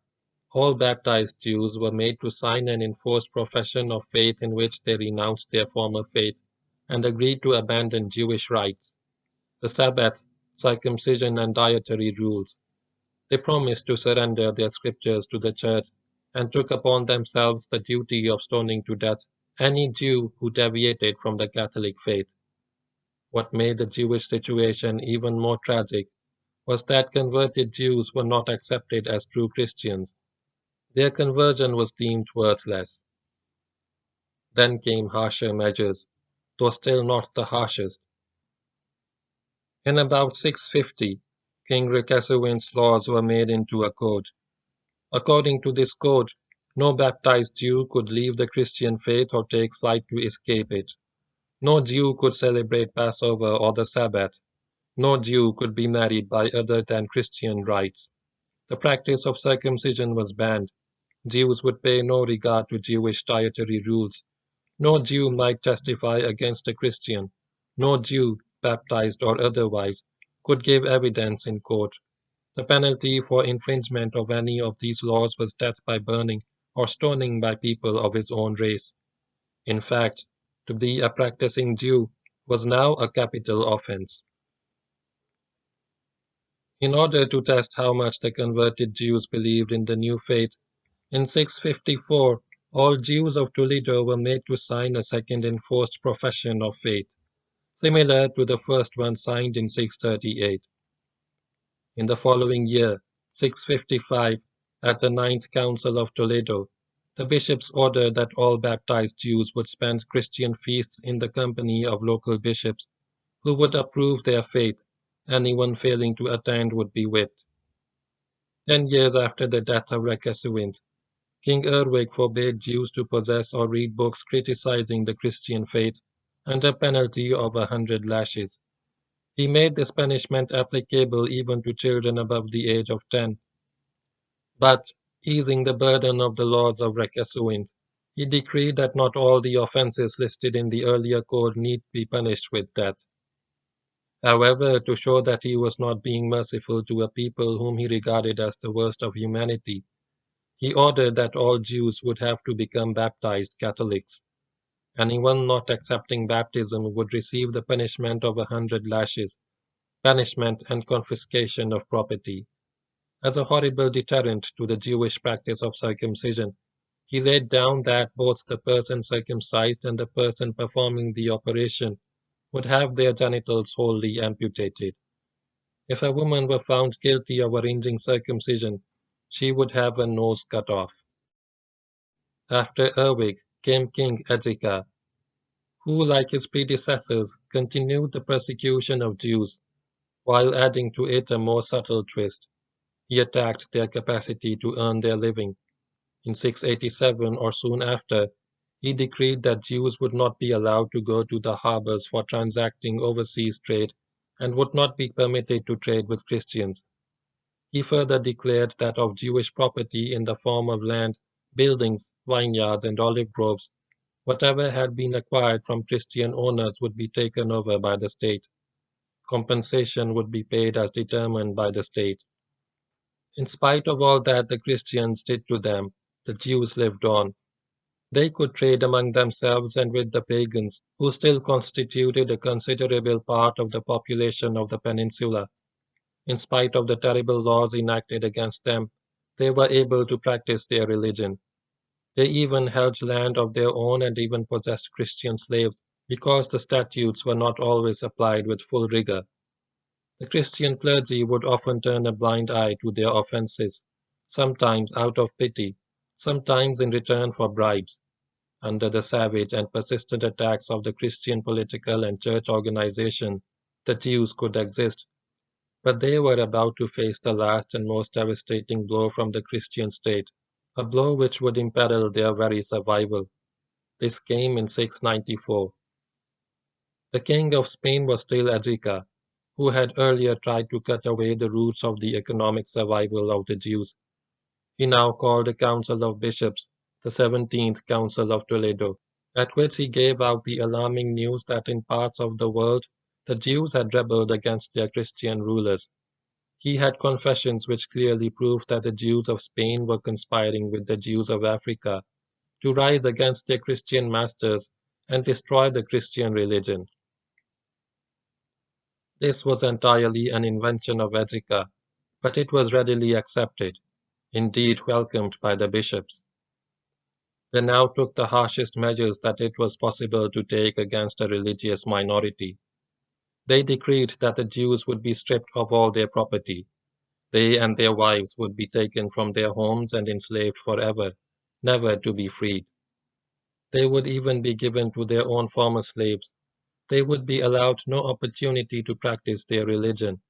all baptized Jews were made to sign an enforced profession of faith in which they renounced their former faith and agreed to abandon Jewish rites. The Sabbath, circumcision, and dietary rules. They promised to surrender their scriptures to the church and took upon themselves the duty of stoning to death any Jew who deviated from the Catholic faith. What made the Jewish situation even more tragic was that converted Jews were not accepted as true Christians. Their conversion was deemed worthless. Then came harsher measures, though still not the harshest. In about 650, King Requesawint's laws were made into a code. According to this code, no baptized Jew could leave the Christian faith or take flight to escape it. No Jew could celebrate Passover or the Sabbath. No Jew could be married by other than Christian rites. The practice of circumcision was banned. Jews would pay no regard to Jewish dietary rules. No Jew might testify against a Christian. No Jew, baptized or otherwise, could give evidence in court. The penalty for infringement of any of these laws was death by burning or stoning by people of his own race. In fact, to be a practicing Jew was now a capital offense. In order to test how much the converted Jews believed in the new faith, in 654 all Jews of Toledo were made to sign a second enforced profession of faith, similar to the first one signed in 638. In the following year, 655, at the Ninth Council of Toledo, the bishops ordered that all baptized Jews would spend Christian feasts in the company of local bishops, who would approve their faith. Anyone failing to attend would be whipped. 10 years after the death of Requesawint, King Erwig forbade Jews to possess or read books criticizing the Christian faith under penalty of 100 lashes. He made this punishment applicable even to children above the age of 10. But, easing the burden of the laws of Requesawint, he decreed that not all the offenses listed in the earlier code need be punished with death. However, to show that he was not being merciful to a people whom he regarded as the worst of humanity, he ordered that all Jews would have to become baptized Catholics. Anyone not accepting baptism would receive the punishment of 100 lashes, banishment and confiscation of property. As a horrible deterrent to the Jewish practice of circumcision, he laid down that both the person circumcised and the person performing the operation would have their genitals wholly amputated. If a woman were found guilty of arranging circumcision, she would have her nose cut off. After Erwig came King Edrica, who, like his predecessors, continued the persecution of Jews, while adding to it a more subtle twist. He attacked their capacity to earn their living. In 687 or soon after, he decreed that Jews would not be allowed to go to the harbors for transacting overseas trade and would not be permitted to trade with Christians. He further declared that of Jewish property in the form of land, buildings, vineyards, and olive groves, whatever had been acquired from Christian owners would be taken over by the state. Compensation would be paid as determined by the state. In spite of all that the Christians did to them, the Jews lived on. They could trade among themselves and with the pagans, who still constituted a considerable part of the population of the peninsula. In spite of the terrible laws enacted against them, they were able to practice their religion. They even held land of their own and even possessed Christian slaves, because the statutes were not always applied with full rigor. The Christian clergy would often turn a blind eye to their offenses, sometimes out of pity, sometimes in return for bribes. Under the savage and persistent attacks of the Christian political and church organization, the Jews could exist, but they were about to face the last and most devastating blow from the Christian state, a blow which would imperil their very survival. This came in 694. The king of Spain was still Edrica, who had earlier tried to cut away the roots of the economic survival of the Jews. He now called a council of bishops, the 17th Council of Toledo, at which he gave out the alarming news that in parts of the world the Jews had rebelled against their Christian rulers. He had confessions which clearly proved that the Jews of Spain were conspiring with the Jews of Africa to rise against their Christian masters and destroy the Christian religion. This was entirely an invention of Ezekah, but it was readily accepted, indeed welcomed by the bishops. They now took the harshest measures that it was possible to take against a religious minority. They decreed that the Jews would be stripped of all their property. They and their wives would be taken from their homes and enslaved forever, never to be freed. They would even be given to their own former slaves. They would be allowed no opportunity to practice their religion.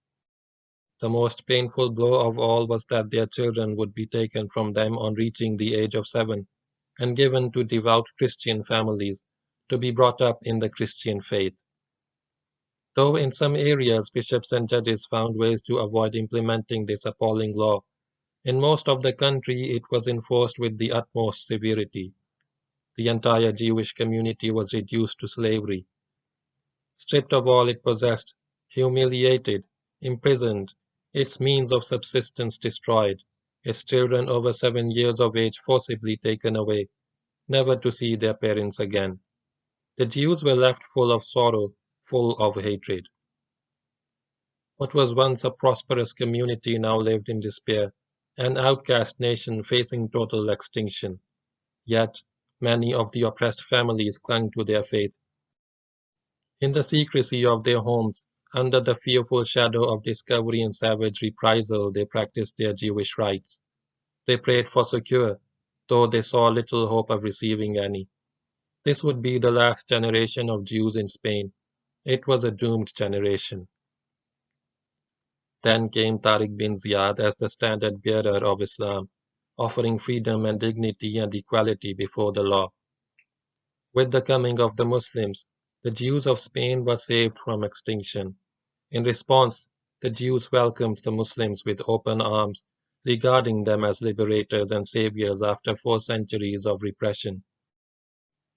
The most painful blow of all was that their children would be taken from them on reaching the age of 7 and given to devout Christian families to be brought up in the Christian faith. Though in some areas bishops and judges found ways to avoid implementing this appalling law, in most of the country it was enforced with the utmost severity. The entire Jewish community was reduced to slavery, stripped of all it possessed, humiliated, imprisoned, its means of subsistence destroyed, its children over 7 years of age forcibly taken away, never to see their parents again. The Jews were left full of sorrow, full of hatred. What was once a prosperous community now lived in despair, an outcast nation facing total extinction. Yet, many of the oppressed families clung to their faith. In the secrecy of their homes, under the fearful shadow of discovery and savage reprisal, they practiced their Jewish rites. They prayed for succor, though they saw little hope of receiving any. This would be the last generation of Jews in Spain. It was a doomed generation. Then came Tariq bin Ziyad as the standard bearer of Islam, offering freedom and dignity and equality before the law. With the coming of the Muslims, the Jews of Spain were saved from extinction. In response, the Jews welcomed the Muslims with open arms, regarding them as liberators and saviors after 4 centuries of repression.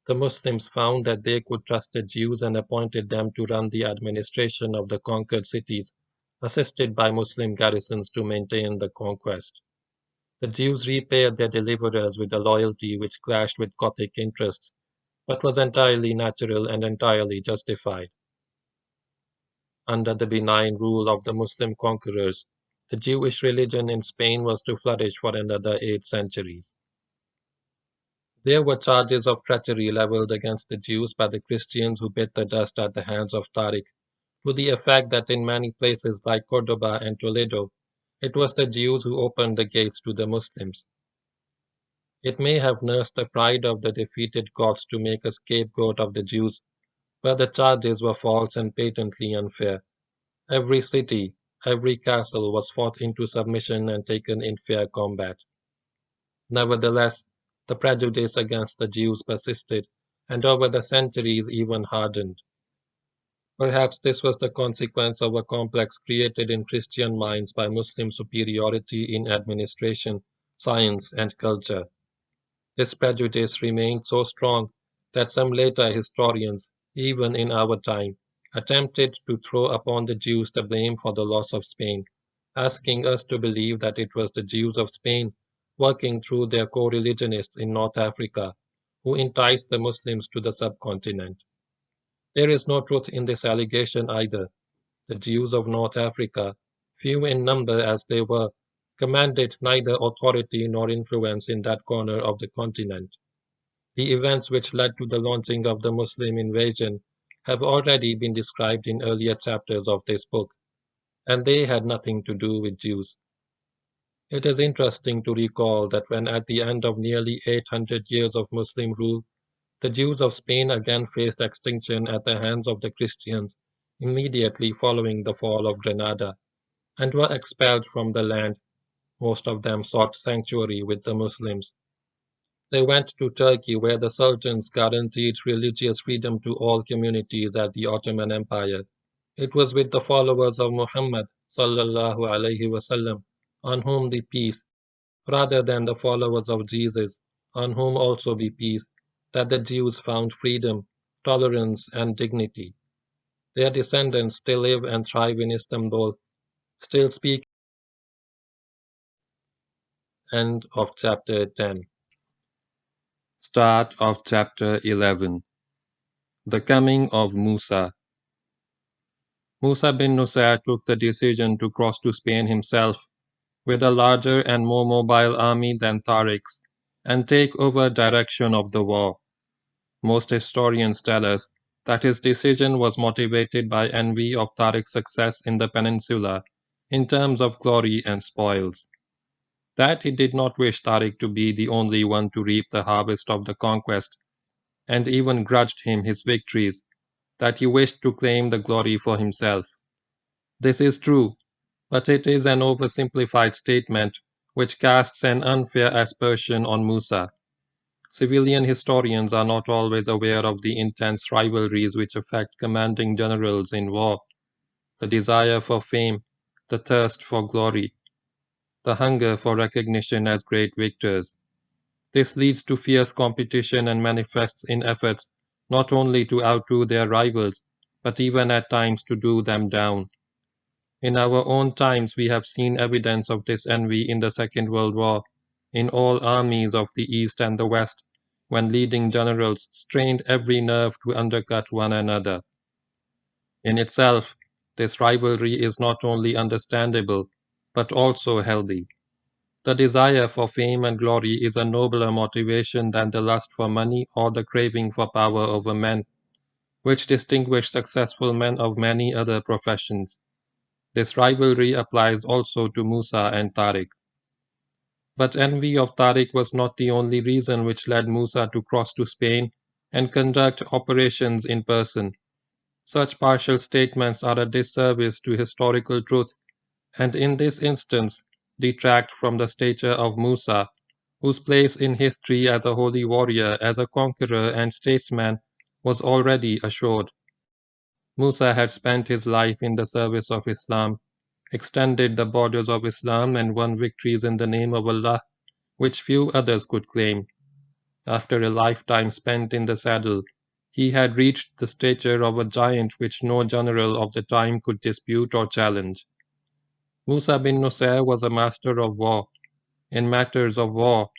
The Muslims found that they could trust the Jews and appointed them to run the administration of the conquered cities, assisted by Muslim garrisons to maintain the conquest. The Jews repaid their deliverers with a loyalty which clashed with Gothic interests, but was entirely natural and entirely justified. Under the benign rule of the Muslim conquerors, the Jewish religion in Spain was to flourish for another 8 centuries. There were charges of treachery leveled against the Jews by the Christians who bit the dust at the hands of Tariq, to the effect that in many places like Cordoba and Toledo, it was the Jews who opened the gates to the Muslims. It may have nursed the pride of the defeated Goths to make a scapegoat of the Jews, but the charges were false and patently unfair. Every city, every castle was fought into submission and taken in fair combat. Nevertheless, the prejudice against the Jews persisted, and over the centuries even hardened. Perhaps this was the consequence of a complex created in Christian minds by Muslim superiority in administration, science, and culture. This prejudice remained so strong that some later historians, even in our time, attempted to throw upon the Jews the blame for the loss of Spain, asking us to believe that it was the Jews of Spain, working through their co-religionists in North Africa, who enticed the Muslims to the subcontinent. There is no truth in this allegation either. The Jews of North Africa, few in number as they were, commanded neither authority nor influence in that corner of the continent. The events which led to the launching of the Muslim invasion have already been described in earlier chapters of this book, and they had nothing to do with Jews. It is interesting to recall that when at the end of nearly 800 years of Muslim rule, the Jews of Spain again faced extinction at the hands of the Christians immediately following the fall of Granada, and were expelled from the land. Most of them sought sanctuary with the Muslims. They went to Turkey, where the sultans guaranteed religious freedom to all communities at the Ottoman Empire. It was with the followers of Muhammad sallallahu alaihi wasallam, on whom be peace, rather than the followers of Jesus, on whom also be peace, that the Jews found freedom, tolerance, and dignity. Their descendants still live and thrive in Istanbul, still speak. End of chapter 10. Start of chapter 11. The coming of Musa. Musa bin Nusayr took the decision to cross to Spain himself, with a larger and more mobile army than Tariq's, and take over direction of the war. Most historians tell us that his decision was motivated by envy of Tariq's success in the peninsula in terms of glory and spoils. That he did not wish Tariq to be the only one to reap the harvest of the conquest, and even grudged him his victories, that he wished to claim the glory for himself. This is true, but it is an oversimplified statement which casts an unfair aspersion on Musa. Civilian historians are not always aware of the intense rivalries which affect commanding generals in war, the desire for fame, the thirst for glory, the hunger for recognition as great victors. This leads to fierce competition and manifests in efforts not only to outdo their rivals, but even at times to do them down. In our own times, we have seen evidence of this envy in the Second World War, in all armies of the East and the West, when leading generals strained every nerve to undercut one another. In itself, this rivalry is not only understandable, but also healthy. The desire for fame and glory is a nobler motivation than the lust for money or the craving for power over men, which distinguish successful men of many other professions. This rivalry applies also to Musa and Tariq. But envy of Tariq was not the only reason which led Musa to cross to Spain and conduct operations in person. Such partial statements are a disservice to historical truth, and in this instance detract from the stature of Musa, whose place in history as a holy warrior, as a conqueror and statesman was already assured. Musa had spent his life in the service of Islam, extended the borders of Islam and won victories in the name of Allah, which few others could claim. After a lifetime spent in the saddle, he had reached the stature of a giant which no general of the time could dispute or challenge. Musa bin Nusayr was a master of war. In matters of war,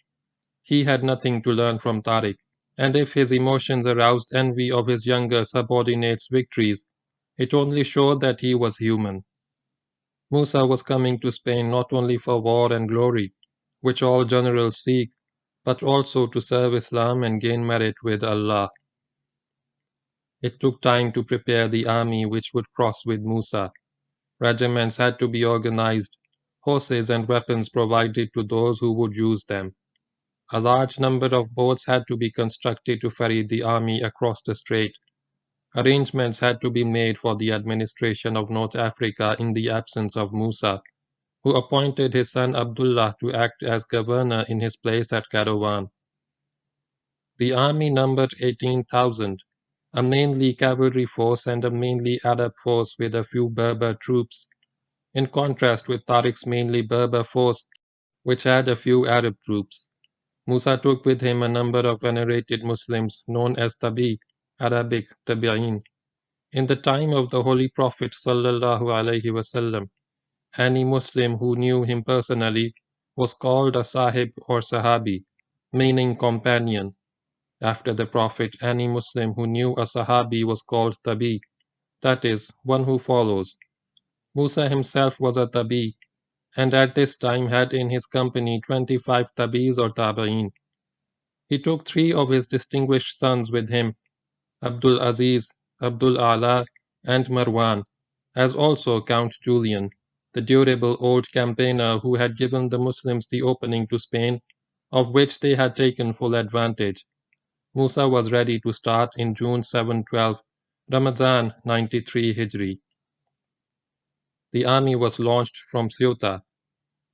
he had nothing to learn from Tariq, and if his emotions aroused envy of his younger subordinates' victories, it only showed that he was human. Musa was coming to Spain not only for war and glory, which all generals seek, but also to serve Islam and gain merit with Allah. It took time to prepare the army which would cross with Musa. Regiments had to be organized, horses and weapons provided to those who would use them. A large number of boats had to be constructed to ferry the army across the Strait. Arrangements had to be made for the administration of North Africa in the absence of Musa, who appointed his son Abdullah to act as governor in his place at Caravan. The army numbered 18,000, a mainly cavalry force and a mainly Arab force with a few Berber troops, in contrast with Tariq's mainly Berber force, which had a few Arab troops. Musa took with him a number of venerated Muslims known as Tabi, Arabic Tabi'in. In the time of the Holy Prophet ﷺ, any Muslim who knew him personally was called a Sahib or Sahabi, meaning companion. After the Prophet, any Muslim who knew a Sahabi was called Tabi, that is, one who follows. Musa himself was a Tabi, and at this time had in his company 25 Tabis or Tabi'in. He took 3 of his distinguished sons with him, Abdul Aziz, Abdul Ala, and Marwan, as also Count Julian, the durable old campaigner who had given the Muslims the opening to Spain, of which they had taken full advantage. Musa was ready to start in June 712, Ramazan 93 Hijri. The army was launched from Ceuta.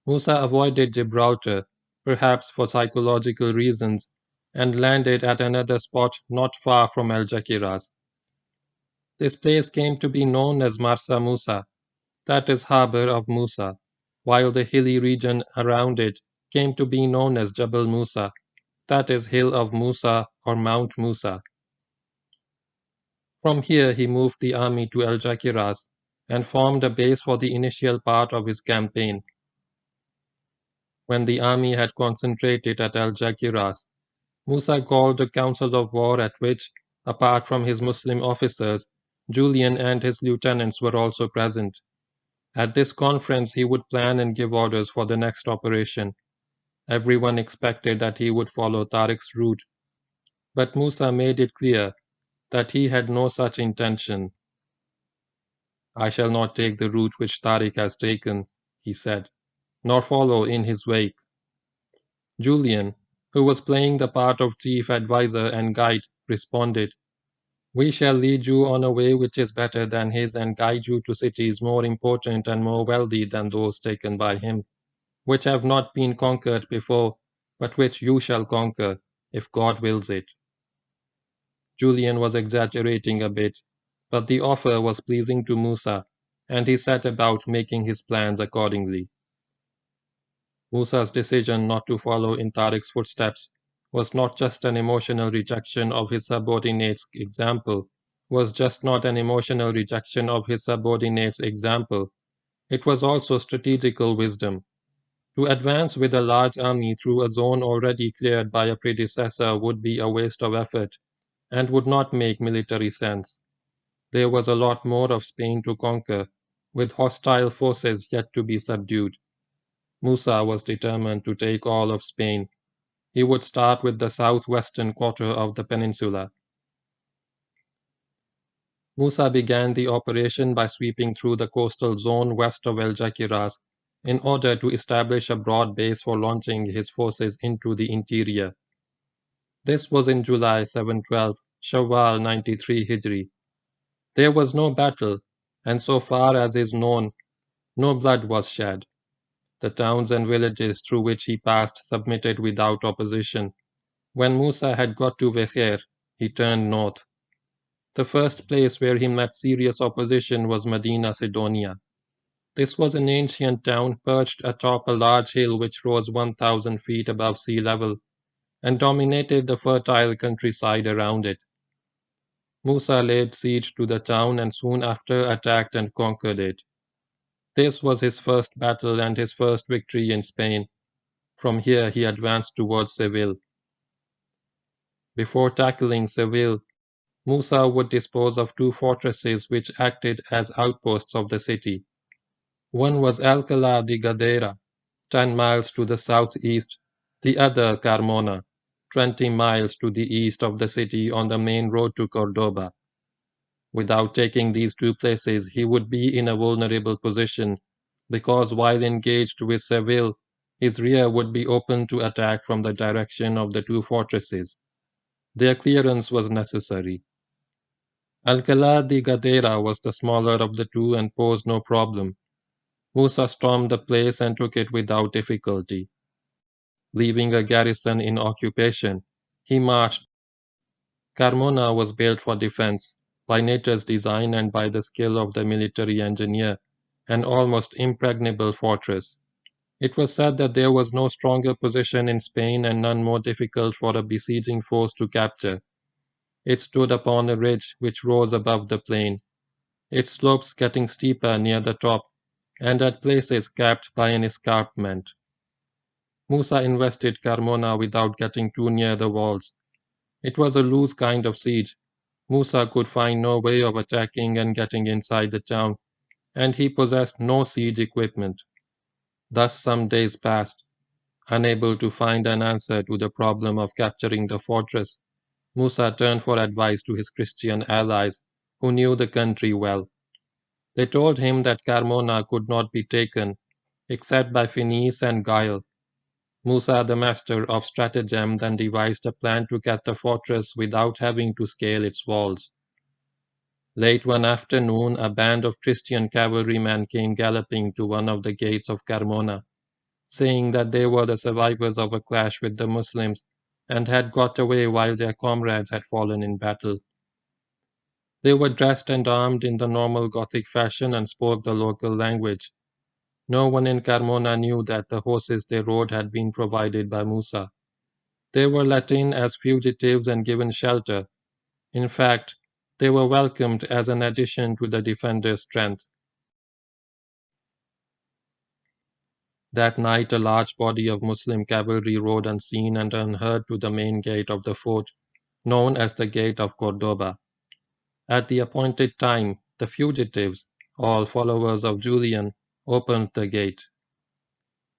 Musa avoided Gibraltar, perhaps for psychological reasons, and landed at another spot not far from Algeciras. This place came to be known as Marsa Musa, that is Harbour of Musa, while the hilly region around it came to be known as Jabal Musa, that is Hill of Musa or Mount Musa. From here he moved the army to Algeciras and formed a base for the initial part of his campaign. When the army had concentrated at Algeciras, Musa called a council of war at which, apart from his Muslim officers, Julian and his lieutenants were also present. At this conference, he would plan and give orders for the next operation. Everyone expected that he would follow Tariq's route, but Musa made it clear that he had no such intention. "I shall not take the route which Tariq has taken," he said, "nor follow in his wake." Julian, who was playing the part of chief adviser and guide, responded, "We shall lead you on a way which is better than his and guide you to cities more important and more wealthy than those taken by him, which have not been conquered before, but which you shall conquer, if God wills it." Julian was exaggerating a bit, but the offer was pleasing to Musa, and he set about making his plans accordingly. Musa's decision not to follow in Tariq's footsteps was not just an emotional rejection of his subordinates' example, it was also strategical wisdom. To advance with a large army through a zone already cleared by a predecessor would be a waste of effort and would not make military sense. There was a lot more of Spain to conquer, with hostile forces yet to be subdued. Musa was determined to take all of Spain. He would start with the southwestern quarter of the peninsula. Musa began the operation by sweeping through the coastal zone west of El Jaquiras in order to establish a broad base for launching his forces into the interior. This was in July 712, Shawwal 93 Hijri. There was no battle, and so far as is known, no blood was shed. The towns and villages through which he passed submitted without opposition. When Musa had got to Vejer, he turned north. The first place where he met serious opposition was Medina Sidonia. This was an ancient town perched atop a large hill which rose 1,000 feet above sea level and dominated the fertile countryside around it. Musa laid siege to the town and soon after attacked and conquered it. This was his first battle and his first victory in Spain. From here he advanced towards Seville. Before tackling Seville, Musa would dispose of two fortresses which acted as outposts of the city. One was Alcalá de Gadera, 10 miles to the southeast, the other Carmona, 20 miles to the east of the city on the main road to Cordoba. Without taking these two places, he would be in a vulnerable position, because while engaged with Seville, his rear would be open to attack from the direction of the two fortresses. Their clearance was necessary. Alcalá de Gadera was the smaller of the two and posed no problem. Musa stormed the place and took it without difficulty. Leaving a garrison in occupation, he marched. Carmona was built for defense, by nature's design and by the skill of the military engineer, an almost impregnable fortress. It was said that there was no stronger position in Spain and none more difficult for a besieging force to capture. It stood upon a ridge which rose above the plain, its slopes getting steeper near the top, and at places capped by an escarpment. Musa invested Carmona without getting too near the walls. It was a loose kind of siege. Musa could find no way of attacking and getting inside the town, and he possessed no siege equipment. Thus some days passed. Unable to find an answer to the problem of capturing the fortress, Musa turned for advice to his Christian allies, who knew the country well. They told him that Carmona could not be taken, except by finesse and guile. Musa, the master of stratagem, then devised a plan to get the fortress without having to scale its walls. Late one afternoon, a band of Christian cavalrymen came galloping to one of the gates of Carmona, saying that they were the survivors of a clash with the Muslims and had got away while their comrades had fallen in battle. They were dressed and armed in the normal Gothic fashion and spoke the local language. No one in Carmona knew that the horses they rode had been provided by Musa. They were let in as fugitives and given shelter. In fact, they were welcomed as an addition to the defenders' strength. That night a large body of Muslim cavalry rode unseen and unheard to the main gate of the fort, known as the Gate of Cordoba. At the appointed time, the fugitives, all followers of Julian, opened the gate.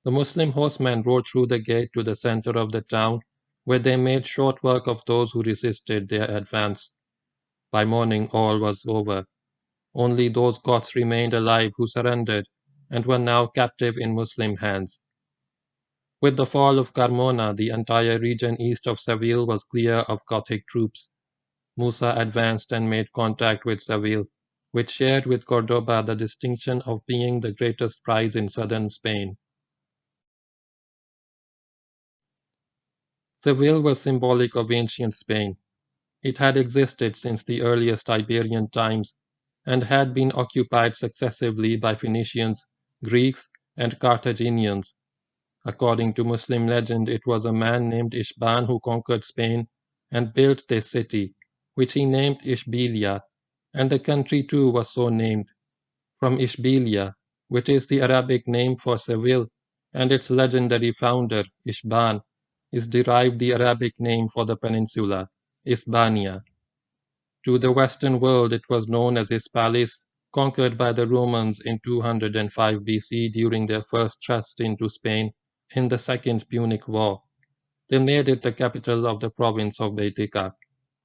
The Muslim horsemen rode through the gate to the center of the town, where they made short work of those who resisted their advance. By morning all was over. Only those Goths remained alive who surrendered and were now captive in Muslim hands. With the fall of Carmona, the entire region east of Seville was clear of Gothic troops. Musa advanced and made contact with Seville, which shared with Cordoba the distinction of being the greatest prize in southern Spain. Seville was symbolic of ancient Spain. It had existed since the earliest Iberian times and had been occupied successively by Phoenicians, Greeks, and Carthaginians. According to Muslim legend, it was a man named Ishban who conquered Spain and built this city, which he named Ishbilia, and the country too was so named, from Ishbilia, which is the Arabic name for Seville, and its legendary founder, Ishban, is derived the Arabic name for the peninsula, Isbania. To the Western world it was known as Hispalis, conquered by the Romans in 205 BC during their first thrust into Spain in the Second Punic War. They made it the capital of the province of Baetica,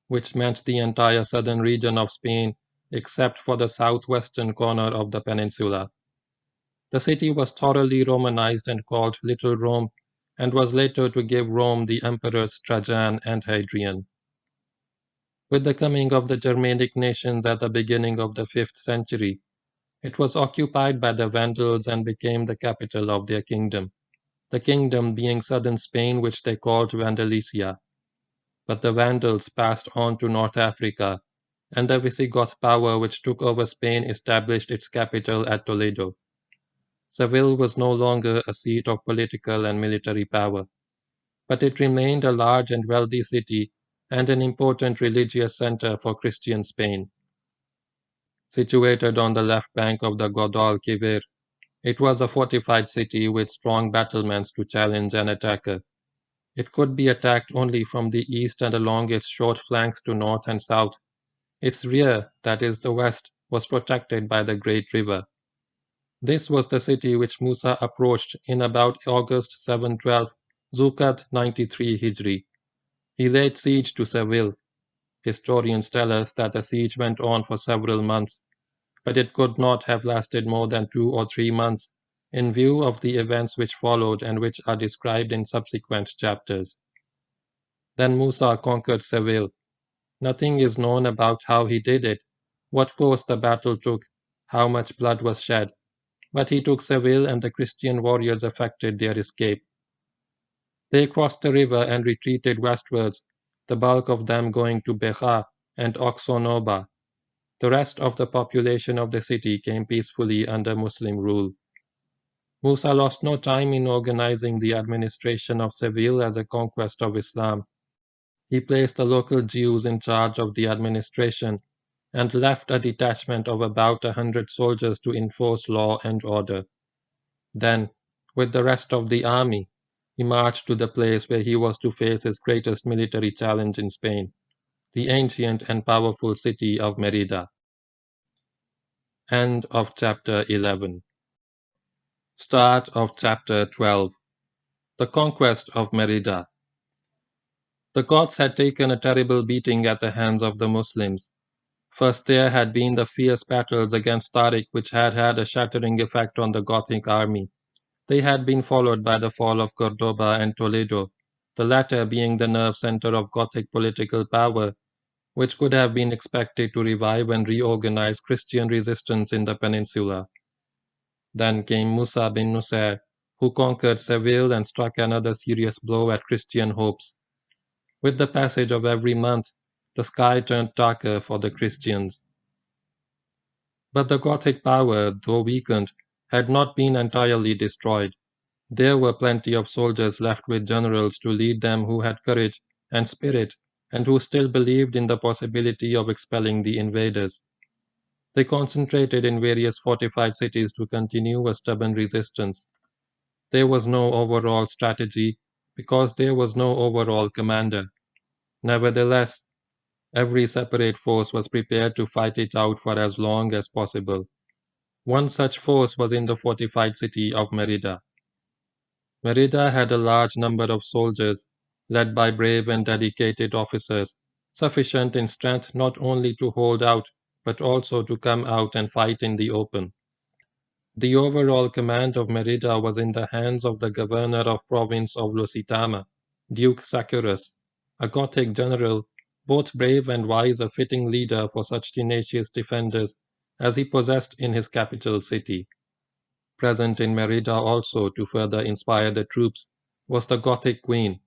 which meant the entire southern region of Spain except for the southwestern corner of the peninsula. The city was thoroughly Romanized and called Little Rome, and was later to give Rome the emperors Trajan and Hadrian. With the coming of the Germanic nations at the beginning of the 5th century, it was occupied by the Vandals and became the capital of their kingdom, the kingdom being southern Spain, which they called Vandalicia. But the Vandals passed on to North Africa, and the Visigoth power which took over Spain established its capital at Toledo. Seville was no longer a seat of political and military power, but it remained a large and wealthy city and an important religious center for Christian Spain. Situated on the left bank of the Guadalquivir, it was a fortified city with strong battlements to challenge an attacker. It could be attacked only from the east and along its short flanks to north and south. Its rear, that is the west, was protected by the great river. This was the city which Musa approached in about August 712, Zukat 93 Hijri. He laid siege to Seville. Historians tell us that the siege went on for several months, but it could not have lasted more than 2 or 3 months, in view of the events which followed and which are described in subsequent chapters. Then Musa conquered Seville. Nothing is known about how he did it, what course the battle took, how much blood was shed, but he took Seville and the Christian warriors effected their escape. They crossed the river and retreated westwards, the bulk of them going to Beja and Oxonoba. The rest of the population of the city came peacefully under Muslim rule. Musa lost no time in organizing the administration of Seville as a conquest of Islam. He placed the local Jews in charge of the administration and left a detachment of about 100 soldiers to enforce law and order. Then, with the rest of the army, he marched to the place where he was to face his greatest military challenge in Spain, the ancient and powerful city of Merida. End of chapter 11. Start of chapter 12. The Conquest of Merida. The Goths had taken a terrible beating at the hands of the Muslims. First there had been the fierce battles against Tariq, which had had a shattering effect on the Gothic army. They had been followed by the fall of Cordoba and Toledo, the latter being the nerve center of Gothic political power, which could have been expected to revive and reorganize Christian resistance in the peninsula. Then came Musa bin Nusayr, who conquered Seville and struck another serious blow at Christian hopes. With the passage of every month, the sky turned darker for the Christians. But the Gothic power, though weakened, had not been entirely destroyed. There were plenty of soldiers left with generals to lead them who had courage and spirit, and who still believed in the possibility of expelling the invaders. They concentrated in various fortified cities to continue a stubborn resistance. There was no overall strategy, because there was no overall commander. Nevertheless, Every separate force was prepared to fight it out for as long as possible. One such force was in the fortified city of Merida. Merida had a large number of soldiers, led by brave and dedicated officers, sufficient in strength not only to hold out, but also to come out and fight in the open. The overall command of Merida was in the hands of the governor of province of Lusitania, Duke Sacurus, a Gothic general, both brave and wise, a fitting leader for such tenacious defenders as he possessed in his capital city. Present in Merida also to further inspire the troops was the Gothic queen,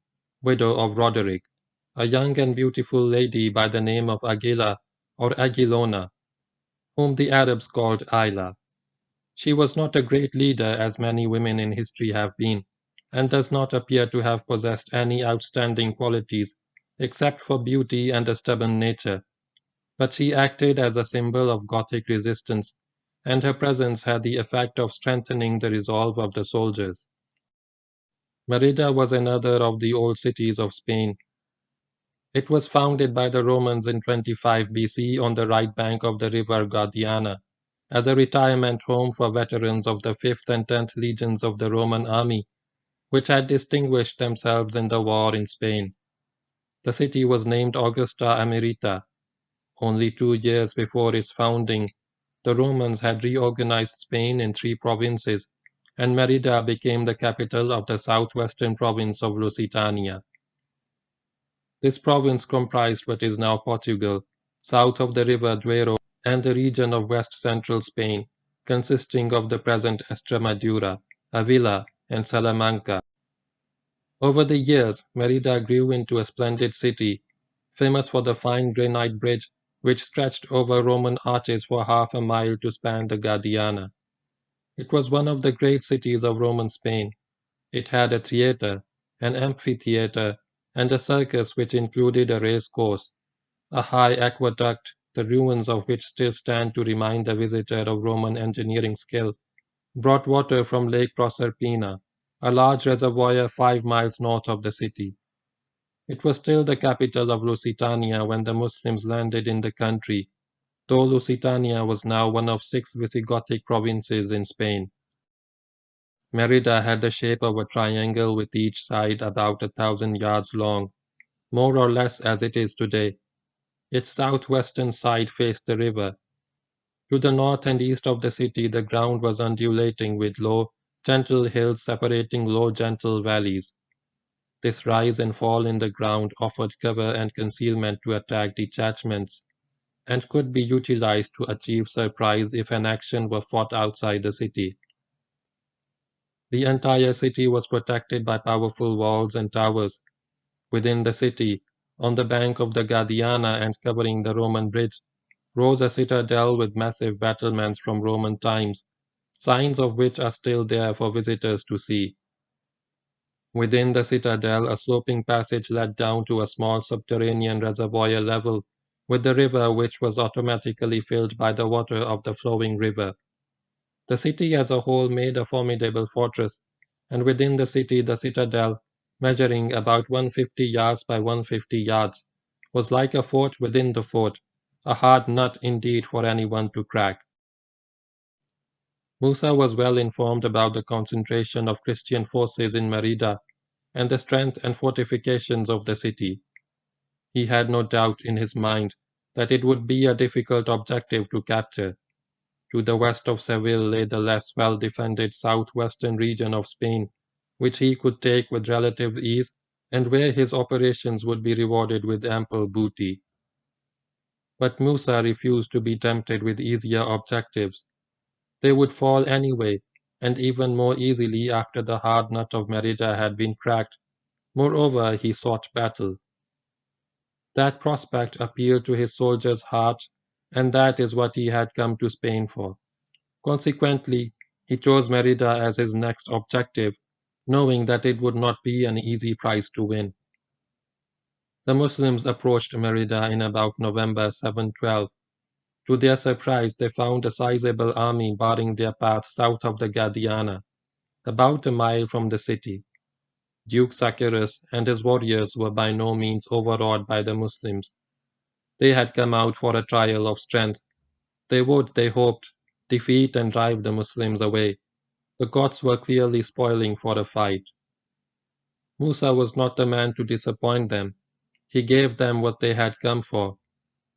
widow of Roderick, a young and beautiful lady by the name of Agila or Agilona, whom the Arabs called Ayla. She was not a great leader as many women in history have been, and does not appear to have possessed any outstanding qualities except for beauty and a stubborn nature, but she acted as a symbol of Gothic resistance, and her presence had the effect of strengthening the resolve of the soldiers. Merida was another of the old cities of Spain. It was founded by the Romans in 25 BC on the right bank of the river Guadiana, as a retirement home for veterans of the 5th and 10th legions of the Roman army, which had distinguished themselves in the war in Spain. The city was named Augusta Emerita. Only 2 years before its founding, the Romans had reorganized Spain in 3 provinces, and Merida became the capital of the southwestern province of Lusitania. This province comprised what is now Portugal, south of the river Duero, and the region of west-central Spain, consisting of the present Extremadura, Avila, and Salamanca. Over the years, Merida grew into a splendid city, famous for the fine granite bridge which stretched over Roman arches for half a mile to span the Guadiana. It was one of the great cities of Roman Spain. It had a theatre, an amphitheatre, and a circus which included a race course, a high aqueduct, the ruins of which still stand to remind the visitor of Roman engineering skill, brought water from Lake Proserpina, a large reservoir 5 miles north of the city. It was still the capital of Lusitania when the Muslims landed in the country, though Lusitania was now one of 6 Visigothic provinces in Spain. Merida had the shape of a triangle with each side about 1,000 yards long, more or less as it is today. Its southwestern side faced the river. To the north and east of the city the ground was undulating with low, gentle hills separating low, gentle valleys. This rise and fall in the ground offered cover and concealment to attack detachments, and could be utilized to achieve surprise if an action were fought outside the city. The entire city was protected by powerful walls and towers. Within the city, on the bank of the Guadiana and covering the Roman bridge, rose a citadel with massive battlements from Roman times, signs of which are still there for visitors to see. Within the citadel, a sloping passage led down to a small subterranean reservoir level with the river, which was automatically filled by the water of the flowing river. The city as a whole made a formidable fortress, and within the city the citadel, measuring about 150 yards by 150 yards, was like a fort within the fort, a hard nut indeed for anyone to crack. Musa was well informed about the concentration of Christian forces in Merida and the strength and fortifications of the city. He had no doubt in his mind that it would be a difficult objective to capture. To the west of Seville lay the less well-defended southwestern region of Spain, which he could take with relative ease, and where his operations would be rewarded with ample booty. But Musa refused to be tempted with easier objectives. They would fall anyway, and even more easily after the hard nut of Merida had been cracked. Moreover, he sought battle. That prospect appealed to his soldier's heart, and that is what he had come to Spain for. Consequently, he chose Merida as his next objective, knowing that it would not be an easy prize to win. The Muslims approached Merida in about November 712. To their surprise, they found a sizable army barring their path south of the Guadiana, about a mile from the city. Duke Sacurus and his warriors were by no means overawed by the Muslims. They had come out for a trial of strength. They would, they hoped, defeat and drive the Muslims away. The gods were clearly spoiling for a fight. Musa was not the man to disappoint them. He gave them what they had come for.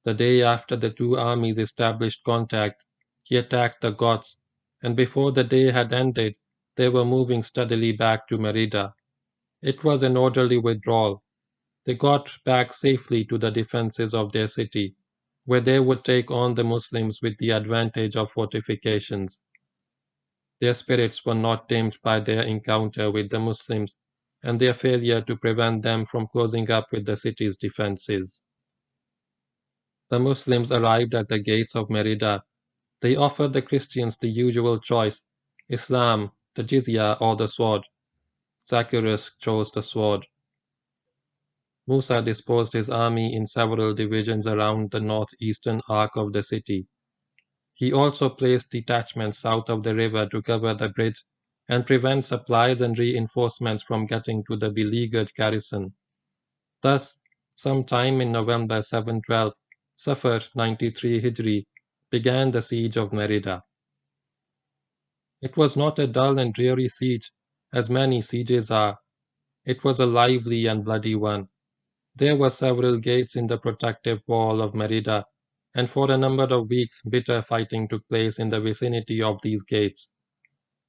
The day after the two armies established contact, he attacked the Goths, and before the day had ended, they were moving steadily back to Merida. It was an orderly withdrawal. They got back safely to the defenses of their city, where they would take on the Muslims with the advantage of fortifications. Their spirits were not dimmed by their encounter with the Muslims and their failure to prevent them from closing up with the city's defenses. The Muslims arrived at the gates of Merida. They offered the Christians the usual choice: Islam, the jizya, or the sword. Zacchaeus chose the sword. Musa disposed his army in several divisions around the northeastern arc of the city. He also placed detachments south of the river to cover the bridge and prevent supplies and reinforcements from getting to the beleaguered garrison. Thus, sometime in November 712, Safar 93 Hijri, began the siege of Merida. It was not a dull and dreary siege, as many sieges are. It was a lively and bloody one. There were several gates in the protective wall of Merida, and for a number of weeks bitter fighting took place in the vicinity of these gates.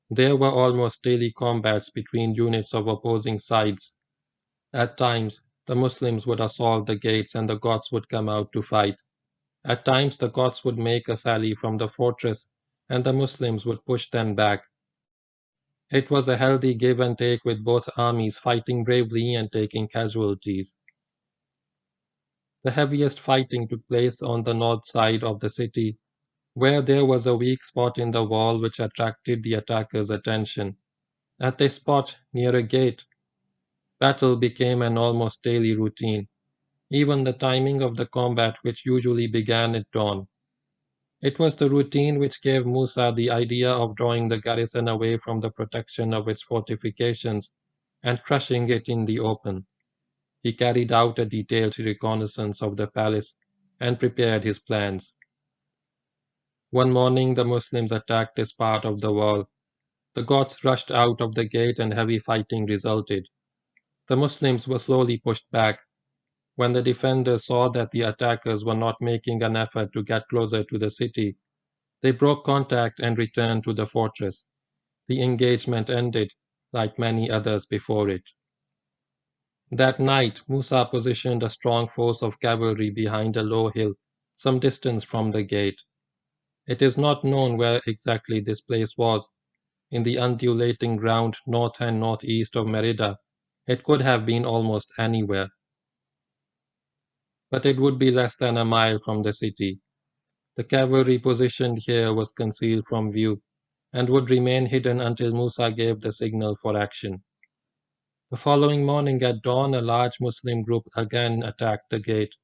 There were almost daily combats between units of opposing sides. At times, the Muslims would assault the gates and the Goths would come out to fight. At times, the Goths would make a sally from the fortress and the Muslims would push them back. It was a healthy give and take with both armies fighting bravely and taking casualties. The heaviest fighting took place on the north side of the city, where there was a weak spot in the wall which attracted the attackers' attention. At this spot, near a gate, battle became an almost daily routine, even the timing of the combat which usually began at dawn. It was the routine which gave Musa the idea of drawing the garrison away from the protection of its fortifications and crushing it in the open. He carried out a detailed reconnaissance of the palace and prepared his plans. One morning the Muslims attacked this part of the wall. The Goths rushed out of the gate and heavy fighting resulted. The Muslims were slowly pushed back. When the defenders saw that the attackers were not making an effort to get closer to the city, they broke contact and returned to the fortress. The engagement ended, like many others before it. That night, Musa positioned a strong force of cavalry behind a low hill, some distance from the gate. It is not known where exactly this place was. In the undulating ground north and northeast of Merida, it could have been almost anywhere. But it would be less than a mile from the city. The cavalry positioned here was concealed from view, and would remain hidden until Musa gave the signal for action. The following morning at dawn, a large Muslim group again attacked the gate.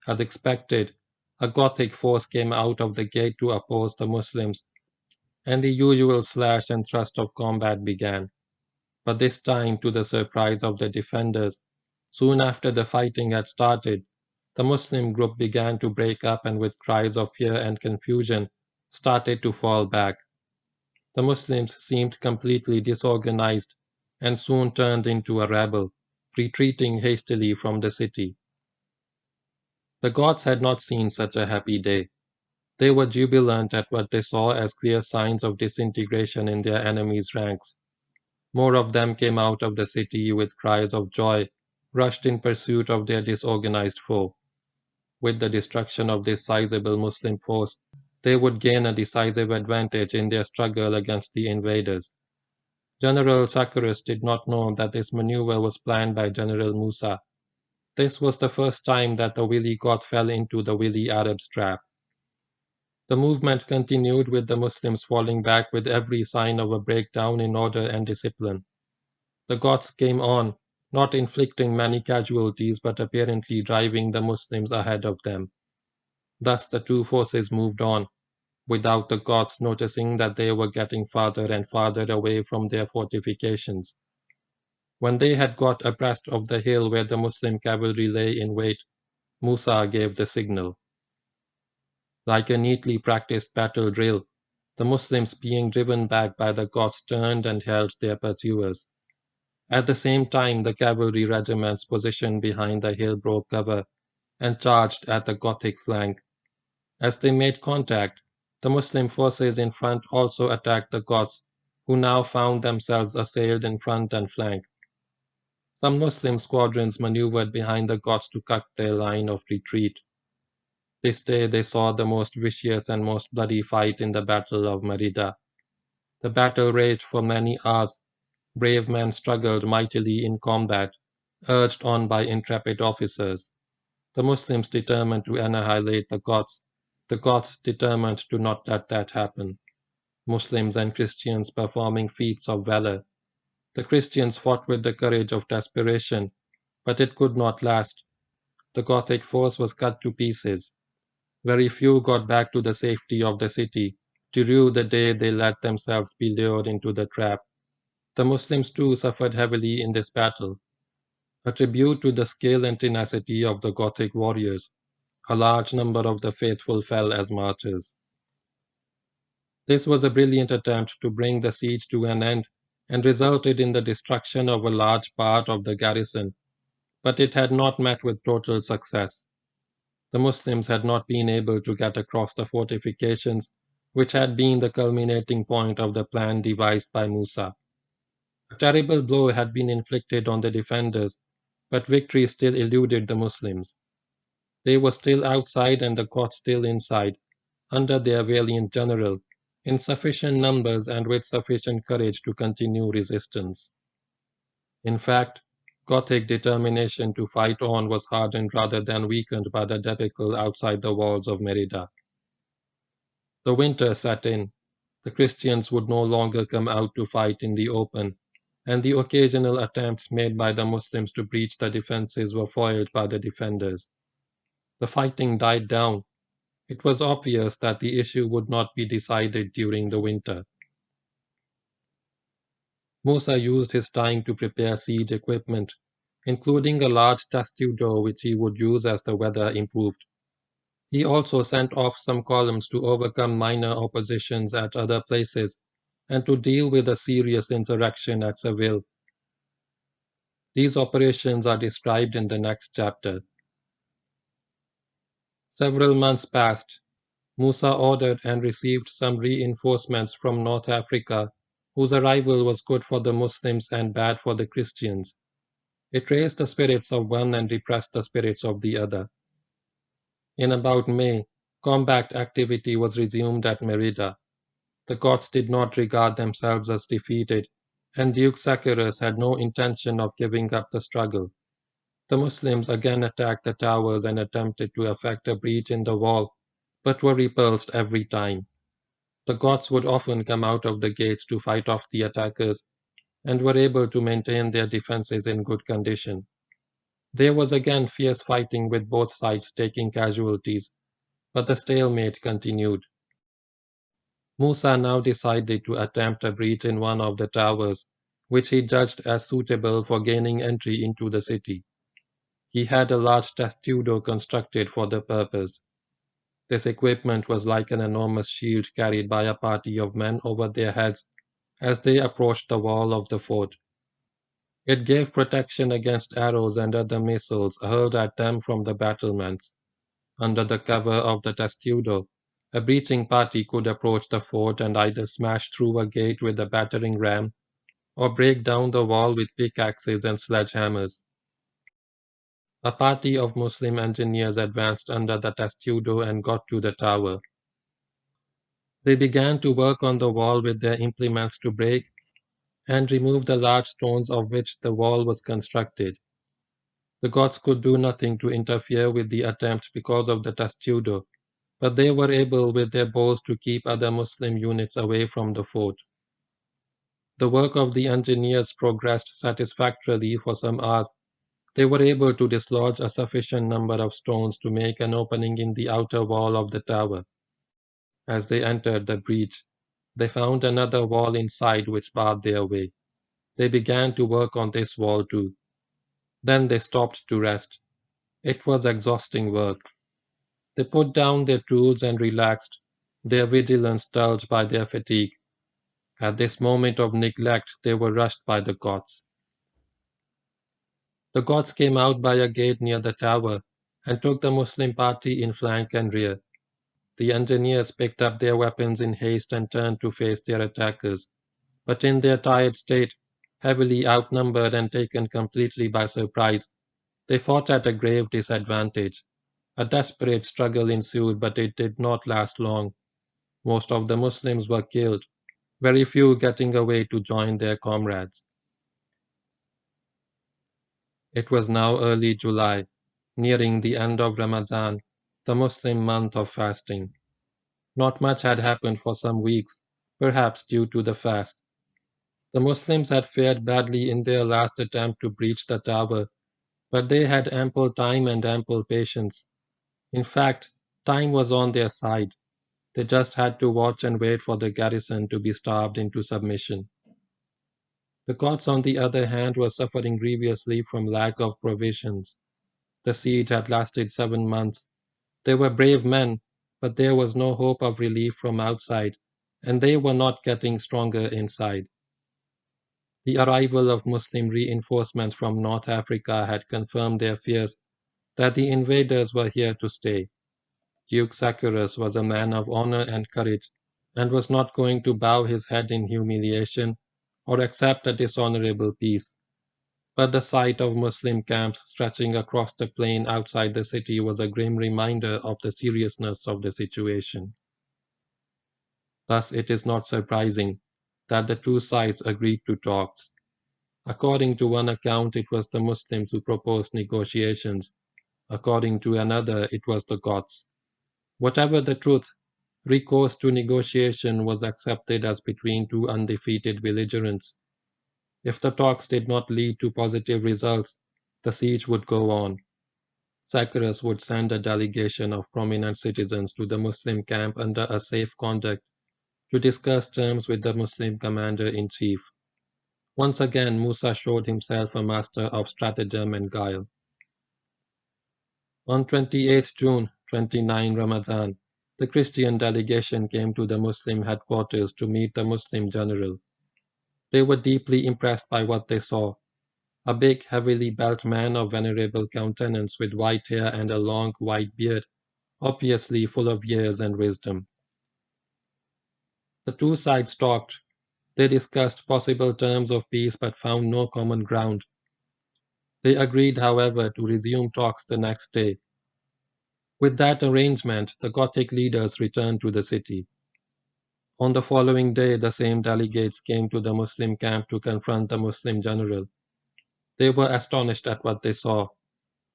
As expected, a Gothic force came out of the gate to oppose the Muslims, and the usual slash and thrust of combat began. But this time, to the surprise of the defenders, soon after the fighting had started, the Muslim group began to break up and with cries of fear and confusion started to fall back. The Muslims seemed completely disorganized and soon turned into a rabble, retreating hastily from the city. The Goths had not seen such a happy day. They were jubilant at what they saw as clear signs of disintegration in their enemies' ranks. More of them came out of the city with cries of joy, rushed in pursuit of their disorganized foe. With the destruction of this sizable Muslim force, they would gain a decisive advantage in their struggle against the invaders. General Zacchaeus did not know that this maneuver was planned by General Musa. This was the first time that the wily Goth fell into the wily Arab's trap. The movement continued with the Muslims falling back with every sign of a breakdown in order and discipline. The Goths came on, not inflicting many casualties but apparently driving the Muslims ahead of them. Thus the two forces moved on, without the Goths noticing that they were getting farther and farther away from their fortifications. When they had got abreast of the hill where the Muslim cavalry lay in wait, Musa gave the signal. Like a neatly practiced battle drill, the Muslims being driven back by the Goths turned and held their pursuers. At the same time, the cavalry regiments positioned behind the hill broke cover and charged at the Gothic flank. As they made contact, the Muslim forces in front also attacked the Goths, who now found themselves assailed in front and flank. Some Muslim squadrons maneuvered behind the Goths to cut their line of retreat. This day they saw the most vicious and most bloody fight in the Battle of Merida. The battle raged for many hours. Brave men struggled mightily in combat, urged on by intrepid officers. The Muslims determined to annihilate the Goths determined to not let that happen. Muslims and Christians performing feats of valor. The Christians fought with the courage of desperation, but it could not last. The Gothic force was cut to pieces. Very few got back to the safety of the city to rue the day they let themselves be lured into the trap. The Muslims too suffered heavily in this battle. A tribute to the skill and tenacity of the Gothic warriors, a large number of the faithful fell as martyrs. This was a brilliant attempt to bring the siege to an end and resulted in the destruction of a large part of the garrison, but it had not met with total success. The Muslims had not been able to get across the fortifications, which had been the culminating point of the plan devised by Musa. A terrible blow had been inflicted on the defenders, but victory still eluded the Muslims. They were still outside and the Goths still inside, under their valiant general, in sufficient numbers and with sufficient courage to continue resistance. In fact, Gothic determination to fight on was hardened rather than weakened by the debacle outside the walls of Merida. The winter set in. The Christians would no longer come out to fight in the open, and the occasional attempts made by the Muslims to breach the defenses were foiled by the defenders. The fighting died down. It was obvious that the issue would not be decided during the winter. Musa used his time to prepare siege equipment, including a large testudo which he would use as the weather improved. He also sent off some columns to overcome minor oppositions at other places and to deal with a serious insurrection at Seville. These operations are described in the next chapter. Several months passed. Musa ordered and received some reinforcements from North Africa, whose arrival was good for the Muslims and bad for the Christians. It raised the spirits of one and depressed the spirits of the other. In about May, combat activity was resumed at Merida. The Goths did not regard themselves as defeated, and Duke Saccharus had no intention of giving up the struggle. The Muslims again attacked the towers and attempted to effect a breach in the wall, but were repulsed every time. The Goths would often come out of the gates to fight off the attackers, and were able to maintain their defenses in good condition. There was again fierce fighting with both sides taking casualties, but the stalemate continued. Musa now decided to attempt a breach in one of the towers, which he judged as suitable for gaining entry into the city. He had a large testudo constructed for the purpose. This equipment was like an enormous shield carried by a party of men over their heads as they approached the wall of the fort. It gave protection against arrows and other missiles hurled at them from the battlements. Under the cover of the testudo, a breaching party could approach the fort and either smash through a gate with a battering ram or break down the wall with pickaxes and sledgehammers. A party of Muslim engineers advanced under the testudo and got to the tower. They began to work on the wall with their implements to break and remove the large stones of which the wall was constructed. The Goths could do nothing to interfere with the attempt because of the testudo, but they were able with their bows to keep other Muslim units away from the fort. The work of the engineers progressed satisfactorily for some hours. They were able to dislodge a sufficient number of stones to make an opening in the outer wall of the tower. As they entered the breach, they found another wall inside which barred their way. They began to work on this wall too. Then they stopped to rest. It was exhausting work. They put down their tools and relaxed, their vigilance dulled by their fatigue. At this moment of neglect, they were rushed by the Goths. The Goths came out by a gate near the tower and took the Muslim party in flank and rear. The engineers picked up their weapons in haste and turned to face their attackers, but in their tired state, heavily outnumbered and taken completely by surprise, they fought at a grave disadvantage. A desperate struggle ensued, but it did not last long. Most of the Muslims were killed, very few getting away to join their comrades. It was now early July, nearing the end of Ramadan, the Muslim month of fasting. Not much had happened for some weeks, perhaps due to the fast. The Muslims had fared badly in their last attempt to breach the tower, but they had ample time and ample patience. In fact, time was on their side. They just had to watch and wait for the garrison to be starved into submission. The Goths, on the other hand, were suffering grievously from lack of provisions. The siege had lasted 7 months. They were brave men, but there was no hope of relief from outside, and they were not getting stronger inside. The arrival of Muslim reinforcements from North Africa had confirmed their fears that the invaders were here to stay. Duke Saccharus was a man of honor and courage, and was not going to bow his head in humiliation or accept a dishonorable peace. But the sight of Muslim camps stretching across the plain outside the city was a grim reminder of the seriousness of the situation. Thus it is not surprising that the two sides agreed to talks. According to one account, it was the Muslims who proposed negotiations. According to another, it was the Goths. Whatever the truth, recourse to negotiation was accepted as between two undefeated belligerents. If the talks did not lead to positive results, the siege would go on. Saccharus would send a delegation of prominent citizens to the Muslim camp under a safe conduct to discuss terms with the Muslim commander-in-chief. Once again, Musa showed himself a master of stratagem and guile. On 28th June, 29 Ramadan, the Christian delegation came to the Muslim headquarters to meet the Muslim general. They were deeply impressed by what they saw. A big, heavily built man of venerable countenance with white hair and a long, white beard, obviously full of years and wisdom. The two sides talked. They discussed possible terms of peace but found no common ground. They agreed, however, to resume talks the next day. With that arrangement, the Gothic leaders returned to the city. On the following day, the same delegates came to the Muslim camp to confront the Muslim general. They were astonished at what they saw.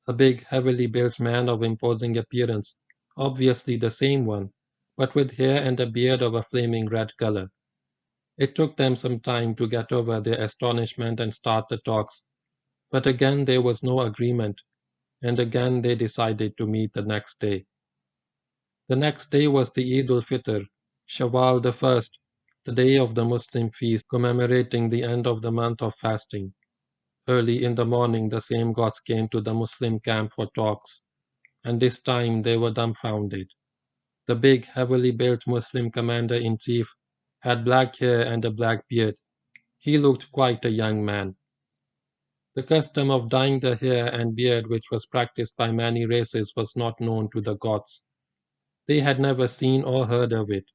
A big, heavily built man of imposing appearance, obviously the same one, but with hair and a beard of a flaming red color. It took them some time to get over their astonishment and start the talks, but again there was no agreement, and again they decided to meet the next day. The next day was the Eid al-Fitr, Shawwal the 1st, the day of the Muslim feast commemorating the end of the month of fasting. Early in the morning, the same Goths came to the Muslim camp for talks, and this time they were dumbfounded. The big, heavily built Muslim commander-in-chief had black hair and a black beard. He looked quite a young man. The custom of dyeing the hair and beard, which was practiced by many races, was not known to the Goths. They had never seen or heard of it.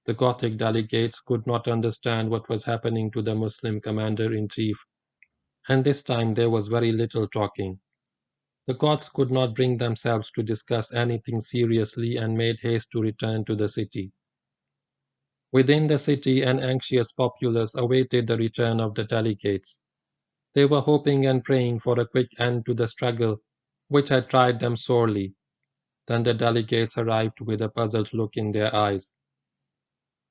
The Gothic delegates could not understand what was happening to the Muslim commander-in-chief, and this time there was very little talking. The Goths could not bring themselves to discuss anything seriously and made haste to return to the city. Within the city, an anxious populace awaited the return of the delegates. They were hoping and praying for a quick end to the struggle, which had tried them sorely. Then the delegates arrived with a puzzled look in their eyes.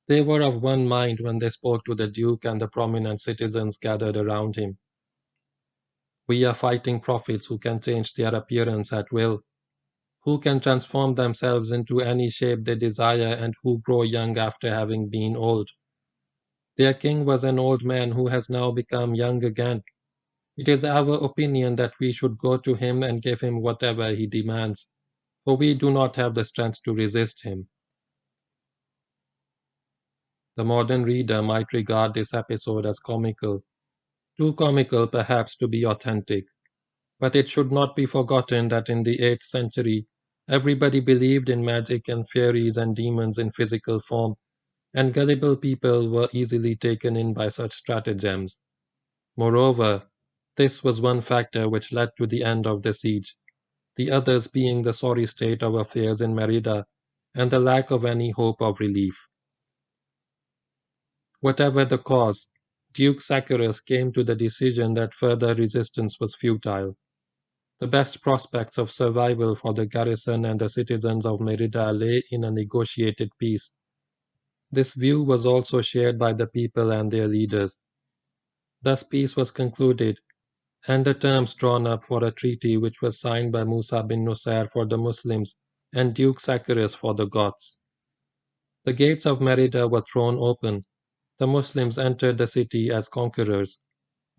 They were of one mind when they spoke to the Duke and the prominent citizens gathered around him. We are fighting prophets who can change their appearance at will, who can transform themselves into any shape they desire and who grow young after having been old. Their king was an old man who has now become young again. It is our opinion that we should go to him and give him whatever he demands, for we do not have the strength to resist him. The modern reader might regard this episode as comical, too comical perhaps to be authentic, but it should not be forgotten that in the 8th century everybody believed in magic and fairies and demons in physical form, and gullible people were easily taken in by such stratagems. Moreover, this was one factor which led to the end of the siege, the others being the sorry state of affairs in Merida and the lack of any hope of relief. Whatever the cause, Duke Sacharus came to the decision that further resistance was futile. The best prospects of survival for the garrison and the citizens of Merida lay in a negotiated peace. This view was also shared by the people and their leaders. Thus peace was concluded, and the terms drawn up for a treaty which was signed by Musa bin Nusayr for the Muslims and Duke Sacharus for the Goths. The gates of Merida were thrown open. The Muslims entered the city as conquerors.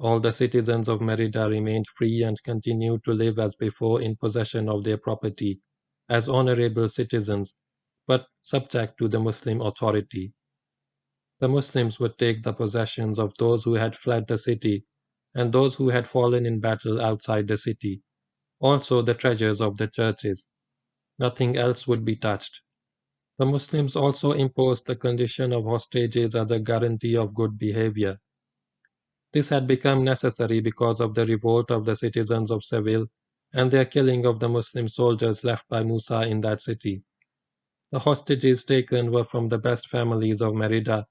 All the citizens of Merida remained free and continued to live as before in possession of their property, as honorable citizens, but subject to the Muslim authority. The Muslims would take the possessions of those who had fled the city and those who had fallen in battle outside the city, also the treasures of the churches. Nothing else would be touched. The Muslims also imposed the condition of hostages as a guarantee of good behavior. This had become necessary because of the revolt of the citizens of Seville and their killing of the Muslim soldiers left by Musa in that city. The hostages taken were from the best families of Merida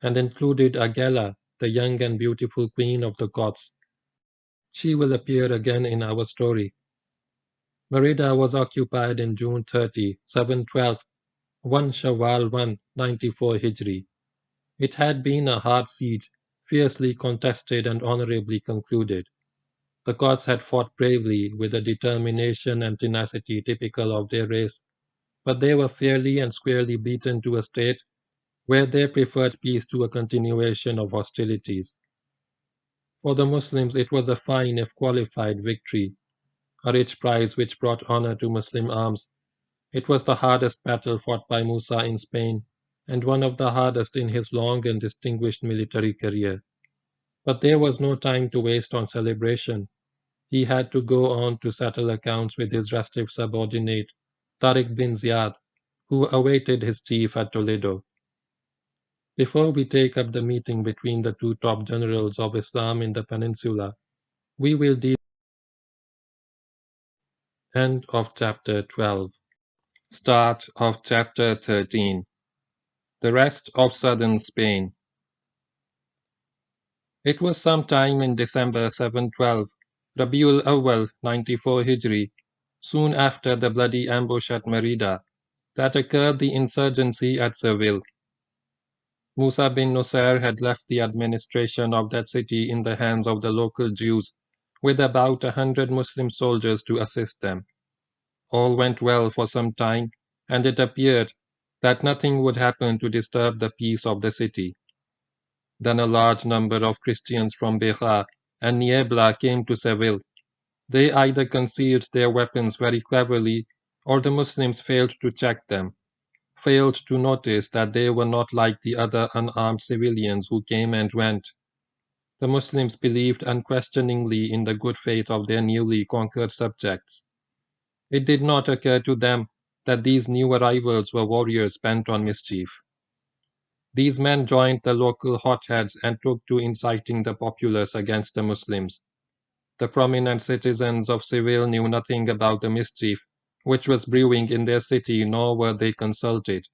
and included Agela, the young and beautiful queen of the Goths. She will appear again in our story. Merida was occupied in June 30, 712, 1 Shawwal 1, 94 Hijri. It had been a hard siege, fiercely contested and honorably concluded. The Goths had fought bravely with a determination and tenacity typical of their race, but they were fairly and squarely beaten to a state where they preferred peace to a continuation of hostilities. For the Muslims it was a fine if qualified victory, a rich prize which brought honor to Muslim arms. It was the hardest battle fought by Musa in Spain, and one of the hardest in his long and distinguished military career. But there was no time to waste on celebration. He had to go on to settle accounts with his restive subordinate, Tariq bin Ziyad, who awaited his chief at Toledo. Before we take up the meeting between the two top generals of Islam in the peninsula, we will deal end of chapter 12. Start of chapter 13. The rest of southern Spain. It was sometime in December 712, Rabiul Awwal 94 Hijri, soon after the bloody ambush at Merida, that occurred the insurgency at Seville. Musa bin Nusayr had left the administration of that city in the hands of the local Jews, with about 100 Muslim soldiers to assist them. All went well for some time, and it appeared that nothing would happen to disturb the peace of the city. Then a large number of Christians from Beja and Niebla came to Seville. They either concealed their weapons very cleverly, or the Muslims failed to check them, failed to notice that they were not like the other unarmed civilians who came and went. The Muslims believed unquestioningly in the good faith of their newly conquered subjects. It did not occur to them that these new arrivals were warriors bent on mischief. These men joined the local hotheads and took to inciting the populace against the Muslims. The prominent citizens of Seville knew nothing about the mischief which was brewing in their city, nor were they consulted.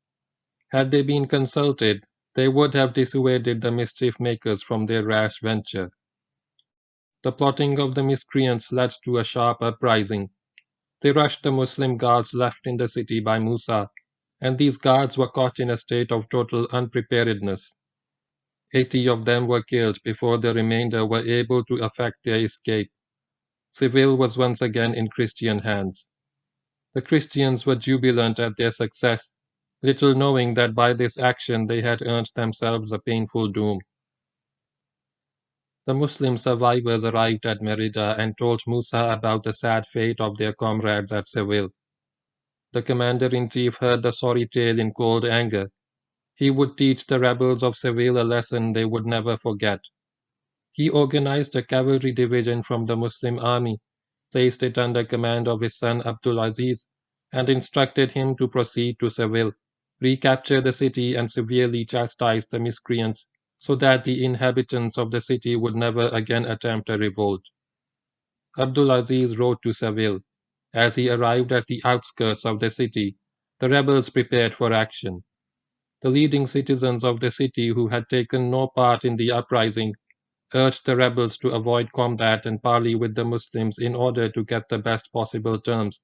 Had they been consulted, they would have dissuaded the mischief makers from their rash venture. The plotting of the miscreants led to a sharp uprising. They rushed the Muslim guards left in the city by Musa, and these guards were caught in a state of total unpreparedness. 80 of them were killed before the remainder were able to effect their escape. Seville was once again in Christian hands. The Christians were jubilant at their success, little knowing that by this action they had earned themselves a painful doom. The Muslim survivors arrived at Merida and told Musa about the sad fate of their comrades at Seville. The commander-in-chief heard the sorry tale in cold anger. He would teach the rebels of Seville a lesson they would never forget. He organized a cavalry division from the Muslim army, placed it under command of his son Abdulaziz, and instructed him to proceed to Seville, recapture the city, and severely chastise the miscreants, so that the inhabitants of the city would never again attempt a revolt. Abdulaziz rode to Seville. As he arrived at the outskirts of the city, the rebels prepared for action. The leading citizens of the city who had taken no part in the uprising urged the rebels to avoid combat and parley with the Muslims in order to get the best possible terms,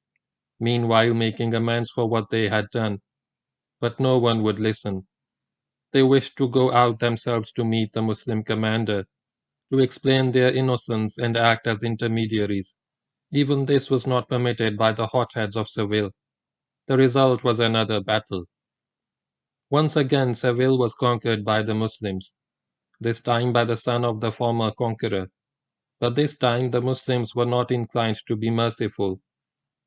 meanwhile making amends for what they had done. But no one would listen. They wished to go out themselves to meet the Muslim commander, to explain their innocence and act as intermediaries. Even this was not permitted by the hotheads of Seville. The result was another battle. Once again Seville was conquered by the Muslims, this time by the son of the former conqueror. But this time the Muslims were not inclined to be merciful.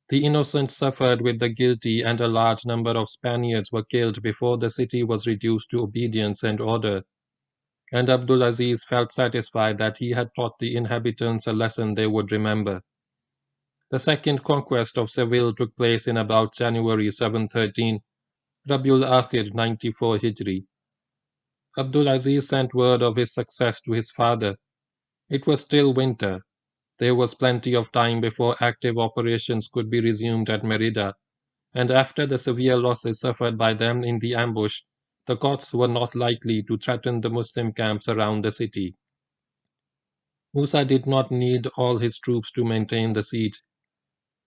The innocent suffered with the guilty, and a large number of Spaniards were killed before the city was reduced to obedience and order. And Abdulaziz felt satisfied that he had taught the inhabitants a lesson they would remember. The second conquest of Seville took place in about January 713, Rabiul Akhir 94 Hijri. Abdulaziz sent word of his success to his father. It was still winter. There was plenty of time before active operations could be resumed at Merida, and after the severe losses suffered by them in the ambush, the Goths were not likely to threaten the Muslim camps around the city. Musa did not need all his troops to maintain the siege.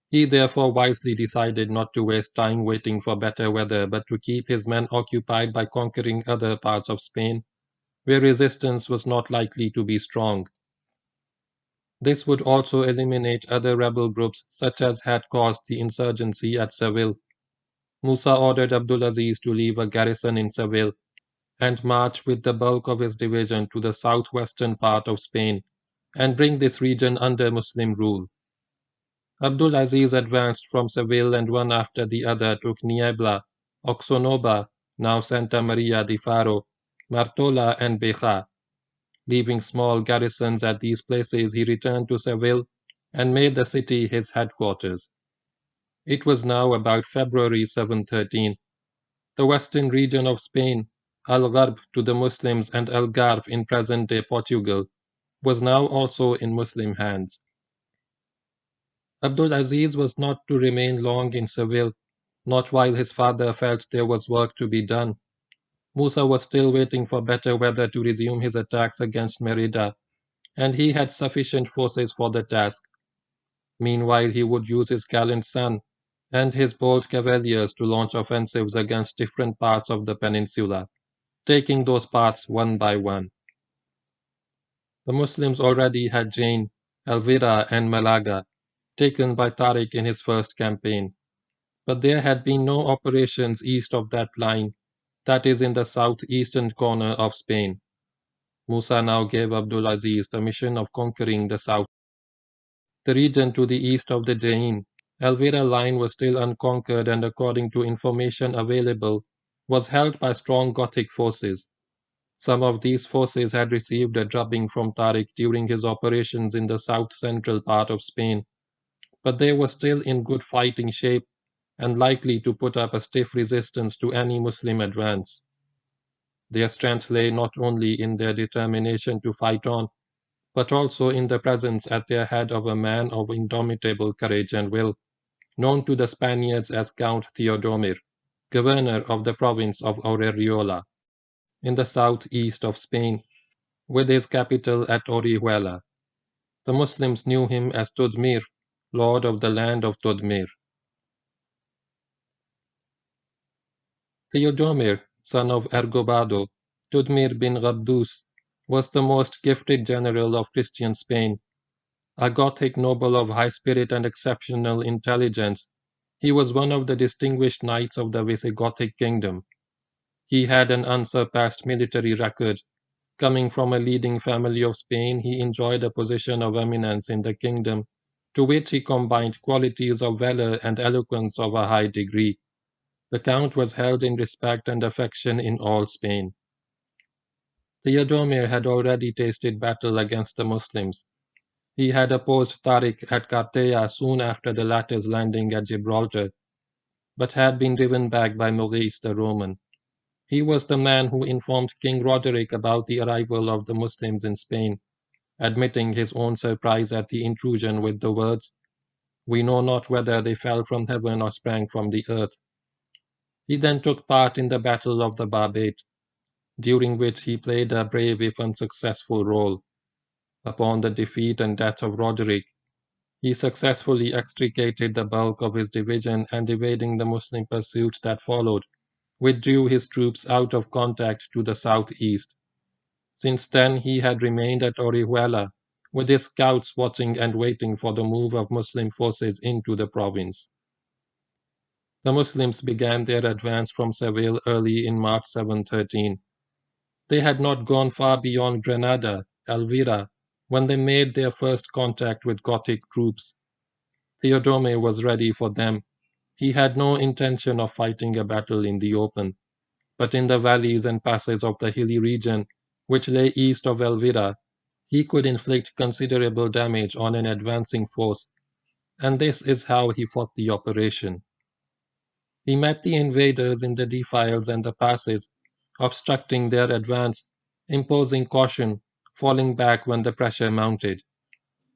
He therefore wisely decided not to waste time waiting for better weather, but to keep his men occupied by conquering other parts of Spain, where resistance was not likely to be strong. This would also eliminate other rebel groups such as had caused the insurgency at Seville. Musa ordered Abdulaziz to leave a garrison in Seville and march with the bulk of his division to the southwestern part of Spain and bring this region under Muslim rule. Abdulaziz advanced from Seville and one after the other took Niebla, Oxonoba, now Santa Maria di Faro, Martola, and Beja. Leaving small garrisons at these places, he returned to Seville and made the city his headquarters. It was now about February 713. The western region of Spain, Al-Gharb to the Muslims and Algarve in present-day Portugal, was now also in Muslim hands. Abdulaziz was not to remain long in Seville, not while his father felt there was work to be done. Musa was still waiting for better weather to resume his attacks against Merida, and he had sufficient forces for the task. Meanwhile, he would use his gallant son and his bold cavaliers to launch offensives against different parts of the peninsula, taking those parts one by one. The Muslims already had Jain, Elvira, and Malaga, taken by Tariq in his first campaign, but there had been no operations east of that line, that is in the southeastern corner of Spain. Musa now gave Abdulaziz the mission of conquering the south. The region to the east of the Jain, Elvira line was still unconquered and according to information available, was held by strong Gothic forces. Some of these forces had received a drubbing from Tariq during his operations in the south-central part of Spain, but they were still in good fighting shape and likely to put up a stiff resistance to any Muslim advance. Their strength lay not only in their determination to fight on, but also in the presence at their head of a man of indomitable courage and will, known to the Spaniards as Count Theodomir, governor of the province of Aureriola, in the southeast of Spain, with his capital at Orihuela. The Muslims knew him as Tudmir, lord of the land of Tudmir. Theodomir, son of Ergobado, Tudmir bin Gabdus, was the most gifted general of Christian Spain. A Gothic noble of high spirit and exceptional intelligence, he was one of the distinguished knights of the Visigothic kingdom. He had an unsurpassed military record, Coming from a leading family of Spain, he enjoyed a position of eminence in the kingdom, to which he combined qualities of valor and eloquence of a high degree. The count was held in respect and affection in all Spain. Theodomir had already tasted battle against the Muslims. He had opposed Tariq at Cartea soon after the latter's landing at Gibraltar, but had been driven back by Maurice the Roman. He was the man who informed King Roderick about the arrival of the Muslims in Spain, admitting his own surprise at the intrusion with the words, "We know not whether they fell from heaven or sprang from the earth." He then took part in the Battle of the Barbate, during which he played a brave if unsuccessful role. Upon the defeat and death of Roderick, he successfully extricated the bulk of his division and, evading the Muslim pursuit that followed, withdrew his troops out of contact to the southeast. Since then he had remained at Orihuela, with his scouts watching and waiting for the move of Muslim forces into the province. The Muslims began their advance from Seville early in March 713. They had not gone far beyond Granada, Elvira, when they made their first contact with Gothic troops. Theodomir was ready for them. He had no intention of fighting a battle in the open, but in the valleys and passes of the hilly region, which lay east of Elvira, he could inflict considerable damage on an advancing force, and this is how he fought the operation. He met the invaders in the defiles and the passes, obstructing their advance, imposing caution, falling back when the pressure mounted.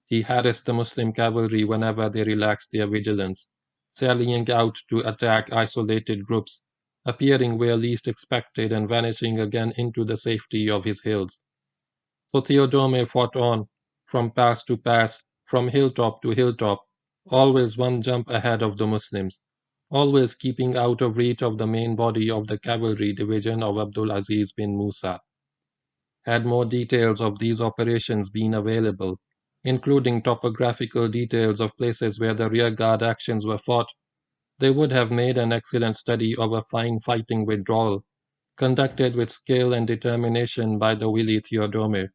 He harassed the Muslim cavalry whenever they relaxed their vigilance, sallying out to attack isolated groups, appearing where least expected and vanishing again into the safety of his hills. So Theodomir fought on, from pass to pass, from hilltop to hilltop, always one jump ahead of the Muslims, always keeping out of reach of the main body of the cavalry division of Abdul Aziz bin Musa. Had more details of these operations been available, including topographical details of places where the rearguard actions were fought, they would have made an excellent study of a fine fighting withdrawal, conducted with skill and determination by the wily Theodomir.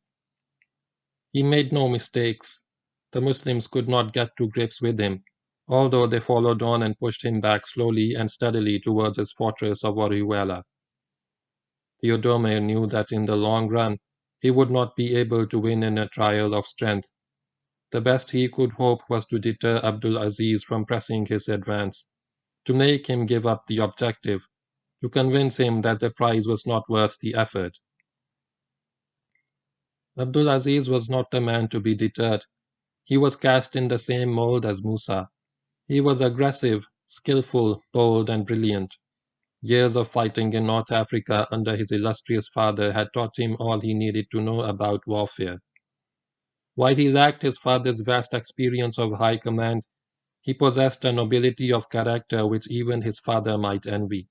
He made no mistakes. The Muslims could not get to grips with him, although they followed on and pushed him back slowly and steadily towards his fortress of Orihuela. Theodomir knew that in the long run he would not be able to win in a trial of strength. The best he could hope was to deter Abdul Aziz from pressing his advance, to make him give up the objective, to convince him that the prize was not worth the effort. Abdul Aziz was not the man to be deterred. He was cast in the same mold as Musa. He was aggressive, skillful, bold, and brilliant. Years of fighting in North Africa under his illustrious father had taught him all he needed to know about warfare. While he lacked his father's vast experience of high command, he possessed a nobility of character which even his father might envy.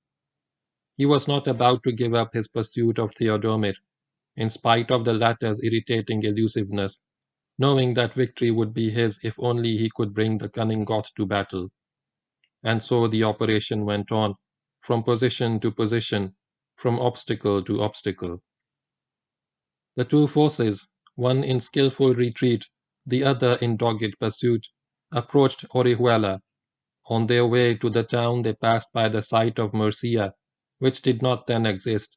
He was not about to give up his pursuit of Theodomir, in spite of the latter's irritating elusiveness, knowing that victory would be his if only he could bring the cunning Goth to battle. And so the operation went on, from position to position, from obstacle to obstacle. The two forces, one in skillful retreat, the other in dogged pursuit, approached Orihuela. On their way to the town they passed by the site of Murcia, which did not then exist.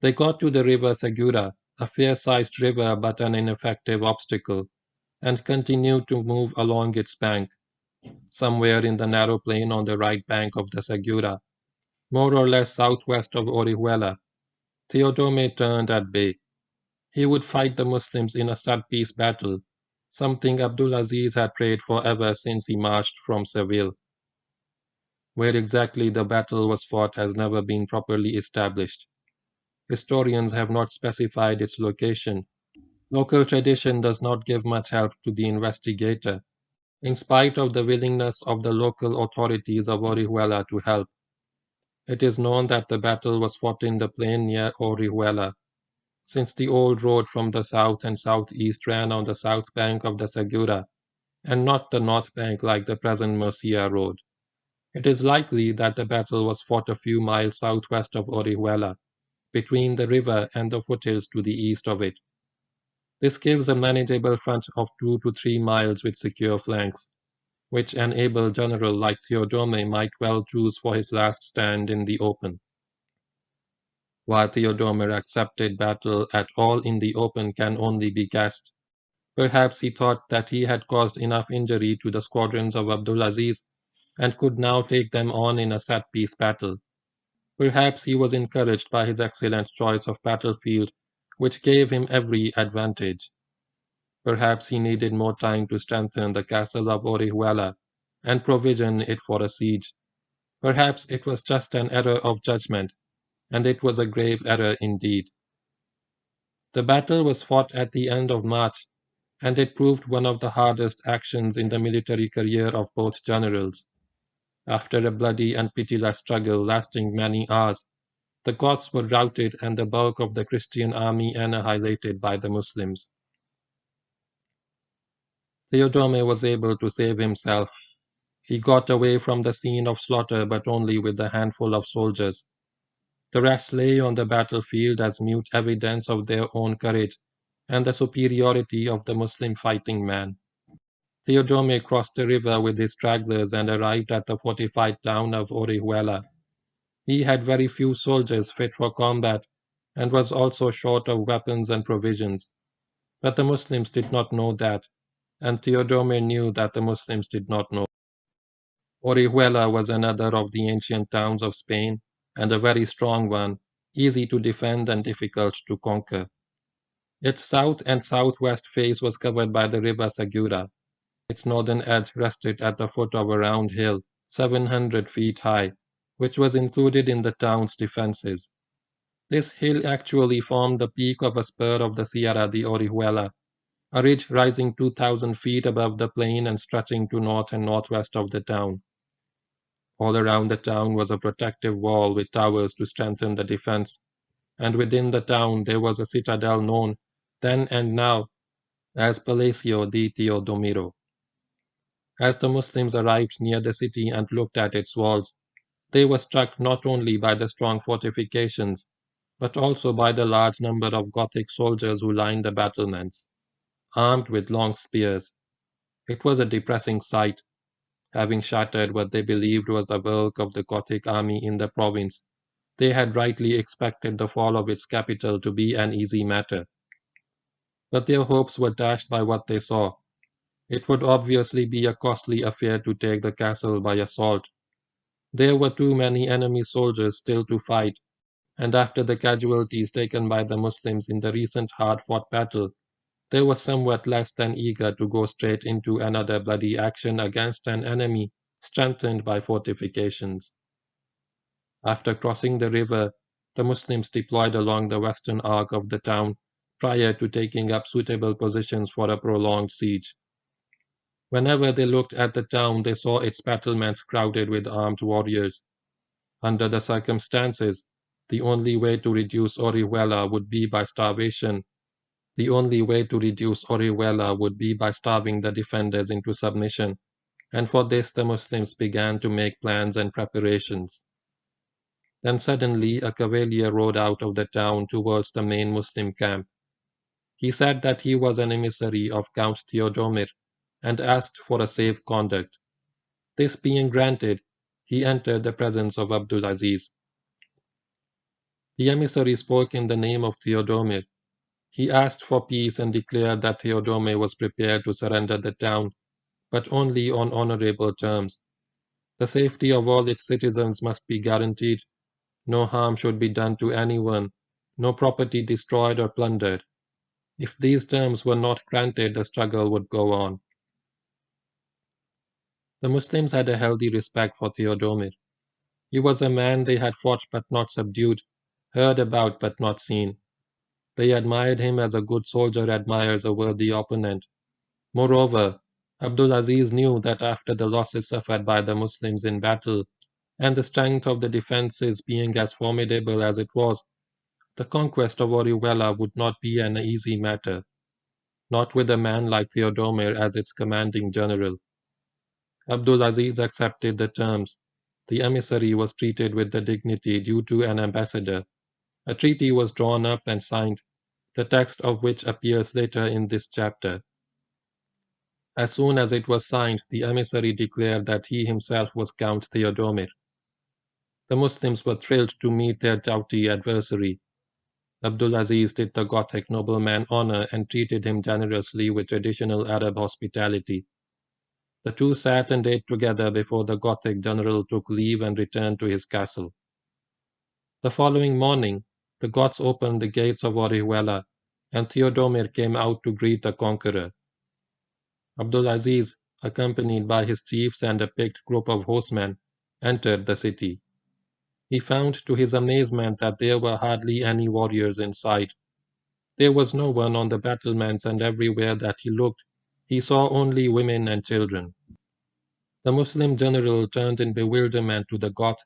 They got to the river Segura, a fair-sized river but an ineffective obstacle, and continued to move along its bank. Somewhere in the narrow plain on the right bank of the Segura, more or less southwest of Orihuela, Theodomir turned at bay. He would fight the Muslims in a set-piece battle, something Abdul Aziz had prayed for ever since he marched from Seville. Where exactly the battle was fought has never been properly established. Historians have not specified its location. Local tradition does not give much help to the investigator, in spite of the willingness of the local authorities of Orihuela to help. It is known that the battle was fought in the plain near Orihuela, since the old road from the south and southeast ran on the south bank of the Segura, and not the north bank like the present Murcia road. It is likely that the battle was fought a few miles southwest of Orihuela, between the river and the foothills to the east of it. This gives a manageable front of 2 to 3 miles with secure flanks, which an able general like Theodome might well choose for his last stand in the open. Why Theodome accepted battle at all in the open can only be guessed. Perhaps he thought that he had caused enough injury to the squadrons of Abdulaziz and could now take them on in a set-piece battle. Perhaps he was encouraged by his excellent choice of battlefield, which gave him every advantage. Perhaps he needed more time to strengthen the castle of Orihuela and provision it for a siege. Perhaps it was just an error of judgment, and it was a grave error indeed. The battle was fought at the end of March, and it proved one of the hardest actions in the military career of both generals. After a bloody and pitiless struggle lasting many hours, the Goths were routed and the bulk of the Christian army annihilated by the Muslims. Theodome was able to save himself. He got away from the scene of slaughter, but only with a handful of soldiers. The rest lay on the battlefield as mute evidence of their own courage and the superiority of the Muslim fighting man. Theodome crossed the river with his stragglers and arrived at the fortified town of Orihuela. He had very few soldiers fit for combat and was also short of weapons and provisions. But the Muslims did not know that, and Theodome knew that the Muslims did not know. Orihuela was another of the ancient towns of Spain, and a very strong one, easy to defend and difficult to conquer. Its south and southwest face was covered by the river Segura. Its northern edge rested at the foot of a round hill, 700 feet high, which was included in the town's defenses. This hill actually formed the peak of a spur of the Sierra de Orihuela, a ridge rising 2,000 feet above the plain and stretching to north and northwest of the town. All around the town was a protective wall with towers to strengthen the defense, and within the town there was a citadel known, then and now, as Palacio di Teodomiro. As the Muslims arrived near the city and looked at its walls, they were struck not only by the strong fortifications, but also by the large number of Gothic soldiers who lined the battlements, armed with long spears. It was a depressing sight. Having shattered what they believed was the bulk of the Gothic army in the province, they had rightly expected the fall of its capital to be an easy matter. But their hopes were dashed by what they saw. It would obviously be a costly affair to take the castle by assault. There were too many enemy soldiers still to fight, and after the casualties taken by the Muslims in the recent hard-fought battle, they were somewhat less than eager to go straight into another bloody action against an enemy strengthened by fortifications. After crossing the river, the Muslims deployed along the western arc of the town prior to taking up suitable positions for a prolonged siege. Whenever they looked at the town, they saw its battlements crowded with armed warriors. Under the circumstances, the only way to reduce Orihuela would be by starvation. The only way to reduce Orihuela would be by starving the defenders into submission, and for this the Muslims began to make plans and preparations. Then suddenly a cavalier rode out of the town towards the main Muslim camp. He said that he was an emissary of Count Theodomir, and asked for a safe conduct. This being granted, he entered the presence of Abdulaziz. The emissary spoke in the name of Theodomir. He asked for peace and declared that Theodome was prepared to surrender the town, but only on honorable terms. The safety of all its citizens must be guaranteed. No harm should be done to anyone, no property destroyed or plundered. If these terms were not granted, the struggle would go on. The Muslims had a healthy respect for Theodomir. He was a man they had fought but not subdued, heard about but not seen. They admired him as a good soldier admires a worthy opponent. Moreover, Abdulaziz knew that after the losses suffered by the Muslims in battle, and the strength of the defenses being as formidable as it was, the conquest of Orihuela would not be an easy matter, not with a man like Theodomir as its commanding general. Abdulaziz accepted the terms. The emissary was treated with the dignity due to an ambassador. A treaty was drawn up and signed, the text of which appears later in this chapter. As soon as it was signed, the emissary declared that he himself was Count Theodomir. The Muslims were thrilled to meet their doughty adversary. Abdulaziz did the Gothic nobleman honor and treated him generously with traditional Arab hospitality. The two sat and ate together before the Gothic general took leave and returned to his castle. The following morning, the Goths opened the gates of Orihuela, and Theodomir came out to greet the conqueror. Abdulaziz, accompanied by his chiefs and a picked group of horsemen, entered the city. He found to his amazement that there were hardly any warriors in sight. There was no one on the battlements, and everywhere that he looked, he saw only women and children. The Muslim general turned in bewilderment to the Goth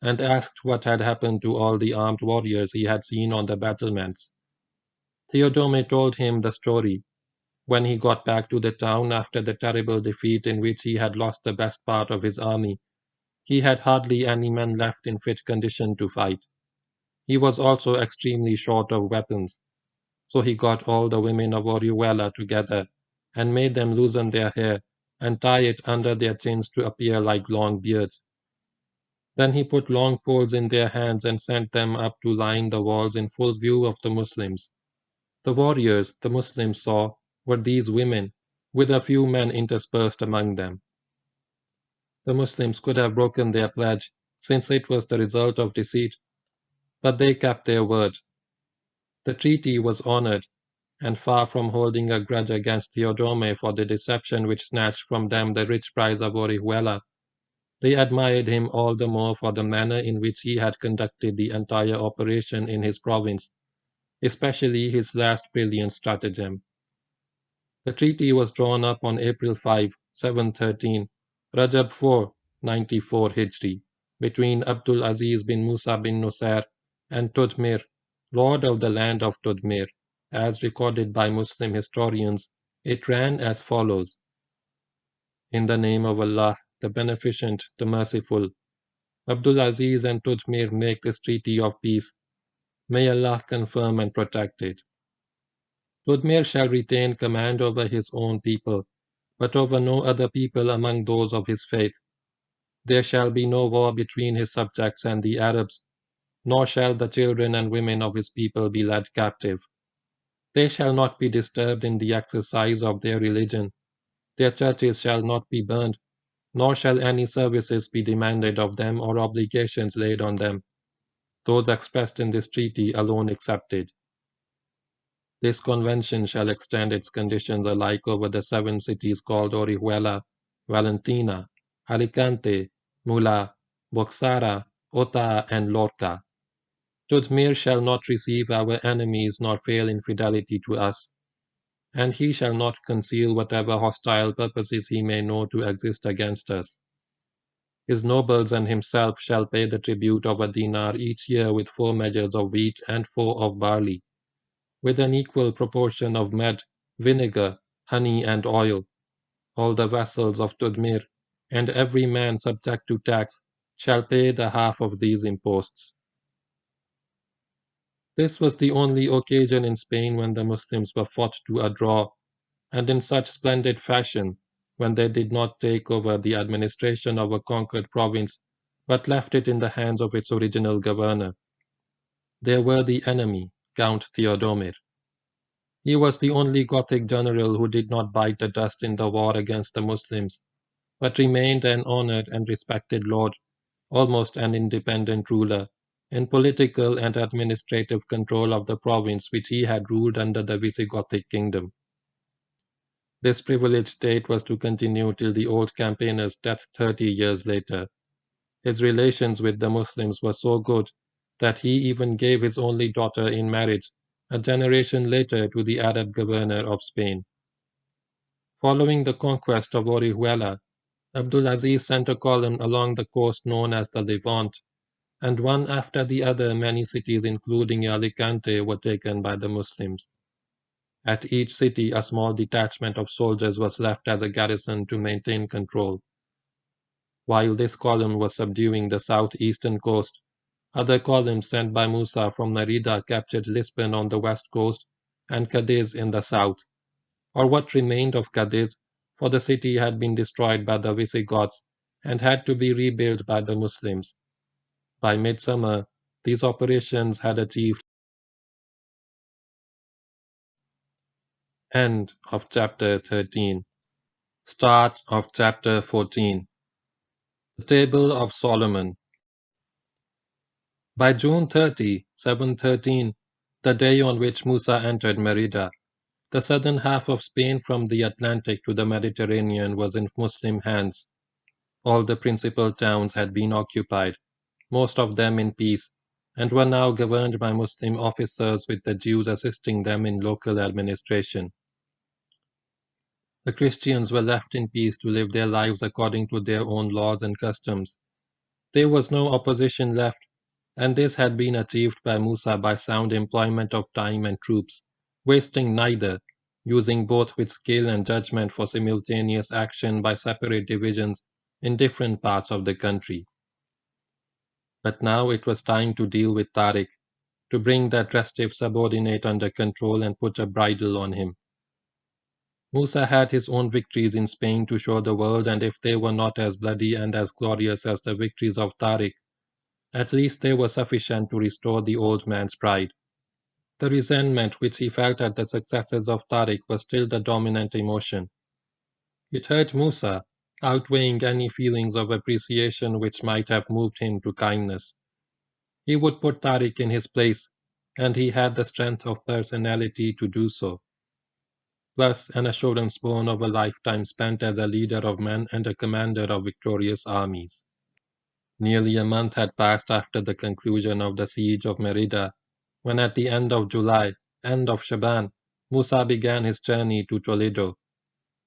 and asked what had happened to all the armed warriors he had seen on the battlements. Theodomir told him the story. When he got back to the town after the terrible defeat in which he had lost the best part of his army, he had hardly any men left in fit condition to fight. He was also extremely short of weapons, so he got all the women of Orihuela together and made them loosen their hair and tie it under their chins to appear like long beards. Then he put long poles in their hands and sent them up to line the walls in full view of the Muslims. The warriors the Muslims saw were these women, with a few men interspersed among them. The Muslims could have broken their pledge, since it was the result of deceit, but they kept their word. The treaty was honored, and far from holding a grudge against Theodomir for the deception which snatched from them the rich prize of Orihuela, they admired him all the more for the manner in which he had conducted the entire operation in his province, especially his last brilliant stratagem. The treaty was drawn up on April 5, 713, Rajab 4, 94 Hijri, between Abdul Aziz bin Musa bin Nusayr and Tudmir, lord of the land of Tudmir. As recorded by Muslim historians, it ran as follows. In the name of Allah, the Beneficent, the Merciful, Abdul Aziz and Tudmir make this treaty of peace. May Allah confirm and protect it. Tudmir shall retain command over his own people, but over no other people among those of his faith. There shall be no war between his subjects and the Arabs, nor shall the children and women of his people be led captive. They shall not be disturbed in the exercise of their religion. Their churches shall not be burned, nor shall any services be demanded of them or obligations laid on them, those expressed in this treaty alone excepted. This convention shall extend its conditions alike over the 7 cities called Orihuela, Valentina, Alicante, Mula, Boxara, Ota, and Lorca. Tudmir shall not receive our enemies nor fail in fidelity to us, and he shall not conceal whatever hostile purposes he may know to exist against us. His nobles and himself shall pay the tribute of a dinar each year with 4 measures of wheat and 4 of barley, with an equal proportion of mead, vinegar, honey, and oil. All the vassals of Tudmir, and every man subject to tax, shall pay the half of these imposts. This was the only occasion in Spain when the Muslims were fought to a draw, and in such splendid fashion, when they did not take over the administration of a conquered province, but left it in the hands of its original governor. They were the enemy, Count Theodomir. He was the only Gothic general who did not bite the dust in the war against the Muslims, but remained an honored and respected lord, almost an independent ruler, in political and administrative control of the province which he had ruled under the Visigothic kingdom. This privileged state was to continue till the old campaigner's death 30 years later. His relations with the Muslims were so good that he even gave his only daughter in marriage a generation later to the Arab governor of Spain. Following the conquest of Orihuela, Abdulaziz sent a column along the coast known as the Levant, and one after the other many cities including Alicante were taken by the Muslims. At each city a small detachment of soldiers was left as a garrison to maintain control. While this column was subduing the southeastern coast, Other columns sent by Musa from Merida captured Lisbon on the west coast and Cadiz in the south, or what remained of Cadiz, for the city had been destroyed by the Visigoths and had to be rebuilt by the Muslims. By midsummer, these operations had achieved. End of chapter 13. Start of chapter 14. The Table of Solomon. By June 30, 713, the day on which Musa entered Merida, the southern half of Spain from the Atlantic to the Mediterranean was in Muslim hands. All the principal towns had been occupied, most of them in peace, and were now governed by Muslim officers with the Jews assisting them in local administration. The Christians were left in peace to live their lives according to their own laws and customs. There was no opposition left, and this had been achieved by Musa by sound employment of time and troops, wasting neither, using both with skill and judgment for simultaneous action by separate divisions in different parts of the country. But now it was time to deal with Tariq, to bring that restive subordinate under control and put a bridle on him. Musa had his own victories in Spain to show the world, and if they were not as bloody and as glorious as the victories of Tariq, at least they were sufficient to restore the old man's pride. The resentment which he felt at the successes of Tariq was still the dominant emotion. It hurt Musa, outweighing any feelings of appreciation which might have moved him to kindness. He would put Tariq in his place, and he had the strength of personality to do so. Plus an assurance born of a lifetime spent as a leader of men and a commander of victorious armies. Nearly a month had passed after the conclusion of the siege of Merida, when at the end of July, end of Shaban, Musa began his journey to Toledo.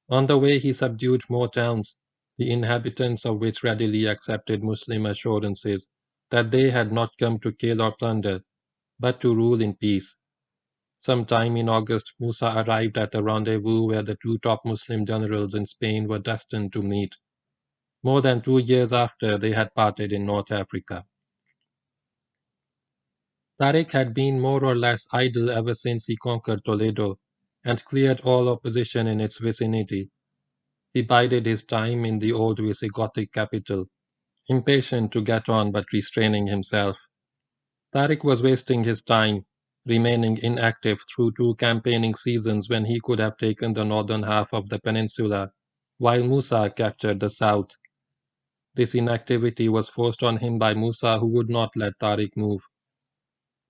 On the way he subdued more towns, the inhabitants of which readily accepted Muslim assurances that they had not come to kill or plunder, but to rule in peace. Sometime in August, Musa arrived at a rendezvous where the two top Muslim generals in Spain were destined to meet. More than 2 years after, they had parted in North Africa. Tariq had been more or less idle ever since he conquered Toledo and cleared all opposition in its vicinity. He bided his time in the old Visigothic capital, impatient to get on but restraining himself. Tariq was wasting his time, remaining inactive through 2 campaigning seasons when he could have taken the northern half of the peninsula, while Musa captured the south. This inactivity was forced on him by Musa, who would not let Tariq move.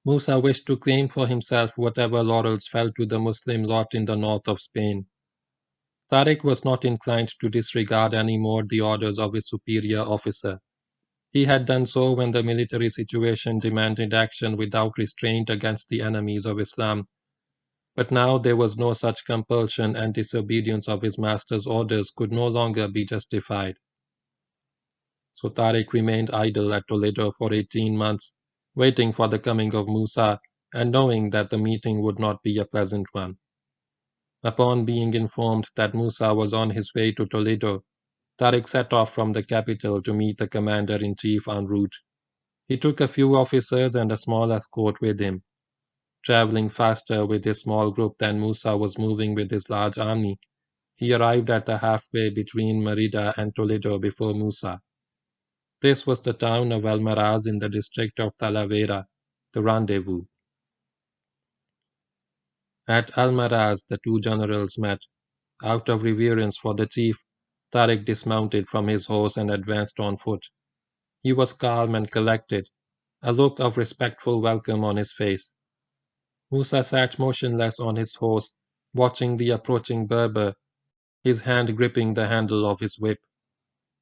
Musa wished to claim for himself whatever laurels fell to the Muslim lot in the north of Spain. Tariq was not inclined to disregard any more the orders of his superior officer. He had done so when the military situation demanded action without restraint against the enemies of Islam. But now there was no such compulsion, and disobedience of his master's orders could no longer be justified. So Tariq remained idle at Toledo for 18 months, waiting for the coming of Musa and knowing that the meeting would not be a pleasant one. Upon being informed that Musa was on his way to Toledo, Tariq set off from the capital to meet the commander-in-chief en route. He took a few officers and a small escort with him. Traveling faster with his small group than Musa was moving with his large army, he arrived at the halfway between Merida and Toledo before Musa. This was the town of Almaraz in the district of Talavera, the rendezvous. At Almaraz, the two generals met. Out of reverence for the chief, Tariq dismounted from his horse and advanced on foot. He was calm and collected, a look of respectful welcome on his face. Musa sat motionless on his horse, watching the approaching Berber, his hand gripping the handle of his whip.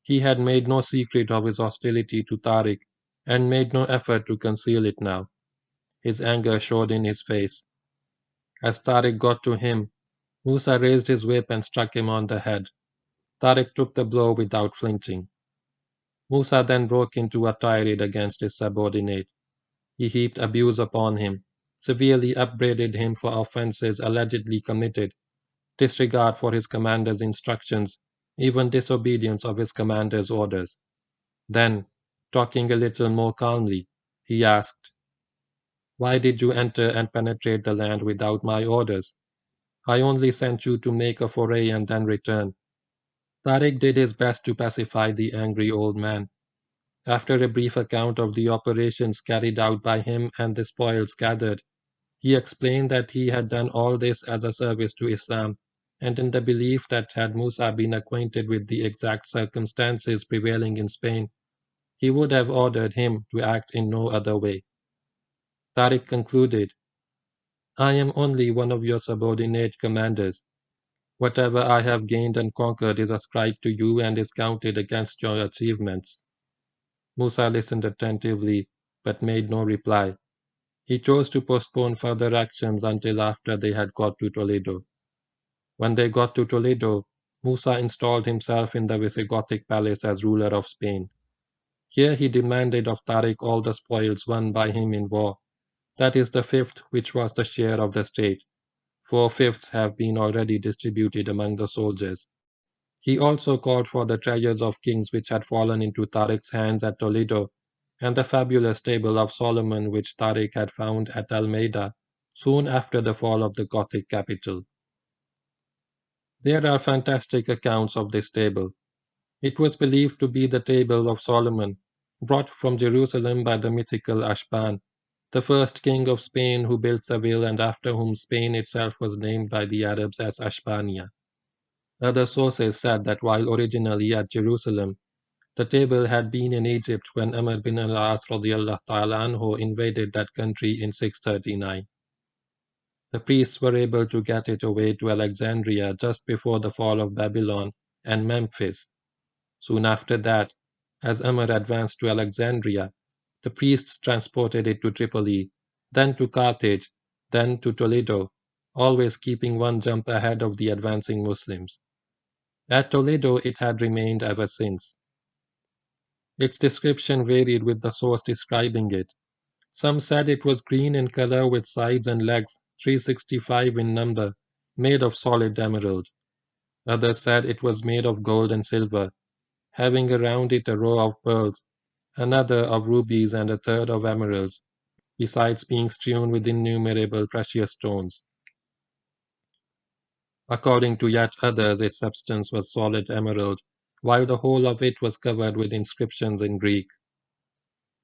He had made no secret of his hostility to Tariq, and made no effort to conceal it now. His anger showed in his face. As Tariq got to him, Musa raised his whip and struck him on the head. Tariq took the blow without flinching. Musa then broke into a tirade against his subordinate. He heaped abuse upon him, severely upbraided him for offenses allegedly committed, disregard for his commander's instructions, even disobedience of his commander's orders. Then, talking a little more calmly, he asked. "Why did you enter and penetrate the land without my orders? I only sent you to make a foray and then return." Tariq did his best to pacify the angry old man. After a brief account of the operations carried out by him and the spoils gathered, he explained that he had done all this as a service to Islam, and in the belief that had Musa been acquainted with the exact circumstances prevailing in Spain, he would have ordered him to act in no other way. Tariq concluded, "I am only one of your subordinate commanders. Whatever I have gained and conquered is ascribed to you and is counted against your achievements." Musa listened attentively, but made no reply. He chose to postpone further actions until after they had got to Toledo. When they got to Toledo, Musa installed himself in the Visigothic palace as ruler of Spain. Here he demanded of Tariq all the spoils won by him in war, that is the fifth which was the share of the state. 4/5 have been already distributed among the soldiers. He also called for the treasures of kings which had fallen into Tariq's hands at Toledo, and the fabulous table of Solomon which Tariq had found at Almeida soon after the fall of the Gothic capital. There are fantastic accounts of this table. It was believed to be the table of Solomon, brought from Jerusalem by the mythical Ashban, the first king of Spain who built Seville and after whom Spain itself was named by the Arabs as Ashbania. Other sources said that while originally at Jerusalem, the table had been in Egypt when Amr bin al-As invaded that country in 639. The priests were able to get it away to Alexandria just before the fall of Babylon and Memphis. Soon after that, as Amr advanced to Alexandria, the priests transported it to Tripoli, then to Carthage, then to Toledo, always keeping one jump ahead of the advancing Muslims. At Toledo it had remained ever since. Its description varied with the source describing it. Some said it was green in color with sides and legs, 365 in number, made of solid emerald. Others said it was made of gold and silver, having around it a row of pearls, another of rubies and a third of emeralds, besides being strewn with innumerable precious stones. According to yet others, its substance was solid emerald, while the whole of it was covered with inscriptions in Greek.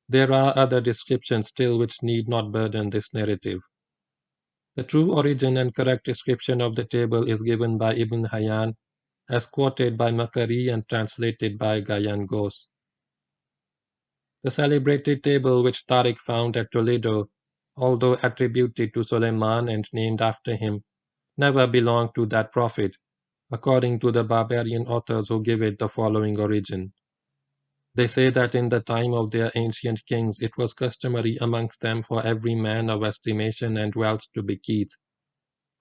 There are other descriptions still which need not burden this narrative. The true origin and correct description of the table is given by Ibn Hayyan, as quoted by Makari and translated by Gayan Gos. The celebrated table which Tariq found at Toledo, although attributed to Suleiman and named after him, never belonged to that prophet, according to the barbarian authors who give it the following origin. They say that in the time of their ancient kings it was customary amongst them for every man of estimation and wealth to bequeath.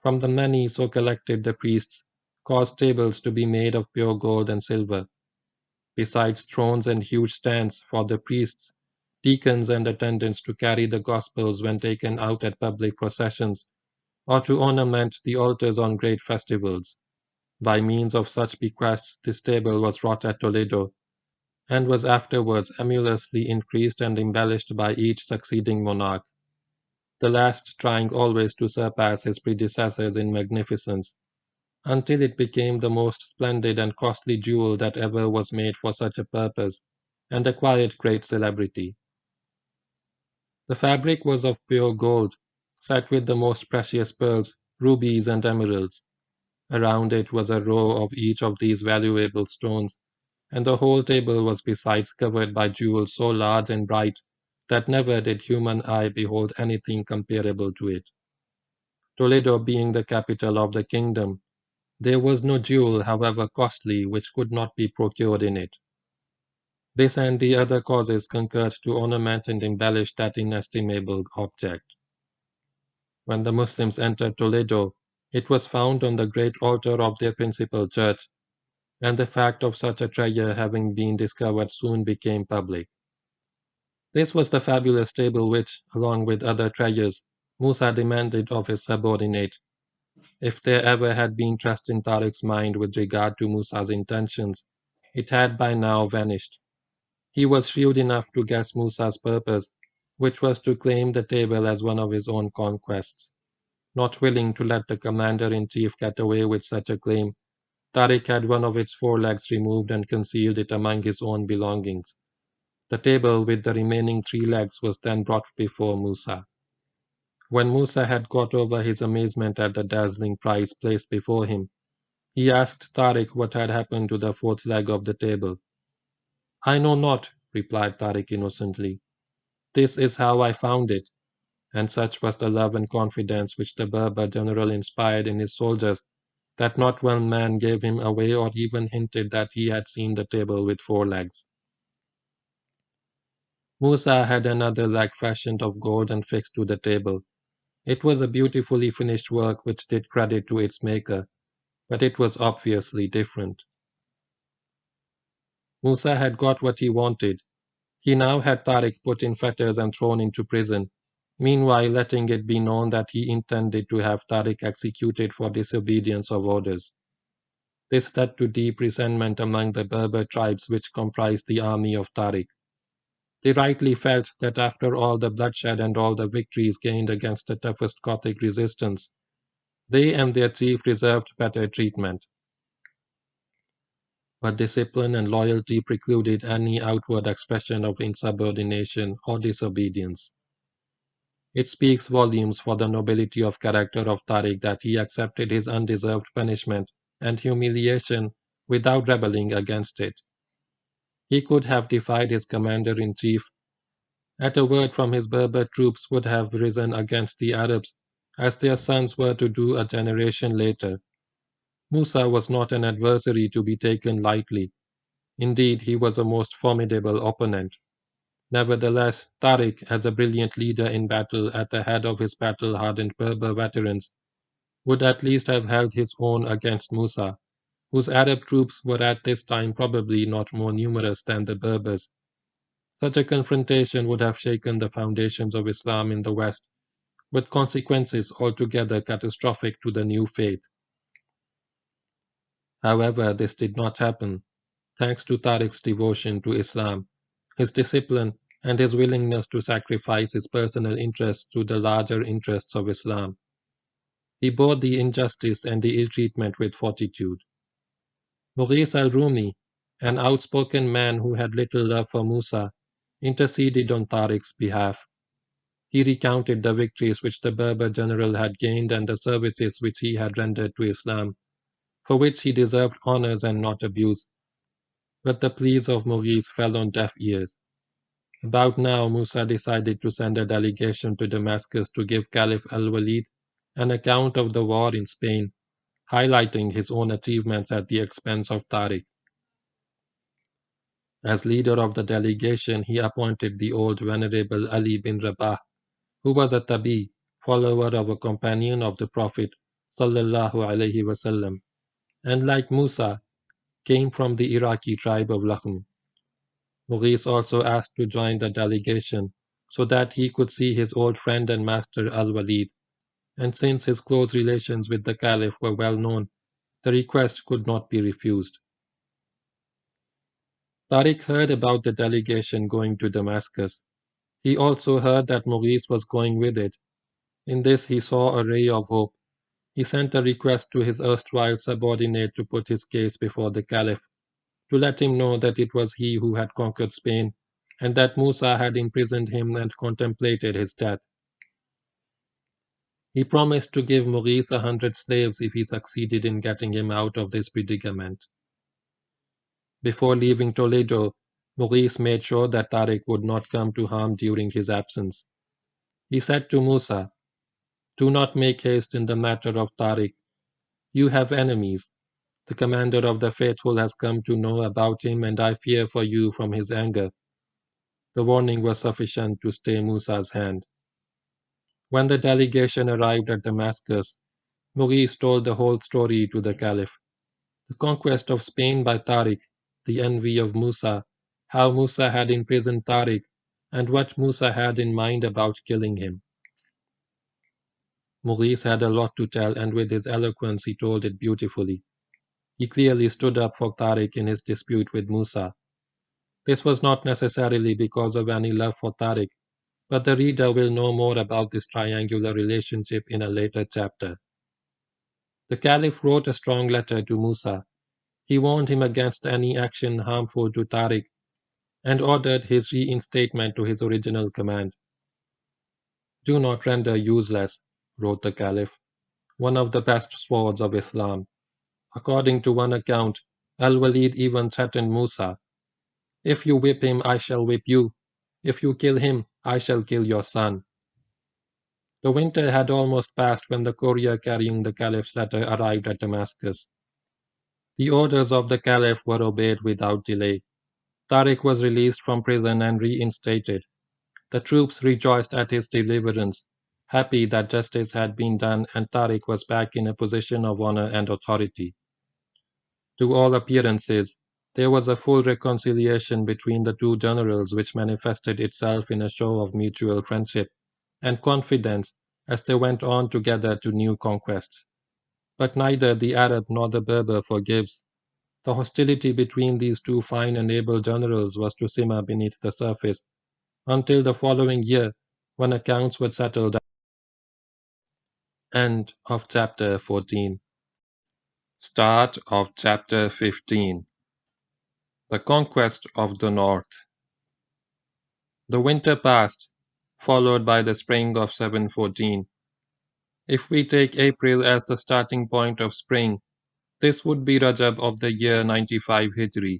From the money so collected the priests caused tables to be made of pure gold and silver. Besides thrones and huge stands for the priests, deacons and attendants to carry the gospels when taken out at public processions, or to ornament the altars on great festivals. By means of such bequests this table was wrought at Toledo, and was afterwards emulously increased and embellished by each succeeding monarch, the last trying always to surpass his predecessors in magnificence, until it became the most splendid and costly jewel that ever was made for such a purpose, and acquired great celebrity. The fabric was of pure gold, set with the most precious pearls, rubies, and emeralds. Around it was a row of each of these valuable stones, and the whole table was besides covered by jewels so large and bright that never did human eye behold anything comparable to it. Toledo being the capital of the kingdom, there was no jewel, however costly, which could not be procured in it. This and the other causes concurred to ornament and embellish that inestimable object. When the Muslims entered Toledo, it was found on the great altar of their principal church, and the fact of such a treasure having been discovered soon became public. This was the fabulous table which, along with other treasures, Musa demanded of his subordinate. If there ever had been trust in Tariq's mind with regard to Musa's intentions, it had by now vanished. He was shrewd enough to guess Musa's purpose, which was to claim the table as one of his own conquests. Not willing to let the commander-in-chief get away with such a claim, Tariq had one of its forelegs removed and concealed it among his own belongings. The table with the remaining 3 legs was then brought before Musa. When Musa had got over his amazement at the dazzling prize placed before him, he asked Tariq what had happened to the 4th leg of the table. "I know not," replied Tariq innocently. "This is how I found it." And such was the love and confidence which the Berber general inspired in his soldiers that not one man gave him away or even hinted that he had seen the table with 4 legs. Musa had another leg fashioned of gold and fixed to the table. It was a beautifully finished work which did credit to its maker, but it was obviously different. Musa had got what he wanted. He now had Tariq put in fetters and thrown into prison, meanwhile letting it be known that he intended to have Tariq executed for disobedience of orders. This led to deep resentment among the Berber tribes which comprised the army of Tariq. They rightly felt that after all the bloodshed and all the victories gained against the toughest Gothic resistance, they and their chief deserved better treatment. But discipline and loyalty precluded any outward expression of insubordination or disobedience. It speaks volumes for the nobility of character of Tariq that he accepted his undeserved punishment and humiliation without rebelling against it. He could have defied his commander-in-chief. At a word from his Berber troops would have risen against the Arabs, as their sons were to do a generation later. Musa was not an adversary to be taken lightly. Indeed, he was a most formidable opponent. Nevertheless, Tariq, as a brilliant leader in battle at the head of his battle-hardened Berber veterans, would at least have held his own against Musa, whose Arab troops were at this time probably not more numerous than the Berbers. Such a confrontation would have shaken the foundations of Islam in the West, with consequences altogether catastrophic to the new faith. However, this did not happen, thanks to Tariq's devotion to Islam, his discipline, and his willingness to sacrifice his personal interests to the larger interests of Islam. He bore the injustice and the ill-treatment with fortitude. Mughis al-Rumi, an outspoken man who had little love for Musa, interceded on Tariq's behalf. He recounted the victories which the Berber general had gained and the services which he had rendered to Islam, for which he deserved honors and not abuse. But the pleas of Mughis fell on deaf ears. About now, Musa decided to send a delegation to Damascus to give Caliph al-Walid an account of the war in Spain, highlighting his own achievements at the expense of Tariq. As leader of the delegation, he appointed the old venerable Ali bin Rabah, who was a tabi, follower of a companion of the Prophet sallallahu alaihi wasallam, and like Musa, came from the Iraqi tribe of Lakhm. Mughis also asked to join the delegation so that he could see his old friend and master al-Walid, and since his close relations with the Caliph were well known, the request could not be refused. Tariq heard about the delegation going to Damascus. He also heard that Mughis was going with it. In this he saw a ray of hope. He sent a request to his erstwhile subordinate to put his case before the Caliph, to let him know that it was he who had conquered Spain, and that Musa had imprisoned him and contemplated his death. He promised to give Mughis 100 slaves if he succeeded in getting him out of this predicament. Before leaving Toledo, Mughis made sure that Tariq would not come to harm during his absence. He said to Musa, "Do not make haste in the matter of Tariq. You have enemies. The commander of the faithful has come to know about him, and I fear for you from his anger." The warning was sufficient to stay Musa's hand. When the delegation arrived at Damascus, Mughis told the whole story to the Caliph. The conquest of Spain by Tariq, the envy of Musa, how Musa had imprisoned Tariq, and what Musa had in mind about killing him. Mughis had a lot to tell, and with his eloquence he told it beautifully. He clearly stood up for Tariq in his dispute with Musa. This was not necessarily because of any love for Tariq. but the reader will know more about this triangular relationship in a later chapter. The Caliph wrote a strong letter to Musa. He warned him against any action harmful to Tariq and ordered his reinstatement to his original command. "Do not render useless," wrote the Caliph, "one of the best swords of Islam. According to one account, Al-Walid even threatened Musa, 'If you whip him, I shall whip you. If you kill him, I shall kill your son.'" The winter had almost passed when the courier carrying the Caliph's letter arrived at Damascus. The orders of the Caliph were obeyed without delay. Tariq was released from prison and reinstated. The troops rejoiced at his deliverance, happy that justice had been done and Tariq was back in a position of honor and authority. To all appearances, there was a full reconciliation between the two generals, which manifested itself in a show of mutual friendship and confidence as they went on together to new conquests. But neither the Arab nor the Berber forgives. The hostility between these two fine and able generals was to simmer beneath the surface until the following year, when accounts were settled. End of chapter 14. Start of chapter 15. The conquest of the north. The winter passed, followed by the spring of 714. If we take April as the starting point of spring, this would be Rajab of the year 95 Hijri.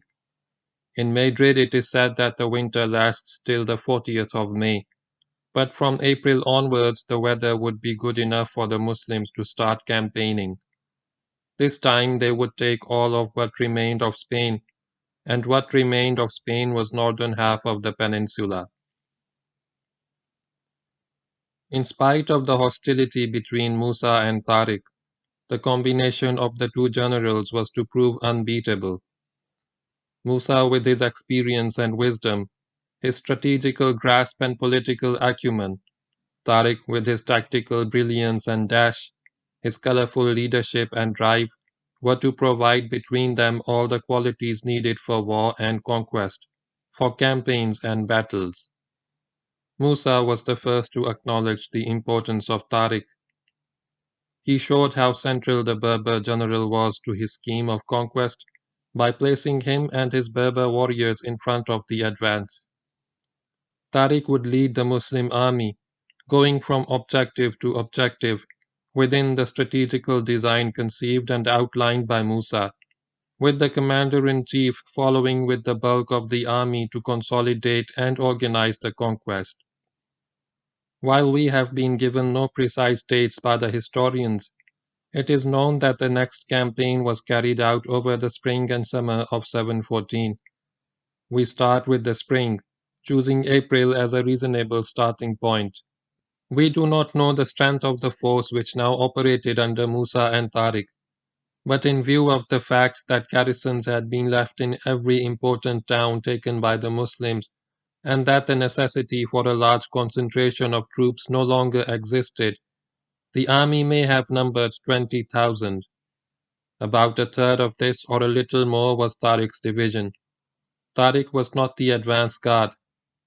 In Madrid it is said that the winter lasts till the 40th of May, but from April onwards the weather would be good enough for the Muslims to start campaigning. This time they would take all of what remained of Spain, and what remained of Spain was northern half of the peninsula. In spite of the hostility between Musa and Tariq, the combination of the two generals was to prove unbeatable. Musa with his experience and wisdom, his strategical grasp and political acumen, Tariq with his tactical brilliance and dash, his colorful leadership and drive, were to provide between them all the qualities needed for war and conquest, for campaigns and battles. Musa was the first to acknowledge the importance of Tariq. He showed how central the Berber general was to his scheme of conquest by placing him and his Berber warriors in front of the advance. Tariq would lead the Muslim army, going from objective to objective within the strategical design conceived and outlined by Musa, with the commander-in-chief following with the bulk of the army to consolidate and organize the conquest. While we have been given no precise dates by the historians, it is known that the next campaign was carried out over the spring and summer of 714. We start with the spring, choosing April as a reasonable starting point. We do not know the strength of the force which now operated under Musa and Tariq, but in view of the fact that garrisons had been left in every important town taken by the Muslims, and that the necessity for a large concentration of troops no longer existed, the army may have numbered 20,000. About a third of this or a little more was Tariq's division. Tariq was not the advance guard.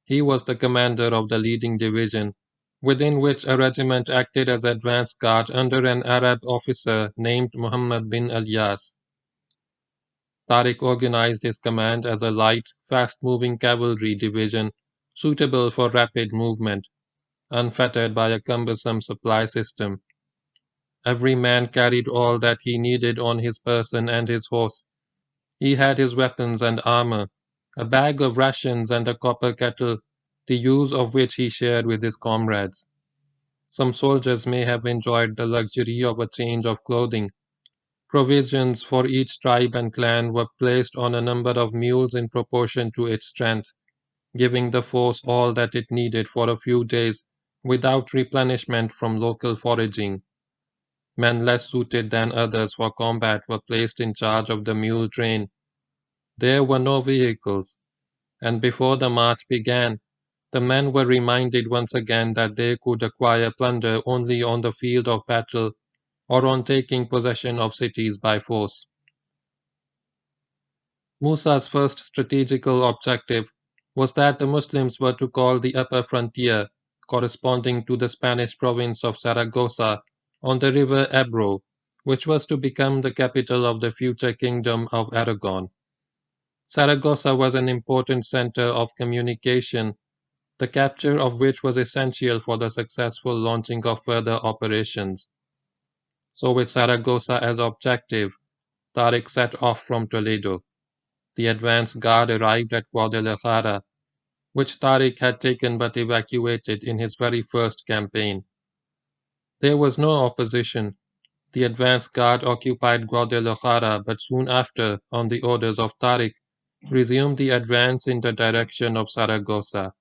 He was the commander of the leading division, within which a regiment acted as advance guard under an Arab officer named Muhammad bin Ilyas. Tariq organized his command as a light, fast-moving cavalry division suitable for rapid movement, unfettered by a cumbersome supply system. Every man carried all that he needed on his person and his horse. He had his weapons and armor, a bag of rations and a copper kettle, the use of which he shared with his comrades. Some soldiers may have enjoyed the luxury of a change of clothing. Provisions for each tribe and clan were placed on a number of mules in proportion to its strength, giving the force all that it needed for a few days without replenishment from local foraging. Men less suited than others for combat were placed in charge of the mule train. There were no vehicles, and before the march began, the men were reminded once again that they could acquire plunder only on the field of battle or on taking possession of cities by force. Musa's first strategical objective was that the Muslims were to call the upper frontier, corresponding to the Spanish province of Saragossa on the river Ebro, which was to become the capital of the future kingdom of Aragon. Saragossa was an important center of communication, the capture of which was essential for the successful launching of further operations. So with Saragossa as objective, Tariq set off from Toledo. The advance guard arrived at Guadalajara, which Tariq had taken but evacuated in his very first campaign. There was no opposition. The advance guard occupied Guadalajara, but soon after, on the orders of Tariq, resumed the advance in the direction of Saragossa.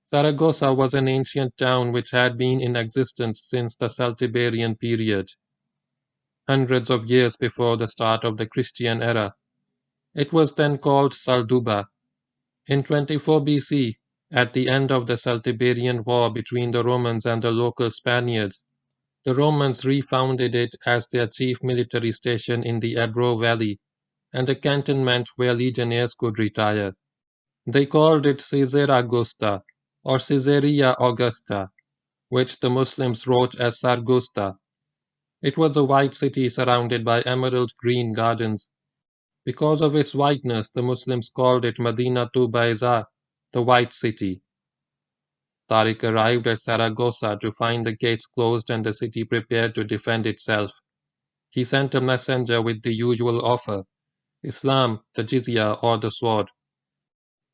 Saragossa was an ancient town which had been in existence since the Celtiberian period, hundreds of years before the start of the Christian era. It was then called Salduba. In 24 BC, at the end of the Celtiberian War between the Romans and the local Spaniards, the Romans refounded it as their chief military station in the Ebro Valley and a cantonment where legionnaires could retire. They called it Caesarea Augusta or Caesarea Augusta, which the Muslims wrote as Sargusta. It was a white city surrounded by emerald green gardens. Because of its whiteness, the Muslims called it Madinatu Bayza, the White City. Tariq arrived at Saragossa to find the gates closed and the city prepared to defend itself. He sent a messenger with the usual offer: Islam, the jizya, or the sword.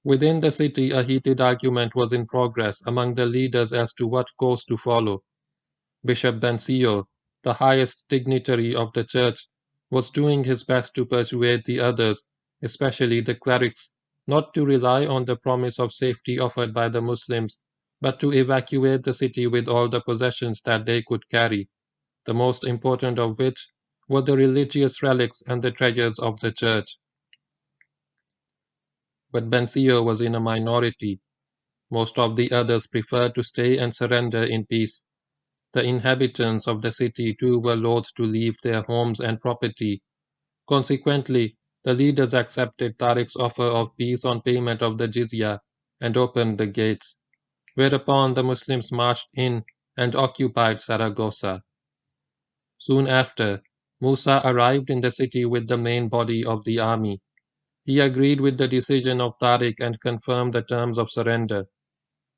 Within the city, a heated argument was in progress among the leaders as to what course to follow. Bishop Bencio, the highest dignitary of the church, was doing his best to persuade the others, especially the clerics, not to rely on the promise of safety offered by the Muslims, but to evacuate the city with all the possessions that they could carry, the most important of which were the religious relics and the treasures of the church. But Bencio was in a minority. Most of the others preferred to stay and surrender in peace. The inhabitants of the city too were loath to leave their homes and property. Consequently, the leaders accepted Tariq's offer of peace on payment of the jizya and opened the gates, whereupon the Muslims marched in and occupied Saragossa. Soon after, Musa arrived in the city with the main body of the army. He agreed with the decision of Tariq and confirmed the terms of surrender.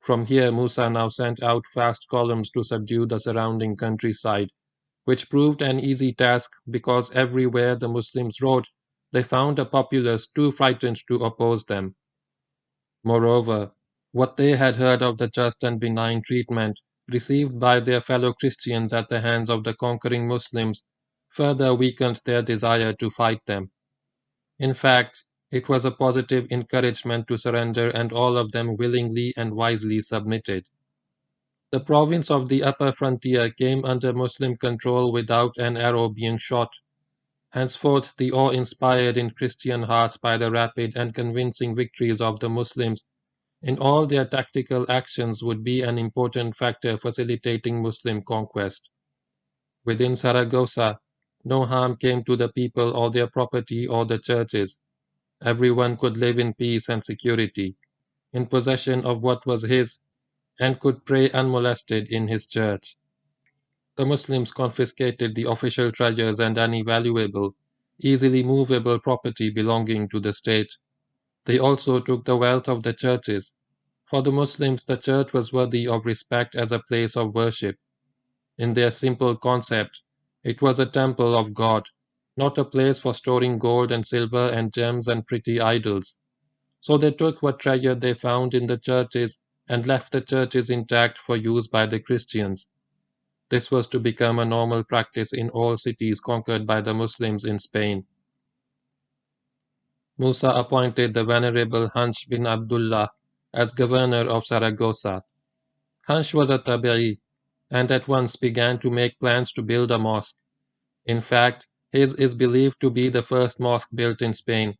From here, Musa now sent out fast columns to subdue the surrounding countryside, which proved an easy task because everywhere the Muslims rode, they found a populace too frightened to oppose them. Moreover, what they had heard of the just and benign treatment received by their fellow Christians at the hands of the conquering Muslims further weakened their desire to fight them. In fact, it was a positive encouragement to surrender, and all of them willingly and wisely submitted. The province of the upper frontier came under Muslim control without an arrow being shot. Henceforth, the awe inspired in Christian hearts by the rapid and convincing victories of the Muslims in all their tactical actions would be an important factor facilitating Muslim conquest. Within Saragossa, no harm came to the people or their property or the churches. Everyone could live in peace and security, in possession of what was his, and could pray unmolested in his church. The Muslims confiscated the official treasures and any valuable, easily movable property belonging to the state. They also took the wealth of the churches. For the Muslims, the church was worthy of respect as a place of worship. In their simple concept, it was a temple of God, not a place for storing gold and silver and gems and pretty idols. So they took what treasure they found in the churches and left the churches intact for use by the Christians. This was to become a normal practice in all cities conquered by the Muslims in Spain. Musa appointed the venerable Hansh bin Abdullah as governor of Saragossa. Hansh was a tabi'i, and at once began to make plans to build a mosque. In fact, his is believed to be the first mosque built in Spain,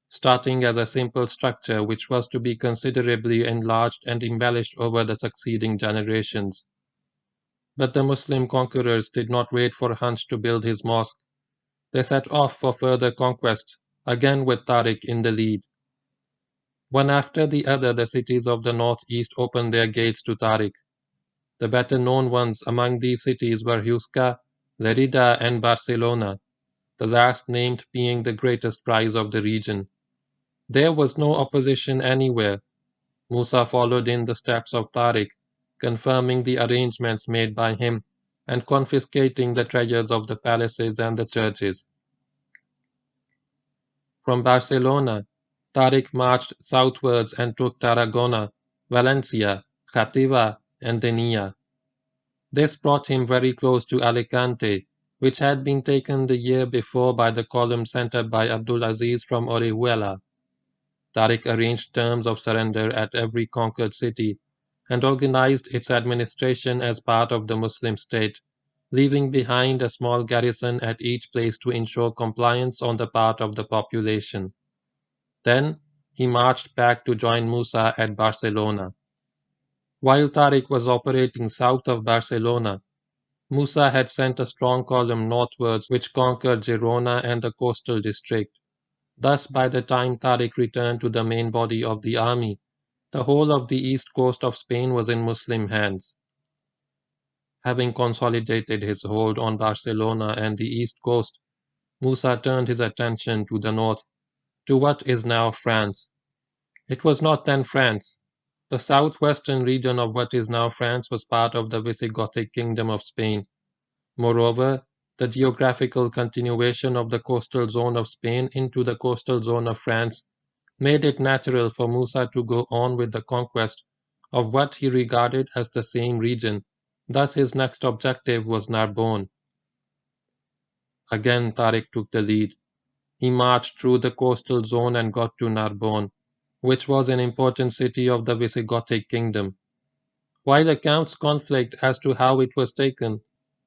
starting as a simple structure which was to be considerably enlarged and embellished over the succeeding generations. But the Muslim conquerors did not wait for Hansh to build his mosque. They set off for further conquests, again with Tariq in the lead. One after the other, the cities of the northeast opened their gates to Tariq. The better-known ones among these cities were Huesca, Merida, and Barcelona, the last named being the greatest prize of the region. There was no opposition anywhere. Musa followed in the steps of Tariq, confirming the arrangements made by him and confiscating the treasures of the palaces and the churches. From Barcelona, Tariq marched southwards and took Tarragona, Valencia, Jativa, and Denia. This brought him very close to Alicante, which had been taken the year before by the column sent up by Abdulaziz from Orihuela. Tariq arranged terms of surrender at every conquered city and organized its administration as part of the Muslim state, leaving behind a small garrison at each place to ensure compliance on the part of the population. Then he marched back to join Musa at Barcelona. While Tariq was operating south of Barcelona, Musa had sent a strong column northwards which conquered Girona and the coastal district. Thus, by the time Tariq returned to the main body of the army, the whole of the east coast of Spain was in Muslim hands. Having consolidated his hold on Barcelona and the east coast, Musa turned his attention to the north, to what is now France. It was not then France. The southwestern region of what is now France was part of the Visigothic kingdom of Spain. Moreover, the geographical continuation of the coastal zone of Spain into the coastal zone of France made it natural for Musa to go on with the conquest of what he regarded as the same region. Thus his next objective was Narbonne. Again Tariq took the lead. He marched through the coastal zone and got to Narbonne, which was an important city of the Visigothic kingdom. While accounts conflict as to how it was taken,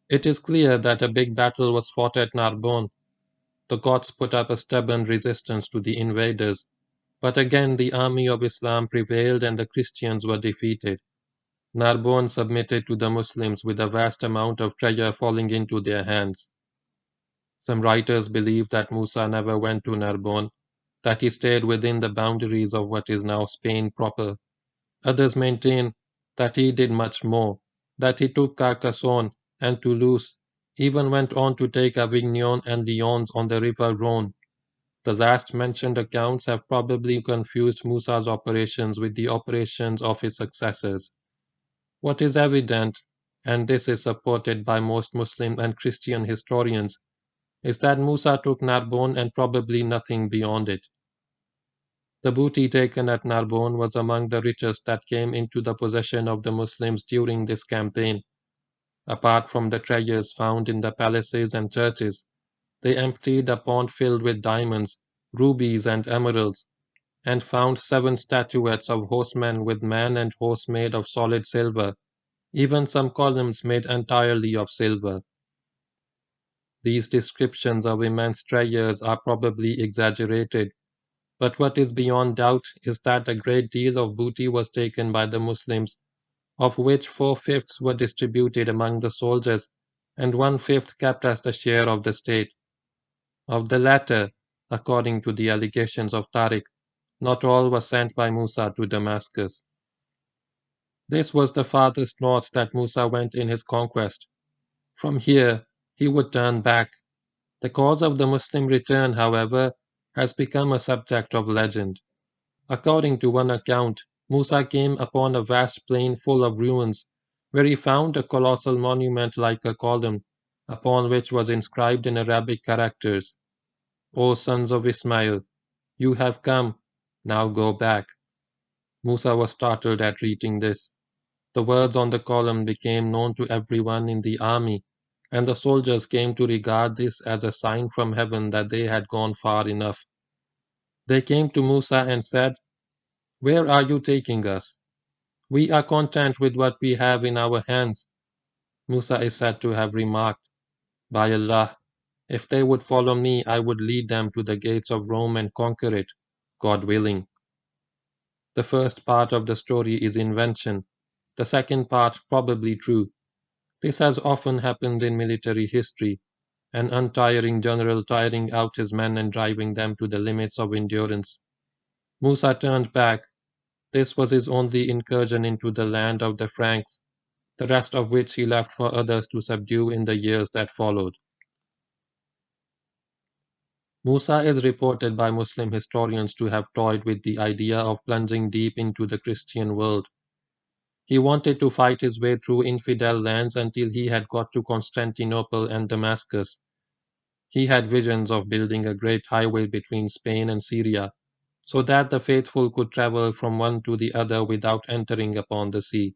it is clear that a big battle was fought at Narbonne. The Goths put up a stubborn resistance to the invaders, but again the army of Islam prevailed and the Christians were defeated. Narbonne submitted to the Muslims with a vast amount of treasure falling into their hands. Some writers believe that Musa never went to Narbonne, that he stayed within the boundaries of what is now Spain proper. Others maintain that he did much more, that he took Carcassonne and Toulouse, even went on to take Avignon and Lyons on the river Rhone. The last mentioned accounts have probably confused Musa's operations with the operations of his successors. What is evident, and this is supported by most Muslim and Christian historians, is that Musa took Narbonne and probably nothing beyond it. The booty taken at Narbonne was among the richest that came into the possession of the Muslims during this campaign. Apart from the treasures found in the palaces and churches, they emptied a pond filled with diamonds, rubies, and emeralds, and found 7 statuettes of horsemen with man and horse made of solid silver, even some columns made entirely of silver. These descriptions of immense treasures are probably exaggerated, but what is beyond doubt is that a great deal of booty was taken by the Muslims, of which 4/5 were distributed among the soldiers and 1/5 kept as the share of the state. Of the latter, according to the allegations of Tariq, not all was sent by Musa to Damascus. This was the farthest north that Musa went in his conquest. From here, he would turn back. The cause of the Muslim return, however, has become a subject of legend. According to one account, Musa came upon a vast plain full of ruins, where he found a colossal monument like a column, upon which was inscribed in Arabic characters, "O sons of Ismail, you have come, now go back." Musa was startled at reading this. The words on the column became known to everyone in the army, and the soldiers came to regard this as a sign from heaven that they had gone far enough. They came to Musa and said, "Where are you taking us? We are content with what we have in our hands." Musa is said to have remarked, "By Allah, if they would follow me, I would lead them to the gates of Rome and conquer it, God willing." The first part of the story is invention, the second part probably true. This has often happened in military history, an untiring general tiring out his men and driving them to the limits of endurance. Musa turned back. This was his only incursion into the land of the Franks, the rest of which he left for others to subdue in the years that followed. Musa is reported by Muslim historians to have toyed with the idea of plunging deep into the Christian world. He wanted to fight his way through infidel lands until he had got to Constantinople and Damascus. He had visions of building a great highway between Spain and Syria, so that the faithful could travel from one to the other without entering upon the sea.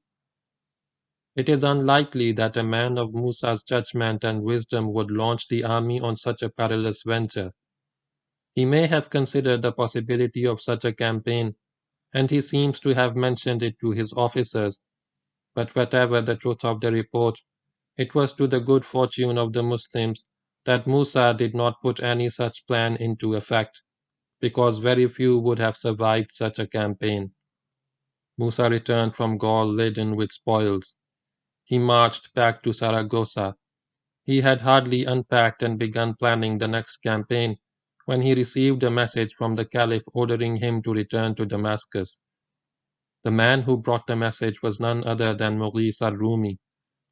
It is unlikely that a man of Musa's judgment and wisdom would launch the army on such a perilous venture. He may have considered the possibility of such a campaign, and he seems to have mentioned it to his officers, but whatever the truth of the report, it was to the good fortune of the Muslims that Musa did not put any such plan into effect, because very few would have survived such a campaign. Musa returned from Gaul laden with spoils. He marched back to Saragossa. He had hardly unpacked and begun planning the next campaign when he received a message from the Caliph ordering him to return to Damascus. The man who brought the message was none other than Mughis al-Rumi,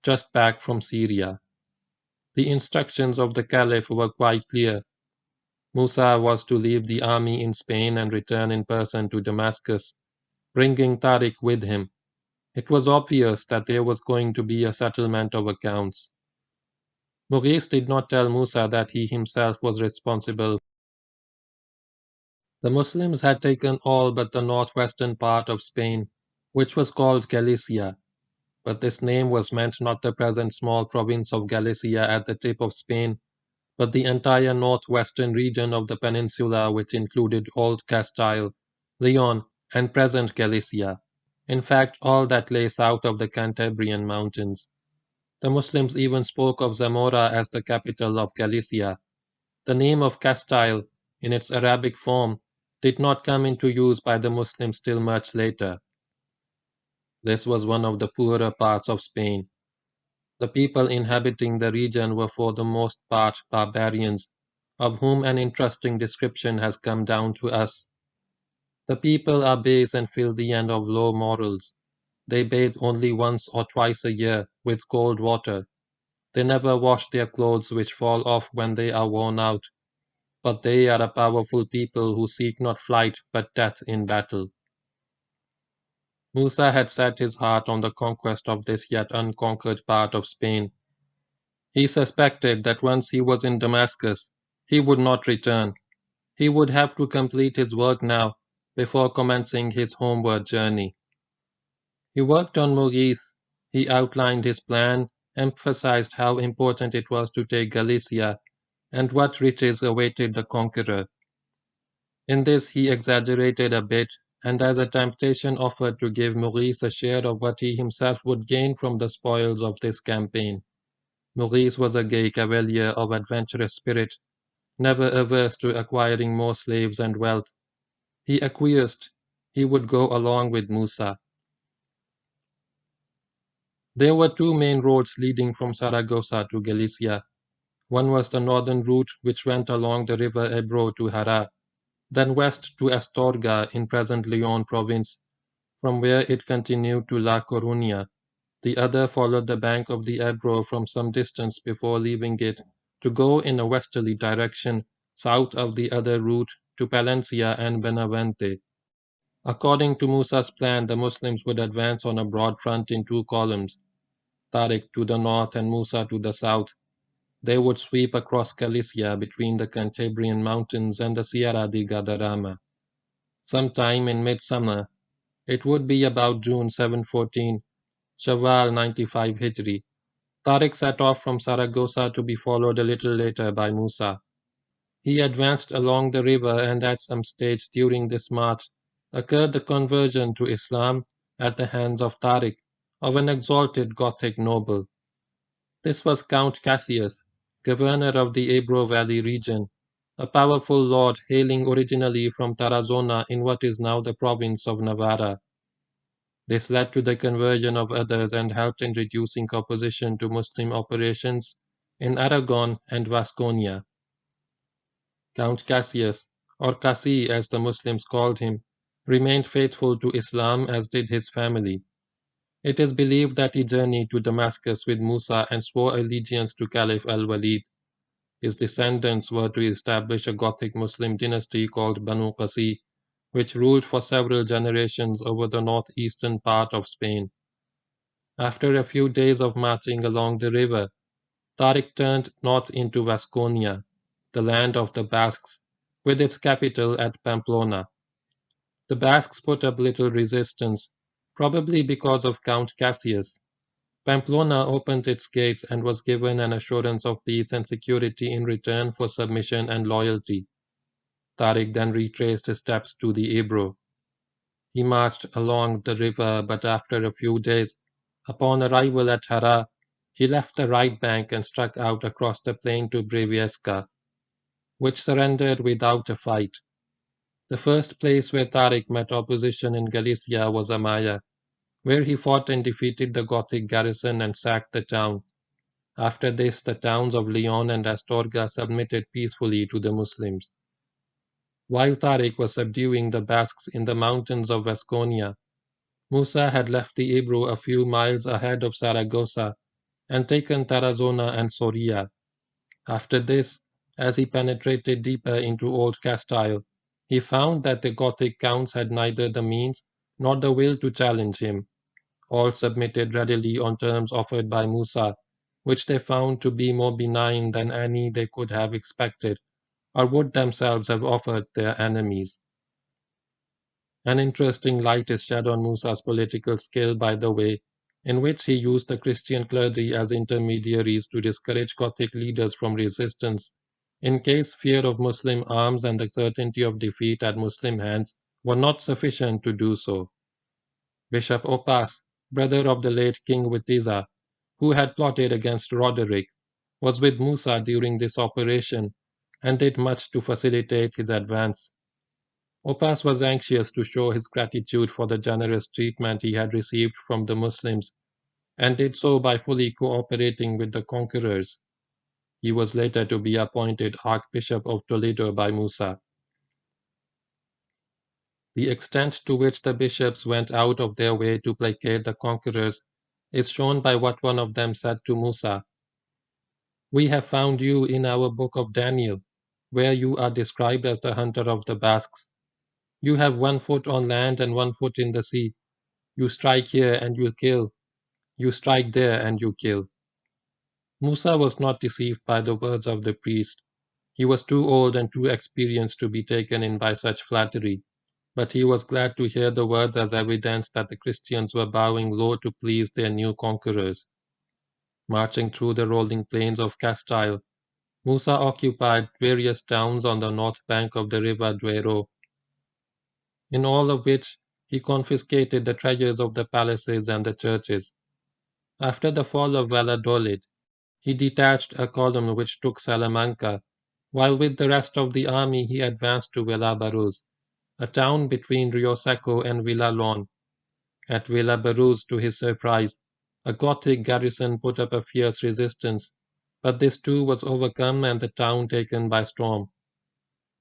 just back from Syria. The instructions of the Caliph were quite clear. Musa was to leave the army in Spain and return in person to Damascus, bringing Tariq with him. It was obvious that there was going to be a settlement of accounts. Mughis did not tell Musa that he himself was responsible. The Muslims had taken all but the northwestern part of Spain, which was called Galicia, but this name was meant not the present small province of Galicia at the tip of Spain, but the entire northwestern region of the peninsula, which included Old Castile, Leon, and present Galicia. In fact, all that lay south of the Cantabrian mountains. The Muslims even spoke of Zamora as the capital of Galicia. The name of Castile, in its Arabic form, did not come into use by the Muslims till much later. This was one of the poorer parts of Spain. The people inhabiting the region were for the most part barbarians, of whom an interesting description has come down to us. The people are base and filthy and of low morals. They bathe only once or twice a year with cold water. They never wash their clothes, which fall off when they are worn out. But they are a powerful people who seek not flight but death in battle. Musa had set his heart on the conquest of this yet unconquered part of Spain. He suspected that once he was in Damascus, he would not return. He would have to complete his work now before commencing his homeward journey. He worked on Mughis. He outlined his plan, emphasized how important it was to take Galicia, and what riches awaited the conqueror. In this he exaggerated a bit, and as a temptation offered to give Mughis a share of what he himself would gain from the spoils of this campaign. Mughis was a gay cavalier of adventurous spirit, never averse to acquiring more slaves and wealth. He acquiesced. He would go along with Musa. There were two main roads leading from Saragossa to Galicia. One was the northern route, which went along the river Ebro to Hara, then west to Astorga in present Leon province, from where it continued to La Coruña. The other followed the bank of the Ebro from some distance before leaving it, to go in a westerly direction, south of the other route, to Palencia and Benavente. According to Musa's plan, the Muslims would advance on a broad front in two columns, Tariq to the north and Musa to the south. They would sweep across Galicia between the Cantabrian mountains and the Sierra de Guadarrama. Sometime in midsummer, it would be about June 714, Shawwal 95 Hijri, Tariq set off from Saragossa to be followed a little later by Musa. He advanced along the river, and at some stage during this march occurred the conversion to Islam at the hands of Tariq, of an exalted Gothic noble. This was Count Cassius, governor of the Ebro Valley region, a powerful lord hailing originally from Tarazona in what is now the province of Navarra. This led to the conversion of others and helped in reducing opposition to Muslim operations in Aragon and Vasconia. Count Cassius, or Cassi as the Muslims called him, remained faithful to Islam as did his family. It is believed that he journeyed to Damascus with Musa and swore allegiance to Caliph al-Walid. His descendants were to establish a Gothic Muslim dynasty called Banu Qasi, which ruled for several generations over the northeastern part of Spain. After a few days of marching along the river, Tariq turned north into Vasconia, the land of the Basques, with its capital at Pamplona. The Basques put up little resistance, probably because of Count Cassius. Pamplona opened its gates and was given an assurance of peace and security in return for submission and loyalty. Tariq then retraced his steps to the Ebro. He marched along the river, but after a few days, upon arrival at Hara, he left the right bank and struck out across the plain to Briviesca, which surrendered without a fight. The first place where Tariq met opposition in Galicia was Amaya, where he fought and defeated the Gothic garrison and sacked the town. After this, the towns of Leon and Astorga submitted peacefully to the Muslims. While Tariq was subduing the Basques in the mountains of Vasconia, Musa had left the Ebro a few miles ahead of Saragossa and taken Tarazona and Soria. After this, as he penetrated deeper into Old Castile, he found that the Gothic counts had neither the means nor the will to challenge him. All submitted readily on terms offered by Musa, which they found to be more benign than any they could have expected, or would themselves have offered their enemies. An interesting light is shed on Musa's political skill by the way in which he used the Christian clergy as intermediaries to discourage Gothic leaders from resistance, in case fear of Muslim arms and the certainty of defeat at Muslim hands were not sufficient to do so. Bishop Oppas, brother of the late King Witiza, who had plotted against Roderick, was with Musa during this operation and did much to facilitate his advance. Oppas was anxious to show his gratitude for the generous treatment he had received from the Muslims, and did so by fully cooperating with the conquerors. He was later to be appointed Archbishop of Toledo by Musa. The extent to which the bishops went out of their way to placate the conquerors is shown by what one of them said to Musa. "We have found you in our book of Daniel, where you are described as the hunter of the Basques. You have 1 foot on land and 1 foot in the sea. You strike here and you kill. You strike there and you kill." Musa was not deceived by the words of the priest. He was too old and too experienced to be taken in by such flattery, but he was glad to hear the words as evidence that the Christians were bowing low to please their new conquerors. Marching through the rolling plains of Castile, Musa occupied various towns on the north bank of the river Duero, in all of which he confiscated the treasures of the palaces and the churches. After the fall of Valladolid, he detached a column which took Salamanca, while with the rest of the army he advanced to Villabaruz, a town between Rio Seco and Villalon. At Villabaruz, to his surprise, a Gothic garrison put up a fierce resistance, but this too was overcome and the town taken by storm.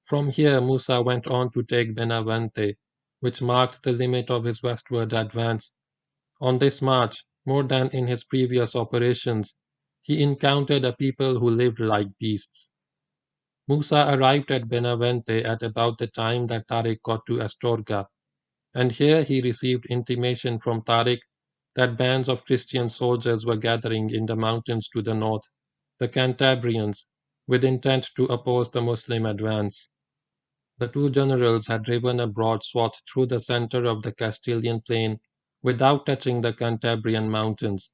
From here Musa went on to take Benavente, which marked the limit of his westward advance. On this march, more than in his previous operations, he encountered a people who lived like beasts. Musa arrived at Benavente at about the time that Tariq got to Astorga, and here he received intimation from Tariq that bands of Christian soldiers were gathering in the mountains to the north, the Cantabrians, with intent to oppose the Muslim advance. The two generals had driven a broad swath through the center of the Castilian plain without touching the Cantabrian mountains.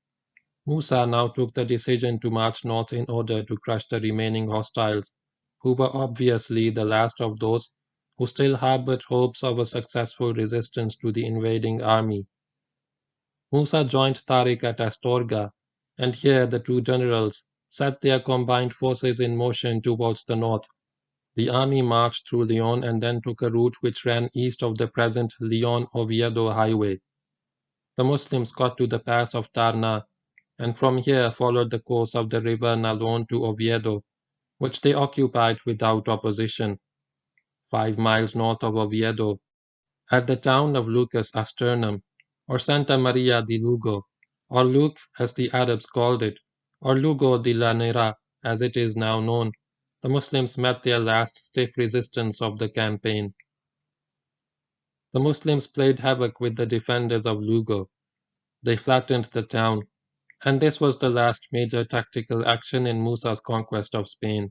Musa now took the decision to march north in order to crush the remaining hostiles, who were obviously the last of those who still harbored hopes of a successful resistance to the invading army. Musa joined Tariq at Astorga, and here the two generals set their combined forces in motion towards the north. The army marched through Leon and then took a route which ran east of the present Leon-Oviedo highway. The Muslims got to the pass of Tarna, and from here followed the course of the river Nalon to Oviedo, which they occupied without opposition. 5 miles north of Oviedo, At the town of Lucas Asternum, or Santa Maria di Lugo, or Luc as the Arabs called it, or Lugo de la Nera as it is now known, the Muslims met their last stiff resistance of the campaign. The Muslims played havoc with the defenders of Lugo. They flattened the town, and this was the last major tactical action in Musa's conquest of Spain.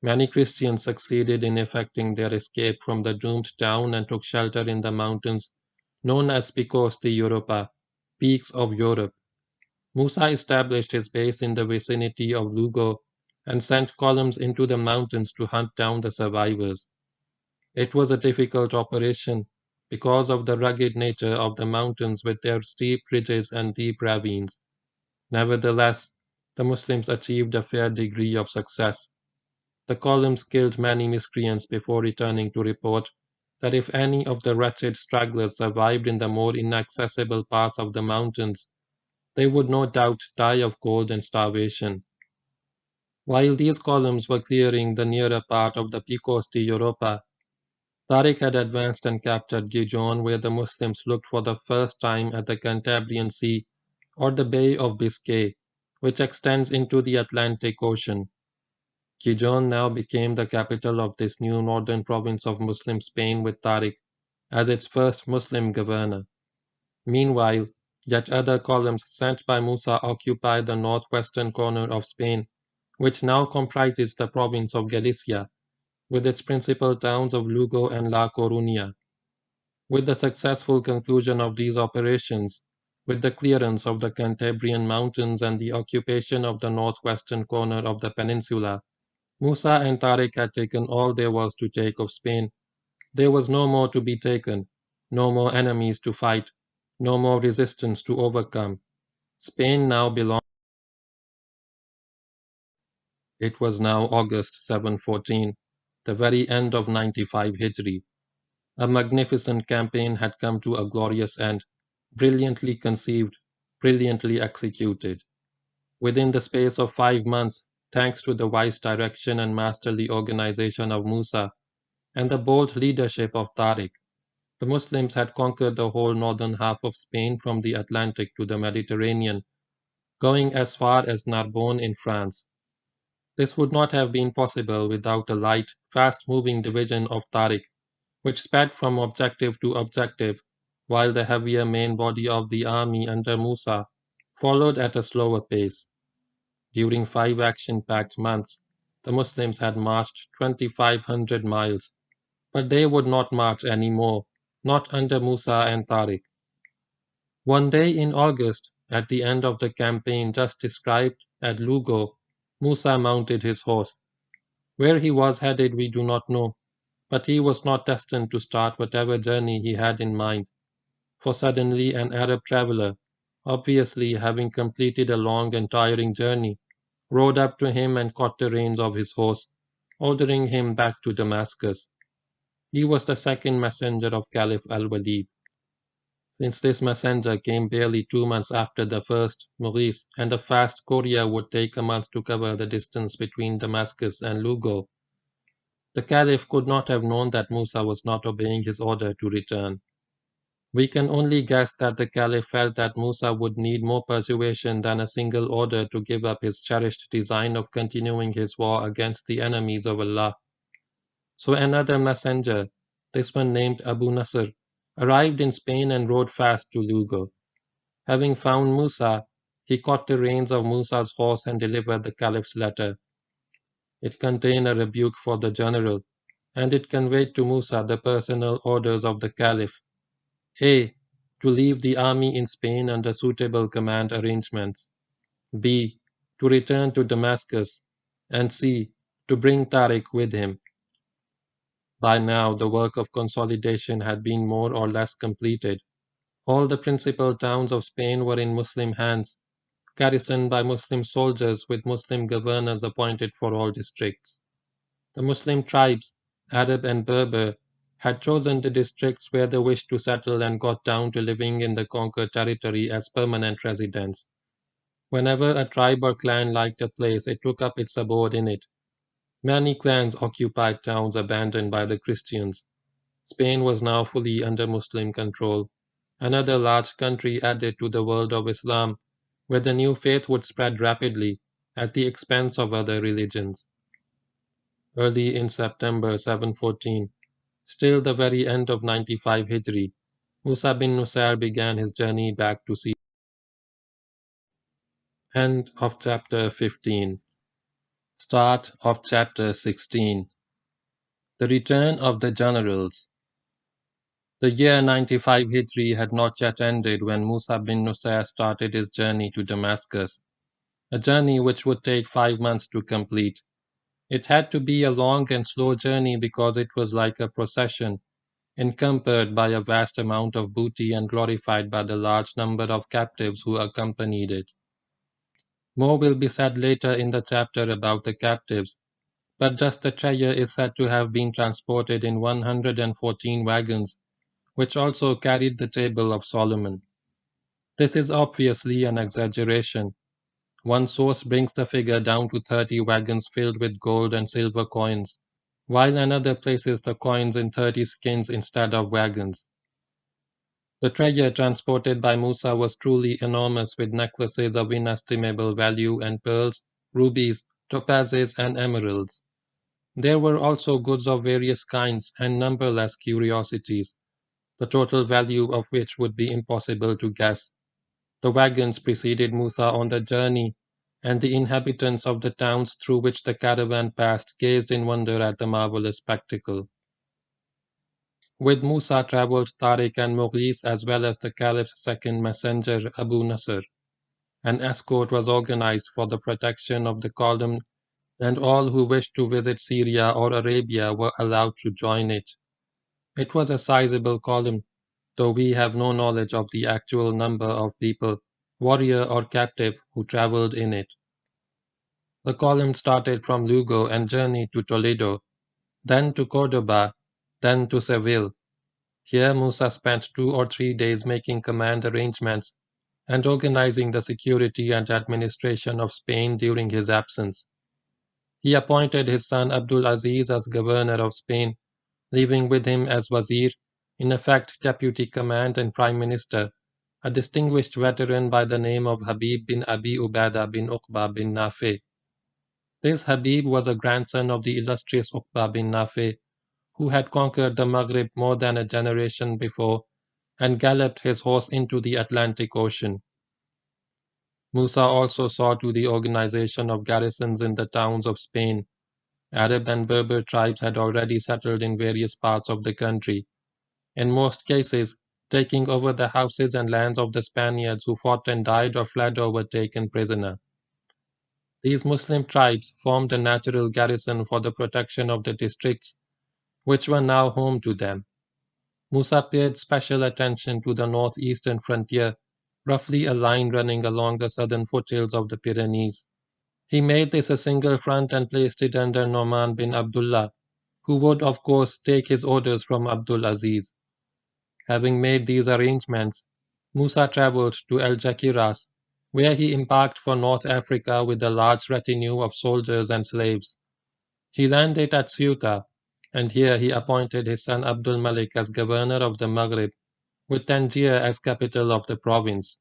Many Christians succeeded in effecting their escape from the doomed town and took shelter in the mountains known as Picos de Europa, Peaks of Europe. Musa established his base in the vicinity of Lugo and sent columns into the mountains to hunt down the survivors. It was a difficult operation because of the rugged nature of the mountains with their steep ridges and deep ravines. Nevertheless, the Muslims achieved a fair degree of success. The columns killed many miscreants before returning to report that if any of the wretched stragglers survived in the more inaccessible parts of the mountains, they would no doubt die of cold and starvation. While these columns were clearing the nearer part of the Picos de Europa, Tariq had advanced and captured Gijon, where the Muslims looked for the first time at the Cantabrian Sea or the Bay of Biscay, which extends into the Atlantic Ocean. Gijon now became the capital of this new northern province of Muslim Spain with Tariq as its first Muslim governor. Meanwhile, yet other columns sent by Musa occupied the northwestern corner of Spain, which now comprises the province of Galicia, with its principal towns of Lugo and La Coruña. With the successful conclusion of these operations, with the clearance of the Cantabrian mountains and the occupation of the northwestern corner of the peninsula, Musa and Tariq had taken all there was to take of Spain. There was no more to be taken, no more enemies to fight, no more resistance to overcome. Spain now belonged. It was now August 714, the very end of 95 Hijri. A magnificent campaign had come to a glorious end, brilliantly conceived, brilliantly executed. Within the space of 5 months, thanks to the wise direction and masterly organization of Musa and the bold leadership of Tariq, the Muslims had conquered the whole northern half of Spain from the Atlantic to the Mediterranean, going as far as Narbonne in France. This would not have been possible without the light, fast-moving division of Tariq, which sped from objective to objective, while the heavier main body of the army under Musa followed at a slower pace. During 5 action-packed months, the Muslims had marched 2,500 miles, but they would not march any more, not under Musa and Tariq. One day in August, at the end of the campaign just described at Lugo, Musa mounted his horse. Where he was headed we do not know, but he was not destined to start whatever journey he had in mind, for suddenly an Arab traveler, obviously having completed a long and tiring journey, rode up to him and caught the reins of his horse, ordering him back to Damascus. He was the second messenger of Caliph al-Walid. Since this messenger came barely 2 months after the first, Maurice, and a fast courier would take a month to cover the distance between Damascus and Lugo, the Caliph could not have known that Musa was not obeying his order to return. We can only guess that the Caliph felt that Musa would need more persuasion than a single order to give up his cherished design of continuing his war against the enemies of Allah. So another messenger, this one named Abu Nasr, arrived in Spain and rode fast to Lugo. Having found Musa, he caught the reins of Musa's horse and delivered the Caliph's letter. It contained a rebuke for the general, and it conveyed to Musa the personal orders of the Caliph. A. To leave the army in Spain under suitable command arrangements. B. To return to Damascus. And C. To bring Tariq with him. By now, the work of consolidation had been more or less completed. All the principal towns of Spain were in Muslim hands, garrisoned by Muslim soldiers with Muslim governors appointed for all districts. The Muslim tribes, Arab and Berber, had chosen the districts where they wished to settle and got down to living in the conquered territory as permanent residents. Whenever a tribe or clan liked a place, it took up its abode in it. Many clans occupied towns abandoned by the Christians. Spain was now fully under Muslim control, another large country added to the world of Islam, where the new faith would spread rapidly at the expense of other religions. Early in September 714, still the very end of 95 Hijri, Musa bin Nusayr began his journey back to Syria. End of chapter 15. Start of chapter 16. The return of the generals. The year 95 Hijri had not yet ended when Musa bin Nusayr started his journey to Damascus, a journey which would take 5 months to complete. It had to be a long and slow journey because it was like a procession, encumbered by a vast amount of booty and glorified by the large number of captives who accompanied it. More will be said later in the chapter about the captives, but just the treasure is said to have been transported in 114 wagons, which also carried the table of Solomon. This is obviously an exaggeration. One source brings the figure down to 30 wagons filled with gold and silver coins, while another places the coins in 30 skins instead of wagons. The treasure transported by Musa was truly enormous, with necklaces of inestimable value and pearls, rubies, topazes, and emeralds. There were also goods of various kinds and numberless curiosities, the total value of which would be impossible to guess. The wagons preceded Musa on the journey, and the inhabitants of the towns through which the caravan passed gazed in wonder at the marvelous spectacle. With Musa travelled Tariq and Mughis, as well as the Caliph's second messenger, Abu Nasr. An escort was organized for the protection of the column, and all who wished to visit Syria or Arabia were allowed to join it. It was a sizable column, though we have no knowledge of the actual number of people, warrior or captive, who travelled in it. The column started from Lugo and journeyed to Toledo, then to Cordoba, then to Seville. Here Musa spent 2 or 3 days making command arrangements and organizing the security and administration of Spain during his absence. He appointed his son Abdul Aziz as governor of Spain, leaving with him as wazir, in effect deputy command and prime minister, a distinguished veteran by the name of Habib bin Abi Ubaidah bin Uqba bin Nafi. This Habib was a grandson of the illustrious Uqba bin Nafi, who had conquered the Maghrib more than a generation before and galloped his horse into the Atlantic Ocean. Musa also saw to the organization of garrisons in the towns of Spain. Arab and Berber tribes had already settled in various parts of the country, in most cases taking over the houses and lands of the Spaniards who fought and died or fled or were taken prisoner. These Muslim tribes formed a natural garrison for the protection of the districts which were now home to them. Musa paid special attention to the northeastern frontier, roughly a line running along the southern foothills of the Pyrenees. He made this a single front and placed it under Noman bin Abdullah, who would of course take his orders from Abdul Aziz. Having made these arrangements, Musa travelled to El Jaquiras, where he embarked for North Africa with a large retinue of soldiers and slaves. He landed at Ceuta, and here he appointed his son Abdul Malik as governor of the Maghrib, with Tangier as capital of the province.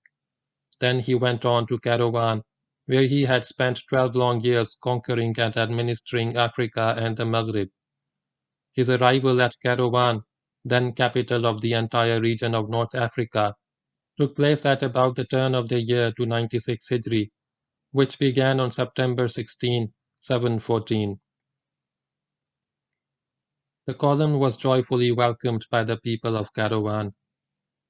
Then he went on to Kairouan, where he had spent 12 long years conquering and administering Africa and the Maghrib. His arrival at Kairouan, then capital of the entire region of North Africa, took place at about the turn of the year 296 Hijri, which began on September 16, 714. The column was joyfully welcomed by the people of Kairouan.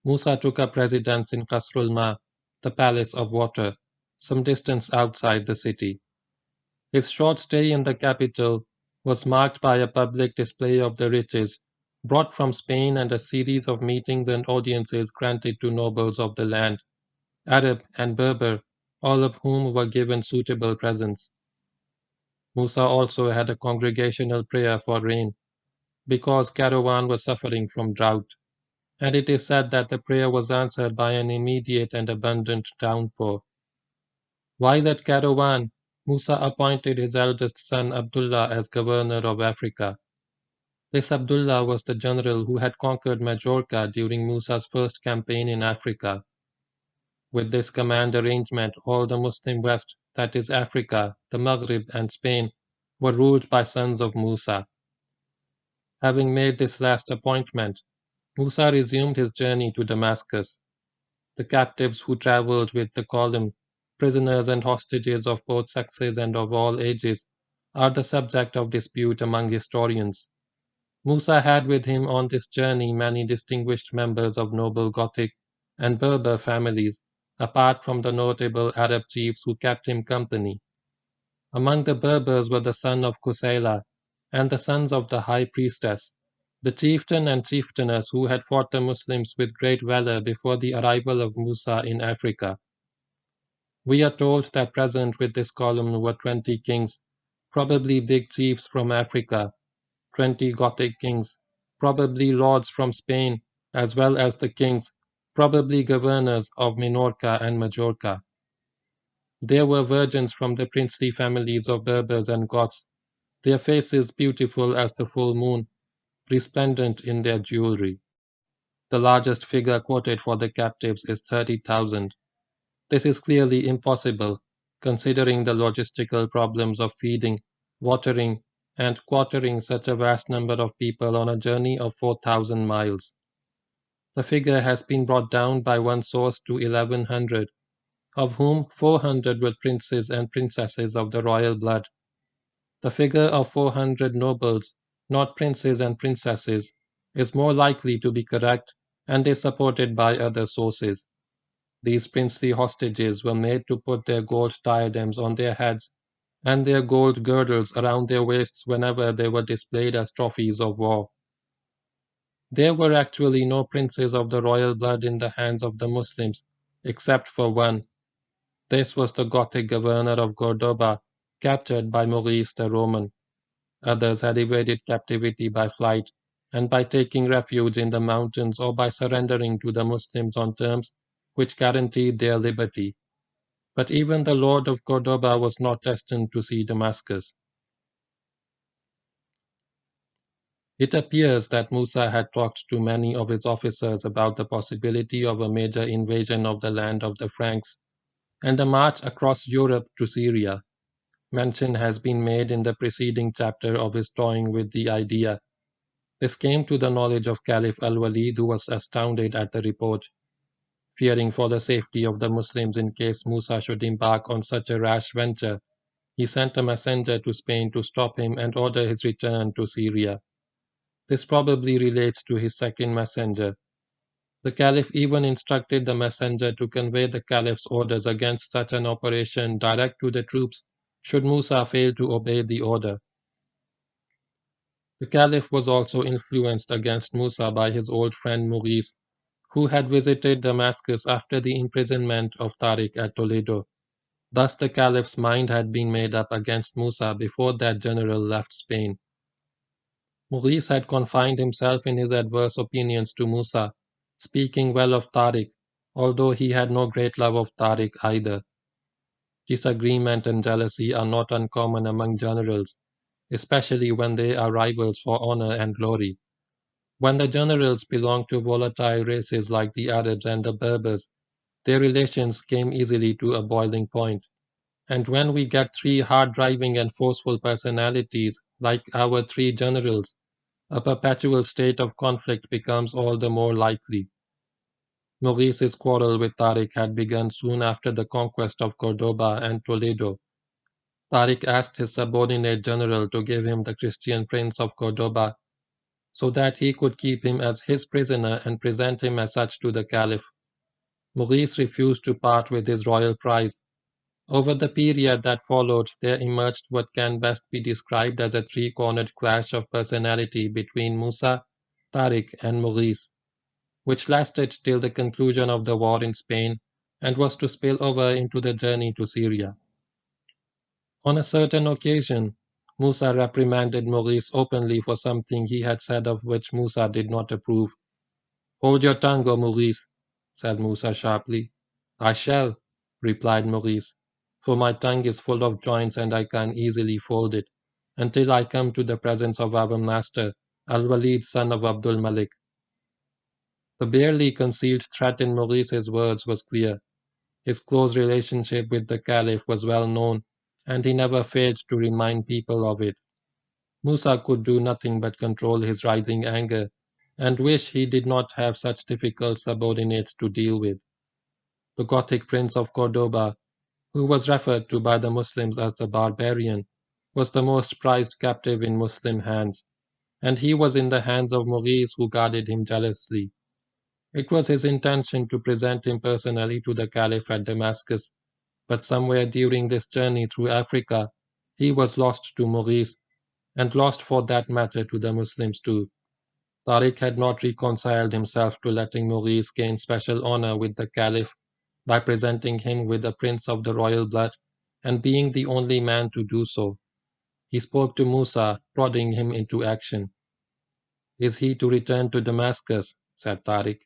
Musa took up residence in Qasrul Ma, the Palace of Water, some distance outside the city. His short stay in the capital was marked by a public display of the riches brought from Spain and a series of meetings and audiences granted to nobles of the land, Arab and Berber, all of whom were given suitable presents. Musa also had a congregational prayer for rain, because Kairouan was suffering from drought, and it is said that the prayer was answered by an immediate and abundant downpour. While at Kairouan, Musa appointed his eldest son Abdullah as governor of Africa. This Abdullah was the general who had conquered Majorca during Musa's first campaign in Africa. With this command arrangement, all the Muslim West, that is Africa, the Maghrib, and Spain, were ruled by sons of Musa. Having made this last appointment, Musa resumed his journey to Damascus. The captives who travelled with the column, prisoners and hostages of both sexes and of all ages, are the subject of dispute among historians. Musa had with him on this journey many distinguished members of noble Gothic and Berber families, apart from the notable Arab chiefs who kept him company. Among the Berbers were the son of Kusayla and the sons of the high priestess, the chieftain and chieftainess who had fought the Muslims with great valor before the arrival of Musa in Africa. We are told that present with this column were 20 kings, probably big chiefs from Africa, 20 Gothic kings, probably lords from Spain, as well as the kings, probably governors of Minorca and Majorca. There were virgins from the princely families of Berbers and Goths, their faces beautiful as the full moon, resplendent in their jewelry. The largest figure quoted for the captives is 30,000. This is clearly impossible, considering the logistical problems of feeding, watering, and quartering such a vast number of people on a journey of 4,000 miles. The figure has been brought down by one source to 1,100, of whom 400 were princes and princesses of the royal blood. The figure of 400 nobles, not princes and princesses, is more likely to be correct and is supported by other sources. These princely hostages were made to put their gold diadems on their heads and their gold girdles around their waists whenever they were displayed as trophies of war. There were actually no princes of the royal blood in the hands of the Muslims, except for one. This was the Gothic governor of Cordoba, captured by Maurice the Roman. Others had evaded captivity by flight and by taking refuge in the mountains or by surrendering to the Muslims on terms which guaranteed their liberty. But even the Lord of Cordoba was not destined to see Damascus. It appears that Musa had talked to many of his officers about the possibility of a major invasion of the land of the Franks and a march across Europe to Syria. Mention has been made in the preceding chapter of his toying with the idea. This came to the knowledge of Caliph al-Walid, who was astounded at the report. Fearing for the safety of the Muslims in case Musa should embark on such a rash venture, he sent a messenger to Spain to stop him and order his return to Syria. This probably relates to his second messenger. The Caliph even instructed the messenger to convey the Caliph's orders against such an operation direct to the troops should Musa fail to obey the order. The Caliph was also influenced against Musa by his old friend Maurice, who had visited Damascus after the imprisonment of Tariq at Toledo. Thus the Caliph's mind had been made up against Musa before that general left Spain. Maurice had confined himself in his adverse opinions to Musa, speaking well of Tariq, although he had no great love of Tariq either. Disagreement and jealousy are not uncommon among generals, especially when they are rivals for honor and glory. When the generals belonged to volatile races like the Arabs and the Berbers, their relations came easily to a boiling point. And when we get three hard-driving and forceful personalities like our three generals, a perpetual state of conflict becomes all the more likely. Maurice's quarrel with Tariq had begun soon after the conquest of Cordoba and Toledo. Tariq asked his subordinate general to give him the Christian prince of Cordoba so that he could keep him as his prisoner and present him as such to the Caliph. Maurice refused to part with his royal prize. Over the period that followed, there emerged what can best be described as a three-cornered clash of personality between Musa, Tariq, and Maurice, which lasted till the conclusion of the war in Spain and was to spill over into the journey to Syria. On a certain occasion, Musa reprimanded Maurice openly for something he had said of which Musa did not approve. "Hold your tongue, O Maurice," said Musa sharply. "I shall," replied Maurice, "for my tongue is full of joints and I can easily fold it, until I come to the presence of our master, Al-Walid, son of Abdul Malik. The barely concealed threat in Maurice's words was clear. His close relationship with the Caliph was well known, and he never failed to remind people of it. Musa could do nothing but control his rising anger, and wish he did not have such difficult subordinates to deal with. The Gothic prince of Cordoba, who was referred to by the Muslims as the barbarian, was the most prized captive in Muslim hands, and he was in the hands of Maurice, who guarded him jealously. It was his intention to present him personally to the Caliph at Damascus, but somewhere during this journey through Africa, he was lost to Maurice, and lost for that matter to the Muslims too. Tariq had not reconciled himself to letting Maurice gain special honor with the Caliph by presenting him with a prince of the royal blood and being the only man to do so. He spoke to Musa, prodding him into action. "Is he to return to Damascus," said Tariq,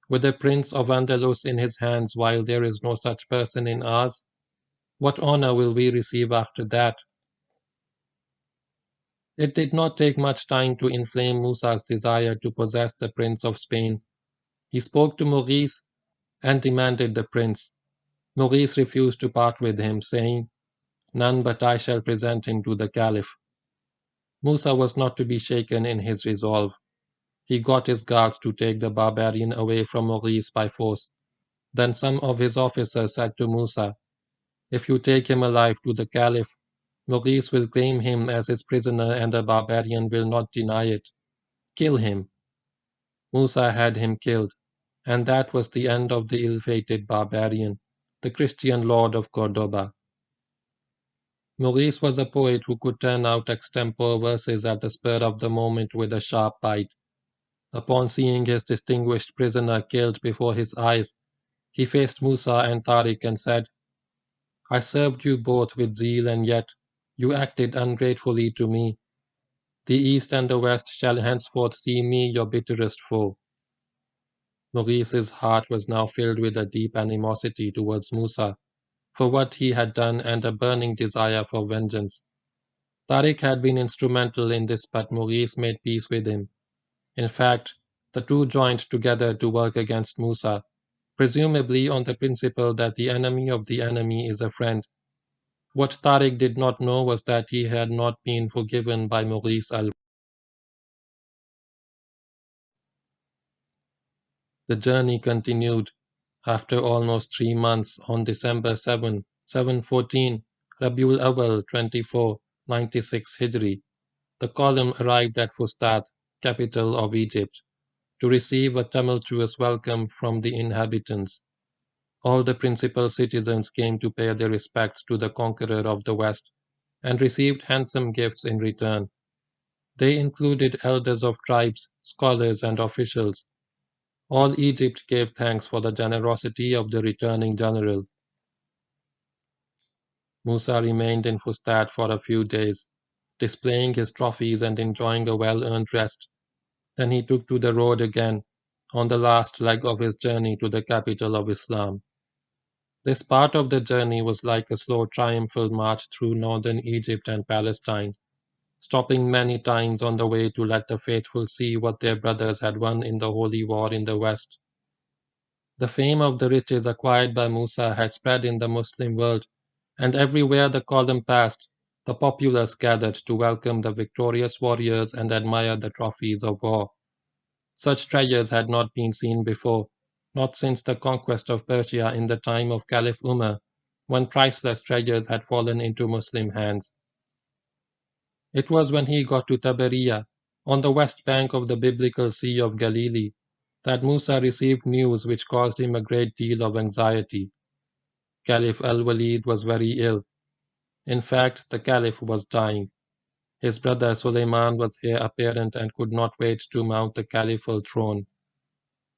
"with a prince of Andalus in his hands while there is no such person in ours? What honor will we receive after that?" It did not take much time to inflame Musa's desire to possess the Prince of Spain. He spoke to Maurice and demanded the prince. Maurice refused to part with him, saying, "None but I shall present him to the Caliph." Musa was not to be shaken in his resolve. He got his guards to take the barbarian away from Maurice by force. Then some of his officers said to Musa, "If you take him alive to the Caliph, Maurice will claim him as his prisoner and the barbarian will not deny it. Kill him." Musa had him killed, and that was the end of the ill-fated barbarian, the Christian lord of Cordoba. Maurice was a poet who could turn out extempore verses at the spur of the moment with a sharp bite. Upon seeing his distinguished prisoner killed before his eyes, he faced Musa and Tariq and said, "I served you both with zeal, and yet you acted ungratefully to me. The East and the West shall henceforth see me your bitterest foe." Maurice's heart was now filled with a deep animosity towards Musa for what he had done and a burning desire for vengeance. Tariq had been instrumental in this, but Maurice made peace with him. In fact, the two joined together to work against Musa, presumably on the principle that the enemy of the enemy is a friend. What Tariq did not know was that he had not been forgiven by Maurice al. The journey continued. After almost 3 months, on December 7, 714, Rabiul Awal 2496 Hijri, the column arrived at Fustat, capital of Egypt, to receive a tumultuous welcome from the inhabitants. All the principal citizens came to pay their respects to the conqueror of the West and received handsome gifts in return. They included elders of tribes, scholars, and officials. All Egypt gave thanks for the generosity of the returning general. Musa remained in Fustat for a few days, displaying his trophies and enjoying a well-earned rest. Then he took to the road again, on the last leg of his journey to the capital of Islam. This part of the journey was like a slow triumphal march through northern Egypt and Palestine, stopping many times on the way to let the faithful see what their brothers had won in the holy war in the West. The fame of the riches acquired by Musa had spread in the Muslim world, and everywhere the column passed, the populace gathered to welcome the victorious warriors and admire the trophies of war. Such treasures had not been seen before, not since the conquest of Persia in the time of Caliph Umar, when priceless treasures had fallen into Muslim hands. It was when he got to Tabariya, on the west bank of the biblical Sea of Galilee, that Musa received news which caused him a great deal of anxiety. Caliph al-Walid was very ill. In fact, the Caliph was dying. His brother Suleiman was heir apparent and could not wait to mount the caliphal throne.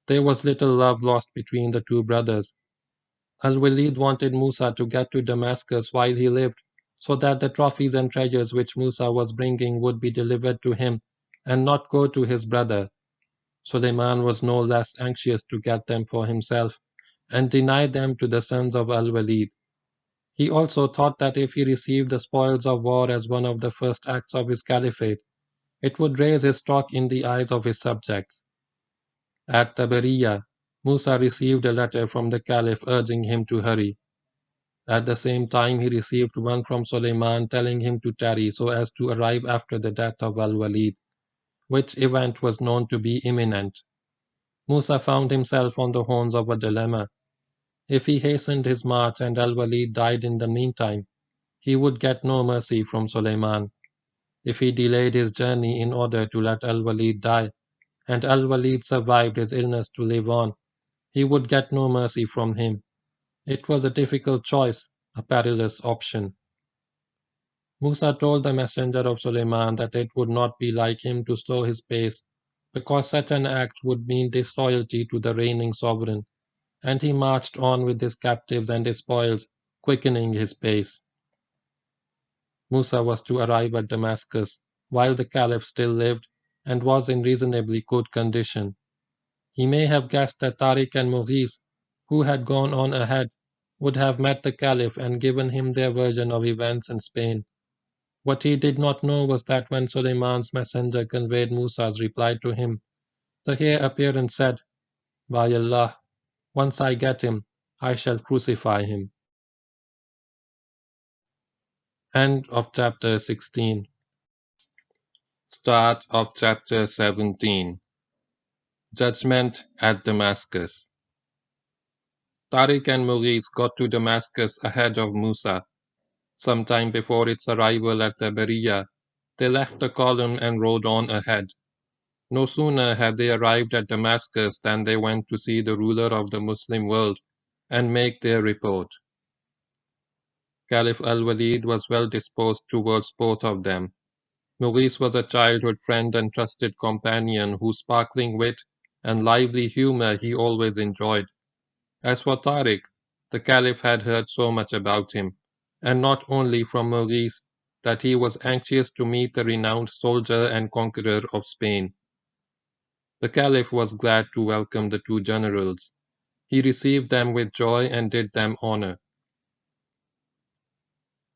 There was little love lost between the two brothers. Al-Walid wanted Musa to get to Damascus while he lived, so that the trophies and treasures which Musa was bringing would be delivered to him and not go to his brother. Suleiman was no less anxious to get them for himself and denied them to the sons of Al-Walid. He also thought that if he received the spoils of war as one of the first acts of his caliphate, It would raise his stock in the eyes of his subjects. At Tabariya, Musa received a letter from the Caliph urging him to hurry. At the same time, he received one from Suleiman telling him to tarry so as to arrive after the death of Al-Walid, which event was known to be imminent. Musa found himself on the horns of a dilemma. If he hastened his march and Al-Walid died in the meantime, he would get no mercy from Suleiman. If he delayed his journey in order to let Al-Walid die, and Al-Walid survived his illness to live on, he would get no mercy from him. It was a difficult choice, a perilous option. Musa told the messenger of Suleiman that it would not be like him to slow his pace, because such an act would mean disloyalty to the reigning sovereign, and he marched on with his captives and his spoils, quickening his pace. Musa was to arrive at Damascus while the Caliph still lived and was in reasonably good condition. He may have guessed that Tariq and Mughis, who had gone on ahead, would have met the Caliph and given him their version of events in Spain. What he did not know was that when Suleiman's messenger conveyed Musa's reply to him, the heir apparent said, "By Allah, once I get him, I shall crucify him." End of chapter 16. Start of chapter 17. Judgment at Damascus. Tariq and Mughis got to Damascus ahead of Musa. Some time before its arrival at the Beria, they left the column and rode on ahead. No sooner had they arrived at Damascus than they went to see the ruler of the Muslim world and make their report. Caliph al-Walid was well disposed towards both of them. Mughis was a childhood friend and trusted companion whose sparkling wit and lively humor he always enjoyed. As for Tariq, the Caliph had heard so much about him, and not only from Mughis, that he was anxious to meet the renowned soldier and conqueror of Spain. The Caliph was glad to welcome the two generals. He received them with joy and did them honor.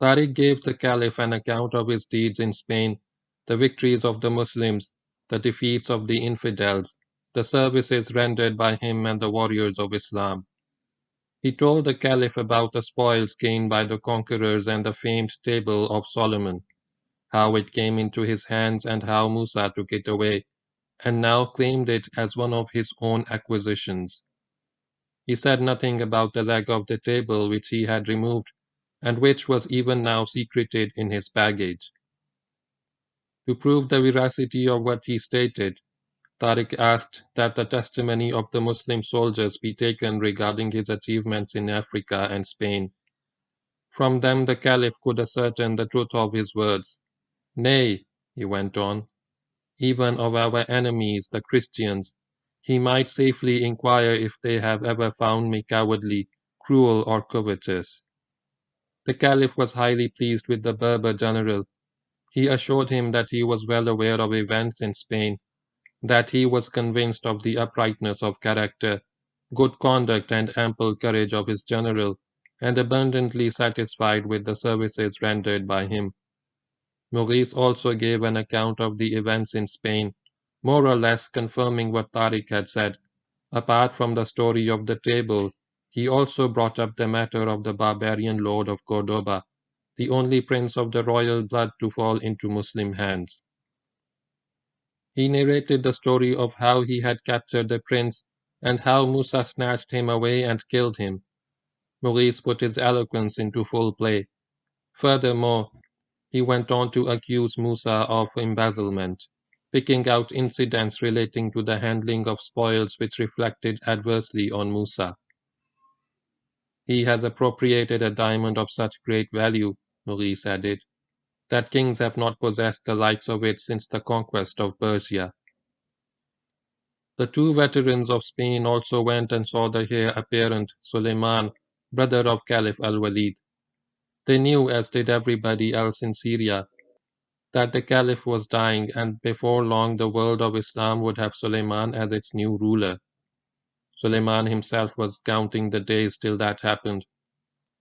Tariq gave the Caliph an account of his deeds in Spain, the victories of the Muslims, the defeats of the infidels, the services rendered by him and the warriors of Islam. He told the Caliph about the spoils gained by the conquerors and the famed table of Solomon, how it came into his hands and how Musa took it away, and now claimed it as one of his own acquisitions. He said nothing about the leg of the table which he had removed, and which was even now secreted in his baggage. To prove the veracity of what he stated, Tariq asked that the testimony of the Muslim soldiers be taken regarding his achievements in Africa and Spain. From them the Caliph could ascertain the truth of his words. "Nay," he went on, "even of our enemies, the Christians, he might safely inquire if they have ever found me cowardly, cruel, or covetous." The Caliph was highly pleased with the Berber general. He assured him that he was well aware of events in Spain, that he was convinced of the uprightness of character, good conduct, and ample courage of his general, and abundantly satisfied with the services rendered by him. Mughis also gave an account of the events in Spain, more or less confirming what Tariq had said. Apart from the story of the table, he also brought up the matter of the barbarian lord of Cordoba, the only prince of the royal blood to fall into Muslim hands. He narrated the story of how he had captured the prince and how Musa snatched him away and killed him. Mughis put his eloquence into full play. Furthermore, he went on to accuse Musa of embezzlement, picking out incidents relating to the handling of spoils which reflected adversely on Musa. "He has appropriated a diamond of such great value," Mughis added, "that kings have not possessed the likes of it since the conquest of Persia." The two veterans of Spain also went and saw the heir apparent, Suleiman, brother of Caliph al-Walid. They knew, as did everybody else in Syria, that the Caliph was dying, and before long the world of Islam would have Suleiman as its new ruler. Suleiman himself was counting the days till that happened.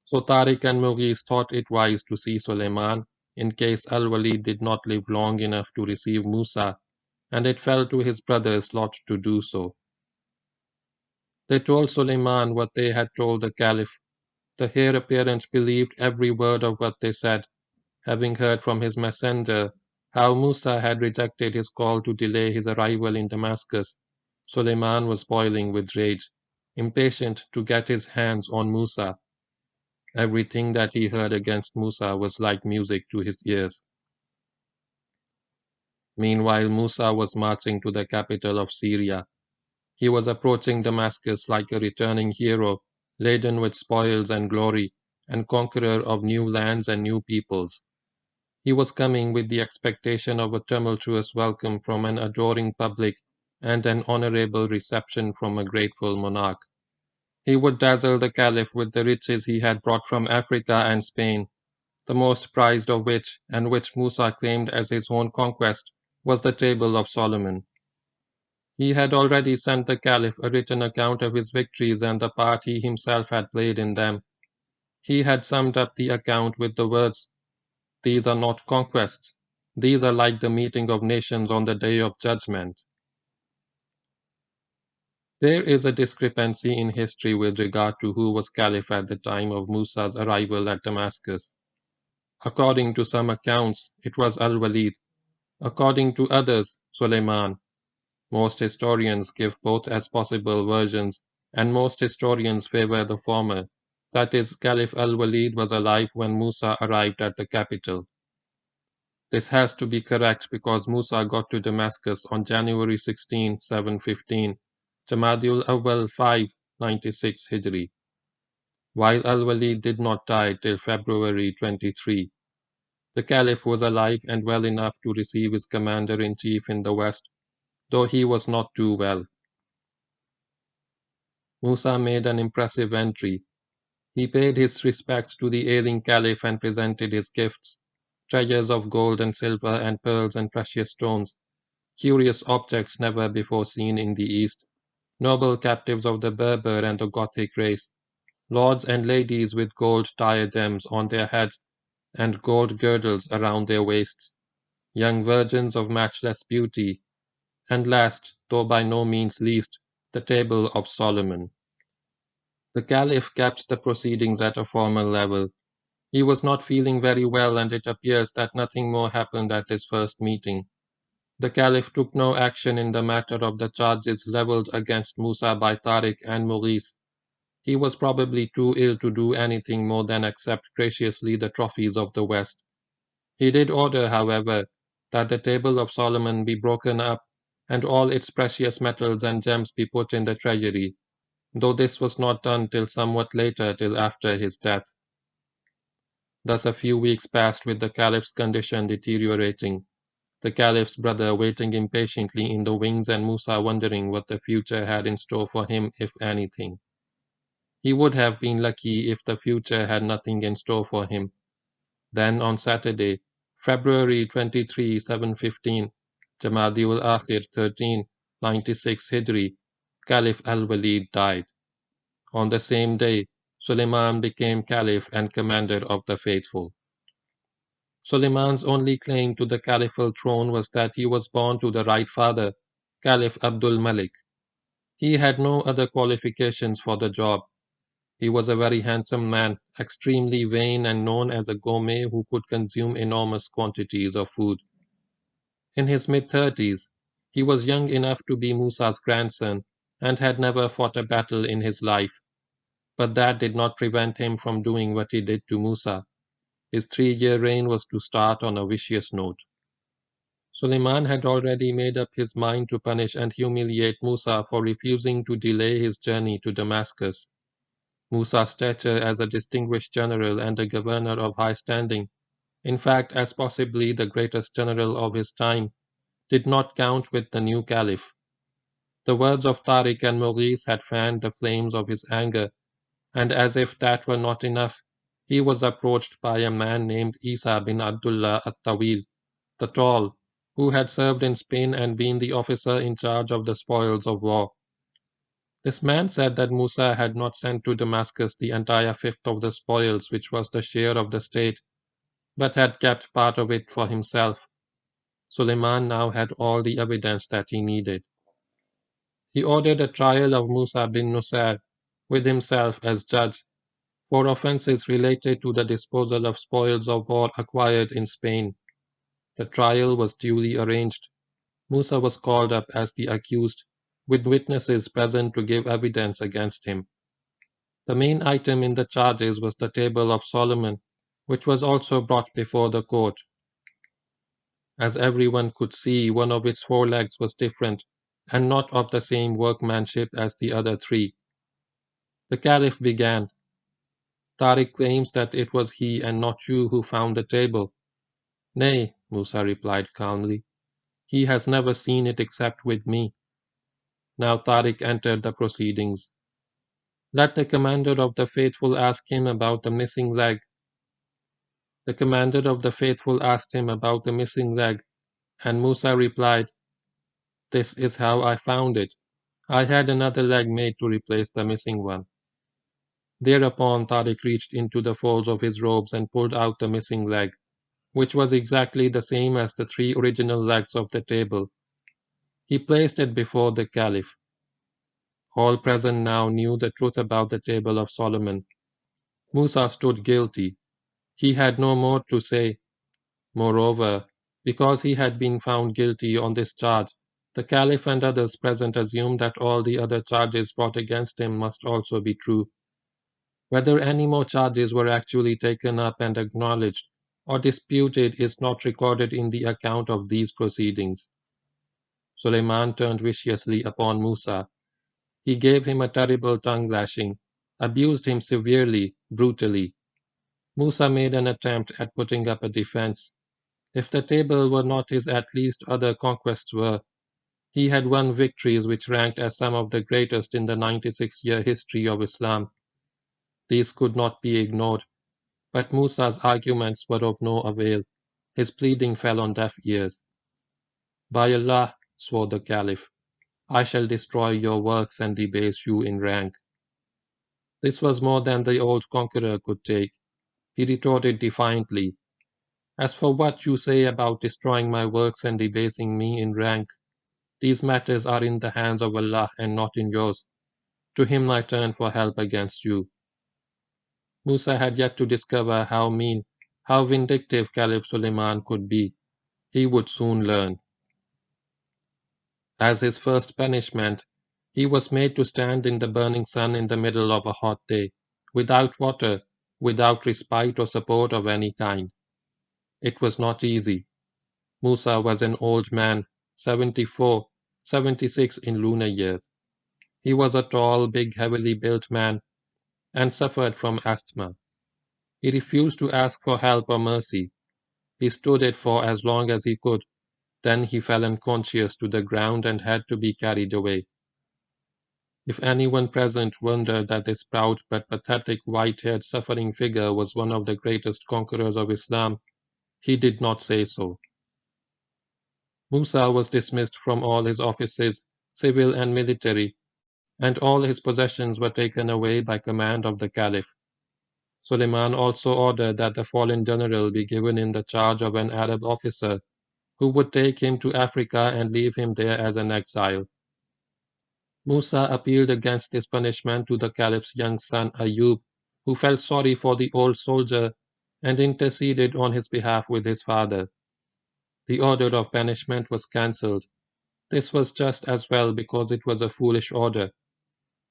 So Tariq and Mughis thought it wise to see Suleiman, in case Al-Walid did not live long enough to receive Musa, and it fell to his brother's lot to do so. They told Suleiman what they had told the Caliph. The heir apparent believed every word of what they said, having heard from his messenger how Musa had rejected his call to delay his arrival in Damascus. Suleiman was boiling with rage, impatient to get his hands on Musa. Everything that he heard against Musa was like music to his ears. Meanwhile, Musa was marching to the capital of Syria. He was approaching Damascus like a returning hero, laden with spoils and glory, and conqueror of new lands and new peoples. He was coming with the expectation of a tumultuous welcome from an adoring public and an honorable reception from a grateful monarch. He would dazzle the Caliph with the riches he had brought from Africa and Spain, the most prized of which, and which Musa claimed as his own conquest, was the Table of Solomon. He had already sent the Caliph a written account of his victories and the part he himself had played in them. He had summed up the account with the words, "These are not conquests. These are like the meeting of nations on the day of judgment." There is a discrepancy in history with regard to who was Caliph at the time of Musa's arrival at Damascus. According to some accounts, it was Al-Walid. According to others, Suleiman. Most historians give both as possible versions, and most historians favor the former. That is, Caliph Al-Walid was alive when Musa arrived at the capital. This has to be correct because Musa got to Damascus on January 16, 715, Jamadiul Awwal 596 Hijri, while Al-Walid did not die till February 23. The Caliph was alive and well enough to receive his commander-in-chief in the west, though he was not too well. Musa made an impressive entry. He paid his respects to the ailing Caliph and presented his gifts, treasures of gold and silver and pearls and precious stones, curious objects never before seen in the East, noble captives of the Berber and the Gothic race, lords and ladies with gold diadems on their heads and gold girdles around their waists, young virgins of matchless beauty, and last, though by no means least, the Table of Solomon. The Caliph kept the proceedings at a formal level. He was not feeling very well, and it appears that nothing more happened at his first meeting. The Caliph took no action in the matter of the charges levelled against Musa by Tariq and Maurice. He was probably too ill to do anything more than accept graciously the trophies of the West. He did order, however, that the Table of Solomon be broken up, and all its precious metals and gems be put in the treasury, though this was not done till somewhat later, till after his death. Thus a few weeks passed with the Caliph's condition deteriorating, the Caliph's brother waiting impatiently in the wings and Musa wondering what the future had in store for him, if anything. He would have been lucky if the future had nothing in store for him. Then on Saturday, February 23, 715, Jamadiul Akhir 1396 Hijri, Caliph Al-Walid died. On the same day, Suleiman became Caliph and commander of the faithful. Suleiman's only claim to the caliphal throne was that he was born to the right father, Caliph Abdul Malik. He had no other qualifications for the job. He was a very handsome man, extremely vain and known as a gourmet who could consume enormous quantities of food. In his mid-30s, he was young enough to be Musa's grandson and had never fought a battle in his life. But that did not prevent him from doing what he did to Musa. His 3-year reign was to start on a vicious note. Suleiman had already made up his mind to punish and humiliate Musa for refusing to delay his journey to Damascus. Musa's stature as a distinguished general and a governor of high standing, in fact as possibly the greatest general of his time, did not count with the new caliph. The words of Tariq and Maurice had fanned the flames of his anger, and as if that were not enough, he was approached by a man named Isa bin Abdullah at-Tawil, the Tall, who had served in Spain and been the officer in charge of the spoils of war. This man said that Musa had not sent to Damascus the entire fifth of the spoils which was the share of the state, but had kept part of it for himself. Suleiman now had all the evidence that he needed. He ordered a trial of Musa bin Nusayr, with himself as judge, for offences related to the disposal of spoils of war acquired in Spain. The trial was duly arranged. Musa was called up as the accused, with witnesses present to give evidence against him. The main item in the charges was the Table of Solomon, which was also brought before the court. As everyone could see, one of its four legs was different, and not of the same workmanship as the other three. The Caliph began. Tariq claims that it was he and not you who found the table. Nay, Musa replied calmly. He has never seen it except with me. Now Tariq entered the proceedings. Let the commander of the faithful ask him about the missing leg. The commander of the faithful asked him about the missing leg, and Musa replied, This is how I found it. I had another leg made to replace the missing one. Thereupon Tariq reached into the folds of his robes and pulled out the missing leg, which was exactly the same as the three original legs of the table. He placed it before the Caliph. All present now knew the truth about the Table of Solomon. Musa stood guilty. He had no more to say. Moreover, because he had been found guilty on this charge, the Caliph and others present assumed that all the other charges brought against him must also be true. Whether any more charges were actually taken up and acknowledged or disputed is not recorded in the account of these proceedings. Suleiman turned viciously upon Musa. He gave him a terrible tongue-lashing, abused him severely, brutally. Musa made an attempt at putting up a defense. If the table were not his, at least other conquests were. He had won victories which ranked as some of the greatest in the 96-year history of Islam. These could not be ignored, but Musa's arguments were of no avail. His pleading fell on deaf ears. By Allah, swore the Caliph, I shall destroy your works and debase you in rank. This was more than the old conqueror could take. He retorted defiantly, As for what you say about destroying my works and debasing me in rank, these matters are in the hands of Allah and not in yours. To him I turn for help against you. Musa had yet to discover how mean, how vindictive Caliph Suleiman could be. He would soon learn. As his first punishment, he was made to stand in the burning sun in the middle of a hot day, without water, without respite or support of any kind. It was not easy. Musa was an old man, 74, 76 in lunar years. He was a tall, big, heavily built man, and suffered from asthma. He refused to ask for help or mercy. He stood it for as long as he could, then he fell unconscious to the ground and had to be carried away. If anyone present wondered that this proud but pathetic white-haired suffering figure was one of the greatest conquerors of Islam, he did not say so. Musa was dismissed from all his offices, civil and military, and all his possessions were taken away by command of the Caliph. Suleiman also ordered that the fallen general be given in the charge of an Arab officer, who would take him to Africa and leave him there as an exile. Musa appealed against this punishment to the Caliph's young son Ayub, who felt sorry for the old soldier and interceded on his behalf with his father. The order of banishment was cancelled. This was just as well because it was a foolish order.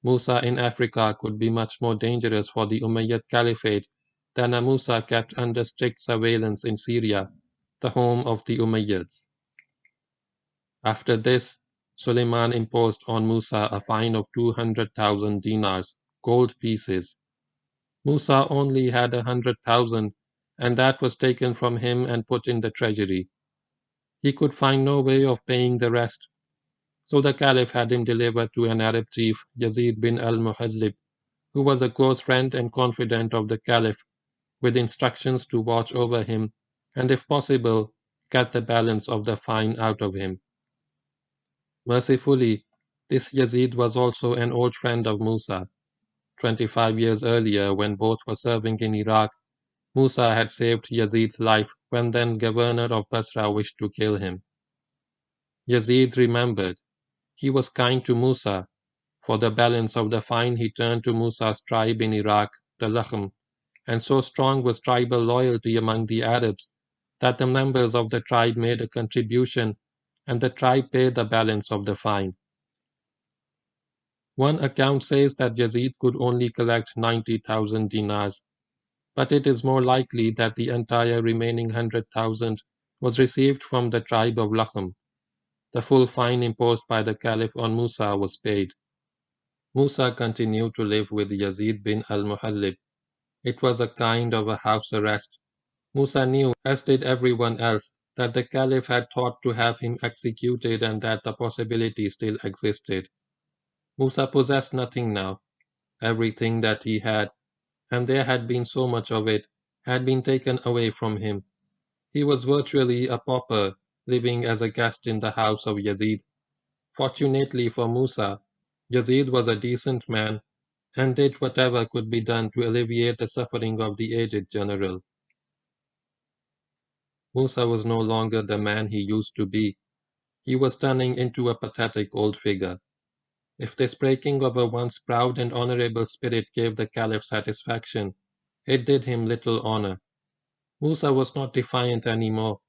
Musa in Africa could be much more dangerous for the ummayadcaliphate than a Musa kept under strict surveillance in Syria, the home of the Umayyads. After this, Suleiman imposed on Musa a fine of 200,000 dinars, gold pieces. Musa only had 100,000, and that was taken from him and put in the treasury. He could find no way of paying the rest, so the Caliph had him delivered to an Arab chief, Yazid bin al-Muhallib, who was a close friend and confidant of the Caliph, with instructions to watch over him and, if possible, get the balance of the fine out of him. Mercifully, this Yazid was also an old friend of Musa. 25 years earlier, when both were serving in Iraq, Musa had saved Yazid's life when then governor of Basra wished to kill him. Yazid remembered. He was kind to Musa. For the balance of the fine he turned to Musa's tribe in Iraq, the Lakhm, and so strong was tribal loyalty among the Arabs that the members of the tribe made a contribution and the tribe paid the balance of the fine. One account says that Yazid could only collect 90,000 dinars, but it is more likely that the entire remaining 100,000 was received from the tribe of Lakhm. The full fine imposed by the Caliph on Musa was paid. Musa continued to live with Yazid bin al-Muhallib. It was a kind of a house arrest. Musa knew, as did everyone else, that the Caliph had thought to have him executed and that the possibility still existed. Musa possessed nothing now. Everything that he had, and there had been so much of it, had been taken away from him. He was virtually a pauper, living as a guest in the house of Yazid. Fortunately for Musa, Yazid was a decent man and did whatever could be done to alleviate the suffering of the aged general. Musa was no longer the man he used to be. He was turning into a pathetic old figure. If this breaking of a once proud and honorable spirit gave the Caliph satisfaction, it did him little honor. Musa was not defiant any more.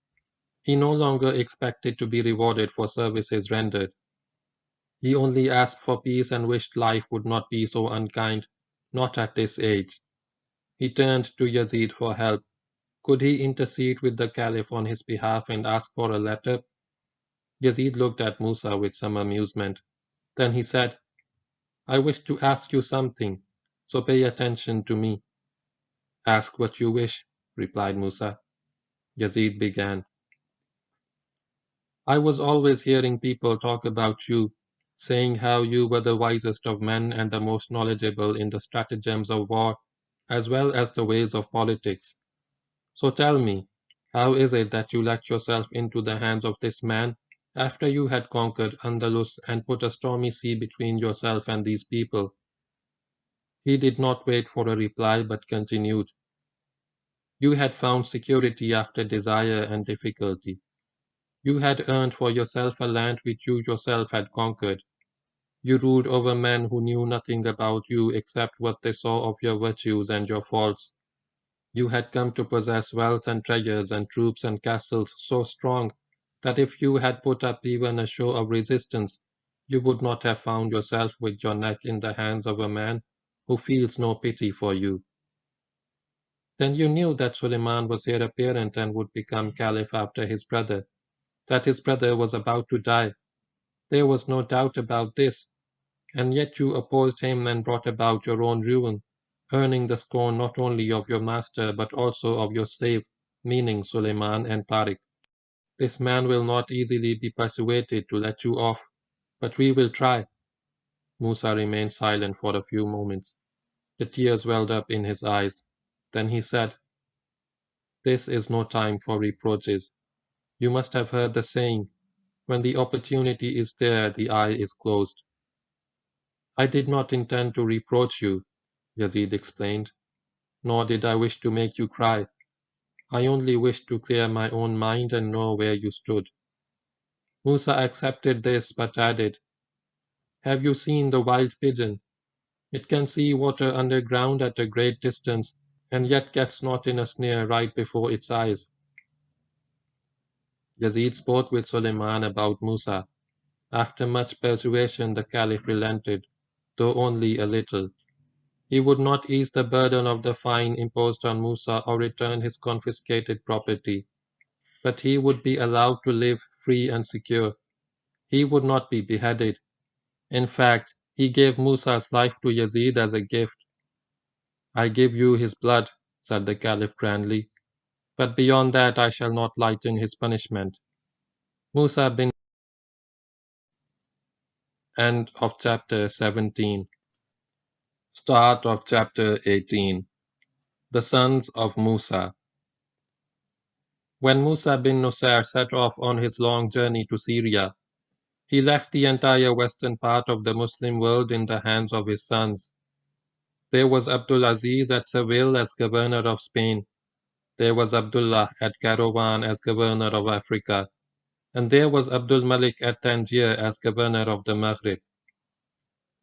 He no longer expected to be rewarded for services rendered. He only asked for peace and wished life would not be so unkind, not at this age. He turned to Yazid for help. Could he intercede with the Caliph on his behalf and ask for a letter? Yazid looked at Musa with some amusement. Then he said, I wish to ask you something, so pay attention to me. Ask what you wish, replied Musa. Yazid began. I was always hearing people talk about you, saying how you were the wisest of men and the most knowledgeable in the stratagems of war, as well as the ways of politics. So tell me, how is it that you let yourself into the hands of this man after you had conquered Andalus and put a stormy sea between yourself and these people? He did not wait for a reply but continued. You had found security after desire and difficulty. You had earned for yourself a land which you yourself had conquered. You ruled over men who knew nothing about you except what they saw of your virtues and your faults. You had come to possess wealth and treasures and troops and castles so strong that if you had put up even a show of resistance, you would not have found yourself with your neck in the hands of a man who feels no pity for you. Then you knew that Suleiman was heir apparent and would become caliph after his brother, that his brother was about to die. There was no doubt about this, and yet you opposed him and brought about your own ruin, earning the scorn not only of your master but also of your slave, meaning Suleiman and Tariq. This man will not easily be persuaded to let you off, but we will try. Musa remained silent for a few moments. The tears welled up in his eyes. Then he said, This is no time for reproaches. You must have heard the saying, when the opportunity is there, the eye is closed. I did not intend to reproach you, Yazid explained, nor did I wish to make you cry. I only wished to clear my own mind and know where you stood. Musa accepted this, but added, Have you seen the wild pigeon? It can see water underground at a great distance, and yet gets not in a snare right before its eyes. Yazid spoke with Suleiman about Musa. After much persuasion, the Caliph relented, though only a little. He would not ease the burden of the fine imposed on Musa or return his confiscated property, but he would be allowed to live free and secure. He would not be beheaded. In fact, he gave Musa's life to Yazid as a gift. I give you his blood, said the Caliph grandly, but beyond that I shall not lighten his punishment. Musa bin. End of chapter 17. Start of chapter 18. The sons of Musa. When Musa bin Nusayr set off on his long journey to Syria, he left the entire western part of the Muslim world in the hands of his sons. There was Abdul Aziz at Seville as governor of Spain, There was Abdullah at Kairouan as governor of Africa, and there was Abdul Malik at Tangier as governor of the Maghrib.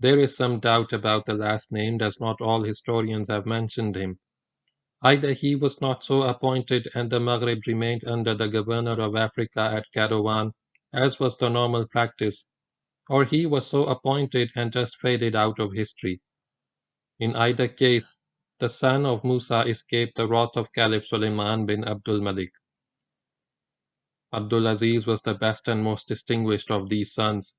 There is some doubt about the last named, as not all historians have mentioned him. Either he was not so appointed and the Maghrib remained under the governor of Africa at Kairouan, as was the normal practice, or he was so appointed and just faded out of history. In either case, the son of Musa escaped the wrath of Caliph Suleiman bin Abdul Malik. Abdul Aziz was the best and most distinguished of these sons.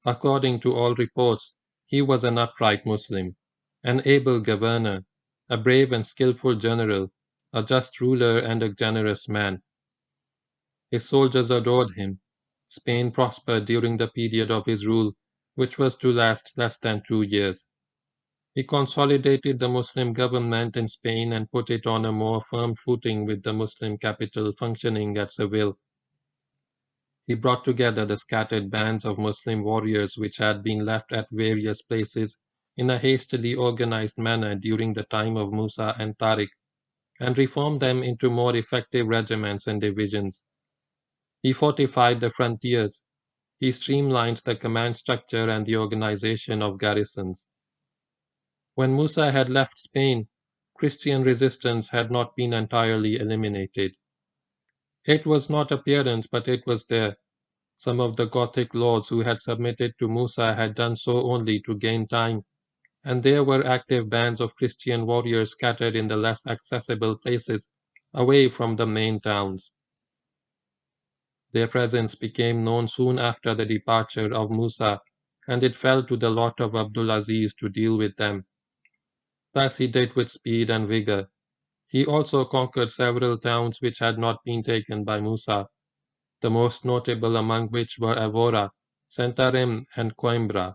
According to all reports, he was an upright Muslim, an able governor, a brave and skillful general, a just ruler and a generous man. His soldiers adored him. Spain prospered during the period of his rule, which was to last less than 2 years. He consolidated the Muslim government in Spain and put it on a more firm footing with the Muslim capital functioning at Seville. He brought together the scattered bands of Muslim warriors which had been left at various places in a hastily organized manner during the time of Musa and Tariq, and reformed them into more effective regiments and divisions. He fortified the frontiers. He streamlined the command structure and the organization of garrisons. When Musa had left Spain, Christian resistance had not been entirely eliminated. It was not apparent, but it was there. Some of the Gothic lords who had submitted to Musa had done so only to gain time, and there were active bands of Christian warriors scattered in the less accessible places, away from the main towns. Their presence became known soon after the departure of Musa, and it fell to the lot of Abdul Aziz to deal with them. Thus he did with speed and vigor. He also conquered several towns which had not been taken by Musa, the most notable among which were Evora, Santarém, and Coimbra,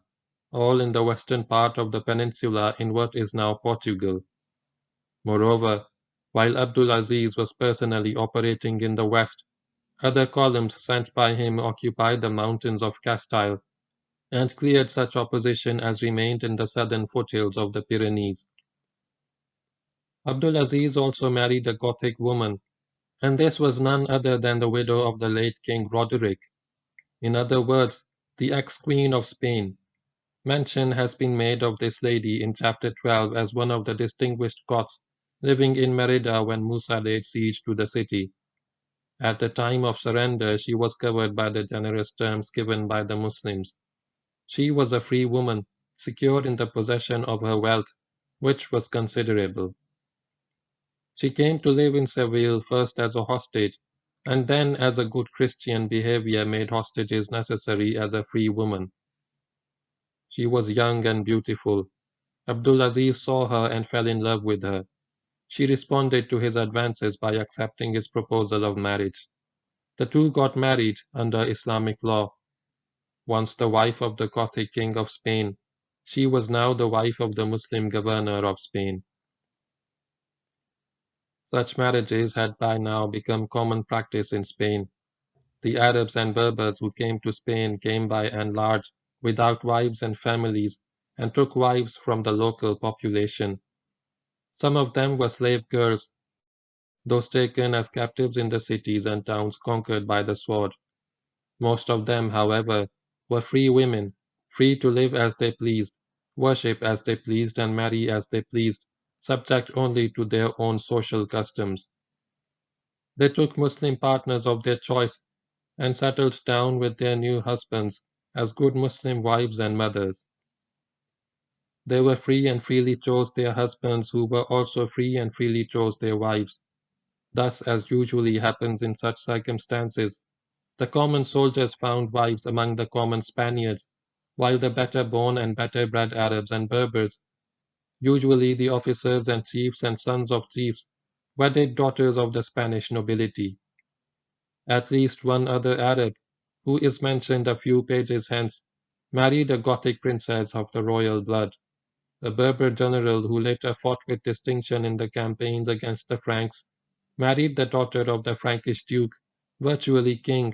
all in the western part of the peninsula in what is now Portugal. Moreover, while Abdul Aziz was personally operating in the west, other columns sent by him occupied the mountains of Castile and cleared such opposition as remained in the southern foothills of the Pyrenees. Abdul Aziz also married a Gothic woman, and this was none other than the widow of the late King Roderick. In other words, the ex-queen of Spain. Mention has been made of this lady in chapter 12 as one of the distinguished Goths living in Merida when Musa laid siege to the city. At the time of surrender, she was covered by the generous terms given by the Muslims. She was a free woman, secure in the possession of her wealth, which was considerable. She came to live in Seville first as a hostage, and then as a good Christian behavior made hostages necessary as a free woman. She was young and beautiful. Abdul Aziz saw her and fell in love with her. She responded to his advances by accepting his proposal of marriage. The two got married under Islamic law. Once the wife of the Gothic king of Spain, she was now the wife of the Muslim governor of Spain. Such marriages had by now become common practice in Spain. The Arabs and Berbers who came to Spain came by and large without wives and families and took wives from the local population. Some of them were slave girls, those taken as captives in the cities and towns conquered by the sword. Most of them, however, were free women, free to live as they pleased, worship as they pleased, and marry as they pleased, subject only to their own social customs. They took Muslim partners of their choice and settled down with their new husbands as good Muslim wives and mothers. They were free and freely chose their husbands, who were also free and freely chose their wives. Thus, as usually happens in such circumstances, the common soldiers found wives among the common Spaniards, while the better born and better bred Arabs and Berbers, usually the officers and chiefs and sons of chiefs, wedded daughters of the Spanish nobility. At least one other Arab, who is mentioned a few pages hence, married a Gothic princess of the royal blood. A Berber general who later fought with distinction in the campaigns against the Franks married the daughter of the Frankish duke, virtually king,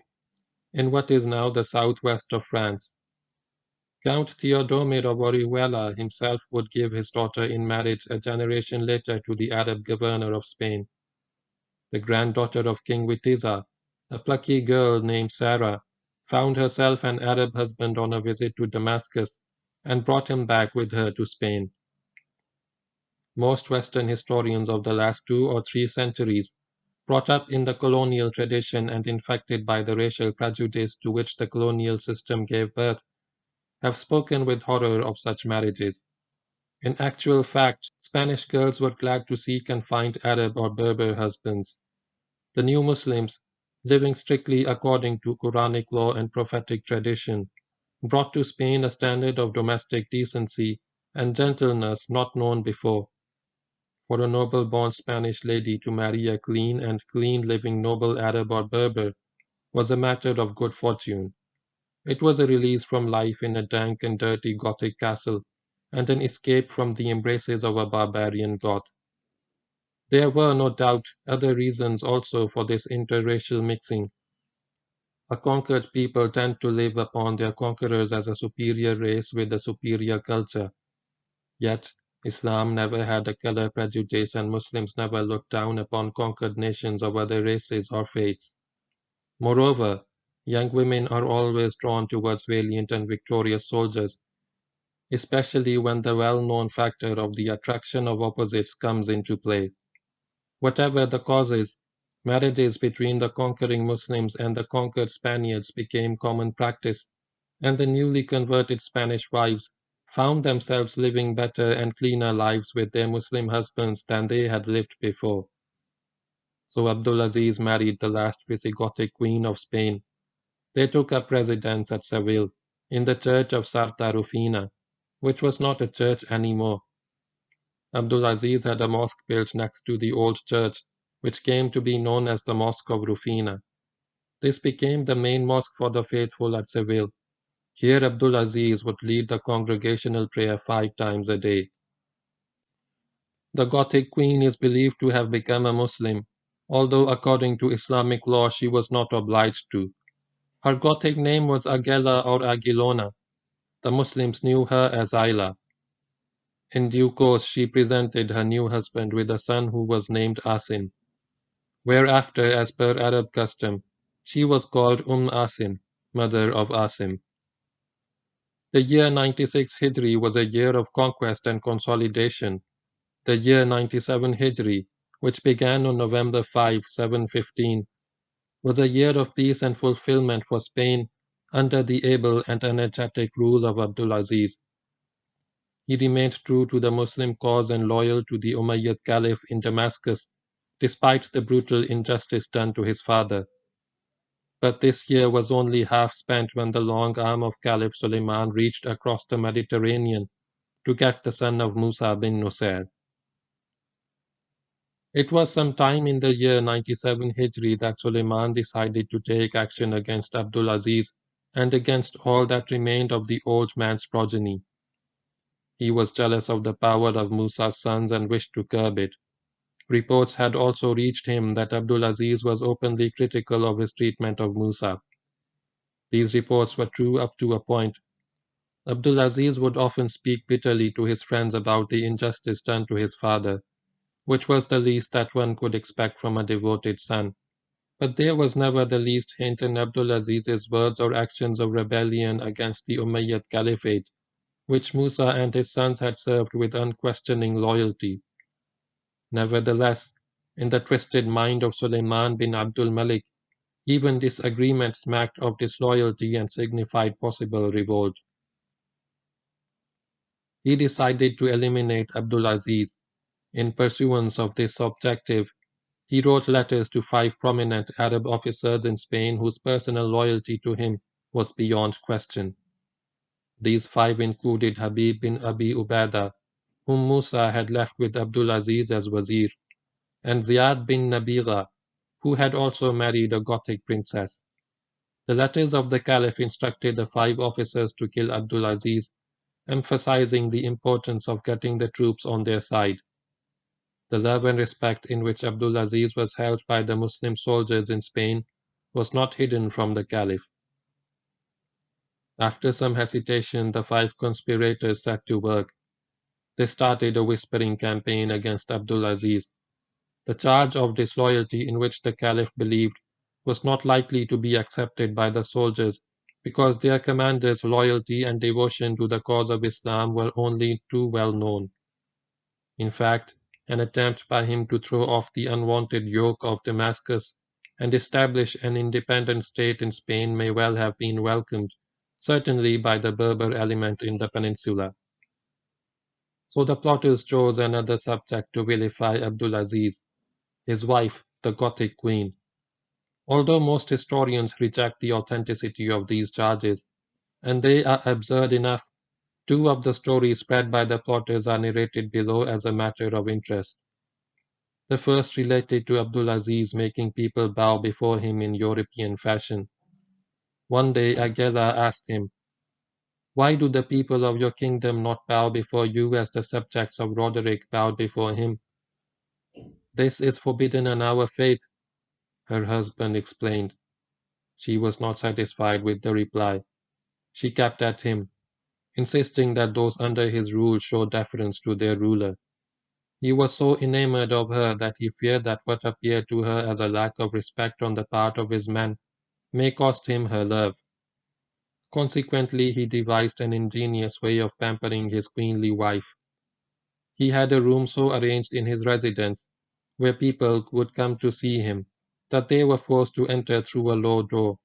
in what is now the southwest of France. Count Theodomir of Orihuela himself would give his daughter in marriage a generation later to the Arab governor of Spain. the granddaughter of King Witiza, a plucky girl named Sarah, found herself an Arab husband on a visit to Damascus and brought him back with her to Spain. Most Western historians of the last 2 or 3 centuries, brought up in the colonial tradition and infected by the racial prejudice to which the colonial system gave birth, have spoken with horror of such marriages. In actual fact, Spanish girls were glad to seek and find Arab or Berber husbands. The new Muslims, living strictly according to Quranic law and prophetic tradition, brought to Spain a standard of domestic decency and gentleness not known before. For a noble-born Spanish lady to marry a clean and clean-living noble Arab or Berber was a matter of good fortune. It was a release from life in a dank and dirty Gothic castle, and an escape from the embraces of a barbarian Goth. There were, no doubt, other reasons also for this interracial mixing. A conquered people tend to live upon their conquerors as a superior race with a superior culture. Yet, Islam never had a color prejudice and Muslims never looked down upon conquered nations of other races or faiths. Moreover, young women are always drawn towards valiant and victorious soldiers, especially when the well-known factor of the attraction of opposites comes into play. Whatever the causes, marriages between the conquering Muslims and the conquered Spaniards became common practice, and the newly converted Spanish wives found themselves living better and cleaner lives with their Muslim husbands than they had lived before. So Abdulaziz married the last Visigothic queen of Spain. They took up residence at Seville, in the church of Santa Rufina, which was not a church anymore. Abdulaziz had a mosque built next to the old church, which came to be known as the Mosque of Rufina. This became the main mosque for the faithful at Seville. Here Abdulaziz would lead the congregational prayer 5 times a day. The Gothic queen is believed to have become a Muslim, although according to Islamic law she was not obliged to. Her Gothic name was Agela or Aguilona. The Muslims knew her as Ayla. In due course she presented her new husband with a son who was named Asim, whereafter, as per Arab custom, she was called Asim, mother of Asim. The year 96 Hijri was a year of conquest and consolidation. The year 97 Hijri, which began on November 5, 715, was a year of peace and fulfillment for Spain under the able and energetic rule of Abdulaziz. He remained true to the Muslim cause and loyal to the Umayyad Caliph in Damascus, despite the brutal injustice done to his father. But this year was only half spent when the long arm of Caliph Suleiman reached across the Mediterranean to get the son of Musa bin Nusayr. It was some time in the year 97 Hijri that Suleiman decided to take action against Abdulaziz and against all that remained of the old man's progeny. He was jealous of the power of Musa's sons and wished to curb it. Reports had also reached him that Abdulaziz was openly critical of his treatment of Musa. These reports were true up to a point. Abdulaziz would often speak bitterly to his friends about the injustice done to his father, which was the least that one could expect from a devoted son. But there was never the least hint in Abdulaziz's words or actions of rebellion against the Umayyad Caliphate, which Musa and his sons had served with unquestioning loyalty. Nevertheless, in the twisted mind of Suleiman bin Abdul Malik, even disagreement smacked of disloyalty and signified possible revolt. He decided to eliminate Abdulaziz. In pursuance of this objective, he wrote letters to 5 prominent Arab officers in Spain whose personal loyalty to him was beyond question. These 5 included Habib bin Abi Ubaidah, whom Musa had left with Abdulaziz as wazir, and Ziyad bin Nabigha, who had also married a Gothic princess. The letters of the Caliph instructed the 5 officers to kill Abdulaziz, emphasizing the importance of getting the troops on their side. The love and respect in which Abdulaziz was held by the Muslim soldiers in Spain was not hidden from the Caliph. After some hesitation, the 5 conspirators set to work. They started a whispering campaign against Abdulaziz. The charge of disloyalty in which the Caliph believed was not likely to be accepted by the soldiers because their commander's loyalty and devotion to the cause of Islam were only too well known. In fact, an attempt by him to throw off the unwanted yoke of Damascus and establish an independent state in Spain may well have been welcomed, certainly by the Berber element in the peninsula. So the plotters chose another subject to vilify Abdulaziz, his wife, the Gothic queen. Although most historians reject the authenticity of these charges, and they are absurd enough, two of the stories spread by the plotters are narrated below as a matter of interest. The first related to Abdulaziz making people bow before him in European fashion. One day Aguela asked him, "Why do the people of your kingdom not bow before you as the subjects of Roderick bowed before him?" "This is forbidden in our faith," her husband explained. She was not satisfied with the reply. She kept at him, insisting that those under his rule show deference to their ruler. He was so enamored of her that he feared that what appeared to her as a lack of respect on the part of his men may cost him her love. Consequently, he devised an ingenious way of pampering his queenly wife. He had a room so arranged in his residence, where people would come to see him, that they were forced to enter through a low door.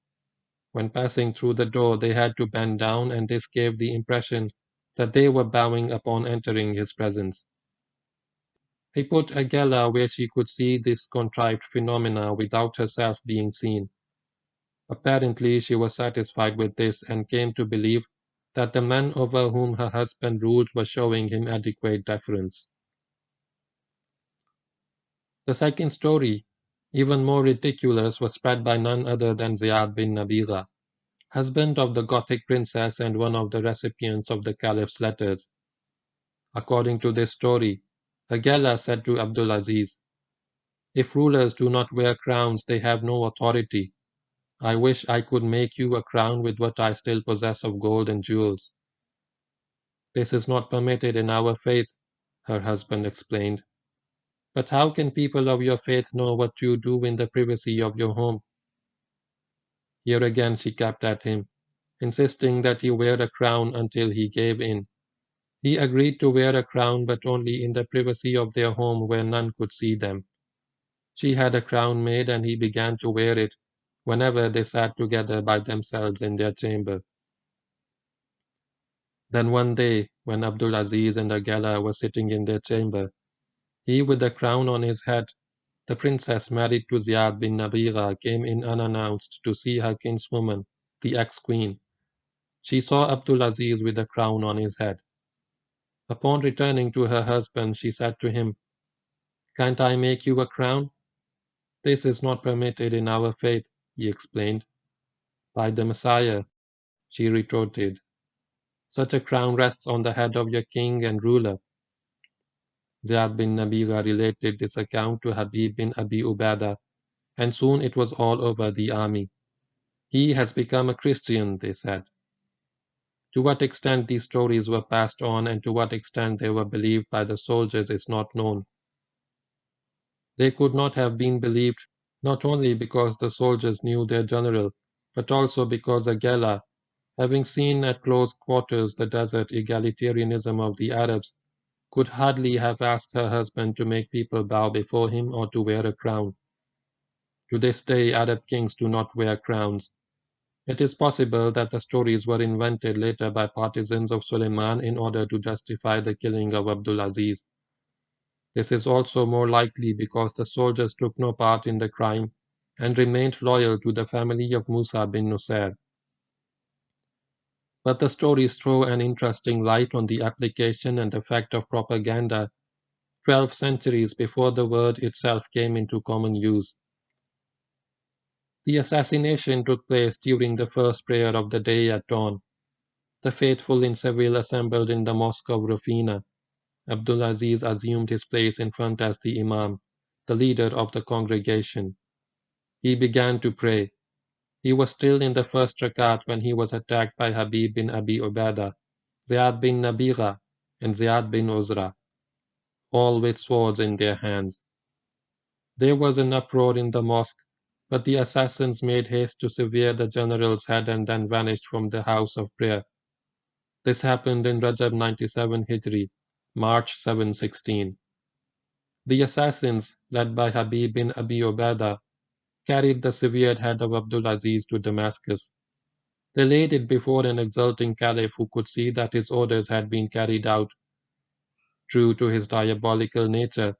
When passing through the door, they had to bend down, and this gave the impression that they were bowing upon entering his presence. He put Aguela where she could see this contrived phenomena without herself being seen. Apparently, she was satisfied with this and came to believe that the men over whom her husband ruled were showing him adequate deference. The second story, even more ridiculous, was spread by none other than Ziyad bin Nabigha, husband of the Gothic princess and one of the recipients of the Caliph's letters. According to this story, Aguela said to Abdulaziz, "If rulers do not wear crowns, they have no authority. I wish I could make you a crown with what I still possess of gold and jewels." "This is not permitted in our faith," her husband explained. "But how can people of your faith know what you do in the privacy of your home?" Here again she kept at him, insisting that he wear a crown until he gave in. He agreed to wear a crown, but only in the privacy of their home where none could see them. She had a crown made, and he began to wear it whenever they sat together by themselves in their chamber. Then one day, when Abdulaziz and Aguela were sitting in their chamber, he with the crown on his head, the princess married to Ziyad bin Nabigha, came in unannounced to see her kinswoman, the ex-queen. She saw Abdulaziz with the crown on his head. Upon returning to her husband, she said to him, "Can't I make you a crown?" "This is not permitted in our faith," he explained. "By the Messiah," she retorted, "such a crown rests on the head of your king and ruler." Ziyad bin Nabigha related this account to Habib bin Abi Ubada, and soon it was all over the army. "He has become a Christian," they said. To what extent these stories were passed on and to what extent they were believed by the soldiers is not known. They could not have been believed not only because the soldiers knew their general, but also because Aguela, having seen at close quarters the desert egalitarianism of the Arabs, could hardly have asked her husband to make people bow before him or to wear a crown. To this day, Arab kings do not wear crowns. It is possible that the stories were invented later by partisans of Suleiman in order to justify the killing of Abdulaziz. This is also more likely because the soldiers took no part in the crime and remained loyal to the family of Musa bin Nusayr. But the stories throw an interesting light on the application and effect of propaganda 12 centuries before the word itself came into common use. The assassination took place during the first prayer of the day at dawn. The faithful in Seville assembled in the mosque of Rufina. Abdulaziz assumed his place in front as the imam, the leader of the congregation. He began to pray. He was still in the first rakat when he was attacked by Habib bin Abi Ubada, Ziyad bin Nabigha, and Ziyad bin Uzra, all with swords in their hands. There was an uproar in the mosque, but the assassins made haste to sever the general's head and then vanished from the house of prayer. This happened in Rajab 97 Hijri, March 716. The assassins, led by Habib bin Abi Ubaidah, carried the severed head of Abdulaziz to Damascus. They laid it before an exulting caliph who could see that his orders had been carried out. True to his diabolical nature,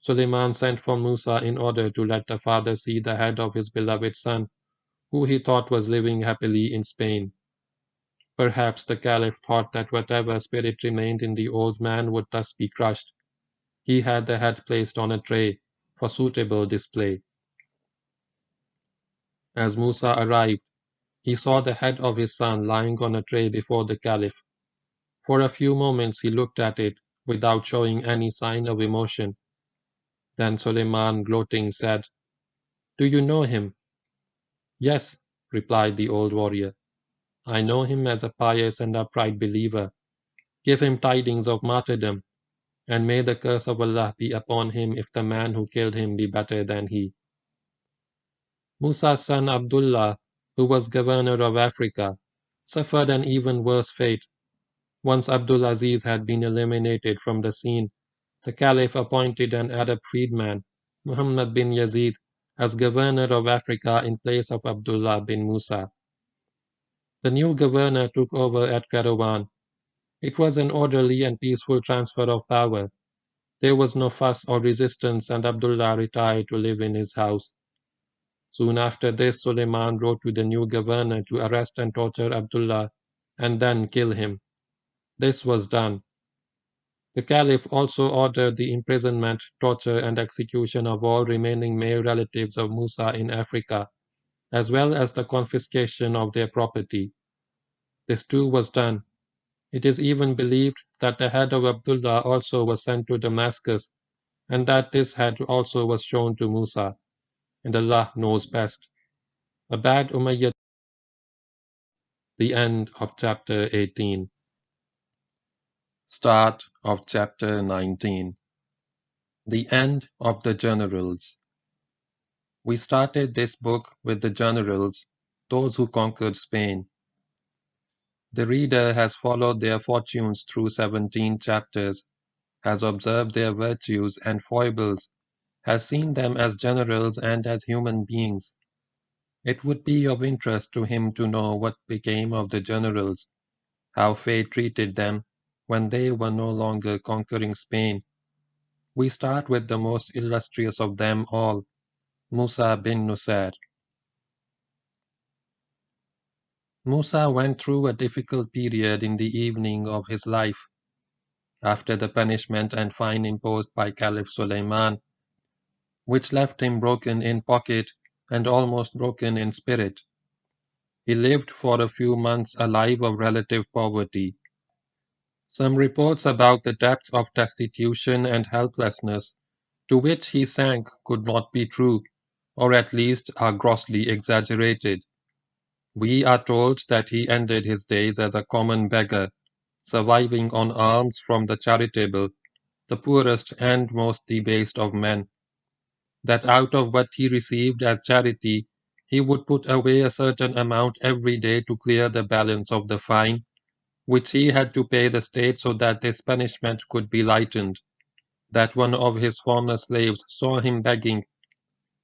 Suleiman sent for Musa in order to let the father see the head of his beloved son, who he thought was living happily in Spain. Perhaps the caliph thought that whatever spirit remained in the old man would thus be crushed. He had the head placed on a tray for suitable display. As Musa arrived, he saw the head of his son lying on a tray before the caliph. For a few moments he looked at it without showing any sign of emotion. Then Suleiman, gloating, said, "Do you know him?" "Yes," replied the old warrior. "I know him as a pious and upright believer. Give him tidings of martyrdom, and may the curse of Allah be upon him if the man who killed him be better than he." Musa's son Abdullah, who was governor of Africa, suffered an even worse fate. Once Abdulaziz had been eliminated from the scene, the Caliph appointed an Arab freedman, Muhammad bin Yazid, as governor of Africa in place of Abdullah bin Musa. The new governor took over at Kairouan. It was an orderly and peaceful transfer of power. There was no fuss or resistance, and Abdullah retired to live in his house. Soon after this, Suleiman wrote to the new governor to arrest and torture Abdullah and then kill him. This was done. The Caliph also ordered the imprisonment, torture, and execution of all remaining male relatives of Musa in Africa, as well as the confiscation of their property. This too was done. It is even believed that the head of Abdullah also was sent to Damascus, and that this head also was shown to Musa, and Allah knows best. A bad Umayyad. The end of chapter 18. Start of chapter 19. The end of the generals. We started this book with the generals, those who conquered Spain. The reader has followed their fortunes through 17 chapters, has observed their virtues and foibles, has seen them as generals and as human beings. It would be of interest to him to know what became of the generals, how fate treated them when they were no longer conquering Spain. We start with the most illustrious of them all, Musa bin Nusayr. Musa went through a difficult period in the evening of his life. After the punishment and fine imposed by Caliph Suleiman, which left him broken in pocket and almost broken in spirit, he lived for a few months a life of relative poverty. Some reports about the depth of destitution and helplessness to which he sank could not be true, or at least are grossly exaggerated. We are told that he ended his days as a common beggar, surviving on alms from the charitable, the poorest and most debased of men. That out of what he received as charity, he would put away a certain amount every day to clear the balance of the fine, which he had to pay the state so that this punishment could be lightened. That one of his former slaves saw him begging,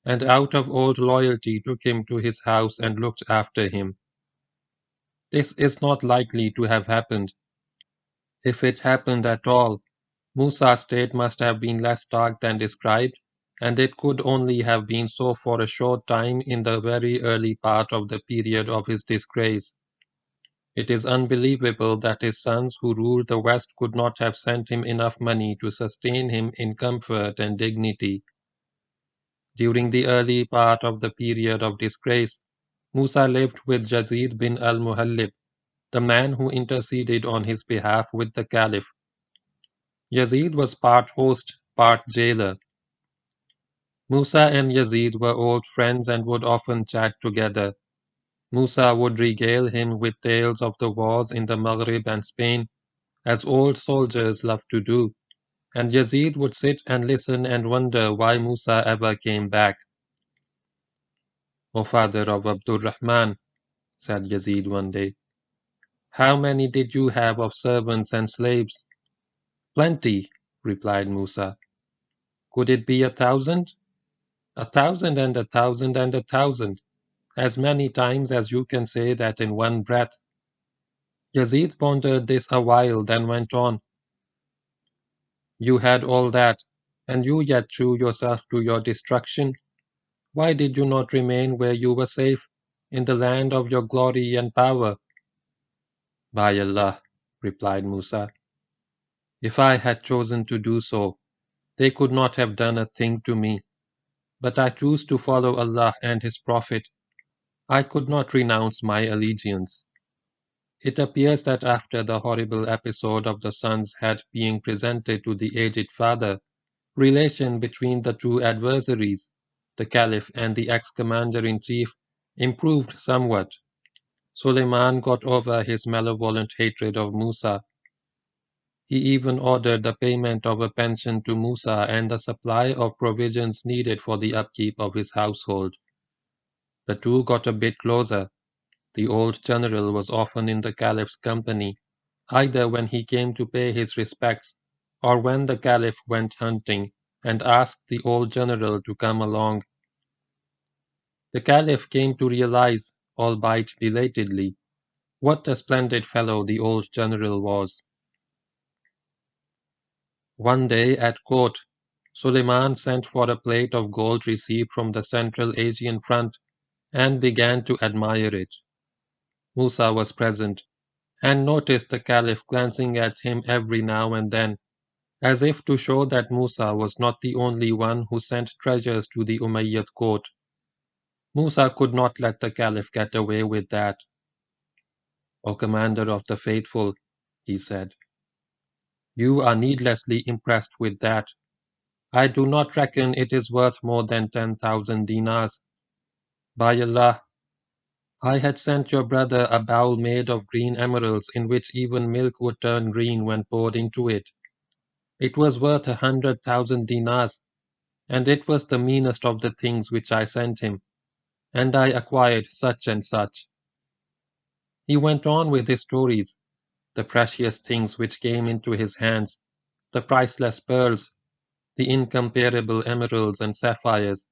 and out of old loyalty took him to his house and looked after him. This is not likely to have happened. If it happened at all, Musa's state must have been less dark than described, and it could only have been so for a short time in the very early part of the period of his disgrace. It is unbelievable that his sons who ruled the West could not have sent him enough money to sustain him in comfort and dignity. During the early part of the period of disgrace, Musa lived with Yazid bin al-Muhallib, the man who interceded on his behalf with the Caliph. Yazid was part host, part jailer. Musa and Yazid were old friends and would often chat together. Musa would regale him with tales of the wars in the Maghrib and Spain, as old soldiers love to do, and Yazid would sit and listen and wonder why Musa ever came back. "O father of Abdurrahman," said Yazid one day, "how many did you have of servants and slaves?" "Plenty," replied Musa. "Could it be 1,000? 1,000 and 1,000 and 1,000, as many times as you can say that in one breath." Yazid pondered this a while, then went on, "You had all that, and you yet threw yourself to your destruction. Why did you not remain where you were safe, in the land of your glory and power?" "By Allah," replied Musa, "if I had chosen to do so, they could not have done a thing to me. But I choose to follow Allah and His Prophet. I could not renounce my allegiance." It appears that after the horrible episode of the son's head being presented to the aged father, relation between the two adversaries, the Caliph and the ex-commander-in-chief, improved somewhat. Suleiman got over his malevolent hatred of Musa. He even ordered the payment of a pension to Musa and the supply of provisions needed for the upkeep of his household. The two got a bit closer. The old general was often in the Caliph's company, either when he came to pay his respects or when the Caliph went hunting and asked the old general to come along. The Caliph came to realize, albeit belatedly, what a splendid fellow the old general was. One day at court, Suleiman sent for a plate of gold received from the Central Asian front and began to admire it. Musa was present, and noticed the Caliph glancing at him every now and then, as if to show that Musa was not the only one who sent treasures to the Umayyad court. Musa could not let the Caliph get away with that. "O commander of the faithful," he said, "you are needlessly impressed with that. I do not reckon it is worth more than 10,000 dinars. By Allah, I had sent your brother a bowl made of green emeralds in which even milk would turn green when poured into it. It was worth 100,000 dinars, and it was the meanest of the things which I sent him, and I acquired such and such." He went on with his stories, the precious things which came into his hands, the priceless pearls, the incomparable emeralds and sapphires.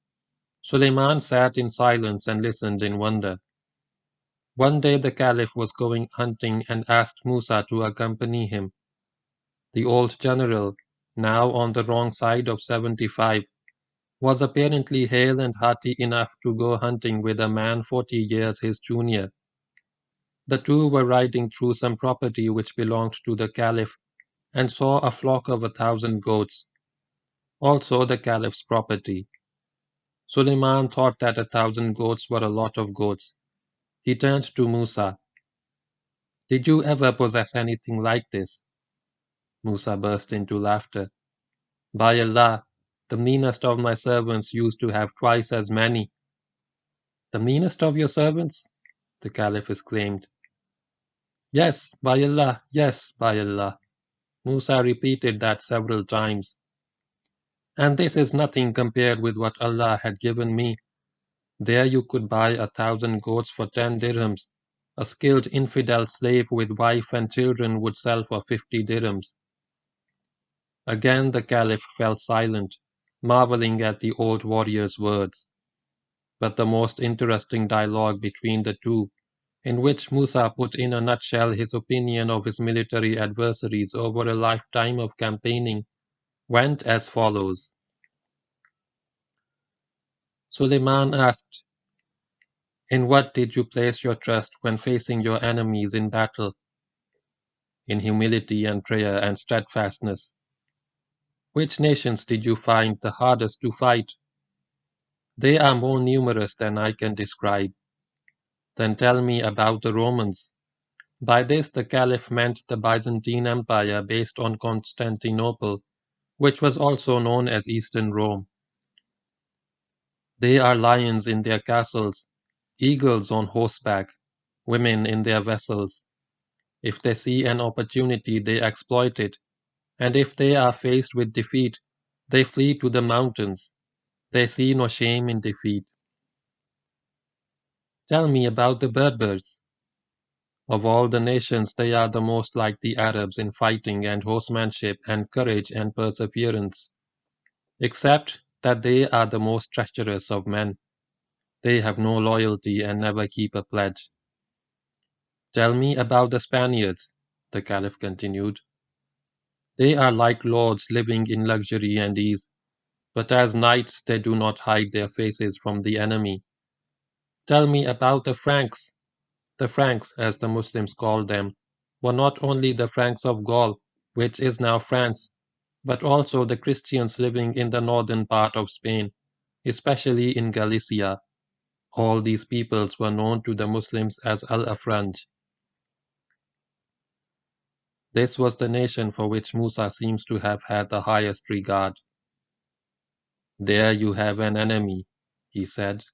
Suleiman sat in silence and listened in wonder. One day the Caliph was going hunting and asked Musa to accompany him. The old general, now on the wrong side of 75, was apparently hale and hearty enough to go hunting with a man 40 years his junior. The two were riding through some property which belonged to the Caliph, and saw a flock of 1,000 goats, also the Caliph's property. Suleiman thought that 1,000 goats were a lot of goats. He turned to Musa. "Did you ever possess anything like this?" Musa burst into laughter. "By Allah, the meanest of my servants used to have twice as many." "The meanest of your servants?" the Caliph exclaimed. "Yes, by Allah, yes, by Allah." Musa repeated that several times. "And this is nothing compared with what Allah had given me. There you could buy 1,000 goats for 10 dirhams. A skilled infidel slave with wife and children would sell for 50 dirhams. Again the Caliph fell silent, marveling at the old warrior's words. But the most interesting dialogue between the two, in which Musa put in a nutshell his opinion of his military adversaries over a lifetime of campaigning, went as follows. Suleiman asked, "In what did you place your trust when facing your enemies in battle?" "In humility and prayer and steadfastness." "Which nations did you find the hardest to fight?" "They are more numerous than I can describe." "Then tell me about the Romans." By this the Caliph meant the Byzantine Empire based on Constantinople, which was also known as Eastern Rome. "They are lions in their castles, eagles on horseback, women in their vessels. If they see an opportunity they exploit it, and if they are faced with defeat, they flee to the mountains. They see no shame in defeat. Tell me about the Berbers. Of all the nations, they are the most like the Arabs in fighting and horsemanship and courage and perseverance, except that they are the most treacherous of men. They have no loyalty and never keep a pledge. Tell me about the Spaniards, the Caliph continued. They are like lords living in luxury and ease, but as knights they do not hide their faces from the enemy. Tell me about the Franks. The Franks, as the Muslims call them, were not only the Franks of Gaul, which is now France, but also the Christians living in the northern part of Spain, especially in Galicia. All these peoples were known to the Muslims as al-Afranj. This was the nation for which Musa seems to have had the highest regard. There you have an enemy, he said,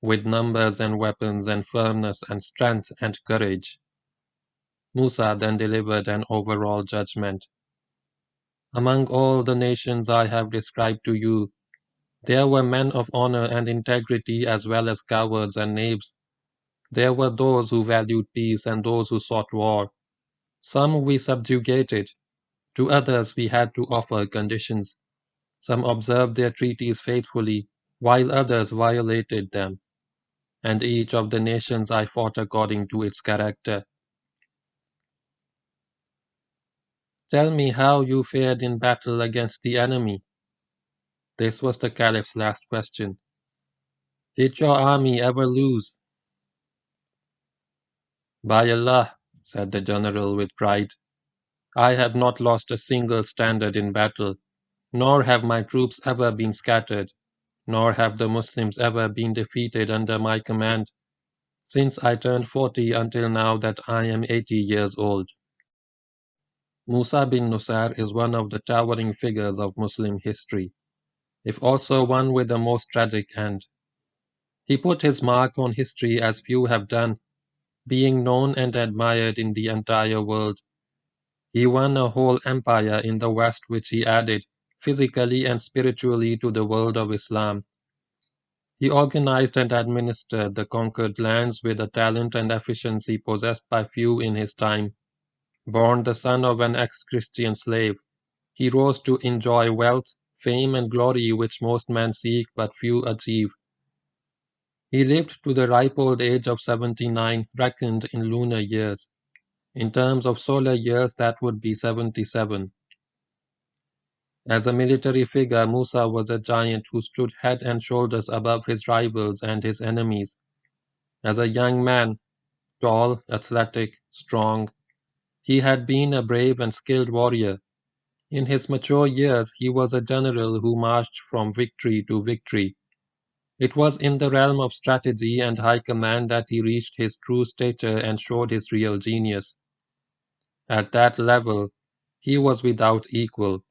with numbers and weapons and firmness and strength and courage. Musa then delivered an overall judgment. Among all the nations I have described to you, there were men of honor and integrity as well as cowards and knaves. There were those who valued peace and those who sought war. Some we subjugated, to others we had to offer conditions. Some observed their treaties faithfully, while others violated them. And each of the nations I fought according to its character. Tell me how you fared in battle against the enemy. This was the Caliph's last question. Did your army ever lose? By Allah, said the general with pride, I have not lost a single standard in battle, nor have my troops ever been scattered, nor have the Muslims ever been defeated under my command, since I turned 40 until now that I am 80 years old. Musa bin Nusayr is one of the towering figures of Muslim history, if also one with a most tragic end. He put his mark on history as few have done, being known and admired in the entire world. He won a whole empire in the West which he added, physically and spiritually, to the world of Islam. He organized and administered the conquered lands with a talent and efficiency possessed by few in his time. Born the son of an ex-Christian slave, he rose to enjoy wealth, fame and glory which most men seek but few achieve. He lived to the ripe old age of 79, reckoned in lunar years. In terms of solar years, that would be 77. As a military figure, Musa was a giant who stood head and shoulders above his rivals and his enemies. As a young man, tall, athletic, strong, he had been a brave and skilled warrior. In his mature years, he was a general who marched from victory to victory. It was in the realm of strategy and high command that he reached his true stature and showed his real genius. At that level, he was without equal.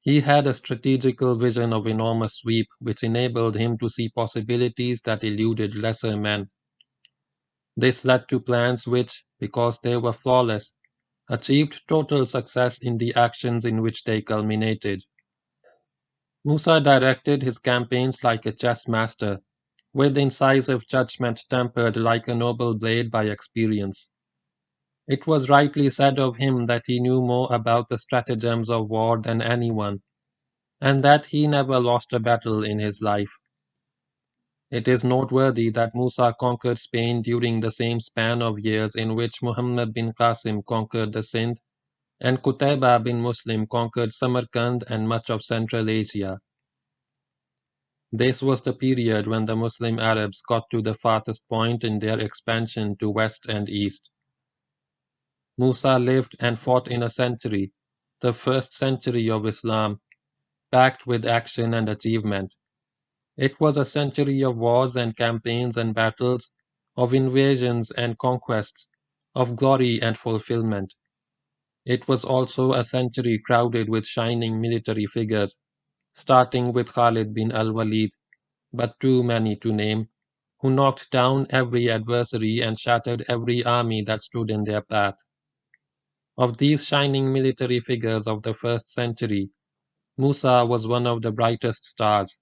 He had a strategical vision of enormous sweep which enabled him to see possibilities that eluded lesser men. This led to plans which, because they were flawless, achieved total success in the actions in which they culminated. Musa directed his campaigns like a chess master, with incisive judgment tempered like a noble blade by experience. It was rightly said of him that he knew more about the stratagems of war than anyone, and that he never lost a battle in his life. It is noteworthy that Musa conquered Spain during the same span of years in which Muhammad bin Qasim conquered the Sindh, and Qutayba bin Muslim conquered Samarkand and much of Central Asia. This was the period when the Muslim Arabs got to the farthest point in their expansion to west and east. Musa lived and fought in a century, the first century of Islam, packed with action and achievement. It was a century of wars and campaigns and battles, of invasions and conquests, of glory and fulfillment. It was also a century crowded with shining military figures, starting with Khalid bin al-Walid, but too many to name, who knocked down every adversary and shattered every army that stood in their path. Of these shining military figures of the first century, Musa was one of the brightest stars.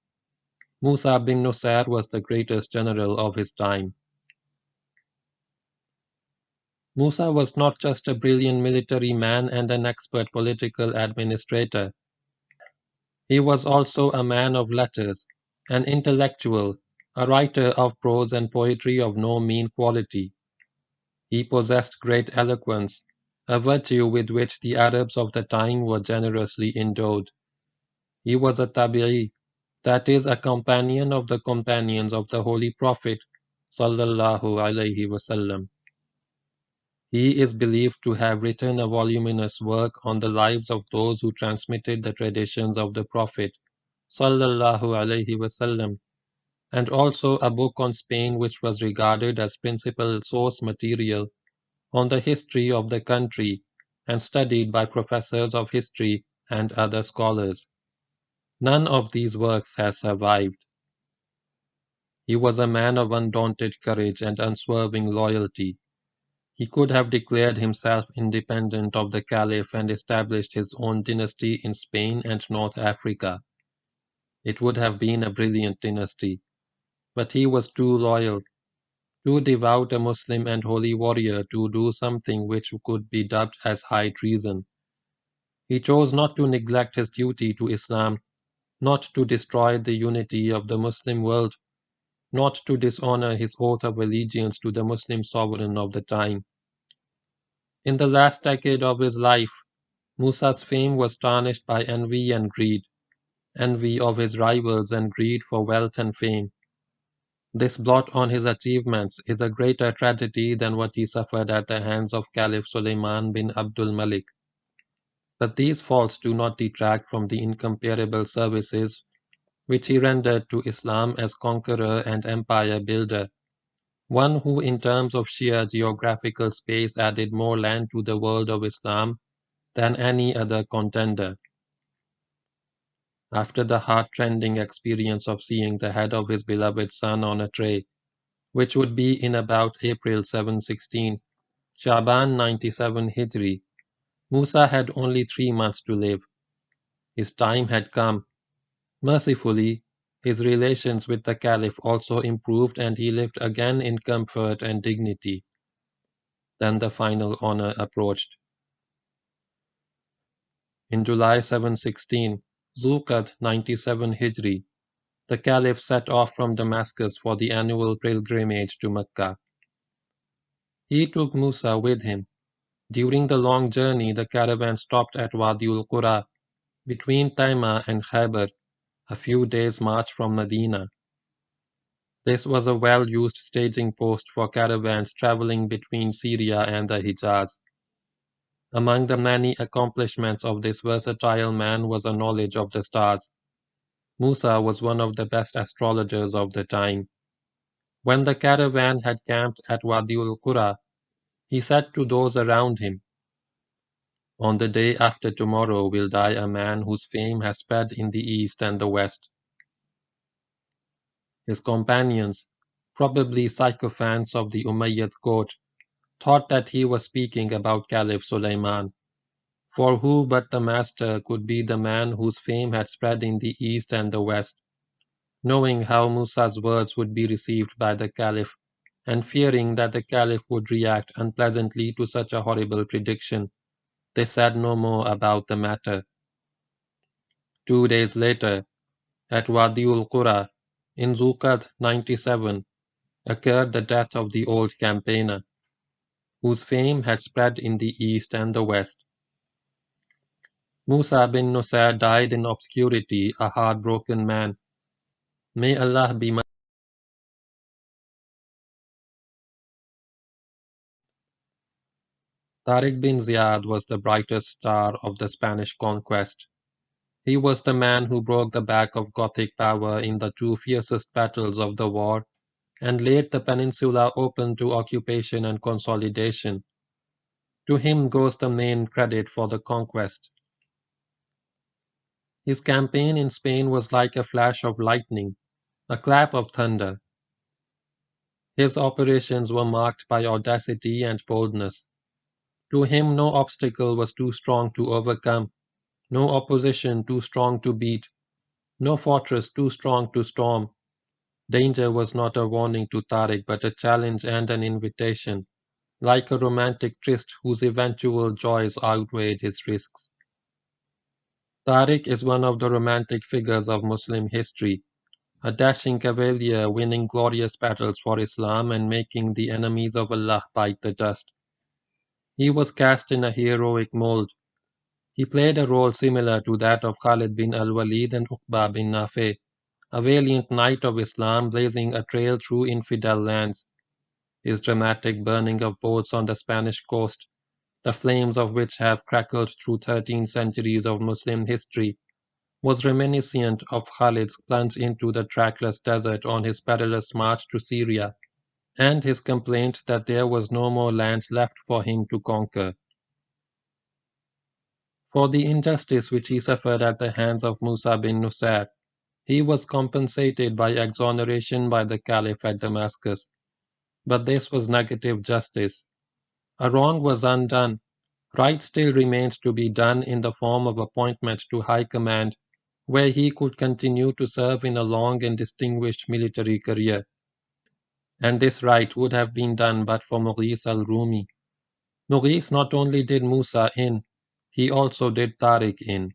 Musa bin Nusayr was the greatest general of his time. Musa was not just a brilliant military man and an expert political administrator. He was also a man of letters, an intellectual, a writer of prose and poetry of no mean quality. He possessed great eloquence, a virtue with which the Arabs of the time were generously endowed. He was a tabi'i, that is, a companion of the companions of the Holy Prophet sallallahu alaihi wasallam. He is believed to have written a voluminous work on the lives of those who transmitted the traditions of the Prophet sallallahu alaihi wasallam, and also a book on Spain which was regarded as principal source material on the history of the country and studied by professors of history and other scholars. None of these works has survived. He was a man of undaunted courage and unswerving loyalty. He could have declared himself independent of the Caliph and established his own dynasty in Spain and North Africa. It would have been a brilliant dynasty, but he was too loyal, too devout a Muslim and holy warrior to do something which could be dubbed as high treason. He chose not to neglect his duty to Islam, not to destroy the unity of the Muslim world, not to dishonor his oath of allegiance to the Muslim sovereign of the time. In the last decade of his life, Musa's fame was tarnished by envy and greed, envy of his rivals and greed for wealth and fame. This blot on his achievements is a greater tragedy than what he suffered at the hands of Caliph Suleiman bin Abdul Malik. But these faults do not detract from the incomparable services which he rendered to Islam as conqueror and empire builder, one who in terms of sheer geographical space added more land to the world of Islam than any other contender. After the heart-rending experience of seeing the head of his beloved son on a tray, which would be in about April 716, Shaban 97 Hijri, Musa had only 3 months to live. His time had come. Mercifully, his relations with the Caliph also improved and he lived again in comfort and dignity. Then the final honor approached. In July 716, Zulqa'd 97 Hijri, the Caliph set off from Damascus for the annual pilgrimage to Mecca. He took Musa with him. During the long journey, the caravan stopped at Wadiul Qura, between Taima and Khaybar, a few days' march from Medina. This was a well-used staging post for caravans traveling between Syria and the Hijaz. Among the many accomplishments of this versatile man was a knowledge of the stars. Musa was one of the best astrologers of the time. When the caravan had camped at Wadiul Qura, he said to those around him, "On the day after tomorrow will die a man whose fame has spread in the east and the west." His companions, probably sycophants of the Umayyad court, thought that he was speaking about Caliph Suleiman, for who but the master could be the man whose fame had spread in the east and the west? Knowing how Musa's words would be received by the Caliph, and fearing that the Caliph would react unpleasantly to such a horrible prediction, they said no more about the matter. 2 days later, at Wadiul Qura, in Zulqa'd 97, occurred the death of the old campaigner, whose fame had spread in the east and the west. Musa bin Nusayr died in obscurity, a heartbroken man. May Allah be Tariq bin Ziyad was the brightest star of the Spanish conquest. He was the man who broke the back of Gothic power in the two fiercest battles of the war and laid the peninsula open to occupation and consolidation. To him goes the main credit for the conquest. His campaign in Spain was like a flash of lightning, a clap of thunder. His operations were marked by audacity and boldness. To him no obstacle was too strong to overcome, no opposition too strong to beat, no fortress too strong to storm. Danger was not a warning to Tariq but a challenge and an invitation, like a romantic tryst whose eventual joys outweighed his risks. Tariq is one of the romantic figures of Muslim history, a dashing cavalier winning glorious battles for Islam and making the enemies of Allah bite the dust. He was cast in a heroic mold. He played a role similar to that of Khalid bin al-Walid and Uqba bin Nafi, a valiant knight of Islam blazing a trail through infidel lands. His dramatic burning of boats on the Spanish coast, the flames of which have crackled through 13 centuries of Muslim history, was reminiscent of Khalid's plunge into the trackless desert on his perilous march to Syria, and his complaint that there was no more land left for him to conquer. For the injustice which he suffered at the hands of Musa bin Nusayr, he was compensated by exoneration by the Caliph at Damascus. But this was negative justice. A wrong was undone. Right still remained to be done in the form of appointment to high command, where he could continue to serve in a long and distinguished military career. And this right would have been done but for Maurice al-Rumi. Maurice not only did Musa in, he also did Tariq in.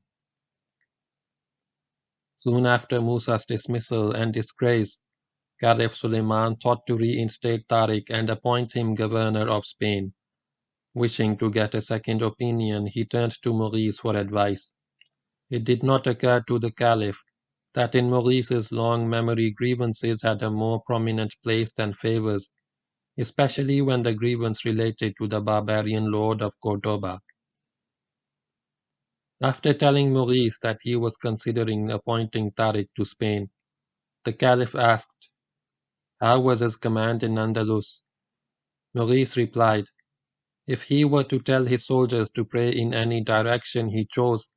Soon after Musa's dismissal and disgrace, Caliph Suleiman thought to reinstate Tariq and appoint him governor of Spain. Wishing to get a second opinion, he turned to Maurice for advice. It did not occur to the Caliph that in Maurice's long memory grievances had a more prominent place than favors, especially when the grievance related to the barbarian lord of Cordoba. After telling Maurice that he was considering appointing Tariq to Spain, the Caliph asked, how was his command in Andalus? Maurice replied, if he were to tell his soldiers to pray in any direction he chose,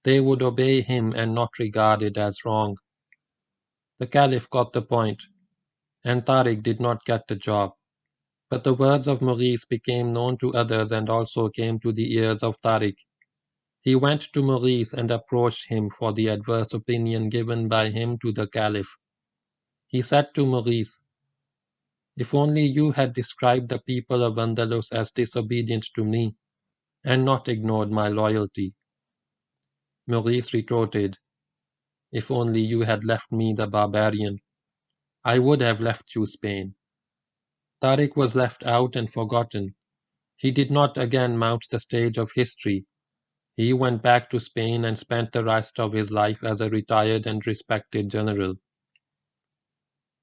they would obey him and not regard it as wrong. The Caliph got the point, and Tariq did not get the job. But the words of Maurice became known to others and also came to the ears of Tariq. He went to Maurice and approached him for the adverse opinion given by him to the Caliph. He said to Maurice, if only you had described the people of Andalus as disobedient to me, and not ignored my loyalty. Maurice retorted, if only you had left me the barbarian, I would have left you Spain. Tariq was left out and forgotten. He did not again mount the stage of history. He went back to Spain and spent the rest of his life as a retired and respected general.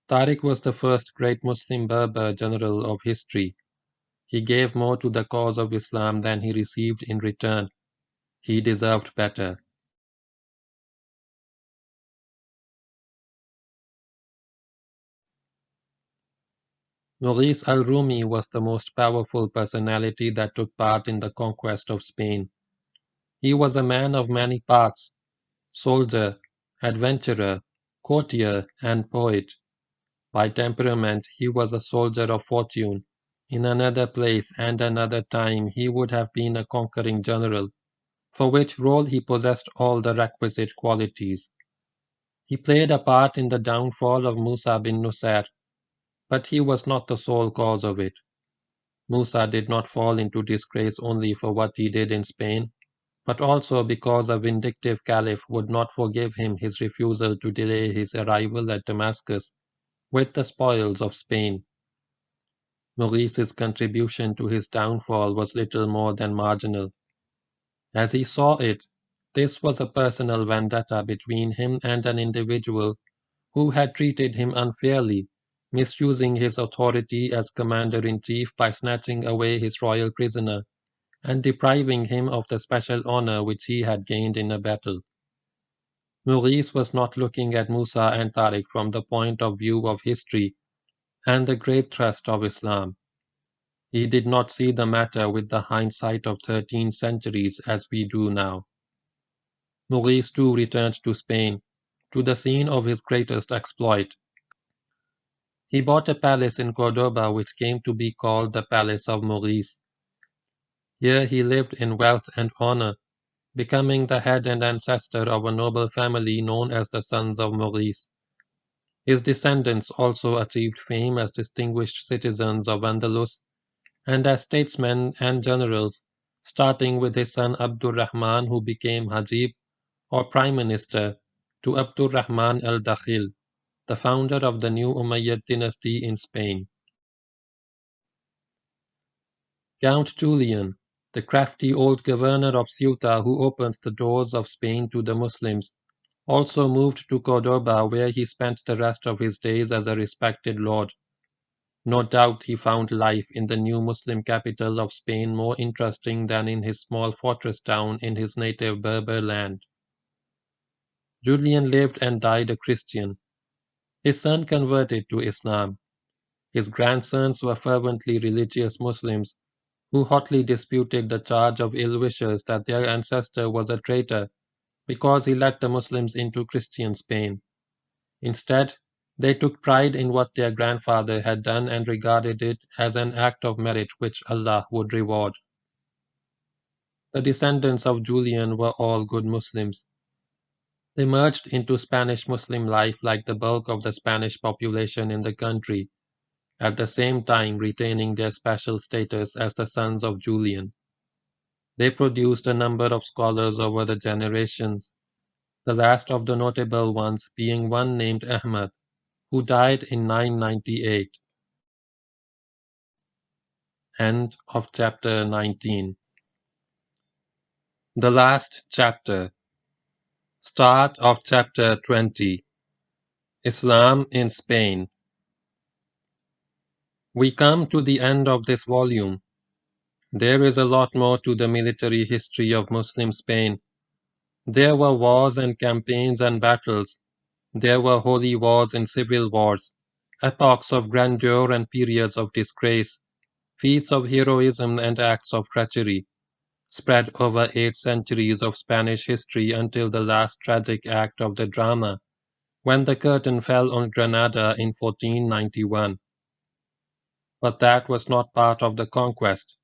Tariq was the first great Muslim Berber general of history. He gave more to the cause of Islam than he received in return. He deserved better. Maurice al-Rumi was the most powerful personality that took part in the conquest of Spain. He was a man of many parts, soldier, adventurer, courtier, and poet. By temperament, he was a soldier of fortune. In another place and another time he would have been a conquering general, for which role he possessed all the requisite qualities. He played a part in the downfall of Musa bin Nusayr, but he was not the sole cause of it. Musa did not fall into disgrace only for what he did in Spain, but also because a vindictive caliph would not forgive him his refusal to delay his arrival at Damascus with the spoils of Spain. Maurice's contribution to his downfall was little more than marginal. As he saw it, this was a personal vendetta between him and an individual who had treated him unfairly, misusing his authority as commander-in-chief by snatching away his royal prisoner and depriving him of the special honor which he had gained in a battle. Maurice was not looking at Musa and Tariq from the point of view of history and the great trust of Islam. He did not see the matter with the hindsight of 13 centuries as we do now. Maurice too returned to Spain, to the scene of his greatest exploit. He bought a palace in Cordoba which came to be called the Palace of Maurice. Here he lived in wealth and honor, becoming the head and ancestor of a noble family known as the Sons of Maurice. His descendants also achieved fame as distinguished citizens of Andalus and as statesmen and generals, starting with his son Abdurrahman, who became Hajib, or prime minister, to Abdurrahman al-Dakhil, the founder of the new Umayyad dynasty in Spain. Count Julian, the crafty old governor of Ceuta who opened the doors of Spain to the Muslims, also moved to Cordoba, where he spent the rest of his days as a respected lord. No doubt he found life in the new Muslim capital of Spain more interesting than in his small fortress town in his native Berber land. Julian lived and died a Christian. His son converted to Islam. His grandsons were fervently religious Muslims who hotly disputed the charge of ill-wishers that their ancestor was a traitor because he let the Muslims into Christian Spain. Instead, they took pride in what their grandfather had done and regarded it as an act of merit which Allah would reward. The descendants of Julian were all good Muslims. They merged into Spanish Muslim life like the bulk of the Spanish population in the country, at the same time retaining their special status as the sons of Julian. They produced a number of scholars over the generations, the last of the notable ones being one named Ahmad, who died in 998. End of chapter 19. The last chapter. Start of chapter 20. Islam in Spain. We come to the end of this volume. There is a lot more to the military history of Muslim Spain. There were wars and campaigns and battles. There were holy wars and civil wars, epochs of grandeur and periods of disgrace, feats of heroism and acts of treachery, spread over 8 centuries of Spanish history until the last tragic act of the drama, when the curtain fell on Granada in 1491. But that was not part of the conquest.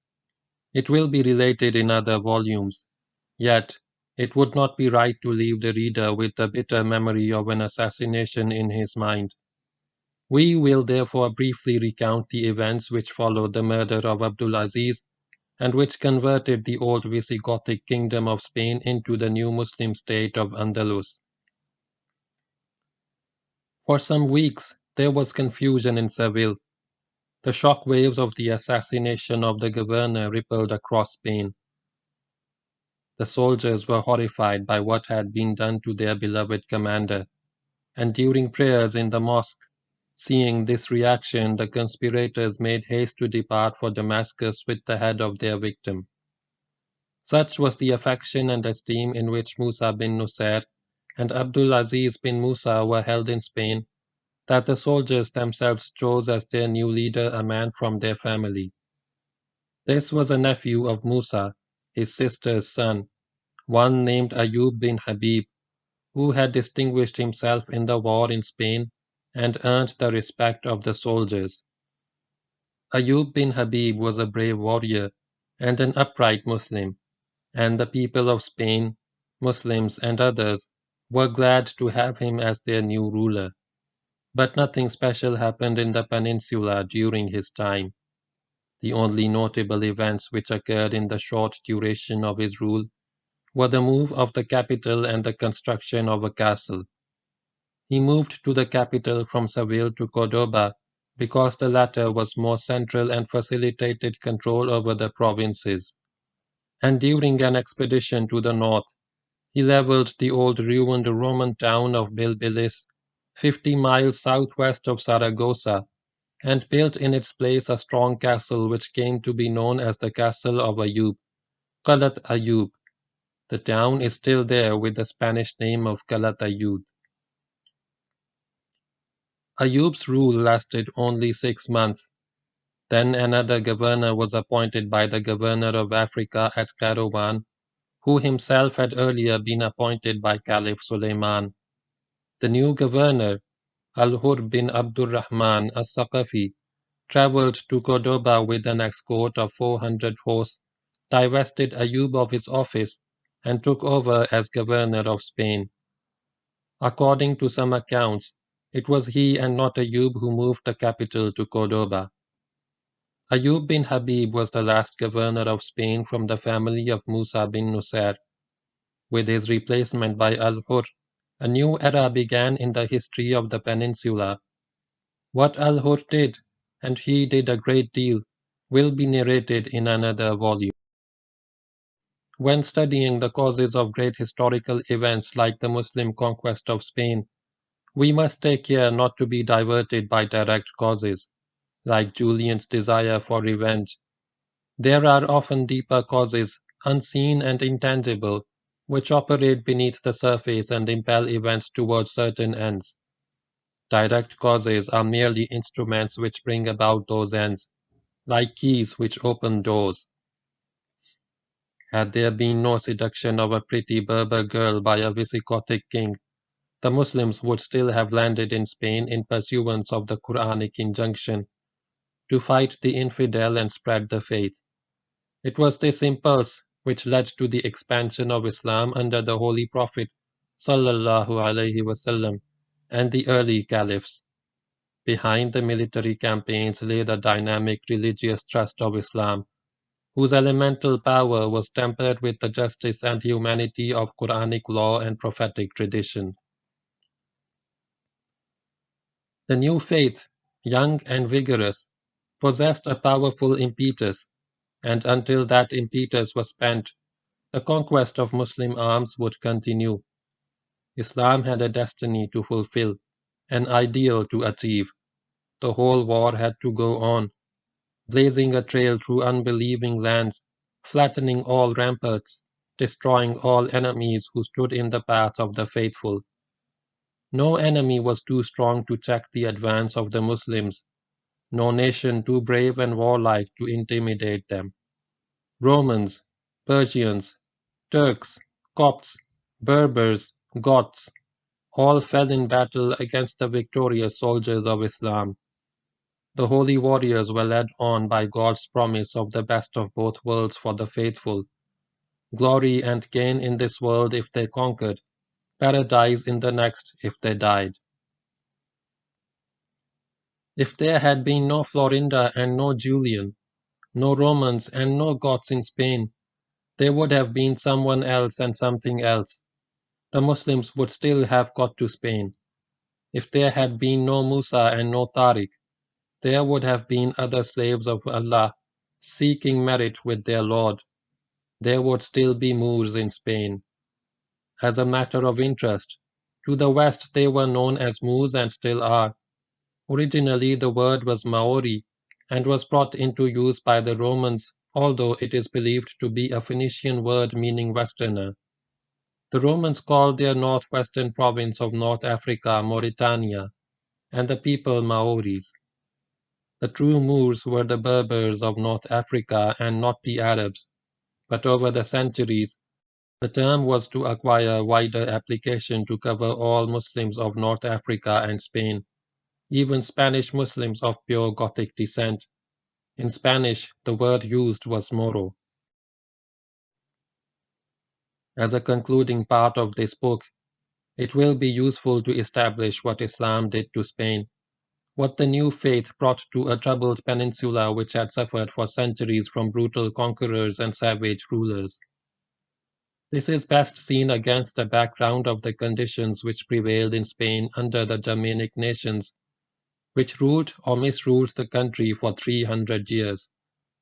It will be related in other volumes. Yet, it would not be right to leave the reader with the bitter memory of an assassination in his mind. We will therefore briefly recount the events which followed the murder of Abdulaziz and which converted the old Visigothic kingdom of Spain into the new Muslim state of Andalus. For some weeks, there was confusion in Seville. The shock waves of the assassination of the governor rippled across Spain. The soldiers were horrified by what had been done to their beloved commander, and during prayers in the mosque, seeing this reaction, the conspirators made haste to depart for Damascus with the head of their victim. Such was the affection and esteem in which Musa bin Nusayr and Abdul Aziz bin Musa were held in Spain, that the soldiers themselves chose as their new leader a man from their family. This was a nephew of Musa, his sister's son, one named Ayub bin Habib, who had distinguished himself in the war in Spain and earned the respect of the soldiers. Ayub bin Habib was a brave warrior and an upright Muslim, and the people of Spain, Muslims and others, were glad to have him as their new ruler. But nothing special happened in the peninsula during his time. The only notable events which occurred in the short duration of his rule were the move of the capital and the construction of a castle. He moved to the capital from Seville to Cordoba because the latter was more central and facilitated control over the provinces. And during an expedition to the north, he leveled the old ruined Roman town of Bilbilis, 50 miles southwest of Saragossa, and built in its place a strong castle which came to be known as the Castle of Ayub, Qalat Ayub. The town is still there with the Spanish name of Calatayud. Ayub's rule lasted only 6 months. Then another governor was appointed by the governor of Africa at Kairouan, who himself had earlier been appointed by Caliph Suleiman. The new governor, Al-Hur bin Abdurrahman as-Saqafi, traveled to Cordoba with an escort of 400 horse, divested Ayub of his office and took over as governor of Spain. According to some accounts, it was he and not Ayub who moved the capital to Cordoba. Ayub bin Habib was the last governor of Spain from the family of Musa bin Nusayr. With his replacement by Al-Hur, a new era began in the history of the peninsula. What Al-Hur did, and he did a great deal, will be narrated in another volume. When studying the causes of great historical events like the Muslim conquest of Spain, we must take care not to be diverted by direct causes, like Julian's desire for revenge. There are often deeper causes, unseen and intangible, which operate beneath the surface and impel events towards certain ends. Direct causes are merely instruments which bring about those ends, like keys which open doors. Had there been no seduction of a pretty Berber girl by a Visigothic king, the Muslims would still have landed in Spain in pursuance of the Quranic injunction to fight the infidel and spread the faith. It was this impulse which led to the expansion of Islam under the Holy Prophet sallallahu alaihi wasallam and the early caliphs. Behind the military campaigns lay the dynamic religious thrust of Islam, whose elemental power was tempered with the justice and humanity of Quranic law and prophetic tradition. The new faith, young and vigorous, possessed a powerful impetus, and until that impetus was spent, the conquest of Muslim arms would continue. Islam had a destiny to fulfill, an ideal to achieve. The whole war had to go on, blazing a trail through unbelieving lands, flattening all ramparts, destroying all enemies who stood in the path of the faithful. No enemy was too strong to check the advance of the Muslims, no nation too brave and warlike to intimidate them. Romans, Persians, Turks, Copts, Berbers, Goths, all fell in battle against the victorious soldiers of Islam. The holy warriors were led on by God's promise of the best of both worlds for the faithful, glory and gain in this world if they conquered, paradise in the next if they died. If there had been no Florinda and no Julian, no Romans and no Goths in Spain, there would have been someone else and something else. The Muslims would still have got to Spain. If there had been no Musa and no Tariq, there would have been other slaves of Allah seeking merit with their Lord. There would still be Moors in Spain. As a matter of interest, to the west they were known as Moors and still are. Originally the word was Maori and was brought into use by the Romans, although it is believed to be a Phoenician word meaning westerner. The Romans called their northwestern province of North Africa Mauritania, and the people Maoris. The true Moors were the Berbers of North Africa and not the Arabs, but over the centuries, the term was to acquire wider application to cover all Muslims of North Africa and Spain, even Spanish Muslims of pure Gothic descent. In Spanish, the word used was Moro. As a concluding part of this book, it will be useful to establish what Islam did to Spain, what the new faith brought to a troubled peninsula which had suffered for centuries from brutal conquerors and savage rulers. This is best seen against the background of the conditions which prevailed in Spain under the Germanic nations, which ruled or misruled the country for 300 years,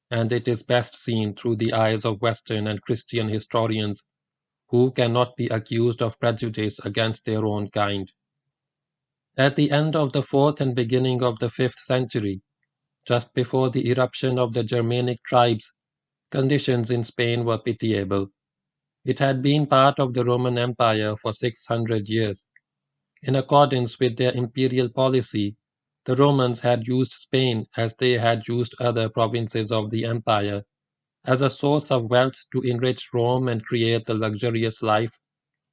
and it is best seen through the eyes of Western and Christian historians, who cannot be accused of prejudice against their own kind. At the end of the 4th and beginning of the 5th century, just before the eruption of the Germanic tribes, conditions in Spain were pitiable. It had been part of the Roman Empire for 600 years. In accordance with their imperial policy, the Romans had used Spain as they had used other provinces of the empire, as a source of wealth to enrich Rome and create the luxurious life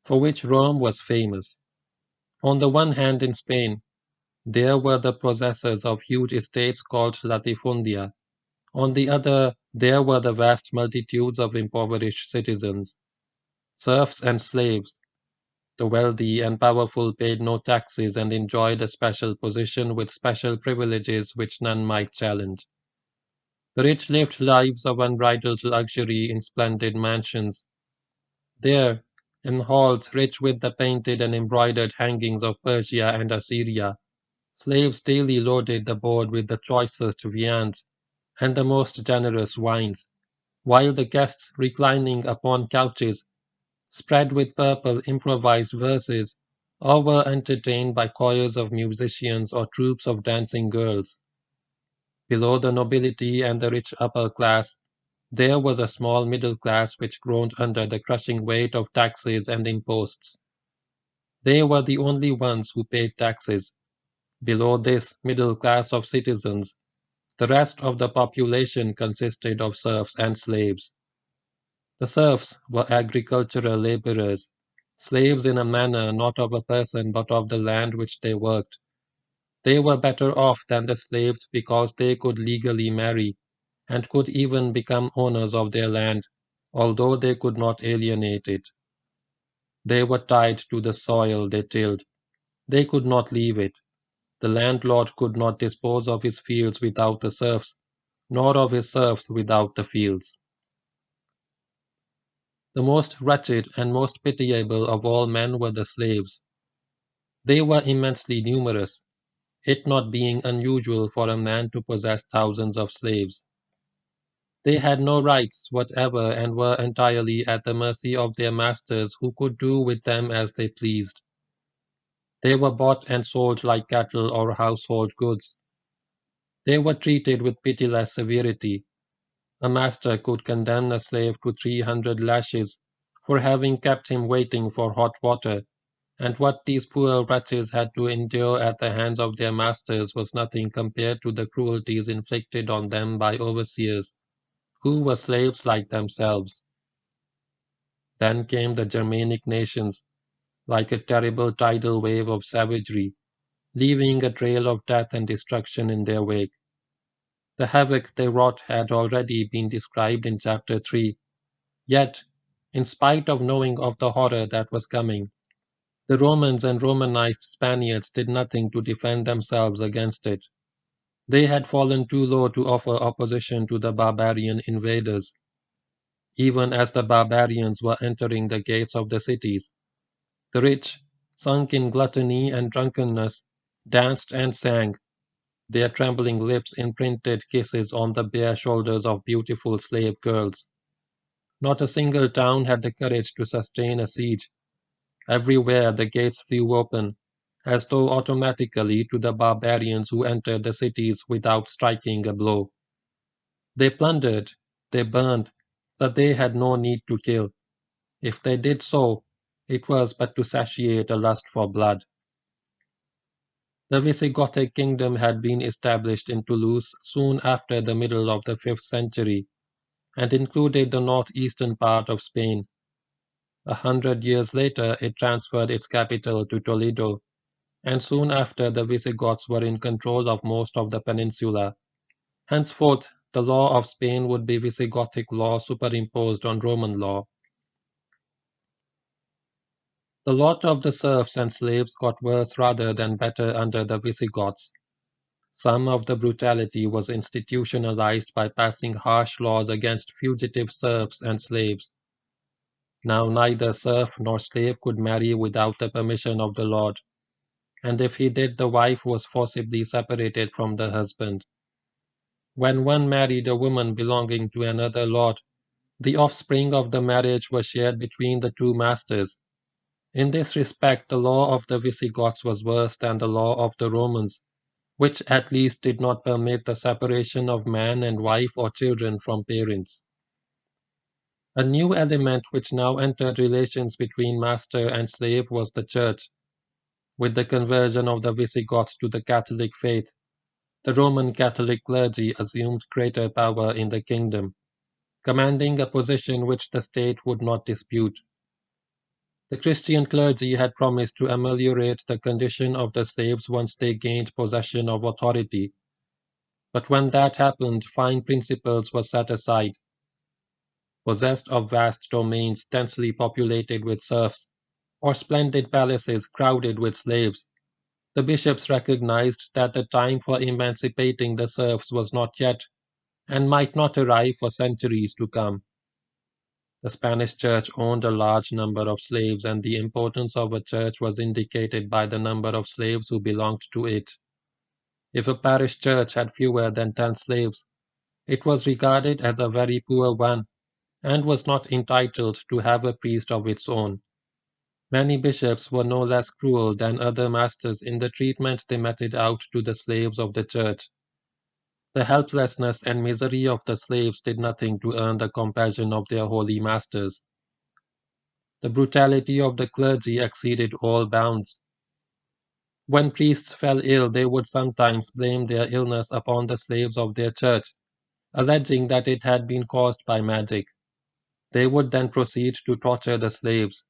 for which Rome was famous. On the one hand in Spain, there were the possessors of huge estates called latifundia. On the other, There were the vast multitudes of impoverished citizens, serfs and slaves. The wealthy and powerful paid no taxes and enjoyed a special position with special privileges which none might challenge. The rich lived lives of unbridled luxury in splendid mansions. There, in halls rich with the painted and embroidered hangings of Persia and Assyria, slaves daily loaded the board with the choicest viands and the most generous wines, while the guests reclining upon couches spread with purple improvised verses, or were entertained by choirs of musicians or troops of dancing girls. Below the nobility and the rich upper class, there was a small middle class which groaned under the crushing weight of taxes and imposts. They were the only ones who paid taxes. Below this middle class of citizens, the rest of the population consisted of serfs and slaves. The serfs were agricultural laborers, slaves in a manner not of a person but of the land which they worked. They were better off than the slaves because they could legally marry, and could even become owners of their land, although they could not alienate it. They were tied to the soil they tilled. They could not leave it. The landlord could not dispose of his fields without the serfs, nor of his serfs without the fields. The most wretched and most pitiable of all men were the slaves. They were immensely numerous, it not being unusual for a man to possess thousands of slaves. They had no rights whatever and were entirely at the mercy of their masters, who could do with them as they pleased. They were bought and sold like cattle or household goods. They were treated with pitiless severity. A master could condemn a slave to 300 lashes for having kept him waiting for hot water, and what these poor wretches had to endure at the hands of their masters was nothing compared to the cruelties inflicted on them by overseers, who were slaves like themselves. Then came the Germanic nations, like a terrible tidal wave of savagery, leaving a trail of death and destruction in their wake. The havoc they wrought had already been described in chapter 3, yet, in spite of knowing of the horror that was coming, the Romans and Romanized Spaniards did nothing to defend themselves against it. They had fallen too low to offer opposition to the barbarian invaders. Even as the barbarians were entering the gates of the cities, the rich, sunk in gluttony and drunkenness, danced and sang. Their trembling lips imprinted kisses on the bare shoulders of beautiful slave girls. Not a single town had the courage to sustain a siege. Everywhere the gates flew open, as though automatically to the barbarians who entered the cities without striking a blow. They plundered, they burned, but they had no need to kill. If they did so, it was but to satiate a lust for blood. The Visigothic kingdom had been established in Toulouse soon after the middle of the 5th century, and included the northeastern part of Spain. 100 years later it transferred its capital to Toledo, and soon after the Visigoths were in control of most of the peninsula. Henceforth, the law of Spain would be Visigothic law superimposed on Roman law. The lot of the serfs and slaves got worse rather than better under the Visigoths. Some of the brutality was institutionalized by passing harsh laws against fugitive serfs and slaves. Now neither serf nor slave could marry without the permission of the lord, and if he did, the wife was forcibly separated from the husband. When one married a woman belonging to another lord, the offspring of the marriage was shared between the two masters. In this respect, the law of the Visigoths was worse than the law of the Romans, which at least did not permit the separation of man and wife or children from parents. A new element which now entered relations between master and slave was the church. With the conversion of the Visigoths to the Catholic faith, the Roman Catholic clergy assumed greater power in the kingdom, commanding a position which the state would not dispute. The Christian clergy had promised to ameliorate the condition of the slaves once they gained possession of authority, But when that happened, fine principles were set aside. Possessed of vast domains densely populated with serfs, or splendid palaces crowded with slaves, the bishops recognized that the time for emancipating the serfs was not yet, and might not arrive for centuries to come. The Spanish church owned a large number of slaves, and the importance of a church was indicated by the number of slaves who belonged to it. If a parish church had fewer than 10 slaves, it was regarded as a very poor one, and was not entitled to have a priest of its own. Many bishops were no less cruel than other masters in the treatment they meted out to the slaves of the church. The helplessness and misery of the slaves did nothing to earn the compassion of their holy masters. The brutality of the clergy exceeded all bounds. When priests fell ill, they would sometimes blame their illness upon the slaves of their church, alleging that it had been caused by magic. They would then proceed to torture the slaves.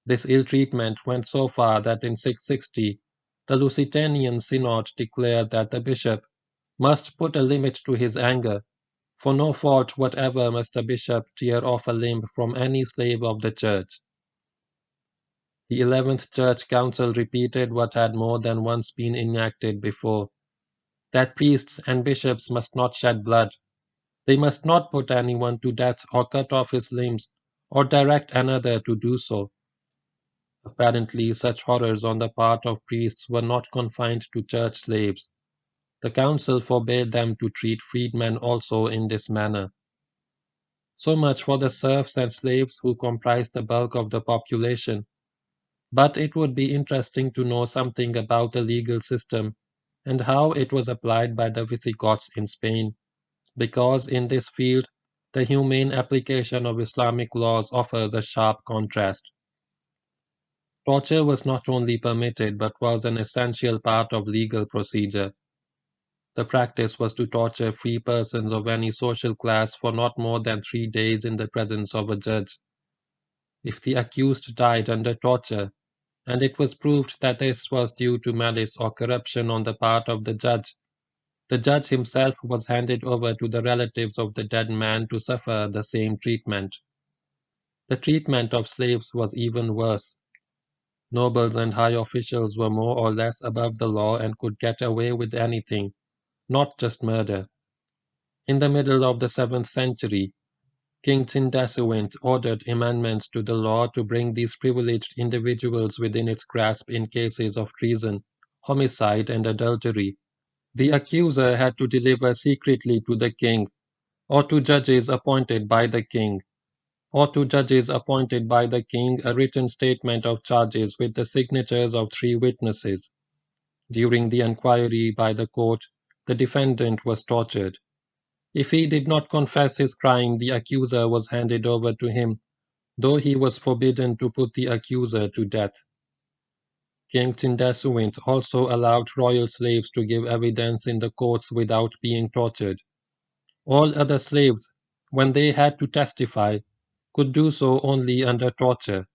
This ill treatment went so far that in 660 the Lusitanian Synod declared that the bishop must put a limit to his anger. For no fault whatever must a bishop tear off a limb from any slave of the church. The 11th Church Council repeated what had more than once been enacted before, that priests and bishops must not shed blood. They must not put anyone to death or cut off his limbs or direct another to do so. Apparently, such horrors on the part of priests were not confined to church slaves. The council forbade them to treat freedmen also in this manner. So much for the serfs and slaves who comprised the bulk of the population. But it would be interesting to know something about the legal system and how it was applied by the Visigoths in Spain, because in this field the humane application of Islamic laws offers a sharp contrast. Torture was not only permitted but was an essential part of legal procedure. The practice was to torture free persons of any social class for not more than 3 days in the presence of a judge. If the accused died under torture, and it was proved that this was due to malice or corruption on the part of the judge himself was handed over to the relatives of the dead man to suffer the same treatment. The treatment of slaves was even worse. Nobles and high officials were more or less above the law and could get away with anything, not just murder. In the middle of the 7th century, King Tindasuint ordered amendments to the law to bring these privileged individuals within its grasp in cases of treason, homicide, and adultery. The accuser had to deliver secretly to the king, or to judges appointed by the king, a written statement of charges with the signatures of 3 witnesses. During the inquiry by the court, the defendant was tortured. If he did not confess his crime, the accuser was handed over to him, though he was forbidden to put the accuser to death. King Tindasuint also allowed royal slaves to give evidence in the courts without being tortured. All other slaves, when they had to testify, could do so only under torture.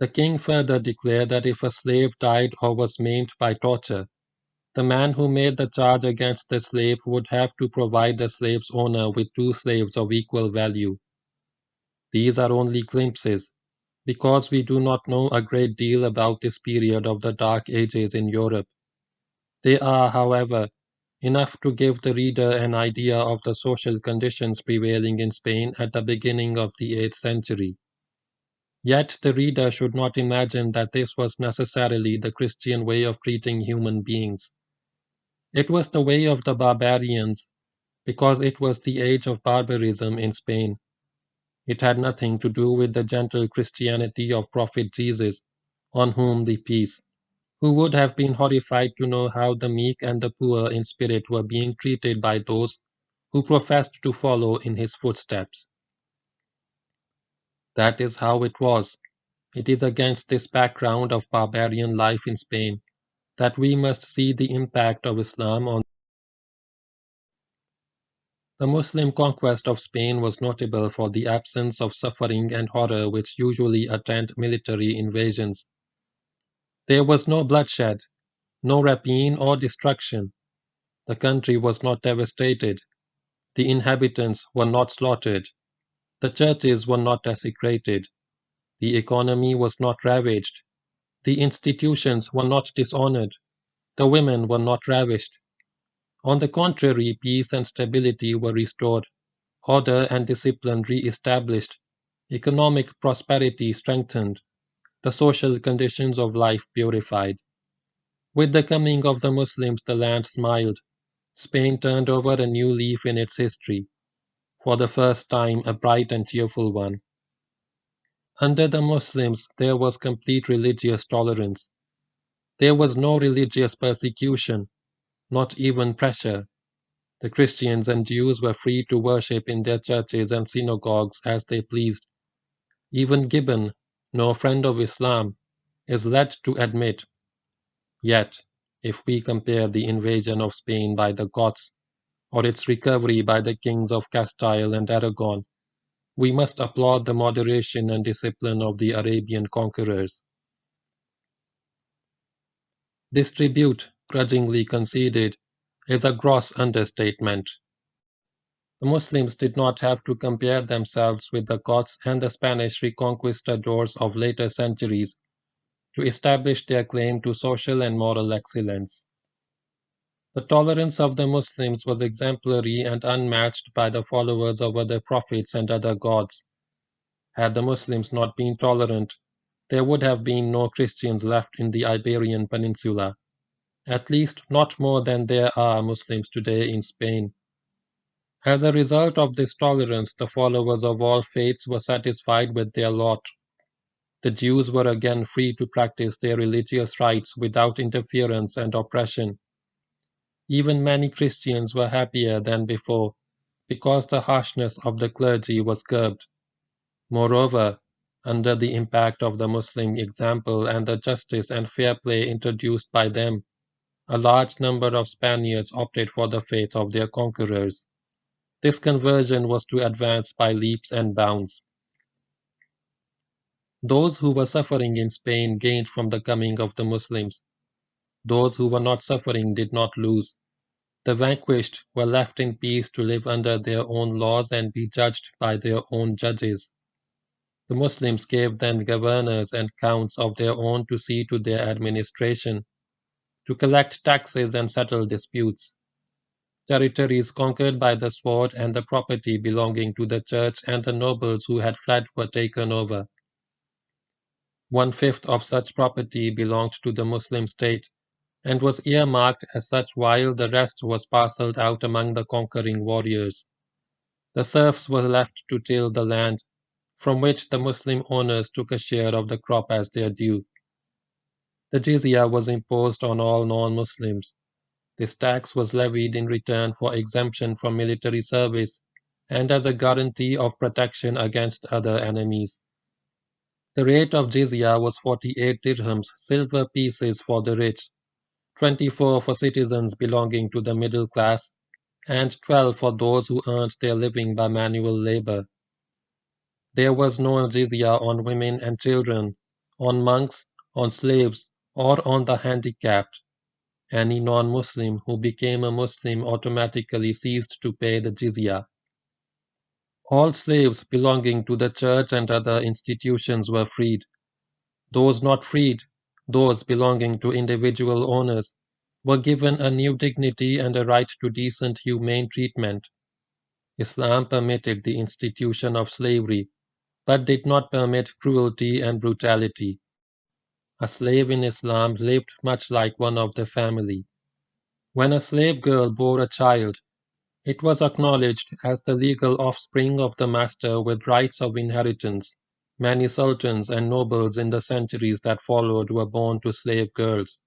The king further declared that if a slave died or was maimed by torture, the man who made the charge against the slave would have to provide the slave's owner with 2 slaves of equal value. These are only glimpses, because we do not know a great deal about this period of the Dark Ages in Europe. They are, however, enough to give the reader an idea of the social conditions prevailing in Spain at the beginning of the 8th century. Yet the reader should not imagine that this was necessarily the Christian way of treating human beings. It was the way of the barbarians, because it was the age of barbarism in Spain. It had nothing to do with the gentle Christianity of Prophet Jesus, on whom be peace, who would have been horrified to know how the meek and the poor in spirit were being treated by those who professed to follow in his footsteps. That is how it was. It is against this background of barbarian life in Spain that we must see the impact of Islam on. The Muslim conquest of Spain was notable for the absence of suffering and horror which usually attend military invasions. There was no bloodshed, no rapine or destruction. The country was not devastated. The inhabitants were not slaughtered. The churches were not desecrated. The economy was not ravaged. The institutions were not dishonored. The women were not ravished. On the contrary, peace and stability were restored, order and discipline re-established, economic prosperity strengthened, the social conditions of life purified. With the coming of the Muslims, the land smiled. Spain turned over a new leaf in its history, for the first time a bright and cheerful one. Under the Muslims, there was complete religious tolerance. There was no religious persecution, not even pressure. The Christians and Jews were free to worship in their churches and synagogues as they pleased. Even Gibbon, no friend of Islam, is led to admit. Yet, if we compare the invasion of Spain by the Goths or its recovery by the kings of Castile and Aragon, we must applaud the moderation and discipline of the Arabian conquerors. This tribute, grudgingly conceded, is a gross understatement. The Muslims did not have to compare themselves with the Goths and the Spanish reconquistadors of later centuries to establish their claim to social and moral excellence. The tolerance of the Muslims was exemplary and unmatched by the followers of other prophets and other gods. Had the Muslims not been tolerant, there would have been no Christians left in the Iberian Peninsula, at least not more than there are Muslims today in Spain. As a result of this tolerance, the followers of all faiths were satisfied with their lot. The Jews were again free to practice their religious rites without interference and oppression. Even many Christians were happier than before, because the harshness of the clergy was curbed. Moreover, under the impact of the Muslim example and the justice and fair play introduced by them, a large number of Spaniards opted for the faith of their conquerors. This conversion was to advance by leaps and bounds. Those who were suffering in Spain gained from the coming of the Muslims. Those who were not suffering did not lose. The vanquished were left in peace to live under their own laws and be judged by their own judges. The Muslims gave them governors and counts of their own to see to their administration, to collect taxes and settle disputes. Territories conquered by the sword and the property belonging to the church and the nobles who had fled were taken over. 1/5 of such property belonged to the Muslim state, and was earmarked as such while the rest was parceled out among the conquering warriors. The serfs were left to till the land, from which the Muslim owners took a share of the crop as their due. The jizya was imposed on all non-Muslims. This tax was levied in return for exemption from military service and as a guarantee of protection against other enemies. The rate of jizya was 48 dirhams, silver pieces for the rich, 24 for citizens belonging to the middle class, and 12 for those who earned their living by manual labor. There was no jizya on women and children, on monks, on slaves, or on the handicapped. Any non-Muslim who became a Muslim automatically ceased to pay the jizya. All slaves belonging to the church and other institutions were freed. Those not freed, those belonging to individual owners, were given a new dignity and a right to decent humane treatment. Islam permitted the institution of slavery, but did not permit cruelty and brutality. A slave in Islam lived much like one of the family. When a slave girl bore a child, it was acknowledged as the legal offspring of the master with rights of inheritance. Many sultans and nobles in the centuries that followed were born to slave girls.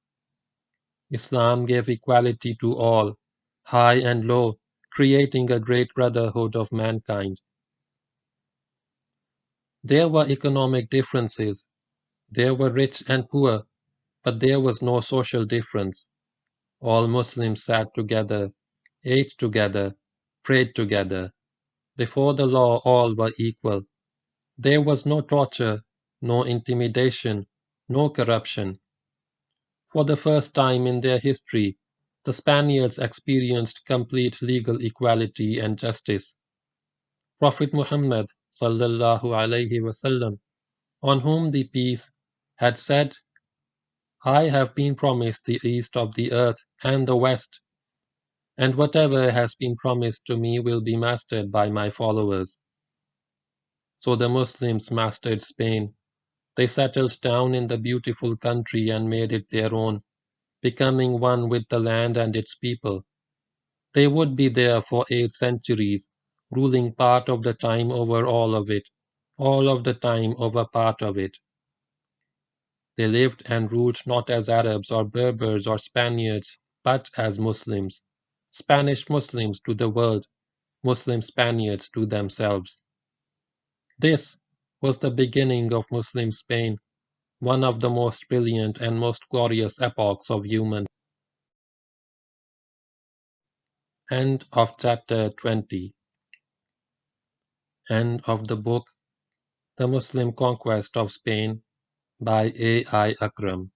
Islam gave equality to all, high and low, creating a great brotherhood of mankind. There were economic differences. There were rich and poor, but there was no social difference. All Muslims sat together, ate together, prayed together. Before the law, all were equal. There was no torture, no intimidation, no corruption. For the first time in their history, The Spaniards experienced complete legal equality and justice. Prophet Muhammad sallallahu alaihi wasallam, on whom the peace, had said, I have been promised the east of the earth and the west, and whatever has been promised to me will be mastered by my followers. So the Muslims mastered Spain. They settled down in the beautiful country and made it their own, becoming one with the land and its people. They would be there for 8 centuries, ruling part of the time over all of it, all of the time over part of it. They lived and ruled not as Arabs or Berbers or Spaniards, but as Muslims. Spanish Muslims to the world, Muslim Spaniards to themselves. This was the beginning of Muslim Spain, one of the most brilliant and most glorious epochs of human. End of chapter 20. End of the book The Muslim Conquest of Spain by A. I. Akram.